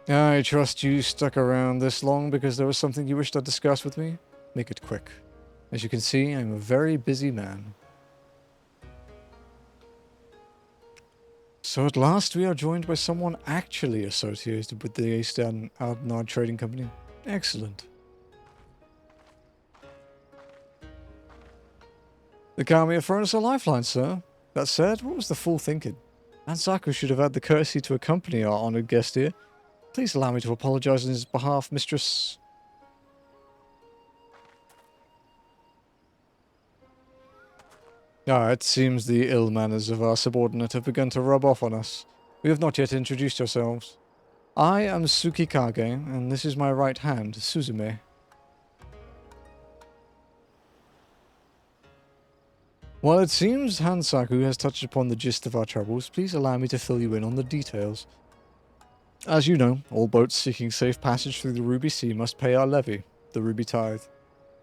Speaker 1: I trust you stuck around this long because there was something you wished to discuss with me. Make it quick. As you can see, I'm a very busy man. So at last we are joined by someone actually associated with the Eastern Aldenard Trading Company. Excellent. The Kami have thrown us a lifeline, sir. That said, what was the fool thinking? Ansaku should have had the courtesy to accompany our honoured guest here. Please allow me to apologize on his behalf, Mistress. It seems the ill manners of our subordinate have begun to rub off on us. We have not yet introduced ourselves. I am Tsukikage, and this is my right hand, Suzume. While it seems Hansaku has touched upon the gist of our troubles, please allow me to fill you in on the details. As you know, all boats seeking safe passage through the Ruby Sea must pay our levy, the Ruby Tithe.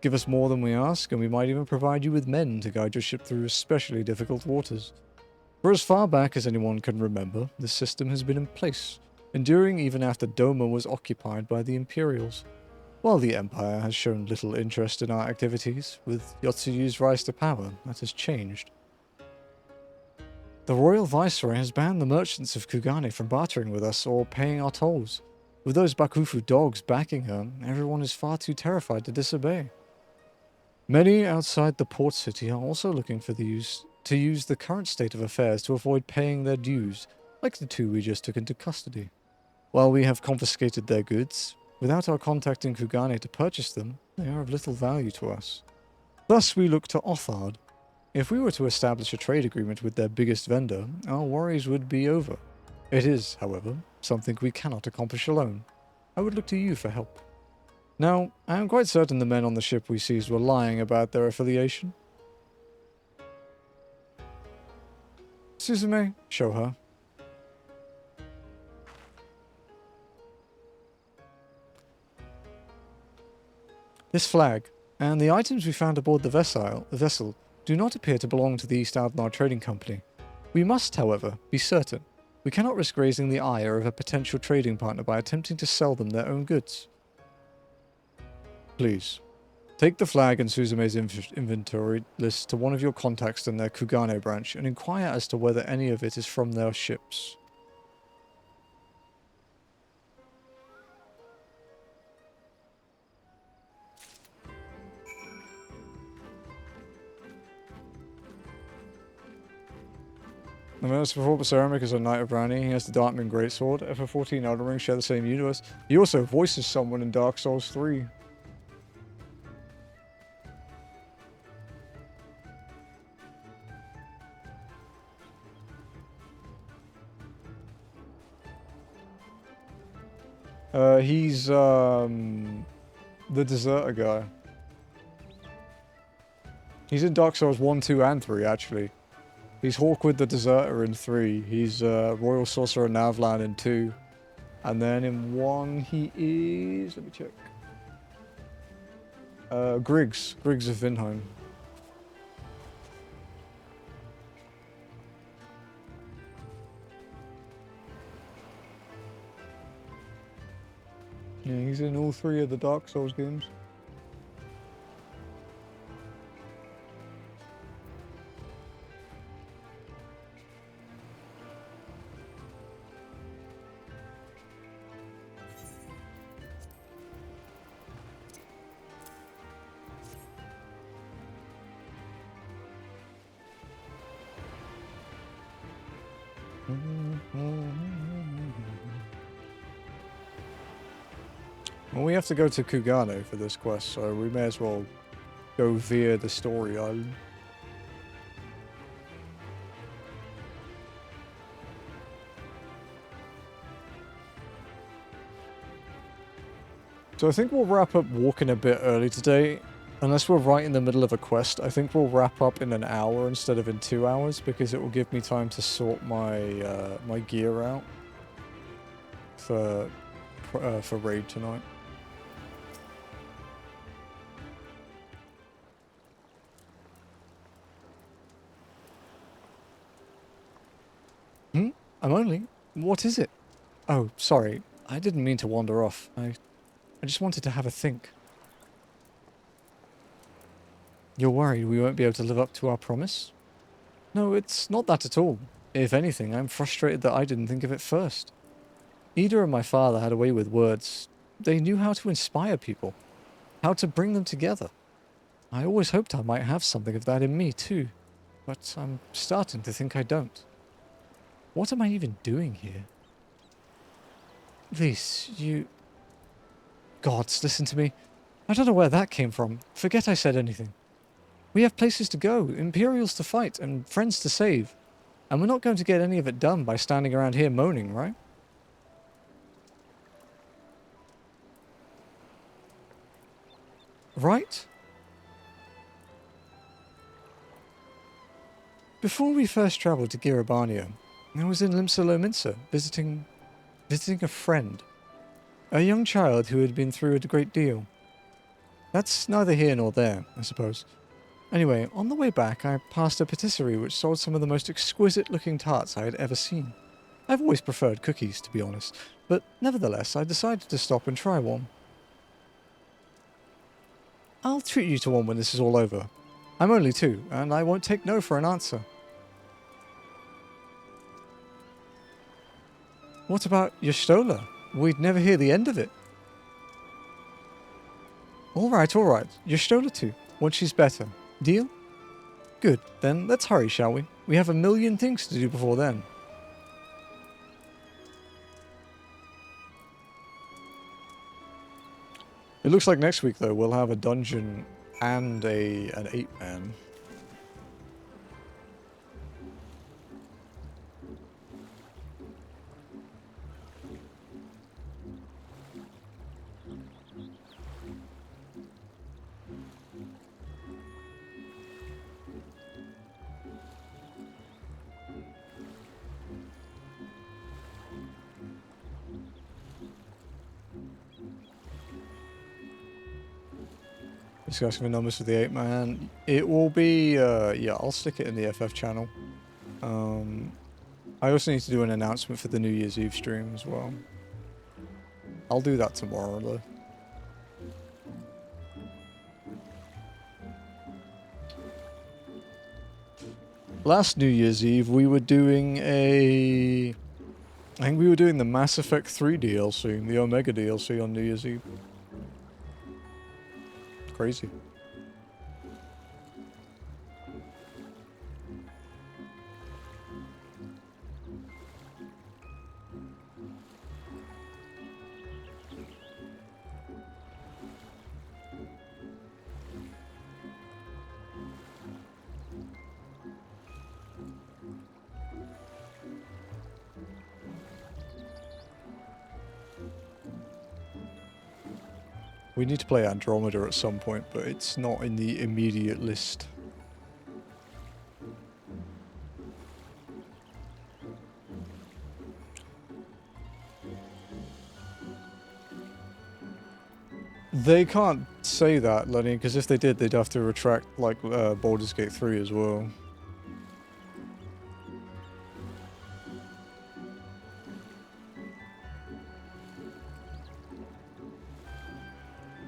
Speaker 1: Give us more than we ask, and we might even provide you with men to guide your ship through especially difficult waters. For as far back as anyone can remember, this system has been in place, enduring even after Doma was occupied by the Imperials. While the Empire has shown little interest in our activities, with Yotsuyu's rise to power, that has changed. The Royal Viceroy has banned the merchants of Kugane from bartering with us or paying our tolls. With those Bakufu dogs backing her, everyone is far too terrified to disobey. Many outside the port city are also looking for to use the current state of affairs to avoid paying their dues, like the two we just took into custody. While we have confiscated their goods, without our contacting Kugane to purchase them, they are of little value to us. Thus we look to Othard. If we were to establish a trade agreement with their biggest vendor, our worries would be over. It is, however, something we cannot accomplish alone. I would look to you for help. Now, I am quite certain the men on the ship we seized were lying about their affiliation. Suzume, show her. This flag, and the items we found aboard the vessel, do not appear to belong to the East Aldenard Trading Company. We must, however, be certain. We cannot risk raising the ire of a potential trading partner by attempting to sell them their own goods. Please, take the flag and Suzume's inventory list to one of your contacts in their Kugane branch and inquire as to whether any of it is from their ships. The Menace for Ceramic is a Knight of Brownie. He has the Darkman Greatsword. FF14 Elden Ring share the same universe. He also voices someone in Dark Souls 3. He's the Deserter guy. He's in Dark Souls 1, 2, and 3, actually. He's Hawkwood the Deserter in 3. He's Royal Sorcerer Navlan in 2. And then in 1 he is... let me check. Griggs. Griggs of Vinheim. Yeah, he's in all 3 of the Dark Souls games. Well, we have to go to Kugane for this quest, so we may as well go via the story island. So I think we'll wrap up walking a bit early today. Unless we're right in the middle of a quest, I think we'll wrap up in an hour instead of in 2 hours, because it will give me time to sort my my gear out for raid tonight. I'm only. What is it? Oh, sorry. I didn't mean to wander off. I just wanted to have a think. You're worried we won't be able to live up to our promise? No, it's not that at all. If anything, I'm frustrated that I didn't think of it first. Ida and my father had a way with words. They knew how to inspire people, how to bring them together. I always hoped I might have something of that in me too, but I'm starting to think I don't. What am I even doing here? Lise, you... Gods, listen to me. I don't know where that came from. Forget I said anything. We have places to go, Imperials to fight, and friends to save. And we're not going to get any of it done by standing around here moaning, right? Right? Before we first travelled to Girabania, I was in Limsa visiting a friend. A young child who had been through a great deal. That's neither here nor there, I suppose. Anyway, on the way back, I passed a patisserie which sold some of the most exquisite-looking tarts I had ever seen. I've always preferred cookies, to be honest, but nevertheless, I decided to stop and try one. I'll treat you to one when this is all over. I'm only 2, and I won't take no for an answer. What about Y'shtola? We'd never hear the end of it. Alright. Y'shtola too, once she's better. Deal? Good, then let's hurry, shall we? We have a million things to do before then. It looks like next week, though, we'll have a dungeon and an 8-man. This guy's giving numbers for the 8-man. It will be, yeah, I'll stick it in the FF channel. I also need to do an announcement for the New Year's Eve stream as well. I'll do that tomorrow, though. Last New Year's Eve, we were doing I think we were doing the Mass Effect 3 DLC, the Omega DLC on New Year's Eve. Crazy. We need to play Andromeda at some point, but it's not in the immediate list. They can't say that, Lenny, because if they did, they'd have to retract, like, Baldur's Gate 3 as well.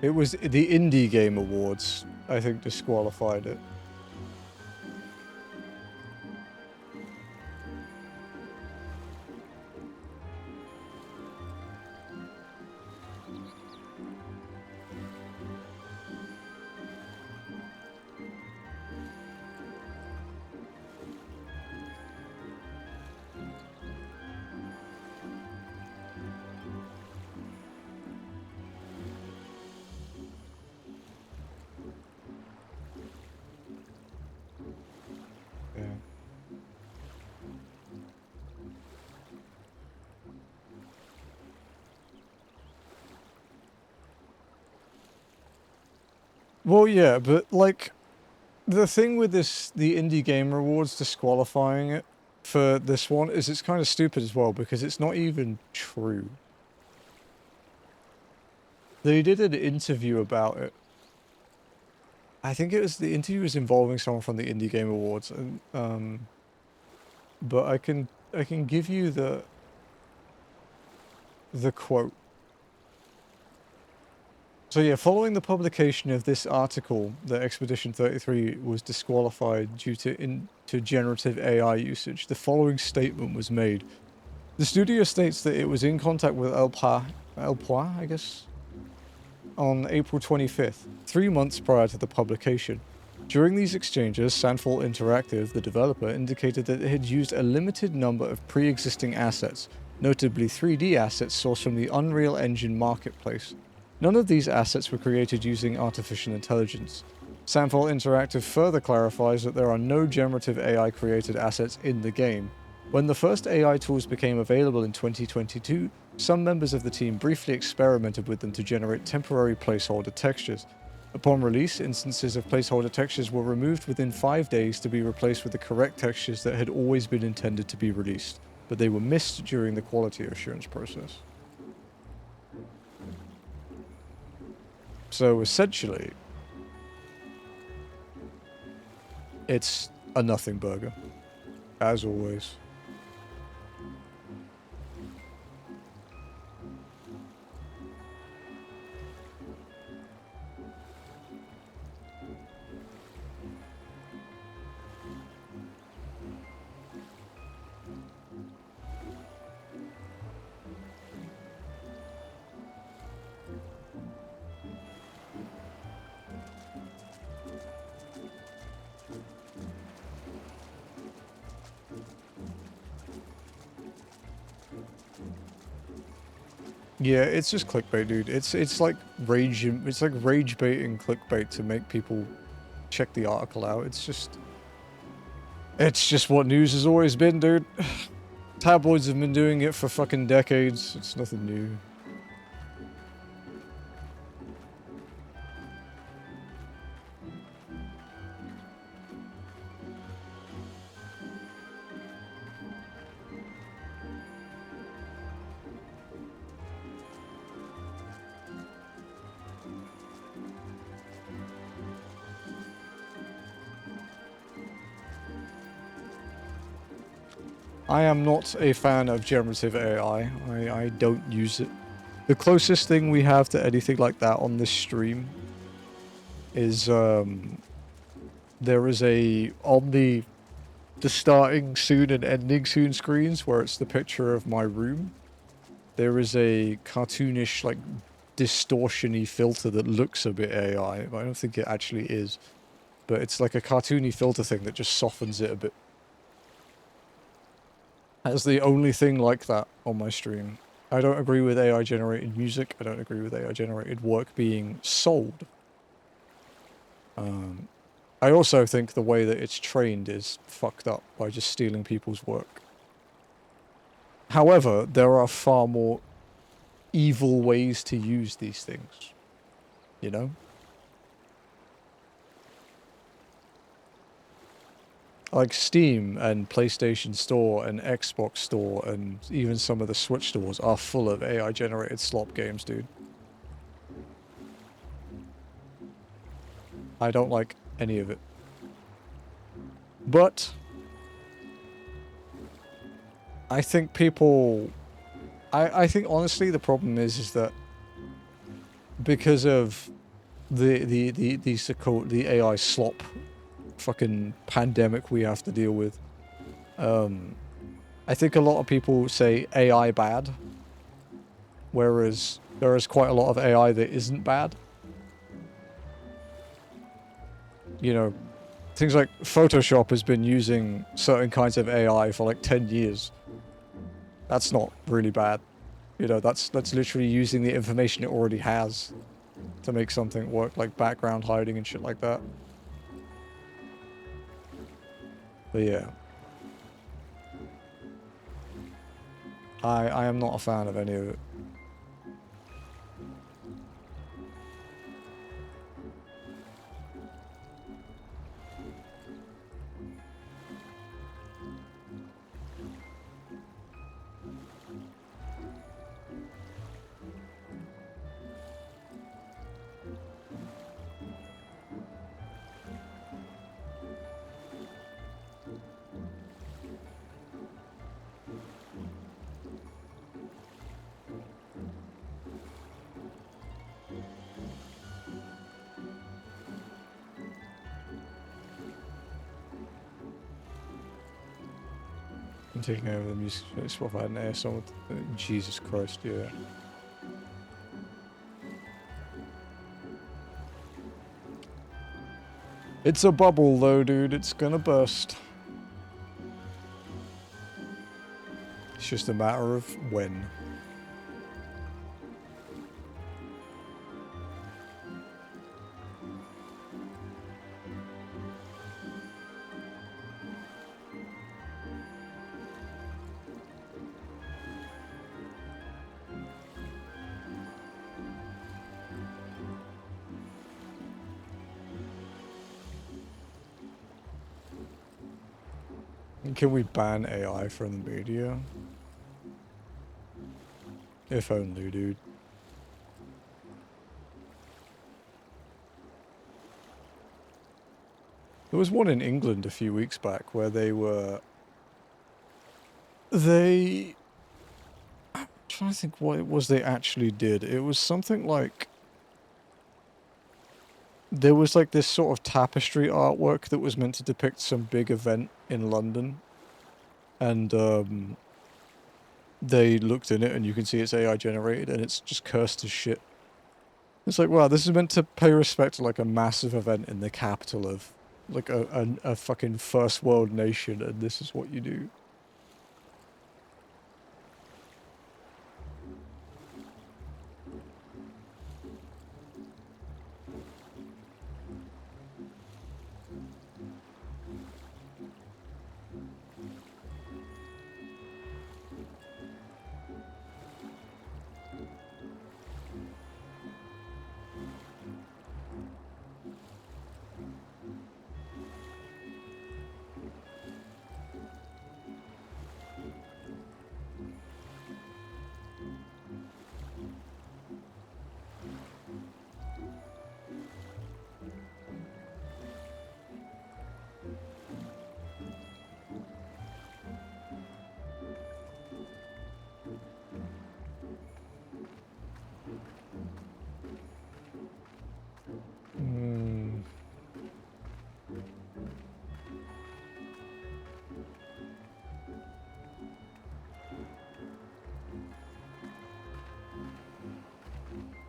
Speaker 1: It was the Indie Game Awards, I think, disqualified it. Well, yeah, but like the thing with this, the Indie Game Awards disqualifying it for this one is it's kind of stupid as well because it's not even true. They did an interview about it. I think it was the interview was involving someone from the Indie Game Awards, and but I can give you the quote. So yeah, following the publication of this article that Expedition 33 was disqualified due to generative AI usage, the following statement was made. The studio states that it was in contact with El Poir, I guess, on April 25th, 3 months prior to the publication. During these exchanges, Sandfall Interactive, the developer, indicated that it had used a limited number of pre-existing assets, notably 3D assets sourced from the Unreal Engine marketplace. None of these assets were created using artificial intelligence. Sandfall Interactive further clarifies that there are no generative AI-created assets in the game. When the first AI tools became available in 2022, some members of the team briefly experimented with them to generate temporary placeholder textures. Upon release, instances of placeholder textures were removed within 5 days to be replaced with the correct textures that had always been intended to be released, but they were missed during the quality assurance process. So essentially, it's a nothing burger, as always. Yeah, it's just clickbait, dude. It's like rage baiting clickbait to make people check the article out. It's just what news has always been, dude. Tabloids have been doing it for fucking decades. It's nothing new. I am not a fan of generative AI. I don't use it. The closest thing we have to anything like that on this stream is there is on the starting soon and ending soon screens where it's the picture of my room. There is a cartoonish, like, distortion-y filter that looks a bit AI, but I don't think it actually is. But it's like a cartoony filter thing that just softens it a bit. That's the only thing like that on my stream. I don't agree with AI-generated music. I don't agree with AI-generated work being sold. I also think the way that it's trained is fucked up by just stealing people's work. However, there are far more evil ways to use these things. You know? Like Steam and PlayStation Store and Xbox Store and even some of the Switch stores are full of AI-generated slop games, dude. I don't like any of it. But I think people... I think honestly the problem is that because of the so-called the AI slop fucking pandemic we have to deal with, I think a lot of people say AI bad, whereas there is quite a lot of AI that isn't bad. You know, things like Photoshop has been using certain kinds of AI for like 10 years. That's not really bad. You know, that's literally using the information it already has to make something work, like background hiding and shit like that. But yeah. I am not a fan of any of it.
Speaker 5: Your
Speaker 1: I'm taking over the music swap. I had an air song with Jesus Christ, yeah. It's a bubble though, dude. It's gonna burst. It's just a matter of when. Can we ban AI from the media? If only, dude. There was one in England a few weeks back where I'm trying to think what it was they actually did. It was something like, there was like this sort of tapestry artwork that was meant to depict some big event in London. And they looked in it and you can see it's AI generated and it's just cursed as shit. It's like, wow, this is meant to pay respect to like a massive event in the capital of like a fucking first world nation, and this is what you do.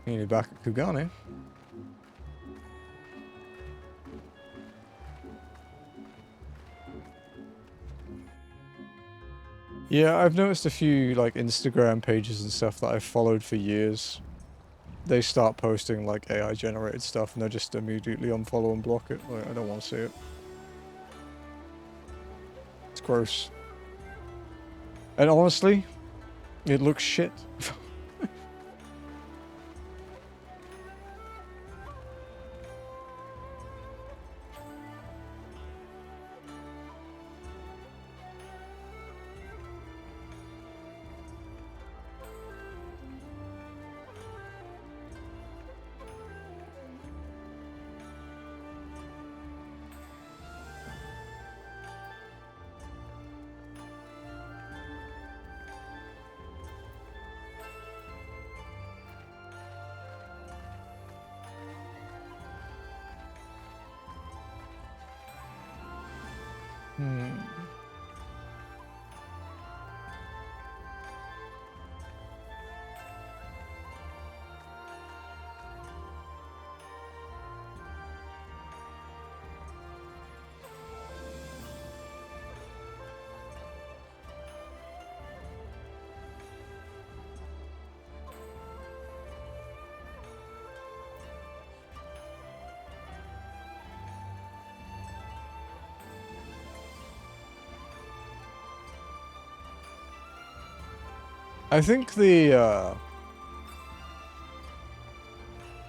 Speaker 1: You're back at Kugane. Yeah, I've noticed a few like Instagram pages and stuff that I've followed for years. They start posting like AI generated stuff and they just immediately unfollow and block it. Like, I don't want to see it. It's gross. And honestly, it looks shit. I think the, I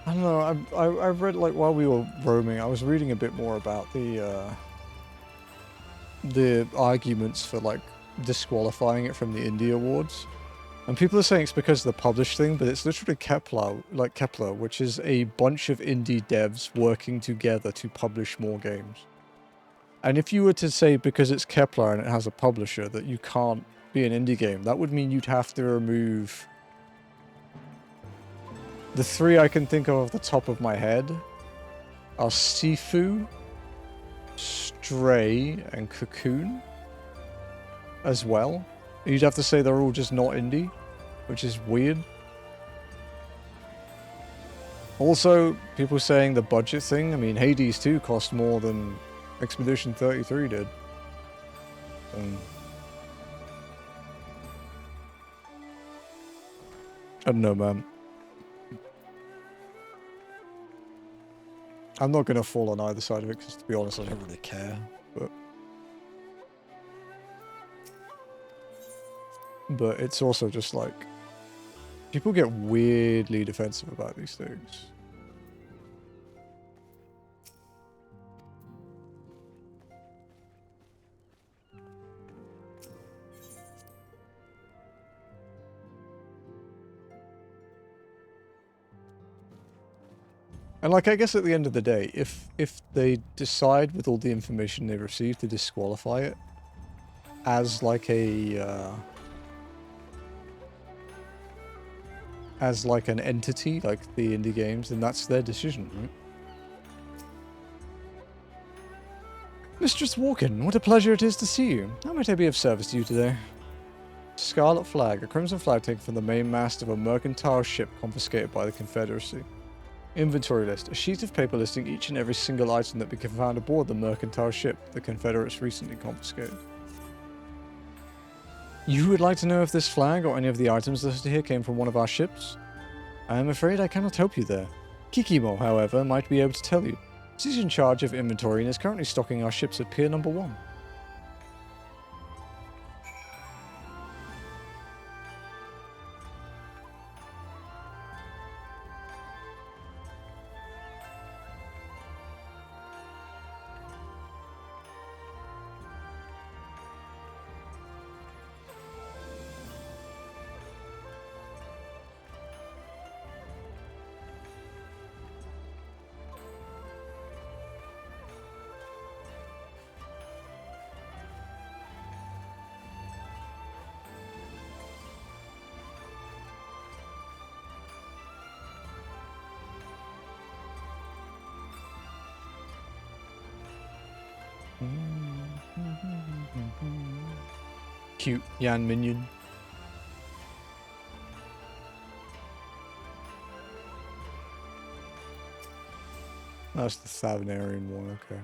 Speaker 1: don't know, I read, like, while we were roaming, I was reading a bit more about the arguments for, like, disqualifying it from the Indie Awards. And people are saying it's because of the published thing, but it's literally Kepler, which is a bunch of indie devs working together to publish more games. And if you were to say because it's Kepler and it has a publisher that you can't be an indie game, that would mean you'd have to remove the three I can think of off the top of my head are Sifu, Stray, and Cocoon. as well. You'd have to say they're all just not indie, which is weird. Also, people saying the budget thing, I mean, Hades 2 cost more than Expedition 33 did. I don't know, man. I'm not going to fall on either side of it, because to be honest, I don't really care. But it's also just like, people get weirdly defensive about these things. And like, I guess at the end of the day, if they decide with all the information they received to disqualify it as like a as like an entity, like the indie games, then that's their decision, right? Mistress Walken, what a pleasure it is to see you. How might I be of service to you today? Scarlet flag, a crimson flag taken from the main mast of a mercantile ship confiscated by the Confederacy. Inventory list, a sheet of paper listing each and every single item that we can find aboard the mercantile ship the Confederates recently confiscated. You would like to know if this flag or any of the items listed here came from one of our ships? I am afraid I cannot help you there. Kikimo, however, might be able to tell you. She's in charge of inventory and is currently stocking our ships at Pier Number 1. Cute Yan minion. That's the Savinarian one, okay.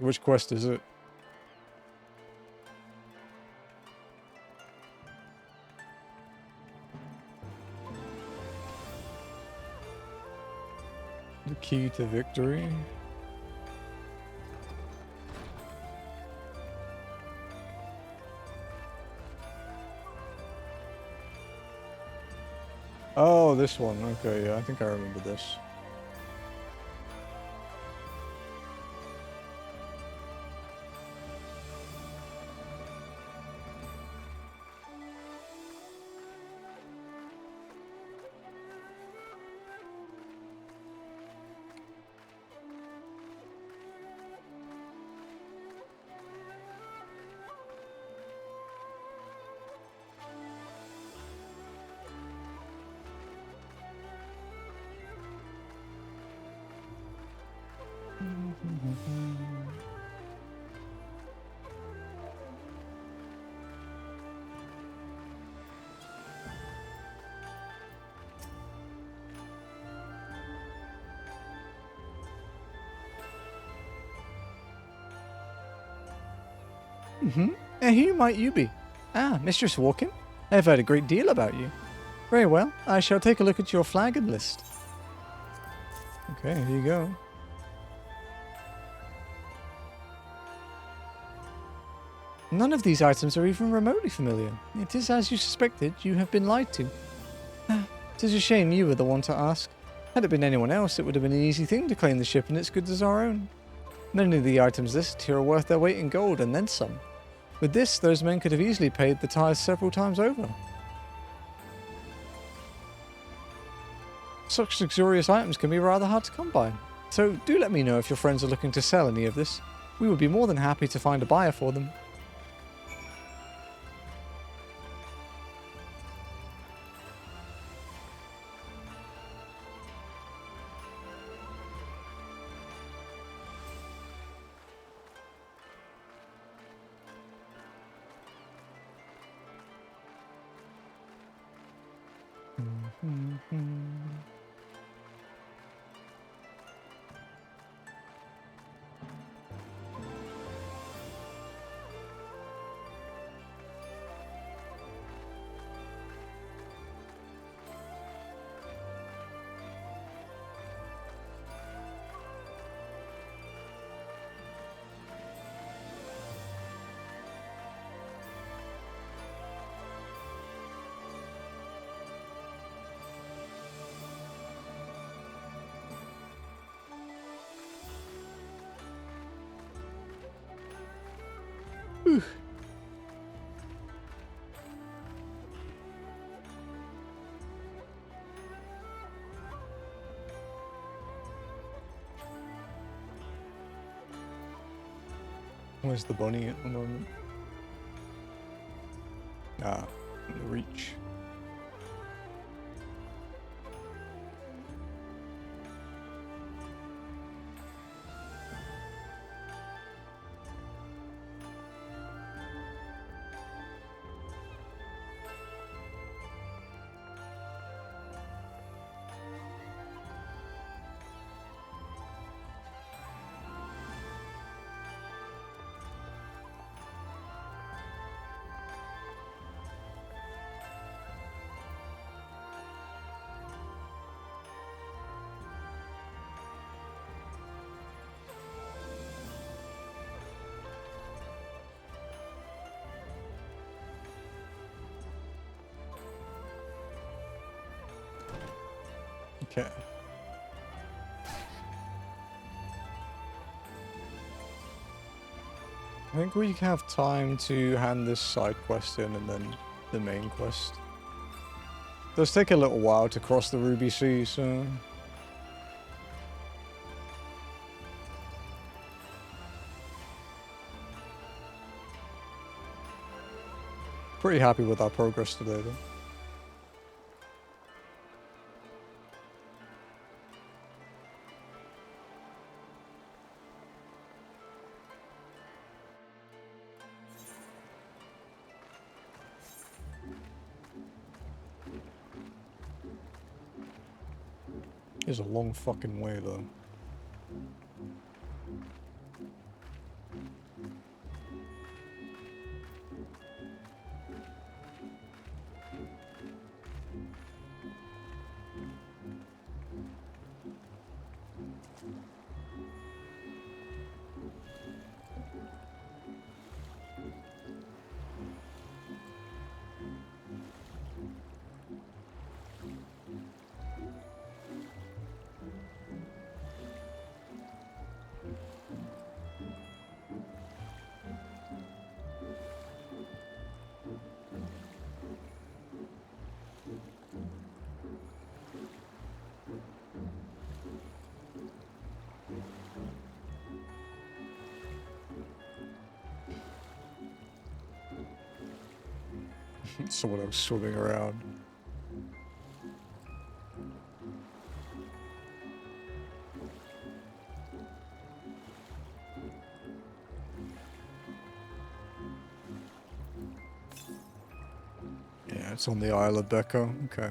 Speaker 1: Which quest is it? The key to victory. Oh, this one. Okay, yeah, I think I remember this. And who might you be? Ah, Mistress Walken? I have heard a great deal about you. Very well, I shall take a look at your flag and list. Okay, here you go. None of these items are even remotely familiar. It is as you suspected, you have been lied to. It is a shame you were the one to ask. Had it been anyone else, it would have been an easy thing to claim the ship and its goods as our own. Many of the items listed here are worth their weight in gold and then some. With this, those men could have easily paid the tithes several times over. Such luxurious items can be rather hard to come by. So do let me know if your friends are looking to sell any of this. We would be more than happy to find a buyer for them. Where's the bunny at the moment? Ah, in the reach. Okay. I think we have time to hand this side quest in and then the main quest. It does take a little while to cross the Ruby Sea, so... Pretty happy with our progress today, though. It's a long fucking way, though. Someone else swimming around. Yeah, it's on the Isle of Becca. Okay.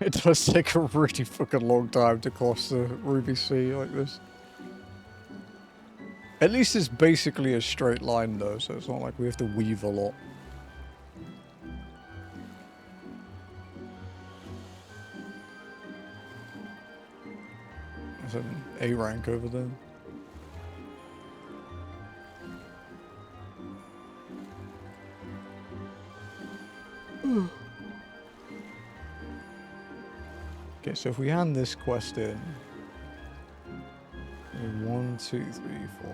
Speaker 1: It does take a really fucking long time to cross the Ruby Sea like this. At least it's basically a straight line though, so it's not like we have to weave a lot. There's an A rank over there. Okay, so if we hand this quest in, 1, 2, 3, 4,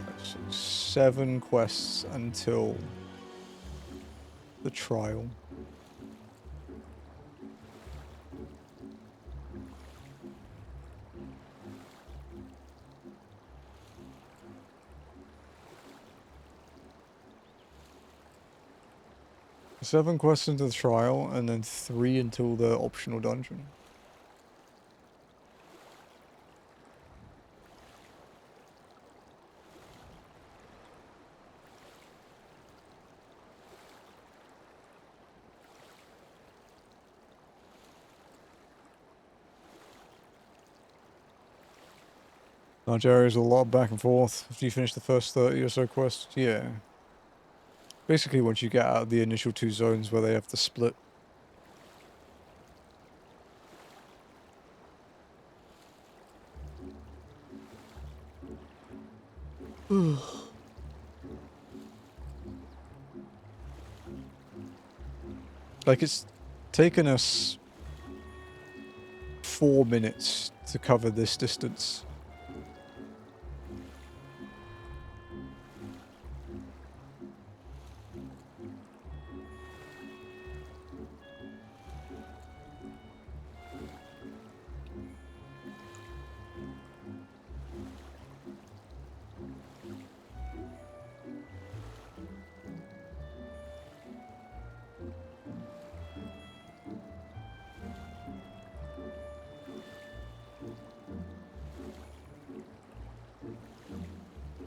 Speaker 1: 5, 6, 7 quests until the trial. 7 quests into the trial, and then 3 until the optional dungeon. Nigeria's a lot back and forth after you finish the first 30 or so quests. Yeah. Basically, once you get out of the initial 2 zones where they have to split. Like, it's taken us 4 minutes to cover this distance.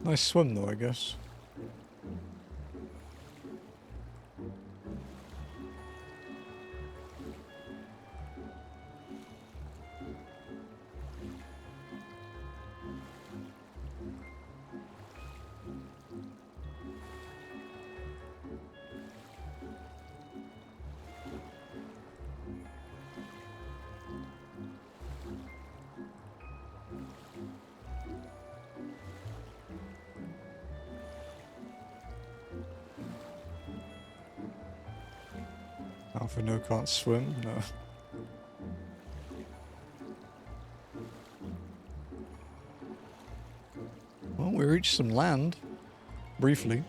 Speaker 1: Nice swim though, I guess. Alpha no can't swim, no. Well, we reached some land. Briefly.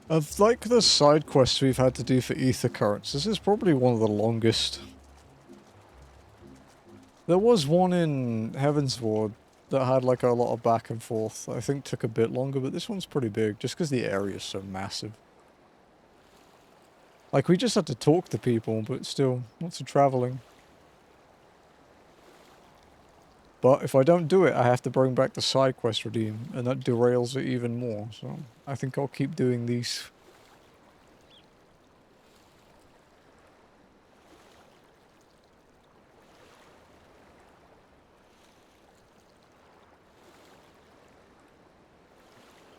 Speaker 1: Of like the side quests we've had to do for Ether Currents, this is probably one of the longest. There was one in Heaven's Ward that had like a lot of back and forth. I think took a bit longer, but this one's pretty big just because the area is so massive. Like we just had to talk to people, but still lots of traveling. But if I don't do it, I have to bring back the side quest redeem, and that derails it even more. So I think I'll keep doing these.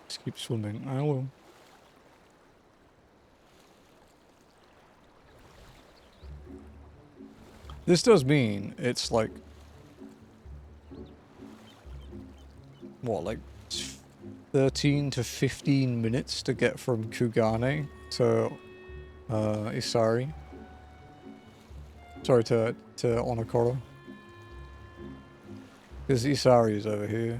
Speaker 1: Just keep swimming. I will. This does mean it's like what, like 13 to 15 minutes to get from Kugane to Isari. Sorry, to Onokoro. Because Isari is over here.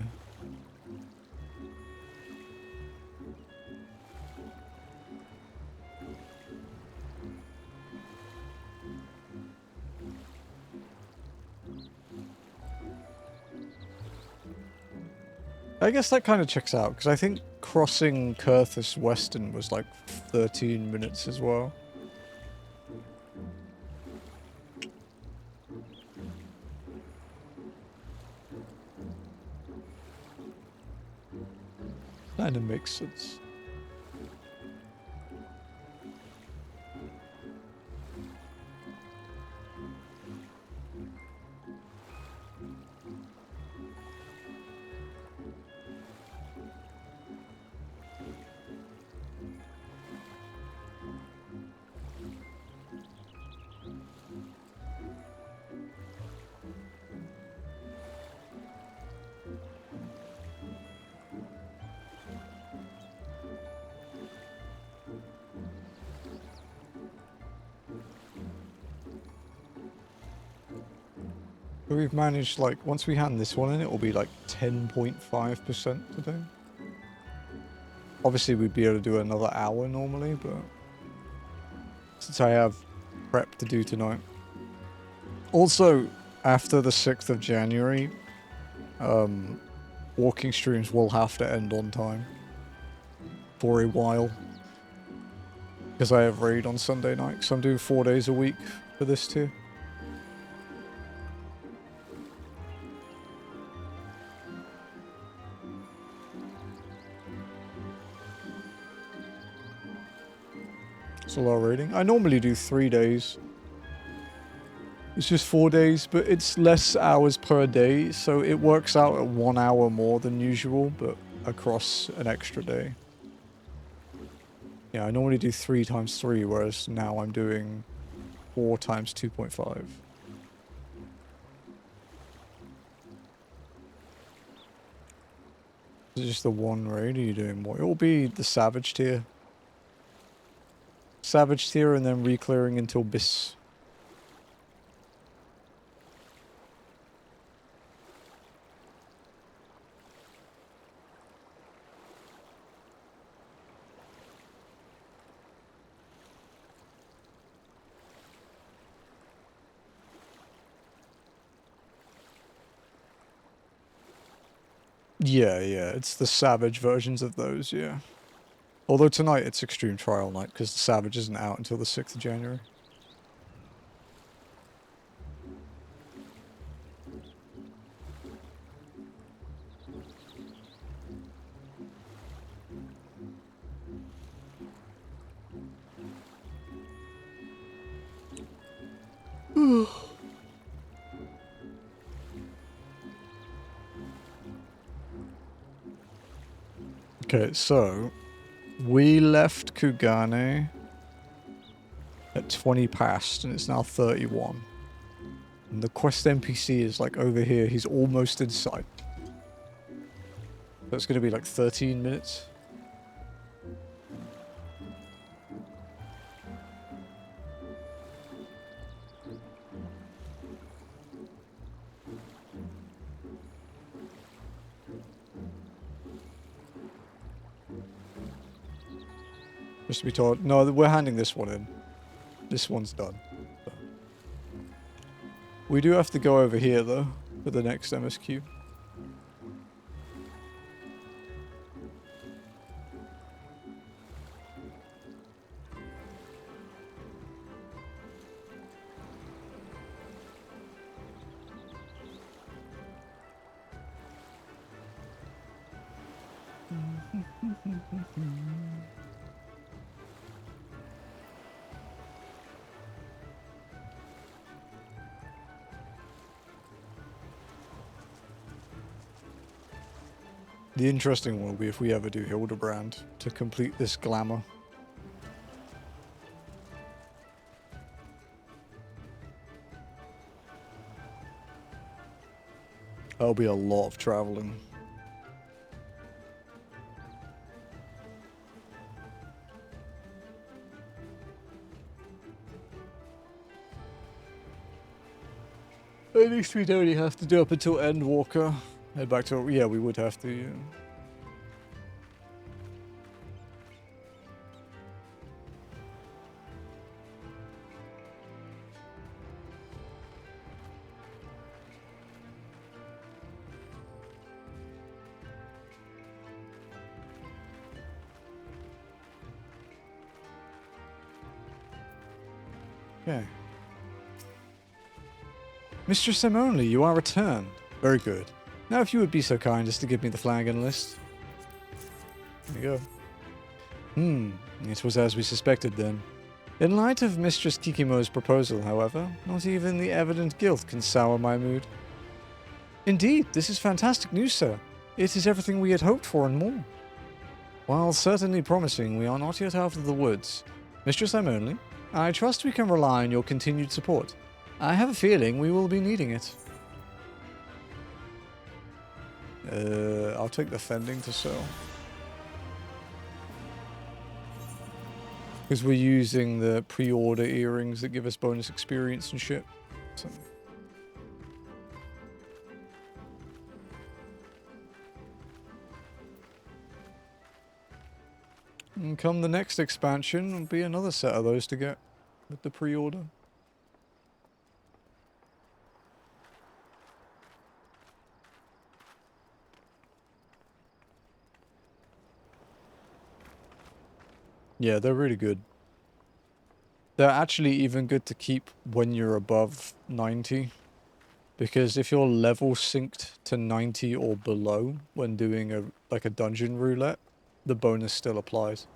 Speaker 1: I guess that kind of checks out, because I think crossing Kurthus Western was like 13 minutes as well. Kind of makes sense. But we've managed, like, once we hand this one in, it will be like 10.5% today. Obviously, we'd be able to do another hour normally, but since I have prep to do tonight. Also, after the 6th of January, walking streams will have to end on time for a while. Because I have raid on Sunday night, so I'm doing 4 days a week for this too. It's a lot of raiding. I normally do 3 days. It's just 4 days, but it's less hours per day, so it works out at 1 hour more than usual, but across an extra day. Yeah, I normally do 3 times 3, whereas now I'm doing 4 times 2.5. Is it just the one raid, or are you doing more? It will be the Savage tier. Savage tier and then re-clearing until Bis. Yeah, it's the Savage versions of those, yeah. Although tonight it's Extreme Trial Night, because the Savage isn't out until the 6th of January. Okay, so we left Kugane at 20 past, and it's now 31. And the quest NPC is like over here. He's almost in sight. So it's going to be like 13 minutes. Just to be told, no, we're handing this one in. This one's done. So. We do have to go over here, though, for the next MSQ. The interesting one will be if we ever do Hildebrand to complete this glamour. That'll be a lot of traveling. At least we'd only have to do up until Endwalker. Head back to... Yeah, we would have to, yeah. Okay. Mr. Simonli, you are returned. Very good. Now if you would be so kind as to give me the flag and list. There you go. It was as we suspected then. In light of Mistress Kikimo's proposal, however, not even the evident guilt can sour my mood. Indeed, this is fantastic news, sir. It is everything we had hoped for and more. While certainly promising, we are not yet out of the woods. Mistress Simonli, I trust we can rely on your continued support. I have a feeling we will be needing it. I'll take the fending to sell. Because we're using the pre-order earrings that give us bonus experience and shit. So. And come the next expansion, will be another set of those to get with the pre-order. Yeah, they're really good. They're actually even good to keep when you're above 90. Because if you're level synced to 90 or below when doing a dungeon roulette, the bonus still applies.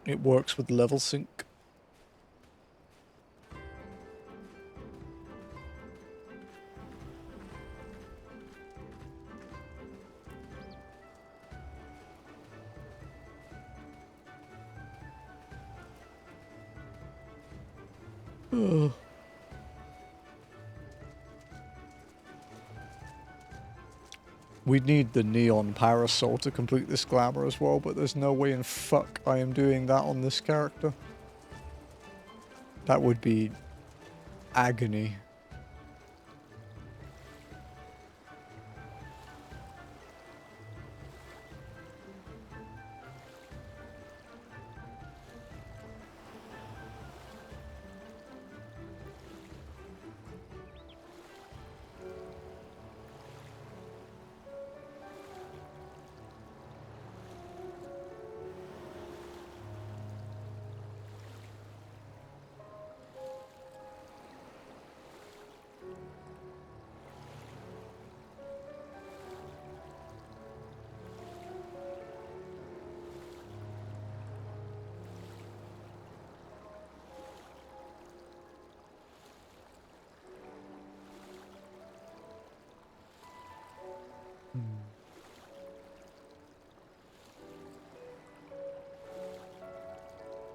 Speaker 1: It works with level sync. Ugh. We'd need the neon parasol to complete this glamour as well, but there's no way in fuck I am doing that on this character. That would be agony.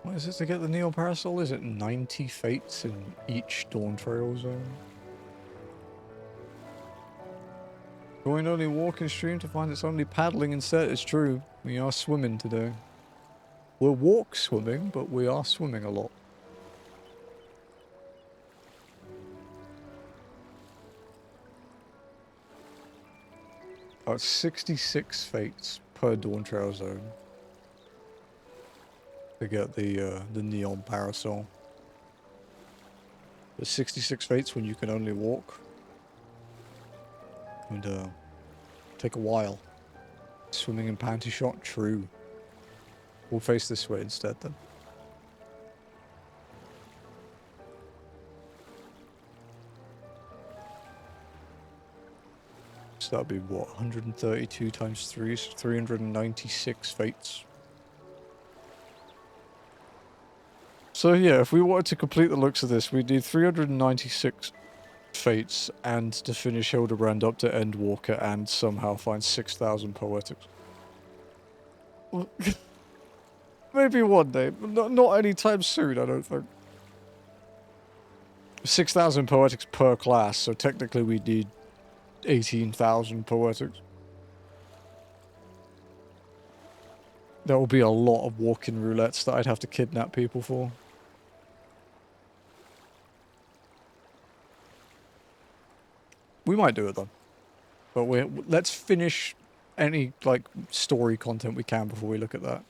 Speaker 1: What is it to get the Neon Parasol? Is it 90 fates in each Dawn Trail zone? Going only walking stream to find it's only paddling instead. It's true. We are swimming today. We're walk swimming, but we are swimming a lot. About 66 fates per Dawn Trail zone to get the Neon Parasol. There's 66 fates when you can only walk. And take a while. Swimming in panty shot? True. We'll face this way instead then. So that'd be what, 132 times 3 is 396 fates. So yeah, if we wanted to complete the looks of this, we'd need 396 fates and to finish Hildebrand up to Endwalker and somehow find 6,000 poetics. Maybe one day, but not anytime soon, I don't think. 6,000 poetics per class, so technically we'd need 18,000 poetics. There will be a lot of walking roulettes that I'd have to kidnap people for. We might do it though. But let's finish any like story content we can before we look at that.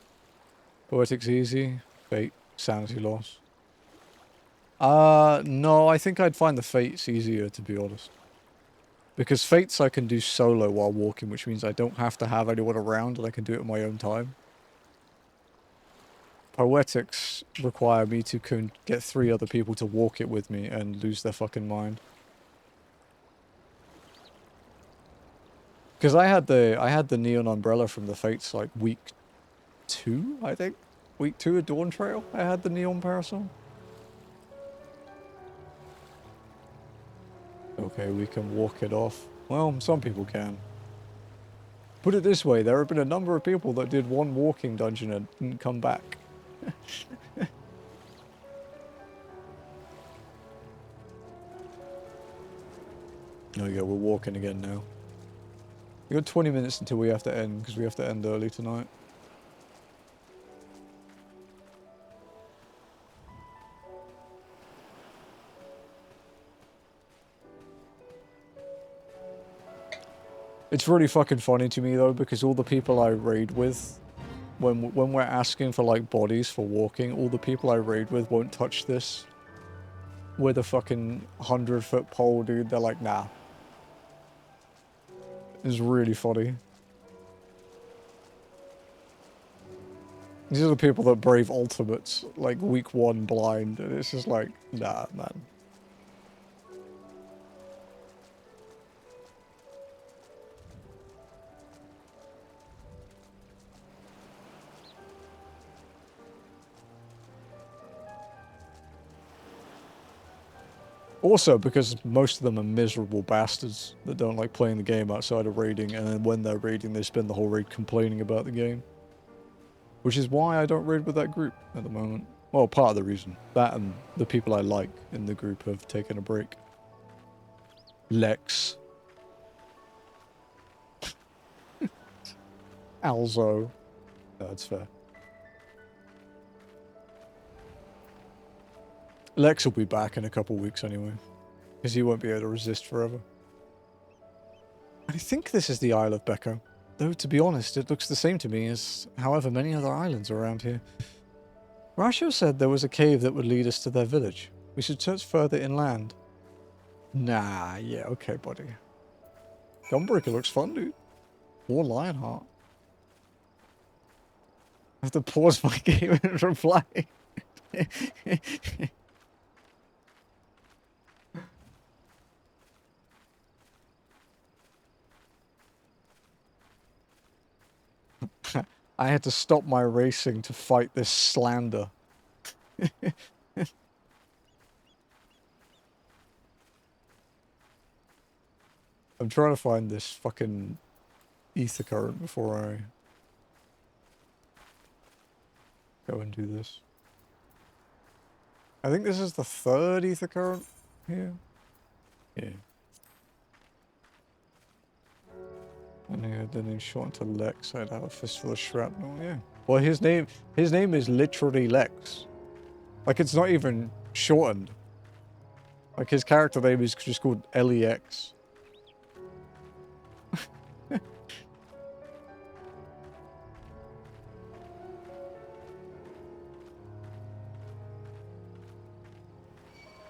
Speaker 1: Poetics easy, fate, sanity loss. No, I think I'd find the fates easier, to be honest. Because fates I can do solo while walking, which means I don't have to have anyone around and I can do it in my own time. Poetics require me to get 3 other people to walk it with me and lose their fucking mind. Because I had the neon umbrella from the fates like week 2, I think. Week 2 of Dawn Trail, I had the neon parasol. Okay, we can walk it off. Well, some people can. Put it this way, there have been a number of people that did one walking dungeon and didn't come back. Oh yeah, we're walking again now. We got 20 minutes until we have to end, because we have to end early tonight. It's really fucking funny to me though, because all the people I raid with, when we're asking for like bodies for walking, all the people I raid with won't touch this. With a fucking 100-foot pole, dude. They're like, nah. It's really funny. These are the people that brave ultimates, like week 1 blind, and it's just like, nah, man. Also, because most of them are miserable bastards that don't like playing the game outside of raiding, and then when they're raiding, they spend the whole raid complaining about the game. Which is why I don't raid with that group at the moment. Well, part of the reason. That and the people I like in the group have taken a break. Lex. Alzo. No, that's fair. Lex will be back in a couple weeks anyway. Because he won't be able to resist forever. I think this is the Isle of Becco. Though, to be honest, it looks the same to me as however many other islands around here. Rasho said there was a cave that would lead us to their village. We should search further inland. Nah, yeah, okay, buddy. Gunbreaker looks fun, dude. Or Lionheart. I have to pause my game and reply. I had to stop my racing to fight this slander. I'm trying to find this fucking ether current before I go and do this. I think this is the 3rd ether current here. Yeah. And then he shot into Lex. I'd have a fistful of shrapnel. Yeah. Well, his name is literally Lex. Like, it's not even shortened. Like, his character name is just called LEX.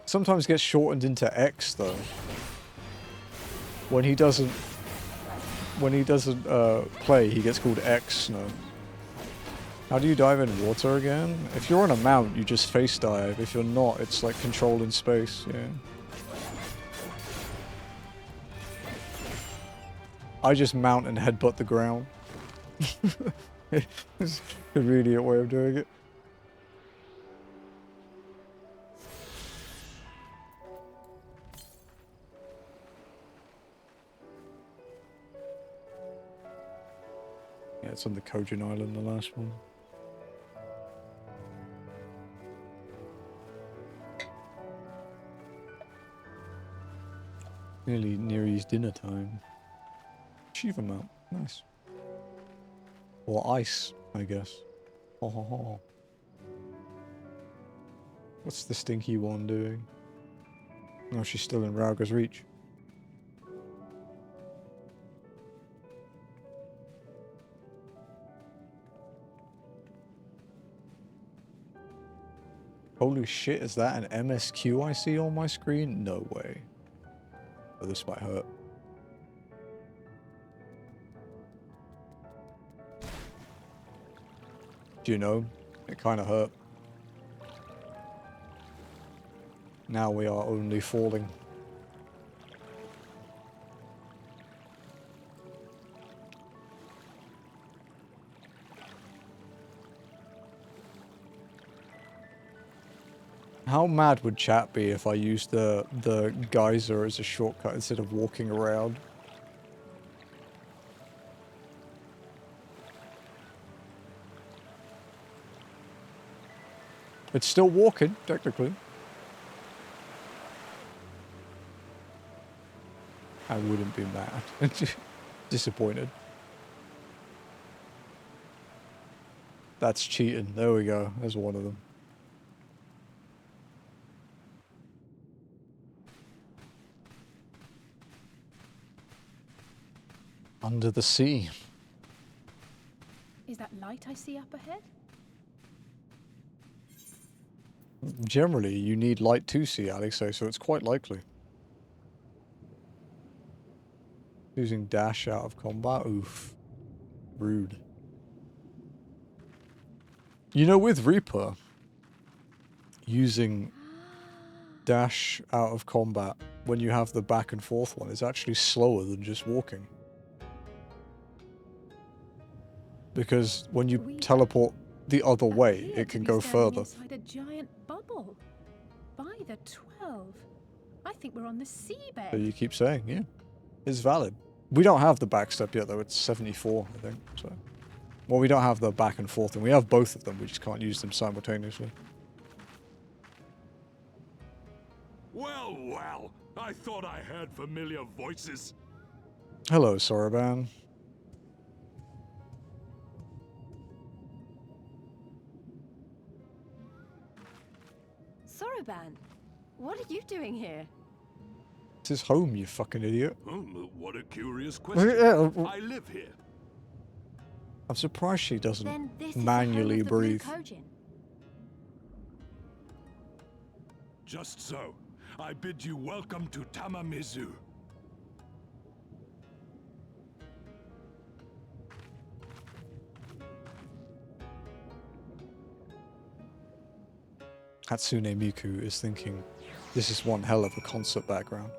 Speaker 1: Sometimes gets shortened into X though. When he doesn't play, he gets called X Snow. How do you dive in water again? If you're on a mount, you just face dive. If you're not, it's like control in space, yeah. I just mount and headbutt the ground. It's a convenient way of doing it. Yeah, it's on the Kojin Island, the last one. Nearly near his dinner time. Shiva mount, nice. Or ice, I guess. Ho ho ho. What's the stinky one doing? Oh, she's still in Rauga's reach. Holy shit, is that an MSQ I see on my screen? No way. Oh, this might hurt. Do you know? It kind of hurt. Now we are only falling. How mad would chat be if I used the geyser as a shortcut instead of walking around? It's still walking, technically. I wouldn't be mad. Disappointed. That's cheating. There we go. There's one of them. Under the sea.
Speaker 2: Is that light I see up ahead?
Speaker 1: Generally, you need light to see, Alex, so it's quite likely. Using dash out of combat? Oof. Rude. You know, with Reaper, using dash out of combat when you have the back and forth one is actually slower than just walking. Because when you teleport the other way, it can go further.
Speaker 2: Inside a giant bubble. By the 12. I think we're on the seabed.
Speaker 1: So you keep saying, yeah. It's valid. We don't have the backstep yet, though. It's 74, I think. So, well, we don't have the back and forth, and we have both of them. We just can't use them simultaneously.
Speaker 11: Well, well. I thought I heard familiar voices.
Speaker 1: Hello, Soroban.
Speaker 5: Soroban, what are you doing here?
Speaker 1: It's his home, you fucking idiot.
Speaker 11: What a curious question. I live here.
Speaker 1: I'm surprised she doesn't
Speaker 5: Then this
Speaker 1: manually
Speaker 5: is the home of the
Speaker 1: breathe.
Speaker 5: Blue Kojin.
Speaker 11: Just so. I bid you welcome to Tamamizu.
Speaker 1: Hatsune Miku is thinking, this is one hell of a concert background.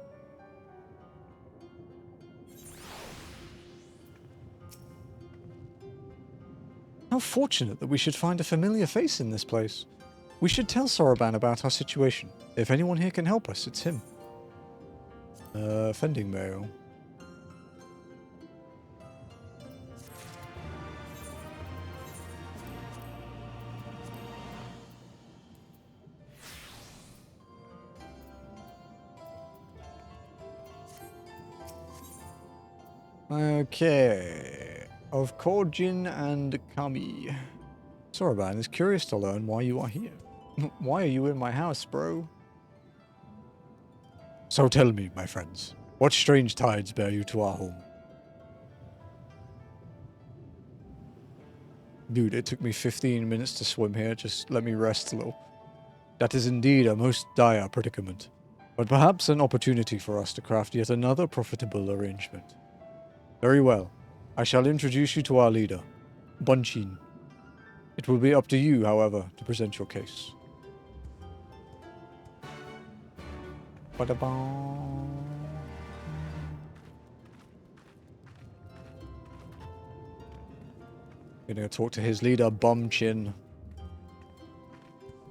Speaker 1: How fortunate that we should find a familiar face in this place. We should tell Soroban about our situation. If anyone here can help us, it's him. Fending mail. Okay. Of Korjin and Kami. Soroban is curious to learn why you are here. Why are you in my house, bro? So tell me, my friends, what strange tides bear you to our home? Dude, it took me 15 minutes to swim here. Just let me rest a little. That is indeed a most dire predicament, but perhaps an opportunity for us to craft yet another profitable arrangement. Very well. I shall introduce you to our leader, Bunchin. It will be up to you, however, to present your case. Ba-da-bong. Gonna talk to his leader, Bumchin.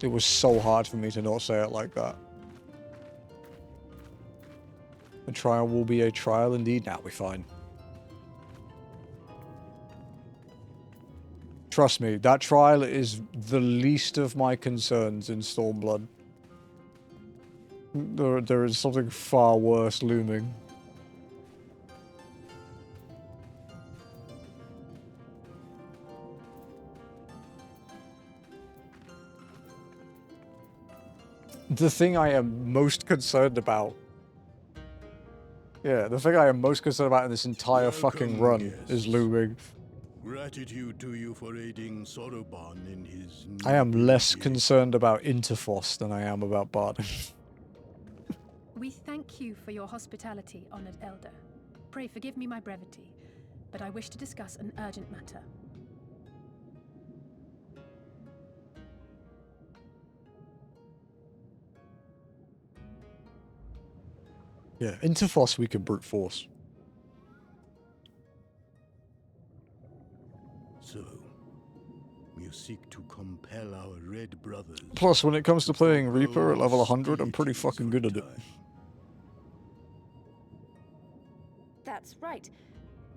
Speaker 1: It was so hard for me to not say it like that. A trial will be a trial indeed. Now we're fine. Trust me, that trial is the least of my concerns in Stormblood. There is something far worse looming. The thing I am most concerned about... Yeah, the thing I am most concerned about in this entire fucking run is looming.
Speaker 11: Gratitude to you for aiding Soroban in his...
Speaker 1: I am less concerned about Interfos than I am about Barton.
Speaker 2: We thank you for your hospitality, honored elder. Pray forgive me my brevity, but I wish to discuss an urgent matter.
Speaker 1: Yeah, Interfos we can brute force.
Speaker 11: So, you seek to compel our red brothers...
Speaker 1: Plus, when it comes to playing Reaper at level 100, I'm pretty fucking good at it.
Speaker 5: That's right.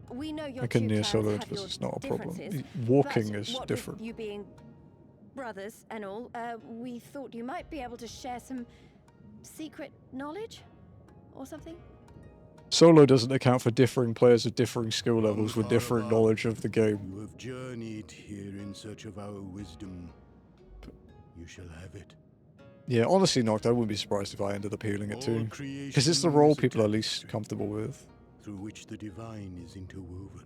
Speaker 5: We know your
Speaker 1: I can
Speaker 5: two
Speaker 1: near
Speaker 5: clans
Speaker 1: solo
Speaker 5: have
Speaker 1: into this,
Speaker 5: your
Speaker 1: it's not a problem.
Speaker 5: differences,
Speaker 1: Walking
Speaker 5: but
Speaker 1: is
Speaker 5: what
Speaker 1: different.
Speaker 5: With you being brothers and all, we thought you might be able to share some secret knowledge or something.
Speaker 1: Solo doesn't account for differing players with differing skill levels with differing knowledge of the game.
Speaker 11: You have journeyed here in search of our wisdom. You shall have it.
Speaker 1: Yeah, honestly, Noct, I wouldn't be surprised if I ended up healing it too. Because it's the role people are least comfortable with.
Speaker 15: through which the divine is interwoven.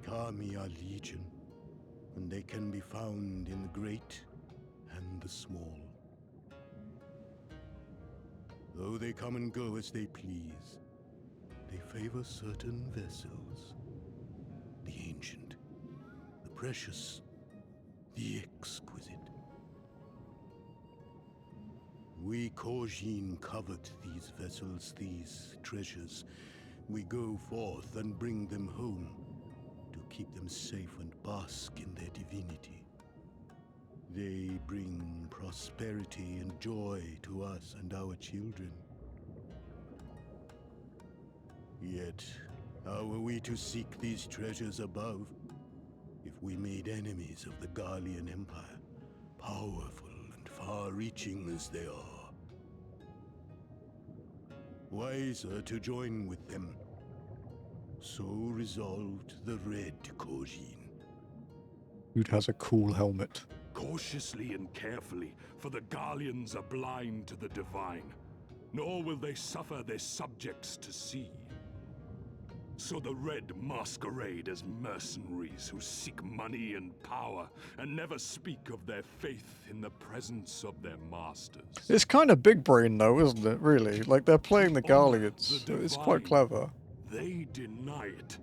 Speaker 15: Kami are legion, and they can be found in the great and the small. Though they come and go as they please, they favor certain vessels. The ancient, the precious, the exquisite. We Kojin covet these vessels, these treasures. We go forth and bring them home to keep them safe and bask in their divinity. They bring prosperity and joy to us and our children. Yet, how are we to seek these treasures above if we made enemies of the Garlean Empire, powerful and far-reaching as they are? Wiser to join with them. So resolved the Red Kojin.
Speaker 1: Dude has a cool helmet.
Speaker 11: Cautiously and carefully, for the Garleans are blind to the divine, nor will they suffer their subjects to see. So the Red masquerade as mercenaries who seek money and power, and never speak of their faith in the presence of their masters.
Speaker 1: It's kind of big brain though, isn't it, really? Like, they're playing the Garleans. It's quite clever.
Speaker 11: They deny it.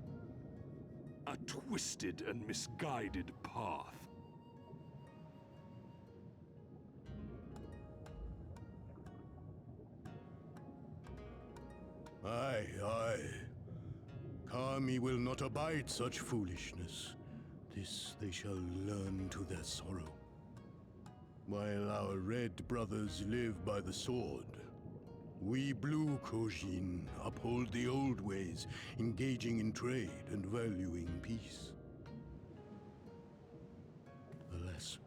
Speaker 11: A twisted and misguided path.
Speaker 15: Aye, aye. Kami will not abide such foolishness. This they shall learn to their sorrow. While our red brothers live by the sword, we blue Kojin uphold the old ways, engaging in trade and valuing peace. Alas,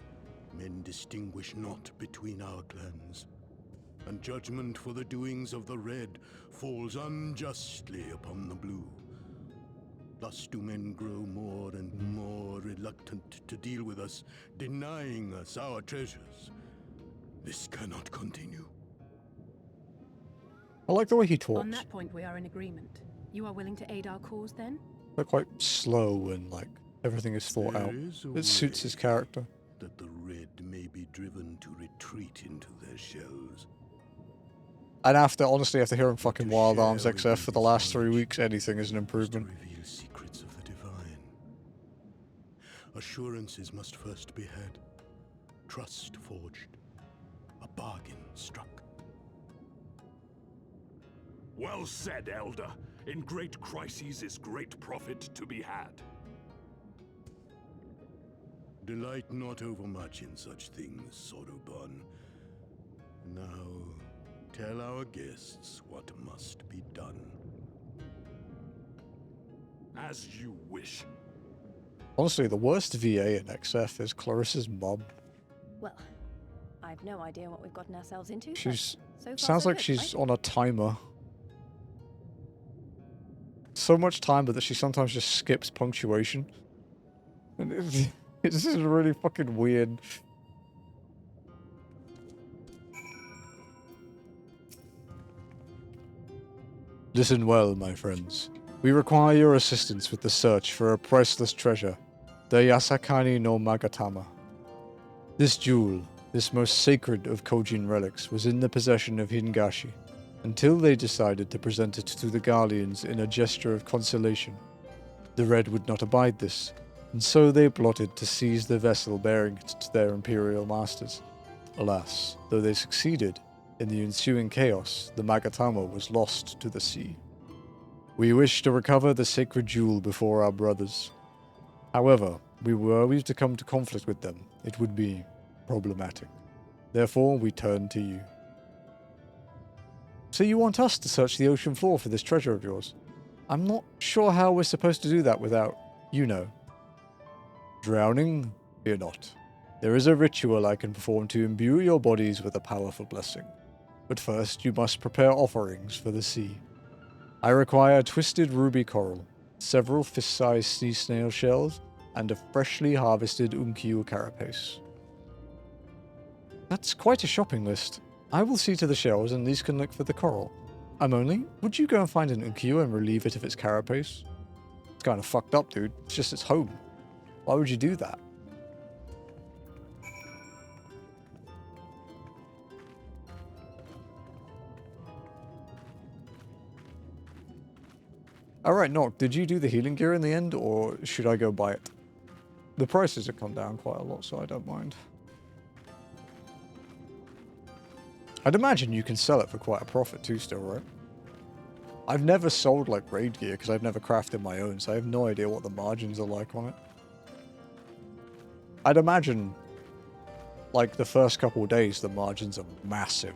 Speaker 15: men distinguish not between our clans, and judgment for the doings of the red falls unjustly upon the blue. Thus do men grow more and more reluctant to deal with us, denying us our treasures. This cannot continue.
Speaker 1: I like the way he talks.
Speaker 2: On that point, we are in agreement. You are willing to aid our cause, then?
Speaker 1: They're quite slow and, like, everything is thought out. It suits his character.
Speaker 15: That the red may be driven to retreat into their shells.
Speaker 1: And honestly, after hearing fucking Wild Arms XF for the last 3 weeks, anything is an improvement.
Speaker 15: Reveal secrets of the divine. Assurances must first be had. Trust forged. A bargain struck.
Speaker 11: Well said, Elder. In great crises is great profit to be had.
Speaker 15: Delight not overmuch in such things, Soroban. Now, tell our guests what must be done.
Speaker 11: As you wish.
Speaker 1: Honestly, the worst VA in XF is Clarissa's mom.
Speaker 5: Well, I've no idea what we've gotten ourselves into.
Speaker 1: She's
Speaker 5: so far,
Speaker 1: sounds
Speaker 5: so
Speaker 1: like
Speaker 5: good,
Speaker 1: she's
Speaker 5: right?
Speaker 1: on a timer. So much timer that she sometimes just skips punctuation. And this is really fucking weird. Listen well, my friends. We require your assistance with the search for a priceless treasure, the Yasakani no Magatama. This jewel, this most sacred of Kojin relics, was in the possession of Hingashi, until they decided to present it to the Garleans in a gesture of consolation. The Red would not abide this, and so they plotted to seize the vessel bearing it to their imperial masters. Alas, though they succeeded, in the ensuing chaos, the Magatama was lost to the sea. We wish to recover the sacred jewel before our brothers. However, were we to come to conflict with them, it would be problematic. Therefore, we turn to you. So you want us to search the ocean floor for this treasure of yours? I'm not sure how we're supposed to do that without, you know. Drowning? Fear not. There is a ritual I can perform to imbue your bodies with a powerful blessing. But first, you must prepare offerings for the sea. I require twisted ruby coral, several fist-sized sea snail shells, and a freshly harvested unkyu carapace. That's quite a shopping list. I will see to the shells, and these can look for the coral. I'm only? Would you go and find an Ukiyo and relieve it of its carapace? It's kind of fucked up, dude. It's just its home. Why would you do that? Alright, Nock, did you do the healing gear in the end, or should I go buy it? The prices have come down quite a lot, so I don't mind. I'd imagine you can sell it for quite a profit too still, right? I've never sold, like, raid gear, because I've never crafted my own, so I have no idea what the margins are like on it. I'd imagine, like, the first couple of days, the margins are massive.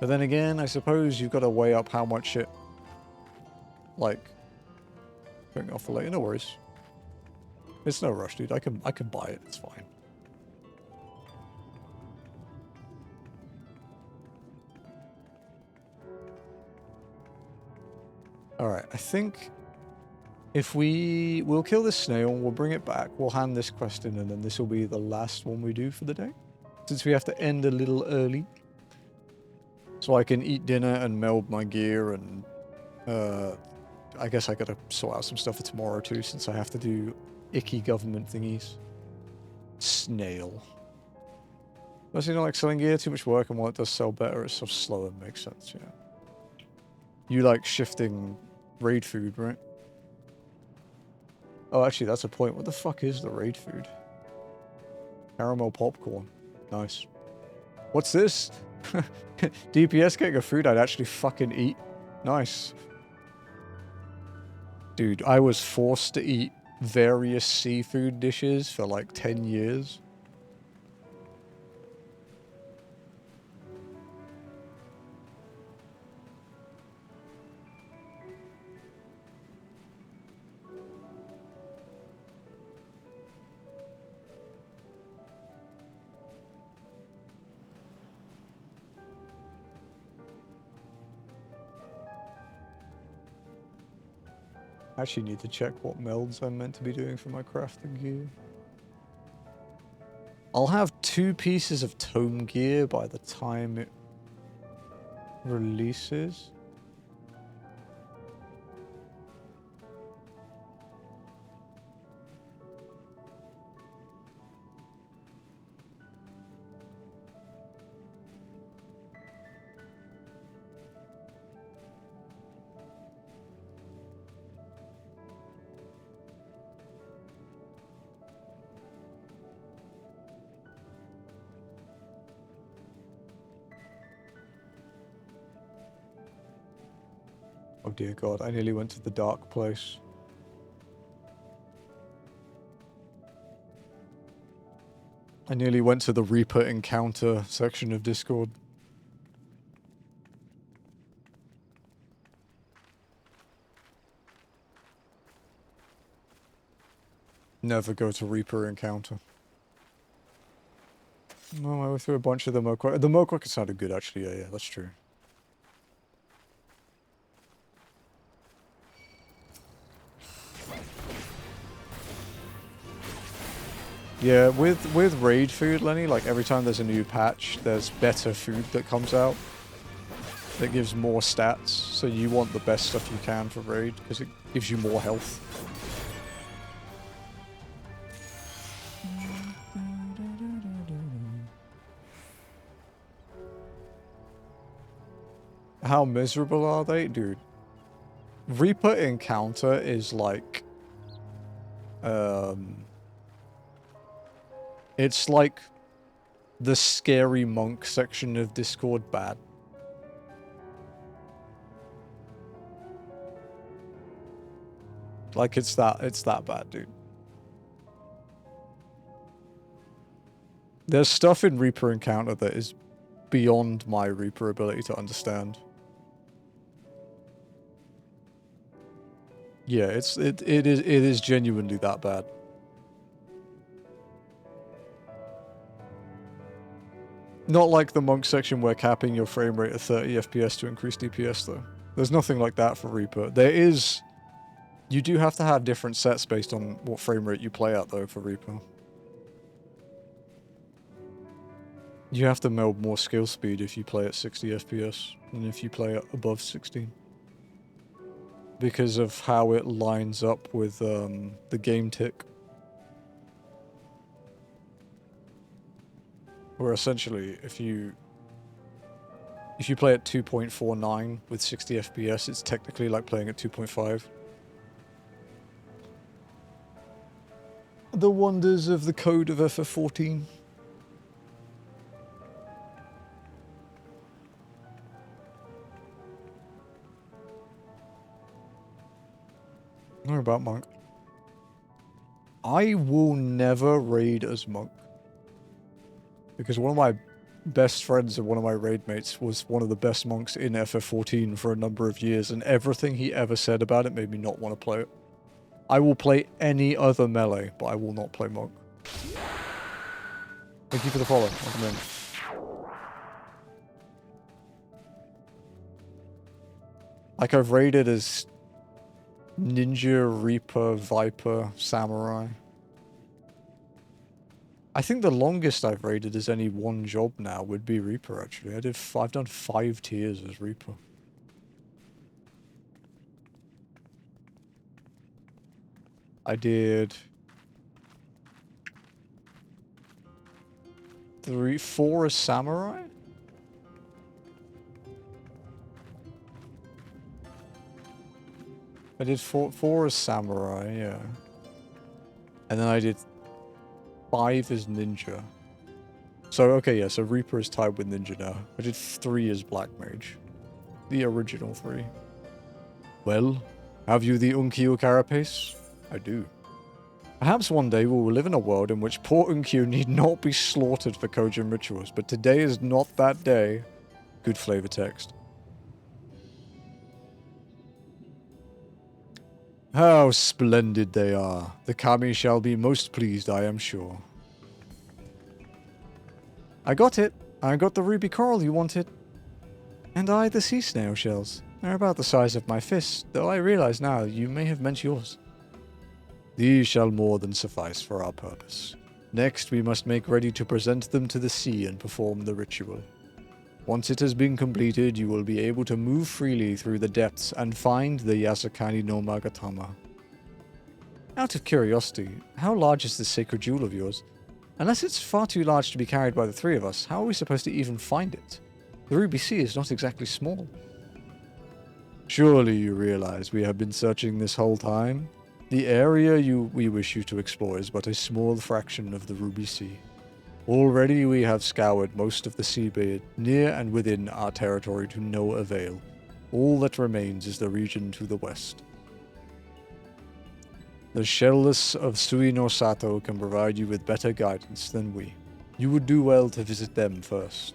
Speaker 1: But then again, I suppose you've got to weigh up how much it, like, going off the later. No worries. It's no rush, dude. I can buy it. It's fine. Alright, I think if we'll kill this snail, we'll bring it back, we'll hand this quest in, and then this will be the last one we do for the day. Since we have to end a little early. So I can eat dinner and meld my gear, and I guess I gotta sort out some stuff for tomorrow too, since I have to do icky government thingies. Snail. Does he not like selling gear? Too much work, and while it does sell better, it's so slow and makes sense, yeah. You like shifting raid food, right? Oh, actually, that's a point. What the fuck is the raid food? Caramel popcorn. Nice. What's this? DPS getting a food I'd actually fucking eat. Nice. Dude, I was forced to eat various seafood dishes for like 10 years. I actually need to check what melds I'm meant to be doing for my crafting gear. I'll have 2 pieces of tome gear by the time it releases. Oh dear God, I nearly went to the dark place. I nearly went to the Reaper encounter section of Discord. Never go to Reaper encounter. No, I went through a bunch of the Mokwaka. The Mokwaka sounded good actually, yeah, that's true. Yeah, with raid food, Lenny, like every time there's a new patch, there's better food that comes out. That gives more stats, so you want the best stuff you can for raid, because it gives you more health. How miserable are they? Dude. Reaper encounter is like... It's like the scary monk section of Discord bad. Like it's that bad, dude. There's stuff in Reaper encounter that is beyond my Reaper ability to understand. Yeah, it is genuinely that bad. Not like the monk section where capping your frame rate at 30 FPS to increase DPS though. There's nothing like that for Reaper. There is... You do have to have different sets based on what frame rate you play at though for Reaper. You have to meld more skill speed if you play at 60 FPS than if you play at above 16. Because of how it lines up with the game tick. Where essentially, if you play at 2.49 with 60 FPS, it's technically like playing at 2.5. The wonders of the code of FF14. What about Monk? I will never raid as Monk. Because one of my best friends and one of my raid mates was one of the best monks in FF14 for a number of years, and everything he ever said about it made me not want to play it. I will play any other melee, but I will not play Monk. Thank you for the follow. Welcome in. Like, I've raided as Ninja, Reaper, Viper, Samurai. I think the longest I've raided as any one job now would be Reaper, actually. I've done 5 tiers as Reaper. I did 4 as Samurai? I did 4 as Samurai, yeah. And then I did 5 as Ninja. So, okay, yeah, so Reaper is tied with Ninja now. I did 3 as Black Mage. The original 3. Well, have you the Unkyo carapace? I do. Perhaps one day we will live in a world in which poor Unkyo need not be slaughtered for Kojin rituals, but today is not that day. Good flavor text. How splendid they are. The Kami shall be most pleased, I am sure. I got it. I got the ruby coral you wanted. And I the sea snail shells. They're about the size of my fist, though I realize now you may have meant yours. These shall more than suffice for our purpose. Next, we must make ready to present them to the sea and perform the ritual. Once it has been completed, you will be able to move freely through the depths and find the Yasakani no Magatama. Out of curiosity, how large is this sacred jewel of yours? Unless it's far too large to be carried by the 3 of us, how are we supposed to even find it? The Ruby Sea is not exactly small. Surely you realize we have been searching this whole time? The area we wish you to explore is but a small fraction of the Ruby Sea. Already we have scoured most of the seabed near and within our territory to no avail. All that remains is the region to the west. The Shellless of Sui no Sato can provide you with better guidance than we. You would do well to visit them first.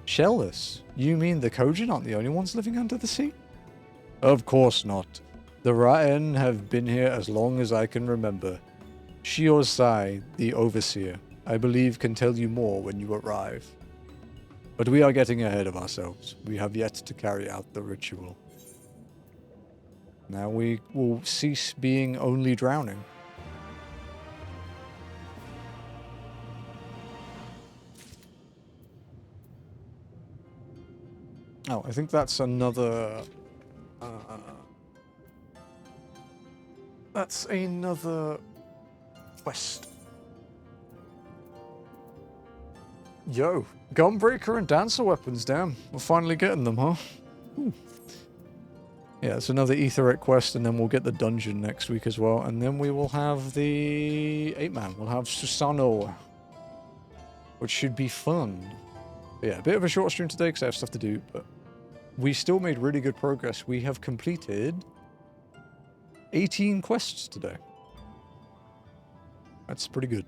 Speaker 1: Shellless? You mean the Kojin aren't the only ones living under the sea? Of course not. The Ra'en have been here as long as I can remember. Shiosai, the Overseer, I believe can tell you more when you arrive. But we are getting ahead of ourselves. We have yet to carry out the ritual. Now we will cease being only drowning. Oh, I think that's another... that's another quest. Yo, Gunbreaker and Dancer weapons, damn. We're finally getting them, huh? Ooh. Yeah, it's another Aetherite quest, and then we'll get the dungeon next week as well, and then we will have the 8-man. We'll have Susano, which should be fun. But yeah, a bit of a short stream today because I have stuff to do, but we still made really good progress. We have completed 18 quests today. That's pretty good.